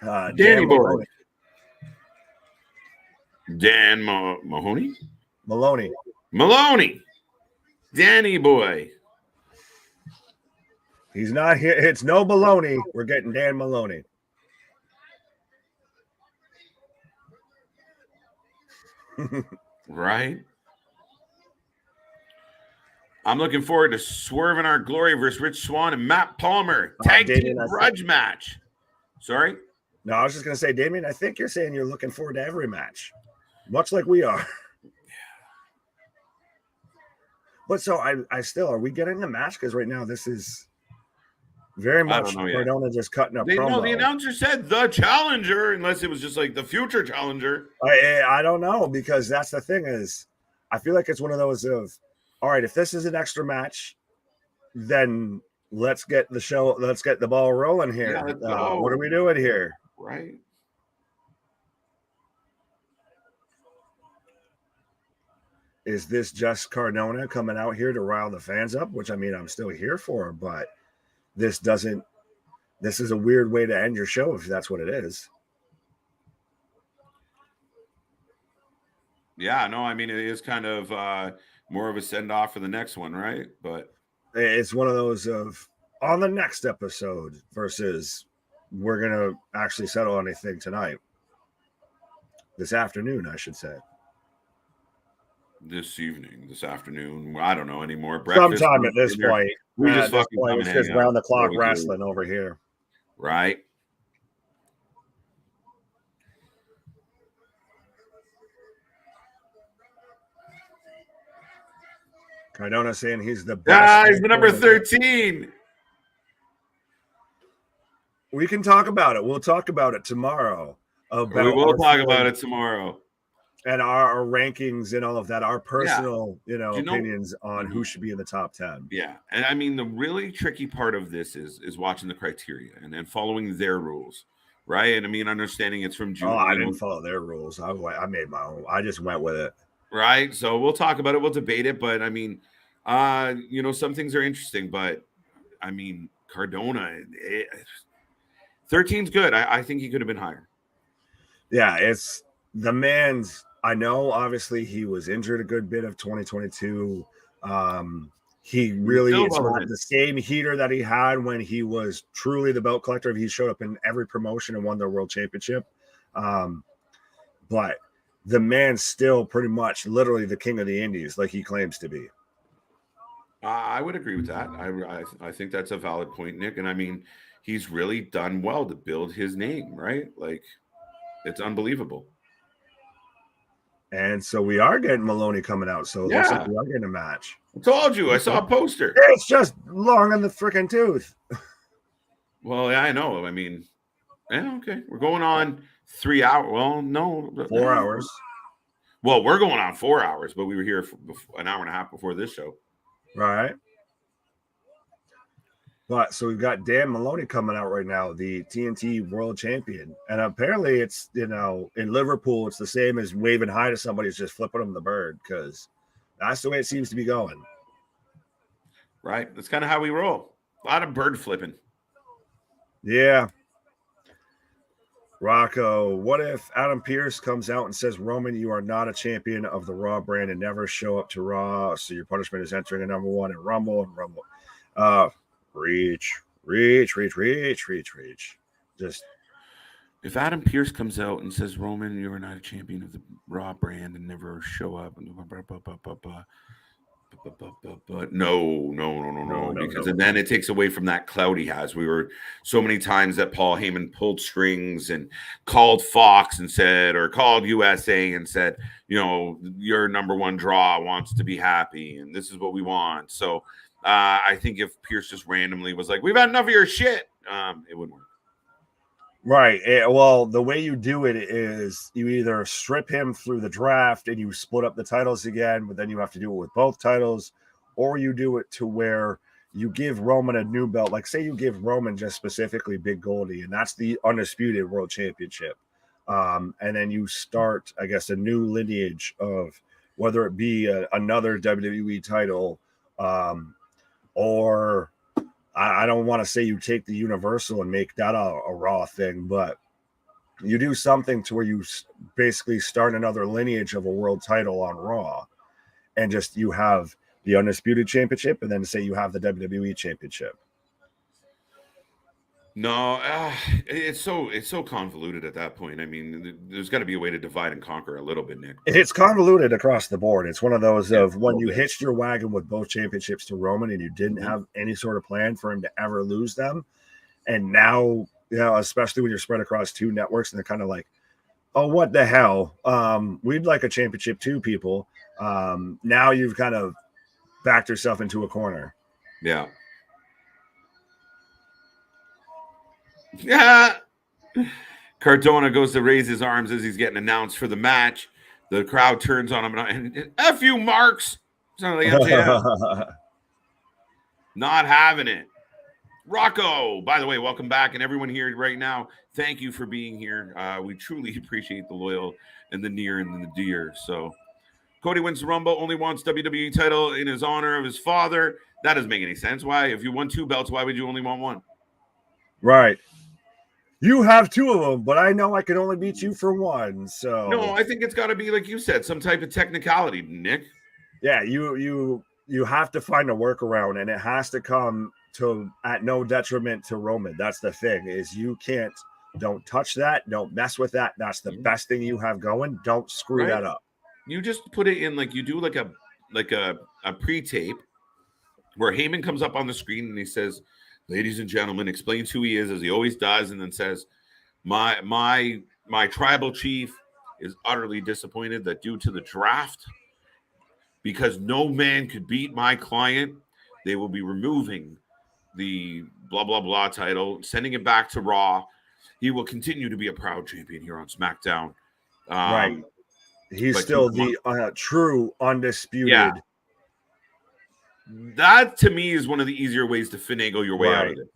Danny Dan Boy. Maloney. Dan Mahoney? Maloney. Danny Boy. He's not here. It's no baloney. We're getting Dan Maloney. Right. I'm looking forward to Swerve in Our Glory versus Rich Swann and Matt Palmer. Tag team grudge match. Sorry? No, I was just going to say, Damien, I think you're saying you're looking forward to every match, much like we are. But so I still, are we getting the match? Because right now this is very much Cardona just cutting a promo. No, the announcer said the challenger, unless it was just like the future challenger. I don't know, because that's the thing is, I feel like it's one of those of, all right, if this is an extra match, then let's get the ball rolling here. Yeah, what are we doing here? Right. Is this just Cardona coming out here to rile the fans up? Which, I mean, I'm still here for, but this is a weird way to end your show if that's what it is. Yeah, no, I mean, it is kind of more of a send-off for the next one, right? But it's one of those of on the next episode versus we're going to actually settle anything tonight. This afternoon, I should say. This afternoon, I don't know anymore. Breakfast, sometime at this point. We just fucking come and hang out. Round the clock wrestling over here. Right. Cardona saying he's the best. He's the number 13. We can talk about it. We'll talk about it tomorrow. We will talk about it tomorrow. And our rankings and all of that, our personal, opinions on who should be in the top 10. Yeah. And I mean, the really tricky part of this is watching the criteria and following their rules. Right. And I mean, understanding it's from June. Oh, I didn't follow their rules. I made my own. I just went with it. Right. So we'll talk about it. We'll debate it. But I mean, some things are interesting. But I mean, Cardona, 13's good. I think he could have been higher. Yeah, it's the man's. I know, obviously, he was injured a good bit of 2022. He really is not the same heater that he had when he was truly the belt collector. He showed up in every promotion and won their world championship. But the man's still pretty much literally the king of the indies, like he claims to be. I would agree with that. I think that's a valid point, Nick. And I mean, he's really done well to build his name, right? Like, it's unbelievable. And so we are getting Maloney coming out. So it looks like we are getting a match. I told you. I saw a poster. It's just long in the freaking tooth. Well, yeah, I know. I mean, okay. We're going on 3 hours. Well, no. 4 hours. Well, we're going on 4 hours, but we were here for an hour and a half before this show. Right. But so we've got Dan Maloney coming out right now, the TNT World Champion. And apparently it's, in Liverpool, it's the same as waving hi to somebody. It's just flipping them the bird because that's the way it seems to be going. Right. That's kind of how we roll. A lot of bird flipping. Yeah. Rocco, what if Adam Pearce comes out and says, Roman, you are not a champion of the Raw brand and never show up to Raw, so your punishment is entering a number one and Rumble. Reach. Just if Adam Pearce comes out and says, Roman, you are not a champion of the Raw brand and never show up, but no, because then it takes away from that clout he has. We were so many times that Paul Heyman pulled strings and called Fox and said, or called USA and said, your number one draw wants to be happy and this is what we want. So I think if Pearce just randomly was like, we've had enough of your shit, it wouldn't work. Right. Well, the way you do it is you either strip him through the draft and you split up the titles again, but then you have to do it with both titles, or you do it to where you give Roman a new belt. Like, say you give Roman just specifically Big Goldie, and that's the undisputed world championship. And then you start, I guess, a new lineage of whether it be another WWE title, or I don't want to say you take the Universal and make that a Raw thing, but you do something to where you basically start another lineage of a world title on Raw, and just you have the Undisputed Championship, and then say you have the WWE Championship. No, it's so convoluted at that point. I mean, there's got to be a way to divide and conquer a little bit, Nick. It's convoluted across the board. It's one of those of when you hitched your wagon with both championships to Roman and you didn't have any sort of plan for him to ever lose them. And now, especially when you're spread across two networks and they're kind of like, oh, what the hell? We'd like a championship too, people. Now you've kind of backed yourself into a corner. Yeah. Yeah. Cardona goes to raise his arms as he's getting announced for the match. The crowd turns on him and F you, Marks. Like not having it. Rocco, by the way, welcome back. And everyone here right now, thank you for being here. We truly appreciate the loyal and the near and the dear. So Cody wins the Rumble, only wants WWE title in his honor of his father. That doesn't make any sense. Why? If you won 2 belts, why would you only want 1? Right. You have 2 of them, but I know I can only beat you for 1. So no, I think it's got to be like you said, some type of technicality, Nick. Yeah, you have to find a workaround, and it has to come to at no detriment to Roman. That's the thing, is you don't touch that, don't mess with that. That's the best thing you have going. Don't screw that up. You just put it in like you do like a pre-tape where Heyman comes up on the screen and he says, ladies and gentlemen, explains who he is as he always does, and then says, my tribal chief is utterly disappointed that due to the draft, because no man could beat my client, they will be removing the blah, blah, blah title, sending it back to Raw. He will continue to be a proud champion here on SmackDown. Right. He's still the true undisputed. Yeah. That, to me, is one of the easier ways to finagle your way out of it.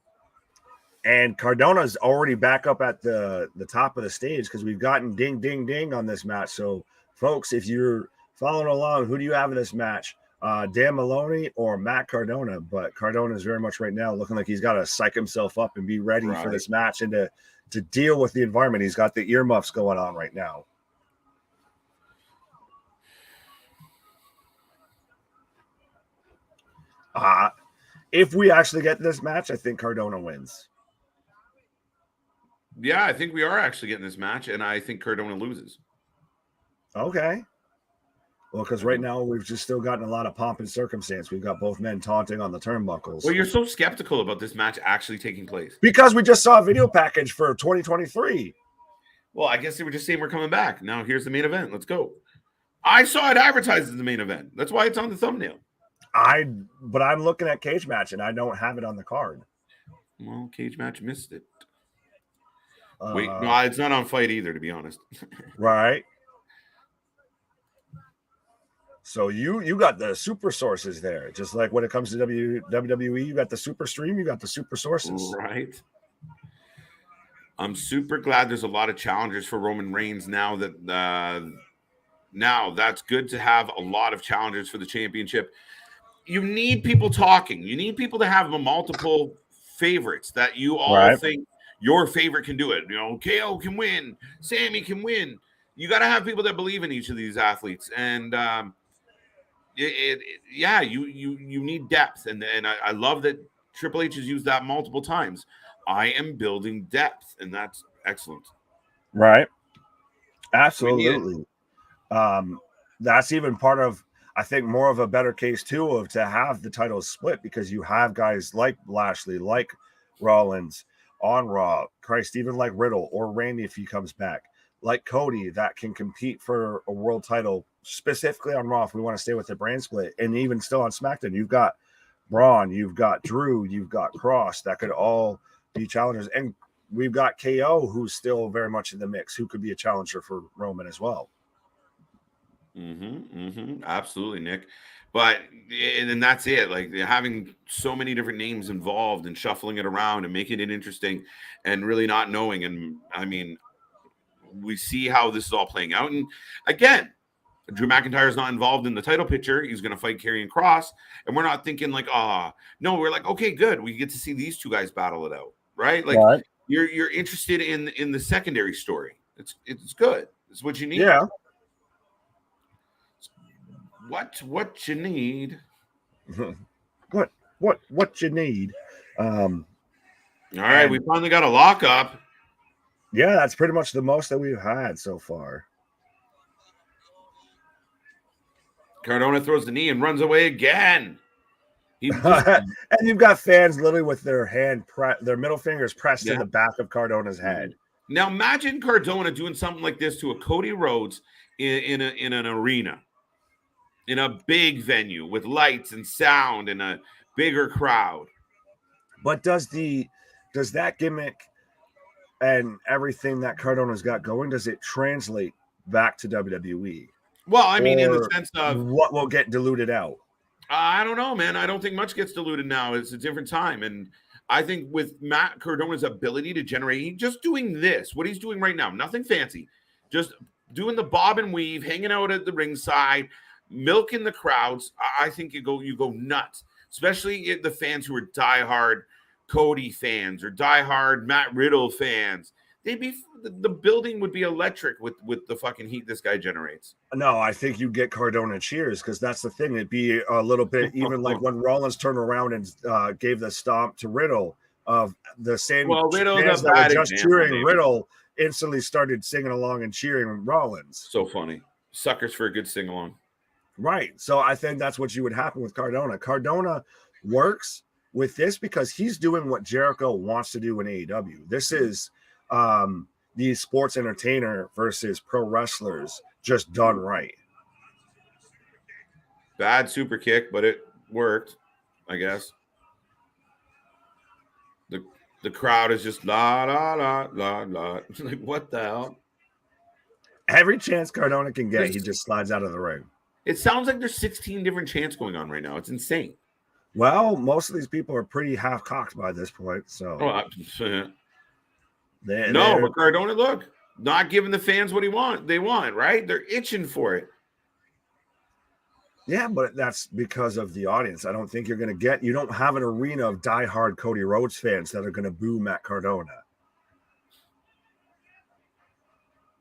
And Cardona's already back up at the top of the stage because we've gotten ding, ding, ding on this match. So, folks, if you're following along, who do you have in this match? Dan Maloney or Matt Cardona? But Cardona is very much right now looking like he's got to psych himself up and be ready for this match and to deal with the environment. He's got the earmuffs going on right now. If we actually get this match, I think Cardona wins. Yeah, I think we are actually getting this match, and I think Cardona loses. Okay. Well, because right now we've just still gotten a lot of pomp and circumstance. We've got both men taunting on the turnbuckles. Well, you're so skeptical about this match actually taking place. Because we just saw a video package for 2023. Well, I guess they were just saying we're coming back. Now here's the main event. Let's go. I saw it advertised as the main event. That's why it's on the thumbnail. But I'm looking at Cage Match, and I don't have it on the card. Well, Cage Match missed it. Wait, no, it's not on Fight either, to be honest. Right. So you got the super sources there. Just like when it comes to WWE, you got the super stream, you got the super sources. Right. I'm super glad there's a lot of challengers for Roman Reigns now that now that's good to have a lot of challengers for the championship. You need people talking. You need people to have multiple favorites that you all think your favorite can do it. You know, KO can win, Sammy can win. You got to have people that believe in each of these athletes, and you need depth, and I love that Triple H has used that multiple times. I am building depth, and that's excellent. Right, absolutely. That's even part of, I think, more of a better case too of to have the titles split, because you have guys like Lashley, like Rollins on Raw, Christ, even like Riddle or Randy if he comes back, like Cody, that can compete for a world title specifically on Raw if we want to stay with the brand split. And even still on SmackDown, you've got Braun, you've got Drew, you've got Cross, that could all be challengers. And we've got KO, who's still very much in the mix, who could be a challenger for Roman as well. Absolutely, Nick. But and then that's it. Like having so many different names involved and shuffling it around and making it interesting and really not knowing. And I mean, we see how this is all playing out. And again, Drew McIntyre is not involved in the title picture. He's going to fight Karrion Kross. And we're not thinking like, no, we're like, okay, good. We get to see these two guys battle it out, right? Like Right. You're interested in the secondary story. It's good. It's what you need. Yeah. What you need. What you need. All right, we finally got a lockup. Yeah, that's pretty much the most that we've had so far. Cardona throws the knee and runs away again. And you've got fans literally with their their middle fingers pressed to the back of Cardona's head. Now imagine Cardona doing something like this to a Cody Rhodes in an arena, in a big venue with lights and sound and a bigger crowd. But does that gimmick and everything that Cardona's got going, does it translate back to WWE? Well, I mean, in the sense of what will get diluted out. I don't know, man. I don't think much gets diluted now. It's a different time. And I think with Matt Cardona's ability to generate, just doing this, what he's doing right now, nothing fancy, just doing the bob and weave, hanging out at the ringside, milking the crowds. I think you go nuts, especially the fans who are diehard Cody fans or diehard Matt Riddle fans. The building would be electric with the fucking heat this guy generates. No, I think you get Cardona cheers because that's the thing. It'd be a little bit even like when Rollins turned around and gave the stomp to Riddle. Of the same fans that were just cheering Riddle instantly started singing along and cheering Rollins. So funny. Suckers for a good sing along. Right. So I think that's what would happen with Cardona. Cardona works with this because he's doing what Jericho wants to do in AEW. This is the sports entertainer versus pro wrestlers just done right. Bad super kick, but it worked, I guess. The crowd is just la la la la la. Like, what the hell? Every chance Cardona can get, he just slides out of the ring. It sounds like there's 16 different chants going on right now. It's insane. Well, most of these people are pretty half-cocked by this point, so. But Cardona, look, not giving the fans what they want, right? They're itching for it. Yeah, but that's because of the audience. I don't think you don't have an arena of diehard Cody Rhodes fans that are going to boo Matt Cardona.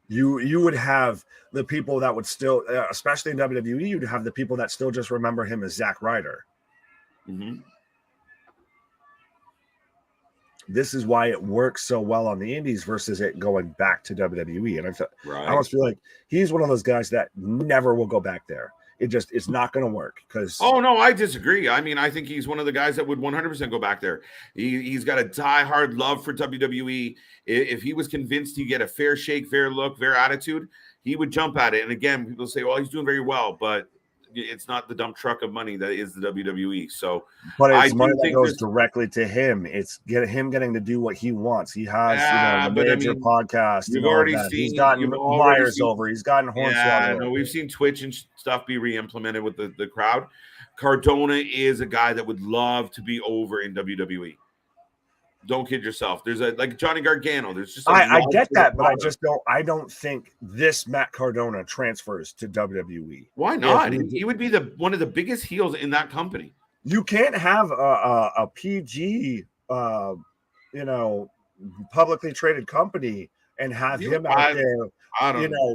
You would have the people that would still, especially in WWE, you'd have the people that still just remember him as Zack Ryder. Mm-hmm. This is why it works so well on the indies versus it going back to WWE. And I almost feel like he's one of those guys that never will go back there. It's not going to work because. Oh no, I disagree. I mean, I think he's one of the guys that would 100% go back there. He's got a diehard love for WWE. If he was convinced he'd get a fair shake, fair look, fair attitude, he would jump at it. And again, people say, "Well, he's doing very well," but it's not the dump truck of money that is the WWE. So, but it's money that goes directly to him. It's him getting to do what he wants. He has the major podcast. You've already seen. He's gotten Myers over. He's gotten Hornswoggle. No, we've seen Twitch and stuff be re-implemented with the crowd. Cardona is a guy that would love to be over in WWE. Don't kid yourself. There's like Johnny Gargano. There's just I get that, but I don't think this Matt Cardona transfers to WWE. Why not? He would be one of the biggest heels in that company. You can't have a PG publicly traded company and have him out there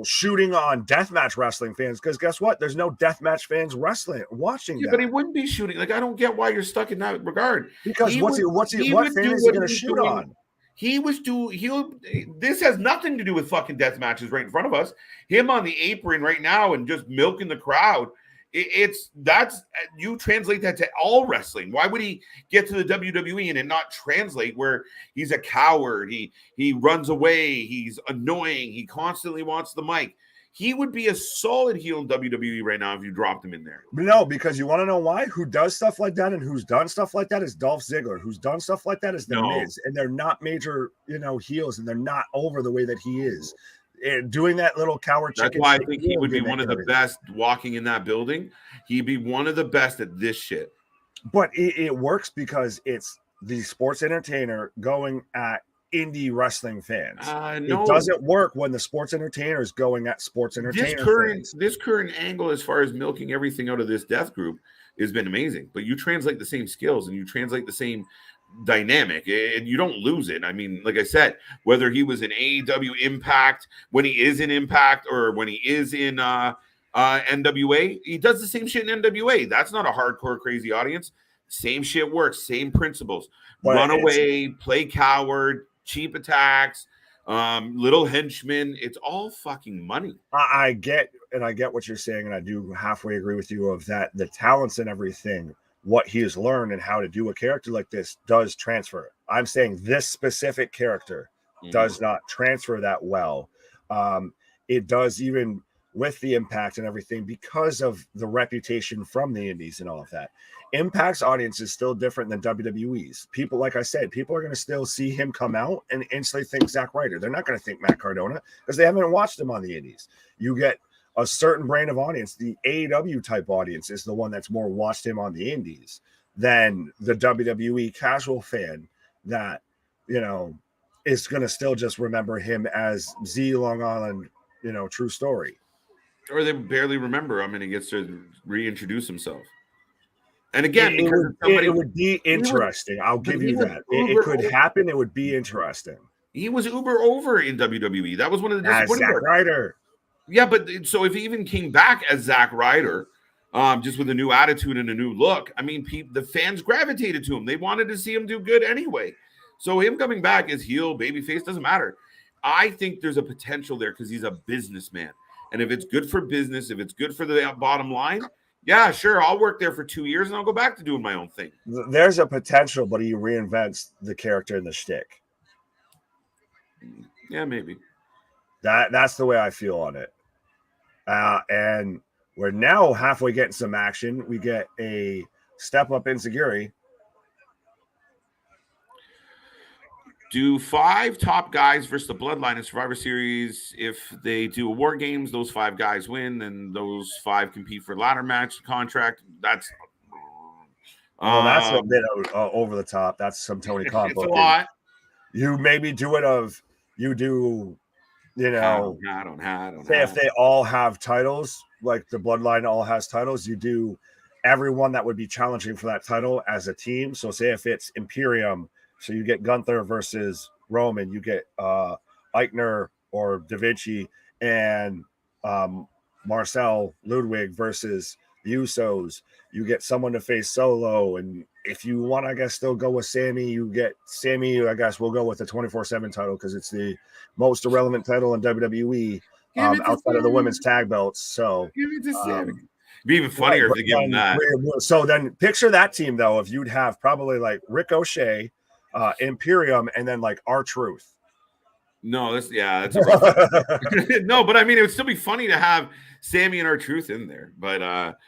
shooting on deathmatch wrestling fans, because guess what? There's no deathmatch fans watching that. But he wouldn't be shooting. Like, I don't get why you're stuck in that regard. Because what fan is he going to shoot on? This has nothing to do with fucking death matches right in front of us. Him on the apron right now and just milking the crowd. You translate that to all wrestling. Why would he get to the WWE and it not translate where he's a coward? He runs away. He's annoying. He constantly wants the mic. He would be a solid heel in WWE right now if you dropped him in there. No, because you want to know why? Who does stuff like that and who's done stuff like that is Dolph Ziggler. Who's done stuff like that is The Miz. And they're not major, heels, and they're not over the way that he is. Doing that little coward chicken. That's why I think he would be one of the best walking in that building. He'd be one of the best at this shit. But it works because it's the sports entertainer going at indie wrestling fans. No. It doesn't work when the sports entertainer is going at sports entertainer. This current angle, as far as milking everything out of this death group, has been amazing. But you translate the same skills and you translate the same dynamic, and you don't lose it. I mean, like I said, whether he was in AEW Impact, when he is in Impact, or when he is in NWA, he does the same shit in NWA. That's not a hardcore crazy audience. Same shit works, same principles. But run away, play coward, cheap attacks, little henchmen. It's all fucking money. I get what you're saying, and I do halfway agree with you of that. The talents and everything, what he has learned and how to do a character like this does transfer. I'm saying this specific character does not transfer that well. It does, even with the Impact and everything, because of the reputation from the indies and all of that. Impact's audience is still different than WWE's. People, like I said, people are going to still see him come out and instantly think Zack Ryder. They're not going to think Matt Cardona because they haven't watched him on the indies. You get a certain brand of audience. The AEW type audience is the one that's more watched him on the indies than the WWE casual fan that, you know, is going to still just remember him as Z Long Island, you know, true story. Or they barely remember him and he gets to reintroduce himself. And again, it would be interesting. I'll give you that. It could happen. It would be interesting. He was uber over in WWE. That was one of the disappointing Zack Ryder. Yeah, but so if he even came back as Zack Ryder, just with a new attitude and a new look, I mean, the fans gravitated to him. They wanted to see him do good anyway. So him coming back as heel, babyface, doesn't matter. I think there's a potential there because he's a businessman. And if it's good for business, if it's good for the bottom line, yeah, sure, I'll work there for 2 years and I'll go back to doing my own thing. There's a potential, but he reinvents the character and the shtick. Yeah, maybe. That's the way I feel on it. And we're now halfway getting some action. We get a step up in Seguri. Do 5 top guys versus the Bloodline in Survivor Series. If they do a War Games, those 5 guys win, and those 5 compete for ladder match contract. That's that's a bit over the top. That's some Tony Khan. It's a lot. You maybe do it of you do, you know. I don't say if they all have titles, like the Bloodline all has titles, you do everyone that would be challenging for that title as a team. So say if it's Imperium. So you get Gunther versus Roman, you get Eichner or Da Vinci and Marcel Ludwig versus the Usos. You get someone to face Solo. And if you want, I guess, still go with Sammy, you get Sammy, I guess we'll go with the 24/7 title because it's the most irrelevant title in WWE outside of the women's tag belts. So give it to Sammy. It'd be even funnier if they give him that. So then picture that team, though, if you'd have probably like Ricochet, Imperium, and then like R-Truth. No, that's a rough no, but I mean, it would still be funny to have Sammy and R-Truth in there. But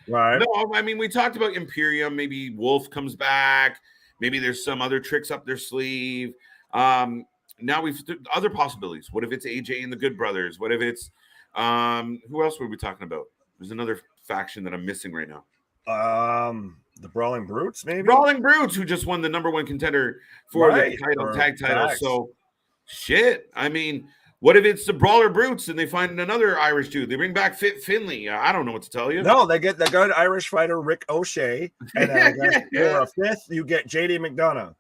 right. No, I mean, we talked about Imperium. Maybe Wolf comes back. Maybe there's some other tricks up their sleeve. Now we've other possibilities. What if it's AJ and the Good Brothers? What if it's who else were we talking about? There's another faction that I'm missing right now. The Brawling Brutes, maybe? Brawling Brutes, who just won the #1 contender for the title, tag title. Facts. So, shit. I mean, what if it's the Brawler Brutes and they find another Irish dude? They bring back Finley. I don't know what to tell you. No, they get the good Irish fighter, Rick O'Shea. And then I guess for a 5th, you get JD McDonough.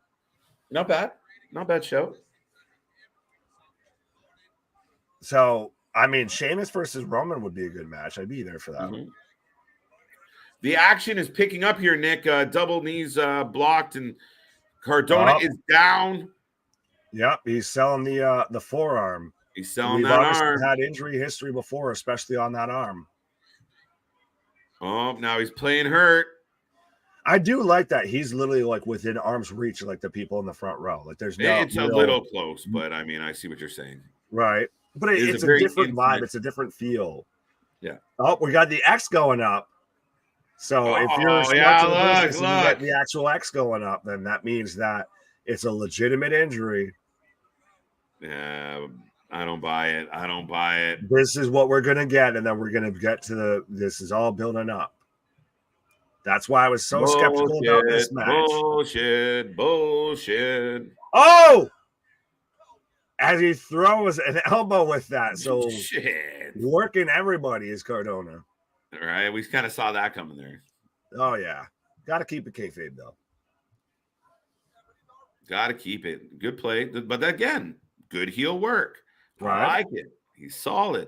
Not bad. Not bad show. So, I mean, Sheamus versus Roman would be a good match. I'd be there for that one. The action is picking up here, Nick. Double knees blocked, and Cardona is down. Yep, he's selling the forearm. He's selling that arm. Had injury history before, especially on that arm. Oh, now he's playing hurt. I do like that. He's literally like within arm's reach, like the people in the front row. Like there's no. It's a little close, but I mean, I see what you're saying. Right, but it's a different vibe. It's a different feel. Yeah. Oh, we got the X going up. So if you're look. you get the actual X going up, then that means that it's a legitimate injury. Yeah, I don't buy it. I don't buy it. This is what we're gonna get, and then we're gonna get to this is all building up. That's why I was so skeptical about this match. Bullshit. Oh! as he throws an elbow with that. So shit. Working everybody is Cardona. All right, we kind of saw that coming there. Oh yeah, got to keep it kayfabe though. Got to keep it. Good play, but again, good heel work. Right. I like it. He's solid.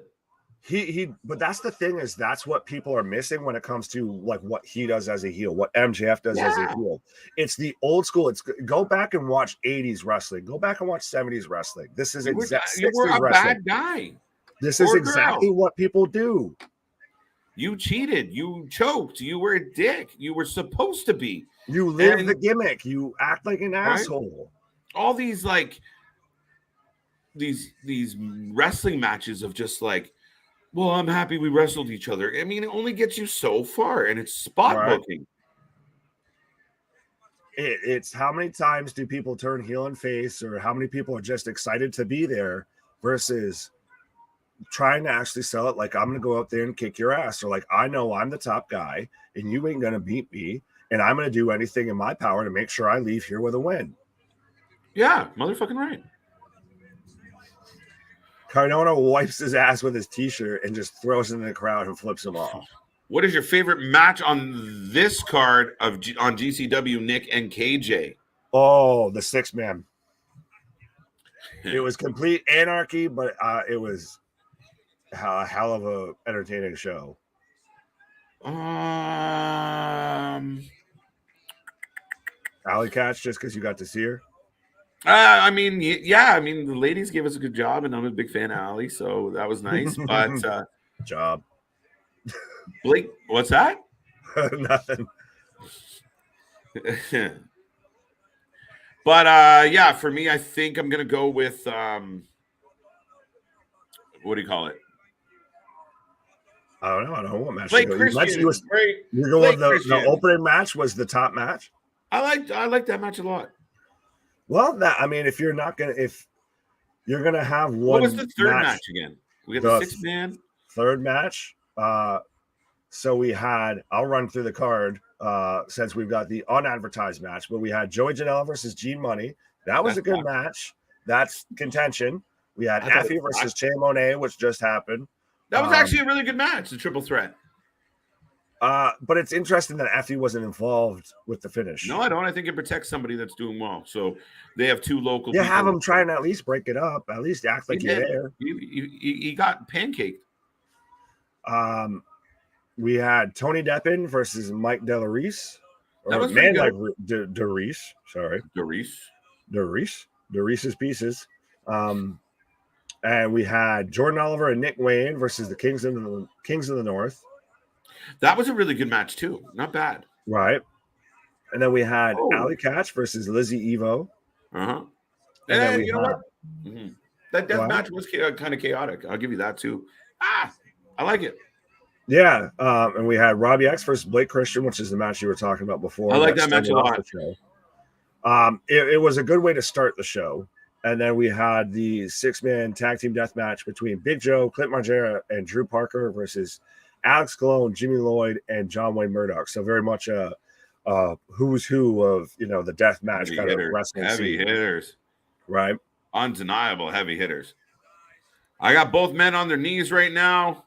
But that's the thing is that's what people are missing when it comes to like what he does as a heel, what MJF does as a heel. It's the old school. It's go back and watch 80s wrestling. Go back and watch 70s wrestling. This is exactly you were a bad guy. This is exactly what people do. You cheated. You choked. You were a dick. You were supposed to be. You live the gimmick. You act like an asshole. All these like these wrestling matches of just like, well, I'm happy we wrestled each other. I mean, it only gets you so far, and it's spot booking. It's how many times do people turn heel and face, or how many people are just excited to be there versus trying to actually sell it like I'm going to go out there and kick your ass, or like I know I'm the top guy and you ain't going to beat me, and I'm going to do anything in my power to make sure I leave here with a win. Yeah, motherfucking right. Cardona wipes his ass with his t-shirt and just throws it in the crowd and flips him off. What is your favorite match on this card on GCW, Nick and KJ? Oh, the 6-man. It was complete anarchy, but it was a hell of a entertaining show. Allie Katch, just because you got to see her? I mean, yeah. I mean, the ladies gave us a good job, and I'm a big fan of Allie, so that was nice. But job. Blake, what's that? Nothing. But yeah, for me, I think I'm gonna go with what do you call it? I don't know what match. Blake Christian. The opening match was the top match. I like that match a lot. Well, if you're gonna have one. What was the third match again? We got the 6-man. Third match. So we had. I'll run through the card since we've got the unadvertised match, but we had Joey Janela versus Gene Munny. That was a good match. That's contention. We had Effy versus Monet, which just happened. That was actually a really good match. The triple threat. But it's interesting that Effy wasn't involved with the finish. No, I don't. I think it protects somebody that's doing well. So they have two local. Yeah, have them try and at least break it up. At least act like you're there. He got pancaked. We had Tony Deppen versus Mike DeReiss. That was man like DeReiss. Sorry, DeReiss's Pieces. And we had Jordan Oliver and Nick Wayne versus the Kings of the North. That was a really good match too. Not bad. Right. And then we had Allie Katch versus Lizzy Evo. Uh-huh. And you know what? Mm-hmm. That death match was kind of chaotic. I'll give you that too. I like it. Yeah. And we had Robbie X versus Blake Christian, which is the match you were talking about before. I like that match a lot. It was a good way to start the show. And then we had the 6-man tag team death match between Big Joe, Clint Margera, and Drew Parker versus Alex Colon, Jimmy Lloyd, and John Wayne Murdoch. So very much a who's who of the death match kind of wrestling. Heavy hitters, right? Undeniable heavy hitters. I got both men on their knees right now.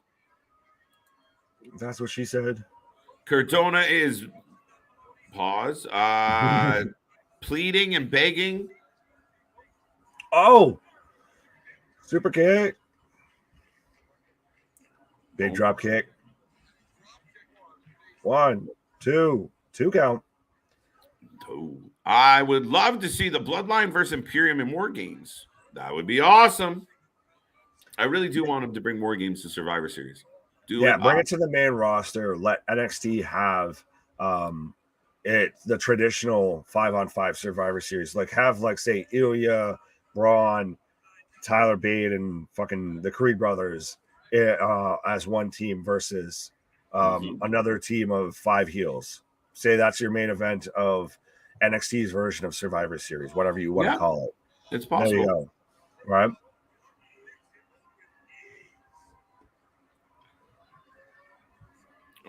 That's what she said. Cardona is pleading and begging. Oh, super kick. Big drop kick. 1, 2 count. I would love to see the Bloodline versus Imperium in War Games. That would be awesome. I really do want them to bring War Games to Survivor Series. Bring it to the main roster. Let NXT have the traditional 5-on-5 Survivor Series. Like have say Ilya, Braun, Tyler Bate, and fucking the Creed brothers as one team versus another team of 5 heels. Say that's your main event of NXT's version of Survivor Series, whatever you want to call it. It's possible. There you go. Right?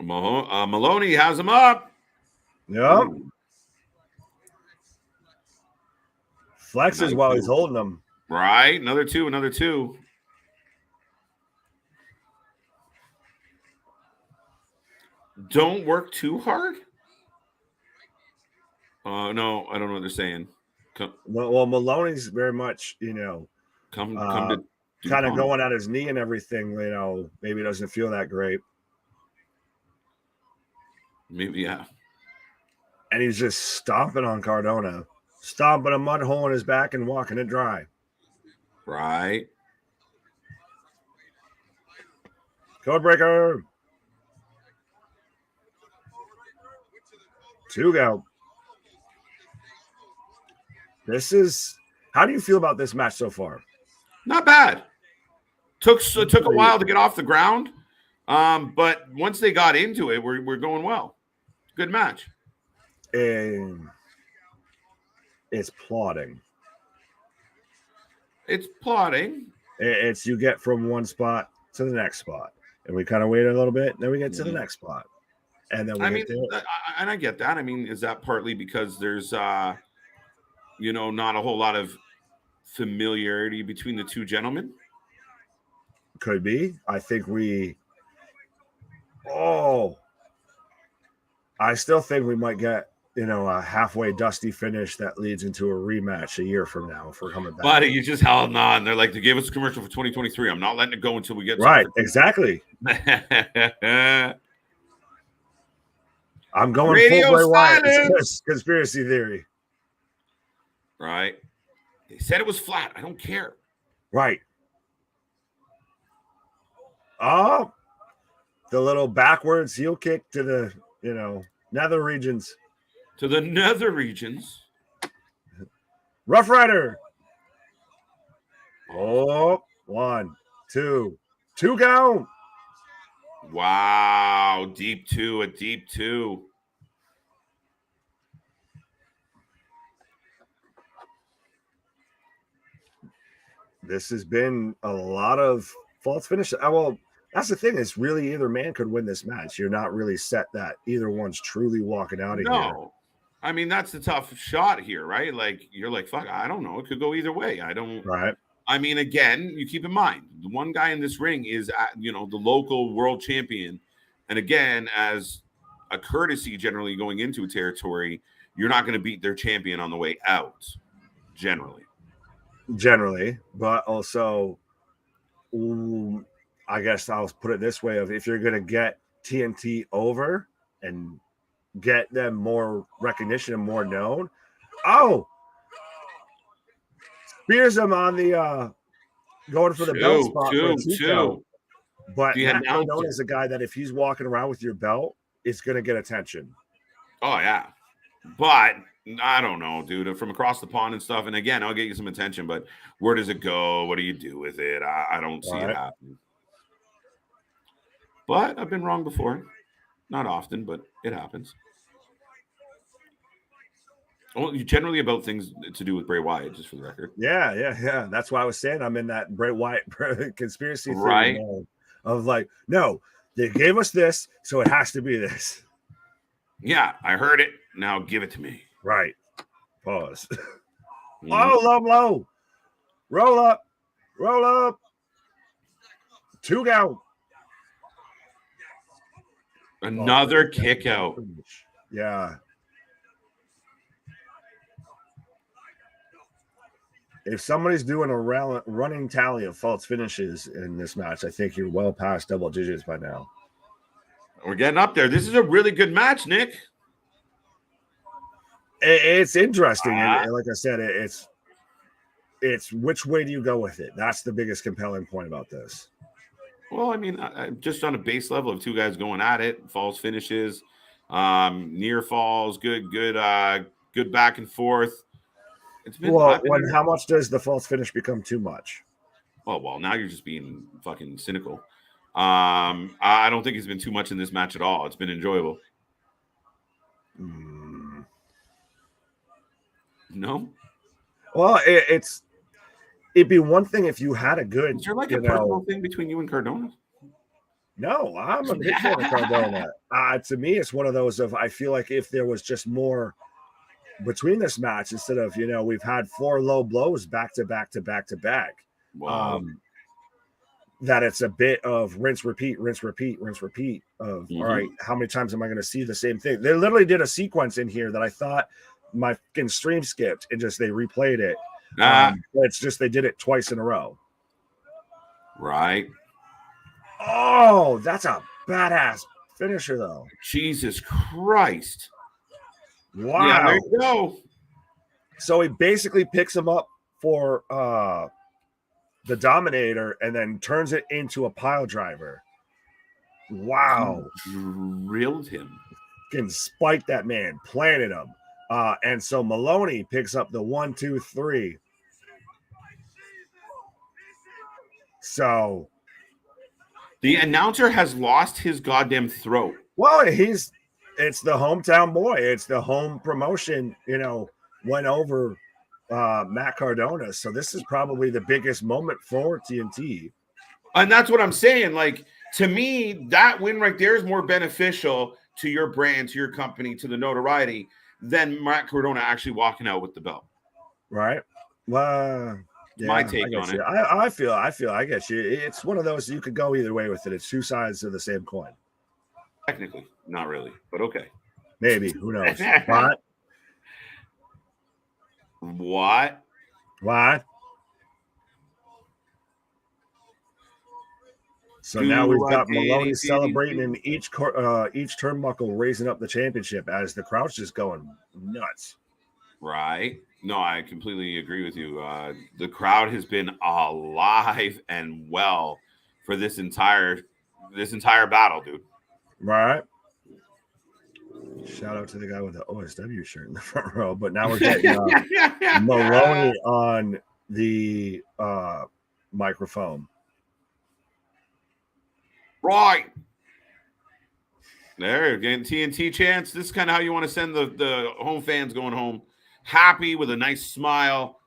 Maloney has him up. Yep. Flexes while he's holding them. Right. Another two. Don't work too hard. No, I don't know what they're saying. Well, Maloney's very much, come to kind of going at his knee and everything. Maybe doesn't feel that great. Maybe, yeah. And he's just stomping on Cardona, stomping a mud hole in his back and walking it dry. Right. Codebreaker. 2 go. How do you feel about this match so far? Not bad. Took a while to get off the ground, but once they got into it, we're going well. Good match. And it's plodding. It's plodding. It's you get from one spot to the next spot, and we kind of wait a little bit, then we get to the next spot, and then I get that. I mean, is that partly because there's not a whole lot of familiarity between the two gentlemen? Could be. I think I still think we might get a halfway dusty finish that leads into a rematch a year from now if we're coming back. Buddy, you just held on. They're like, they gave us a commercial for 2023. I'm not letting it go until we get right. Exactly. I'm going Radio full Bray Wyatt. silence. Conspiracy theory. Right. They said it was flat. I don't care. Right. Oh, the little backwards heel kick to the nether regions. To the nether regions. Rough Rider. Oh, 1, 2, 2 go. Wow. A deep two. This has been a lot of false finishes. Well, that's the thing. It's really either man could win this match. You're not really set that either one's truly walking out of here. No. I memean, that's the tough shot here, right? Like, you're like, fuck, I don't know. It could go either way. Right. I mean, again, you keep in mind, the one guy in this ring is, the local world champion. And again, as a courtesy generally going into a territory, you're not going to beat their champion on the way out, generally. But also, I guess I'll put it this way: if you're going to get TNT over and get them more recognition and more known, spears him on the going for the belt spot for two. But Matt Cardona is a guy that if he's walking around with your belt, it's going to get attention. Oh yeah, but I don't know, dude. From across the pond and stuff, and again, I'll get you some attention. But where does it go? What do you do with it? I don't see it happening. But I've been wrong before. Not often, but it happens. Well, generally about things to do with Bray Wyatt, just for the record. Yeah. That's why I was saying I'm in that Bray Wyatt conspiracy theory right mode of like, no, they gave us this, so it has to be this. Yeah, I heard it. Now give it to me. Right. Pause. Low. Roll up. 2 go. Another kick out. Yeah. If somebody's doing a running tally of false finishes in this match, I think you're well past double digits by now. We're getting up there. This is a really good match, Nick. It's interesting. And like I said, it's which way do you go with it? That's the biggest compelling point about this. Well, I mean, just on a base level of two guys going at it, false finishes, near falls, good back and forth. It's been how much does the false finish become too much? Oh, well, now you're just being fucking cynical. I don't think it's been too much in this match at all. It's been enjoyable. No? Well, it'd be one thing if you had a good. Is there like a personal thing between you and Cardona? No, I'm a big fan of Cardona. To me, it's one of those of I feel like if there was just more between this match, instead of, we've had 4 low blows back to back to back to back. Wow. That it's a bit of rinse, repeat of, all right, how many times am I going to see the same thing? They literally did a sequence in here that I thought my fucking stream skipped and just they replayed it. It's just they did it twice in a row. Right. Oh, that's a badass finisher, though. Jesus Christ. Wow. Yeah, there you go. So he basically picks him up for the Dominator and then turns it into a pile driver. Wow. Drilled him. Can spike that man, planted him. And so Maloney picks up the 1, 2, 3. So the announcer has lost his goddamn throat. Well, it's the hometown boy. It's the home promotion, went over Matt Cardona. So this is probably the biggest moment for TNT. And that's what I'm saying. Like, to me, that win right there is more beneficial to your brand, to your company, to the notoriety than Matt Cardona actually walking out with the belt. Right. Well, yeah, my take on it. I feel I get you. It's one of those you could go either way with it. It's 2 sides of the same coin. Technically, not really, but okay. Maybe. Who knows? What? So now we've got Maloney celebrating in each turnbuckle, raising up the championship as the crowd's just going nuts. Right. No, I completely agree with you. The crowd has been alive and well for this entire battle, dude. Right. Shout out to the guy with the OSW shirt in the front row. But now we're getting Maloney on the microphone. Right. There, again, TNT chants. This is kind of how you want to send the home fans going home. Happy with a nice smile.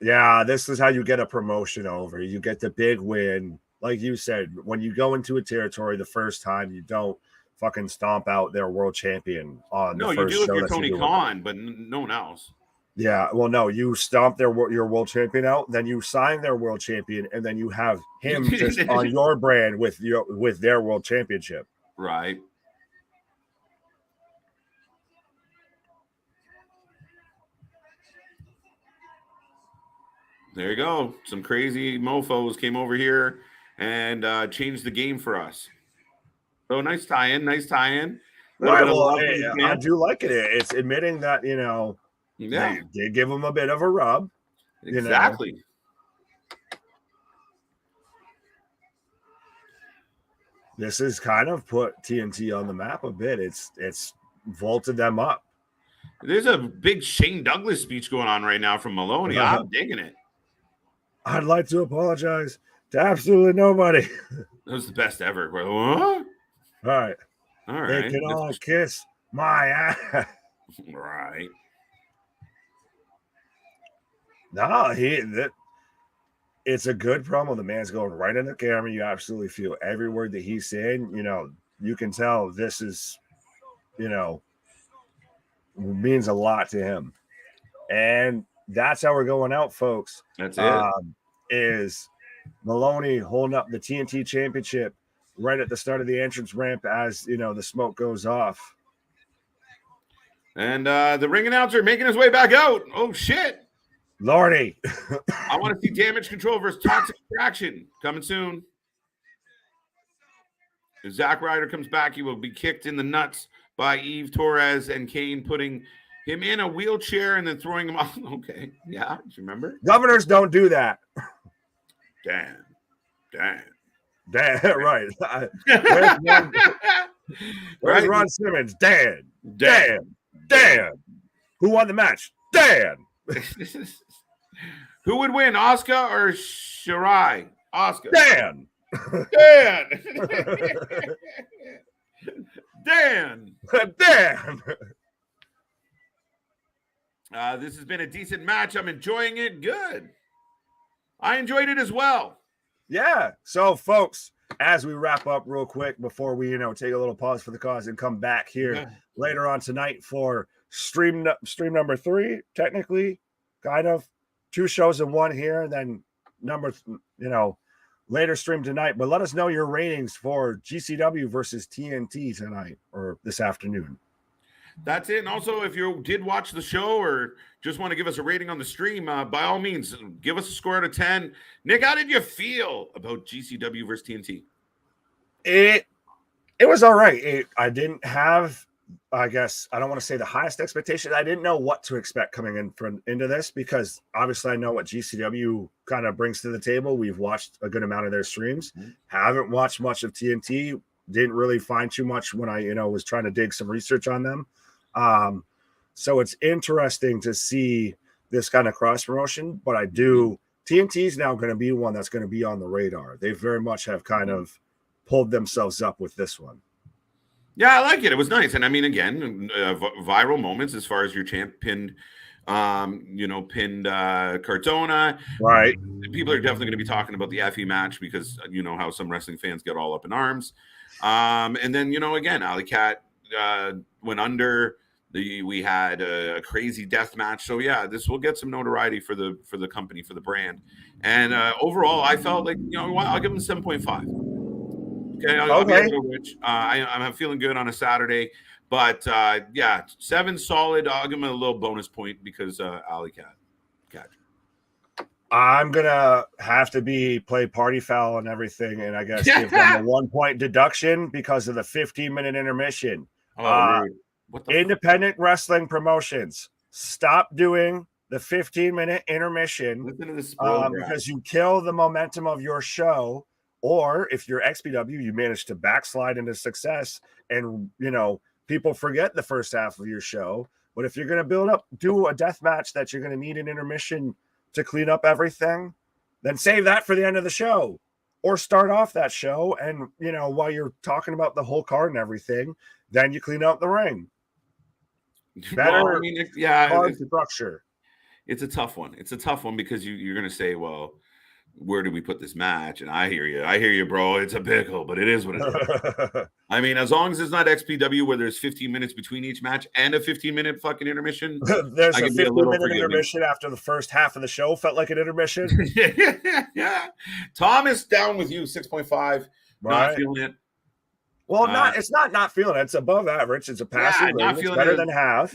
Yeah, this is how you get a promotion over. You get the big win. Like you said, when you go into a territory the first time, you don't fucking stomp out their world champion on the first show. No, you do if you're Tony Khan, but no one else. Yeah, well, no, you stomp your world champion out, then you sign their world champion, and then you have him just on your brand with their world championship. Right. There you go. Some crazy mofos came over here and changed the game for us. So nice tie-in. Right, well, I do like it. It's admitting that, they did give him a bit of a rub. Exactly. This has kind of put TNT on the map a bit. It's vaulted them up. There's a big Shane Douglas speech going on right now from Maloney. I'm digging it. I'd like to apologize to absolutely nobody. That was the best ever. What? All right. They can all kiss my ass. Right. No, it's a good promo. The man's going right in the camera. You absolutely feel every word that he's saying. You can tell this is, means a lot to him. And that's how we're going out, folks. That's it. Is Maloney holding up the TNT Championship right at the start of the entrance ramp as, the smoke goes off. And the ring announcer making his way back out. Oh, shit. Lordy. I want to see Damage Control versus Toxic Attraction coming soon. If Zack Ryder comes back, he will be kicked in the nuts by Eve Torres and Kane, putting him in a wheelchair and then throwing him off. Okay. Yeah. Do you remember? Governors don't do that. Damn. Right. Where's Ron Simmons? Dan. Who won the match? Dan. Who would win, Oscar or Shirai? Oscar. Dan. This has been a decent match. I'm enjoying it. Good. I enjoyed it as well. Yeah. So, folks, as we wrap up real quick before we, take a little pause for the cause and come back here later on tonight for stream number 3, technically, kind of 2 shows in one here, and then later stream tonight. But let us know your ratings for GCW versus TNT tonight or this afternoon. That's it. And also, if you did watch the show or just want to give us a rating on the stream, by all means, give us a score out of 10. Nick, how did you feel about GCW versus TNT? It was all right. I didn't have, I guess, I don't want to say the highest expectation. I didn't know what to expect coming into this because obviously I know what GCW kind of brings to the table. We've watched a good amount of their streams. Haven't watched much of TNT. Didn't really find too much when I, was trying to dig some research on them. So it's interesting to see this kind of cross promotion, but TNT is now going to be one that's going to be on the radar. They very much have kind of pulled themselves up with this one. Yeah, I like it. It was nice. And I mean, again, viral moments as far as your champ pinned Cardona. Right. People are definitely going to be talking about the Effy match because you know how some wrestling fans get all up in arms. And then, again, Allie Cat went under. We had a crazy death match. So, yeah, this will get some notoriety for the company, for the brand. And overall, I felt like, I'll give them 7.5. Okay, I'll be a little rich. I'm feeling good on a Saturday. But, 7 solid. I'll give them a little bonus point because Allie Cat. I'm going to have to play party foul and everything, and I guess give them a 1-point deduction because of the 15-minute intermission. Independent wrestling promotions, stop doing the 15-minute intermission because you kill the momentum of your show. Or if you're XPW, you manage to backslide into success and, people forget the first half of your show. But if you're going to do a death match that you're going to need an intermission to clean up everything, then save that for the end of the show or start off that show. And, while you're talking about the whole card and everything, then you clean out the ring. Better card structure. It's a tough one. It's a tough one because you're going to say, well, where do we put this match? And I hear you, bro. It's a pickle, but it is what it is. I mean, as long as it's not XPW where there's 15 minutes between each match and a 15-minute fucking intermission. There's a 15-minute intermission after the first half of the show. Felt like an intermission. Yeah. Thomas, down with you, 6.5. Right. Not feeling it. Well, it's not feeling it. It's above average. It's a passing ring. It's better than half,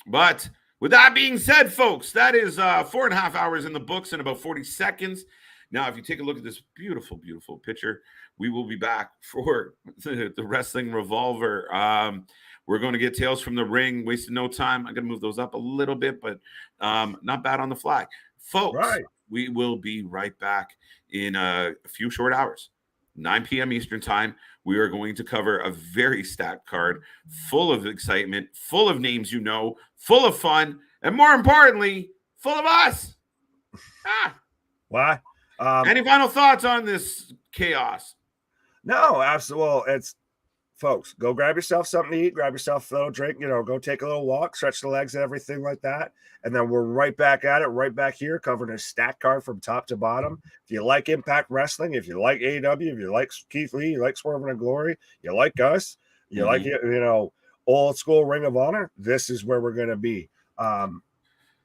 But with that being said, folks, that is 4.5 hours in the books in about 40 seconds. Now, if you take a look at this beautiful, beautiful picture, we will be back for the Wrestling Revolver. We're going to get Tales from the Ring. Wasting no time. I'm going to move those up a little bit, but not bad on the fly. Folks, we will be right back in a few short hours. 9 p.m. Eastern time. We are going to cover a very stacked card, full of excitement, full of names full of fun, and more importantly, full of us. Why? Any final thoughts on this chaos? No, absolutely. Well, folks, go grab yourself something to eat, grab yourself a little drink, go take a little walk, stretch the legs and everything like that. And then we're right back at it, right back here, covering a stack card from top to bottom. If you like Impact Wrestling, if you like AEW, if you like Keith Lee, you like Swerve and Glory, you like us, you like, old school Ring of Honor, this is where we're going to be.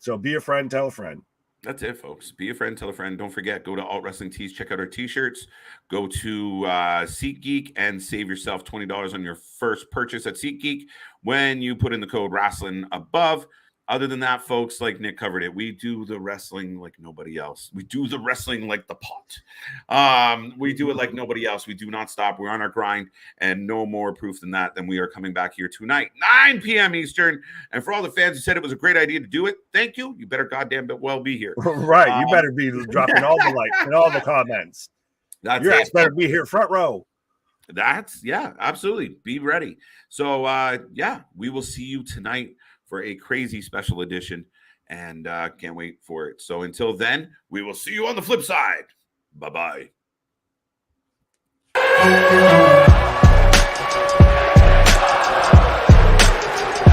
So be a friend, tell a friend. That's it, folks. Be a friend, tell a friend. Don't forget, go to Alt Wrestling Tees, check out our t-shirts. Go to SeatGeek and save yourself $20 on your first purchase at SeatGeek when you put in the code Wrasslin above. Other than that, folks, like Nick covered it, we do the wrestling like nobody else. We do the wrestling like the pot. We do it like nobody else. We do not stop. We're on our grind, and no more proof than that. Then we are coming back here tonight, 9 p.m. Eastern. And for all the fans who said it was a great idea to do it, thank you. You better goddamn well be here. Right. You better be dropping all the likes and all the comments. Your ass better be here front row. Absolutely. Be ready. So, we will see you tonight for a crazy special edition, and can't wait for it. So until then, we will see you on the flip side. Bye-bye.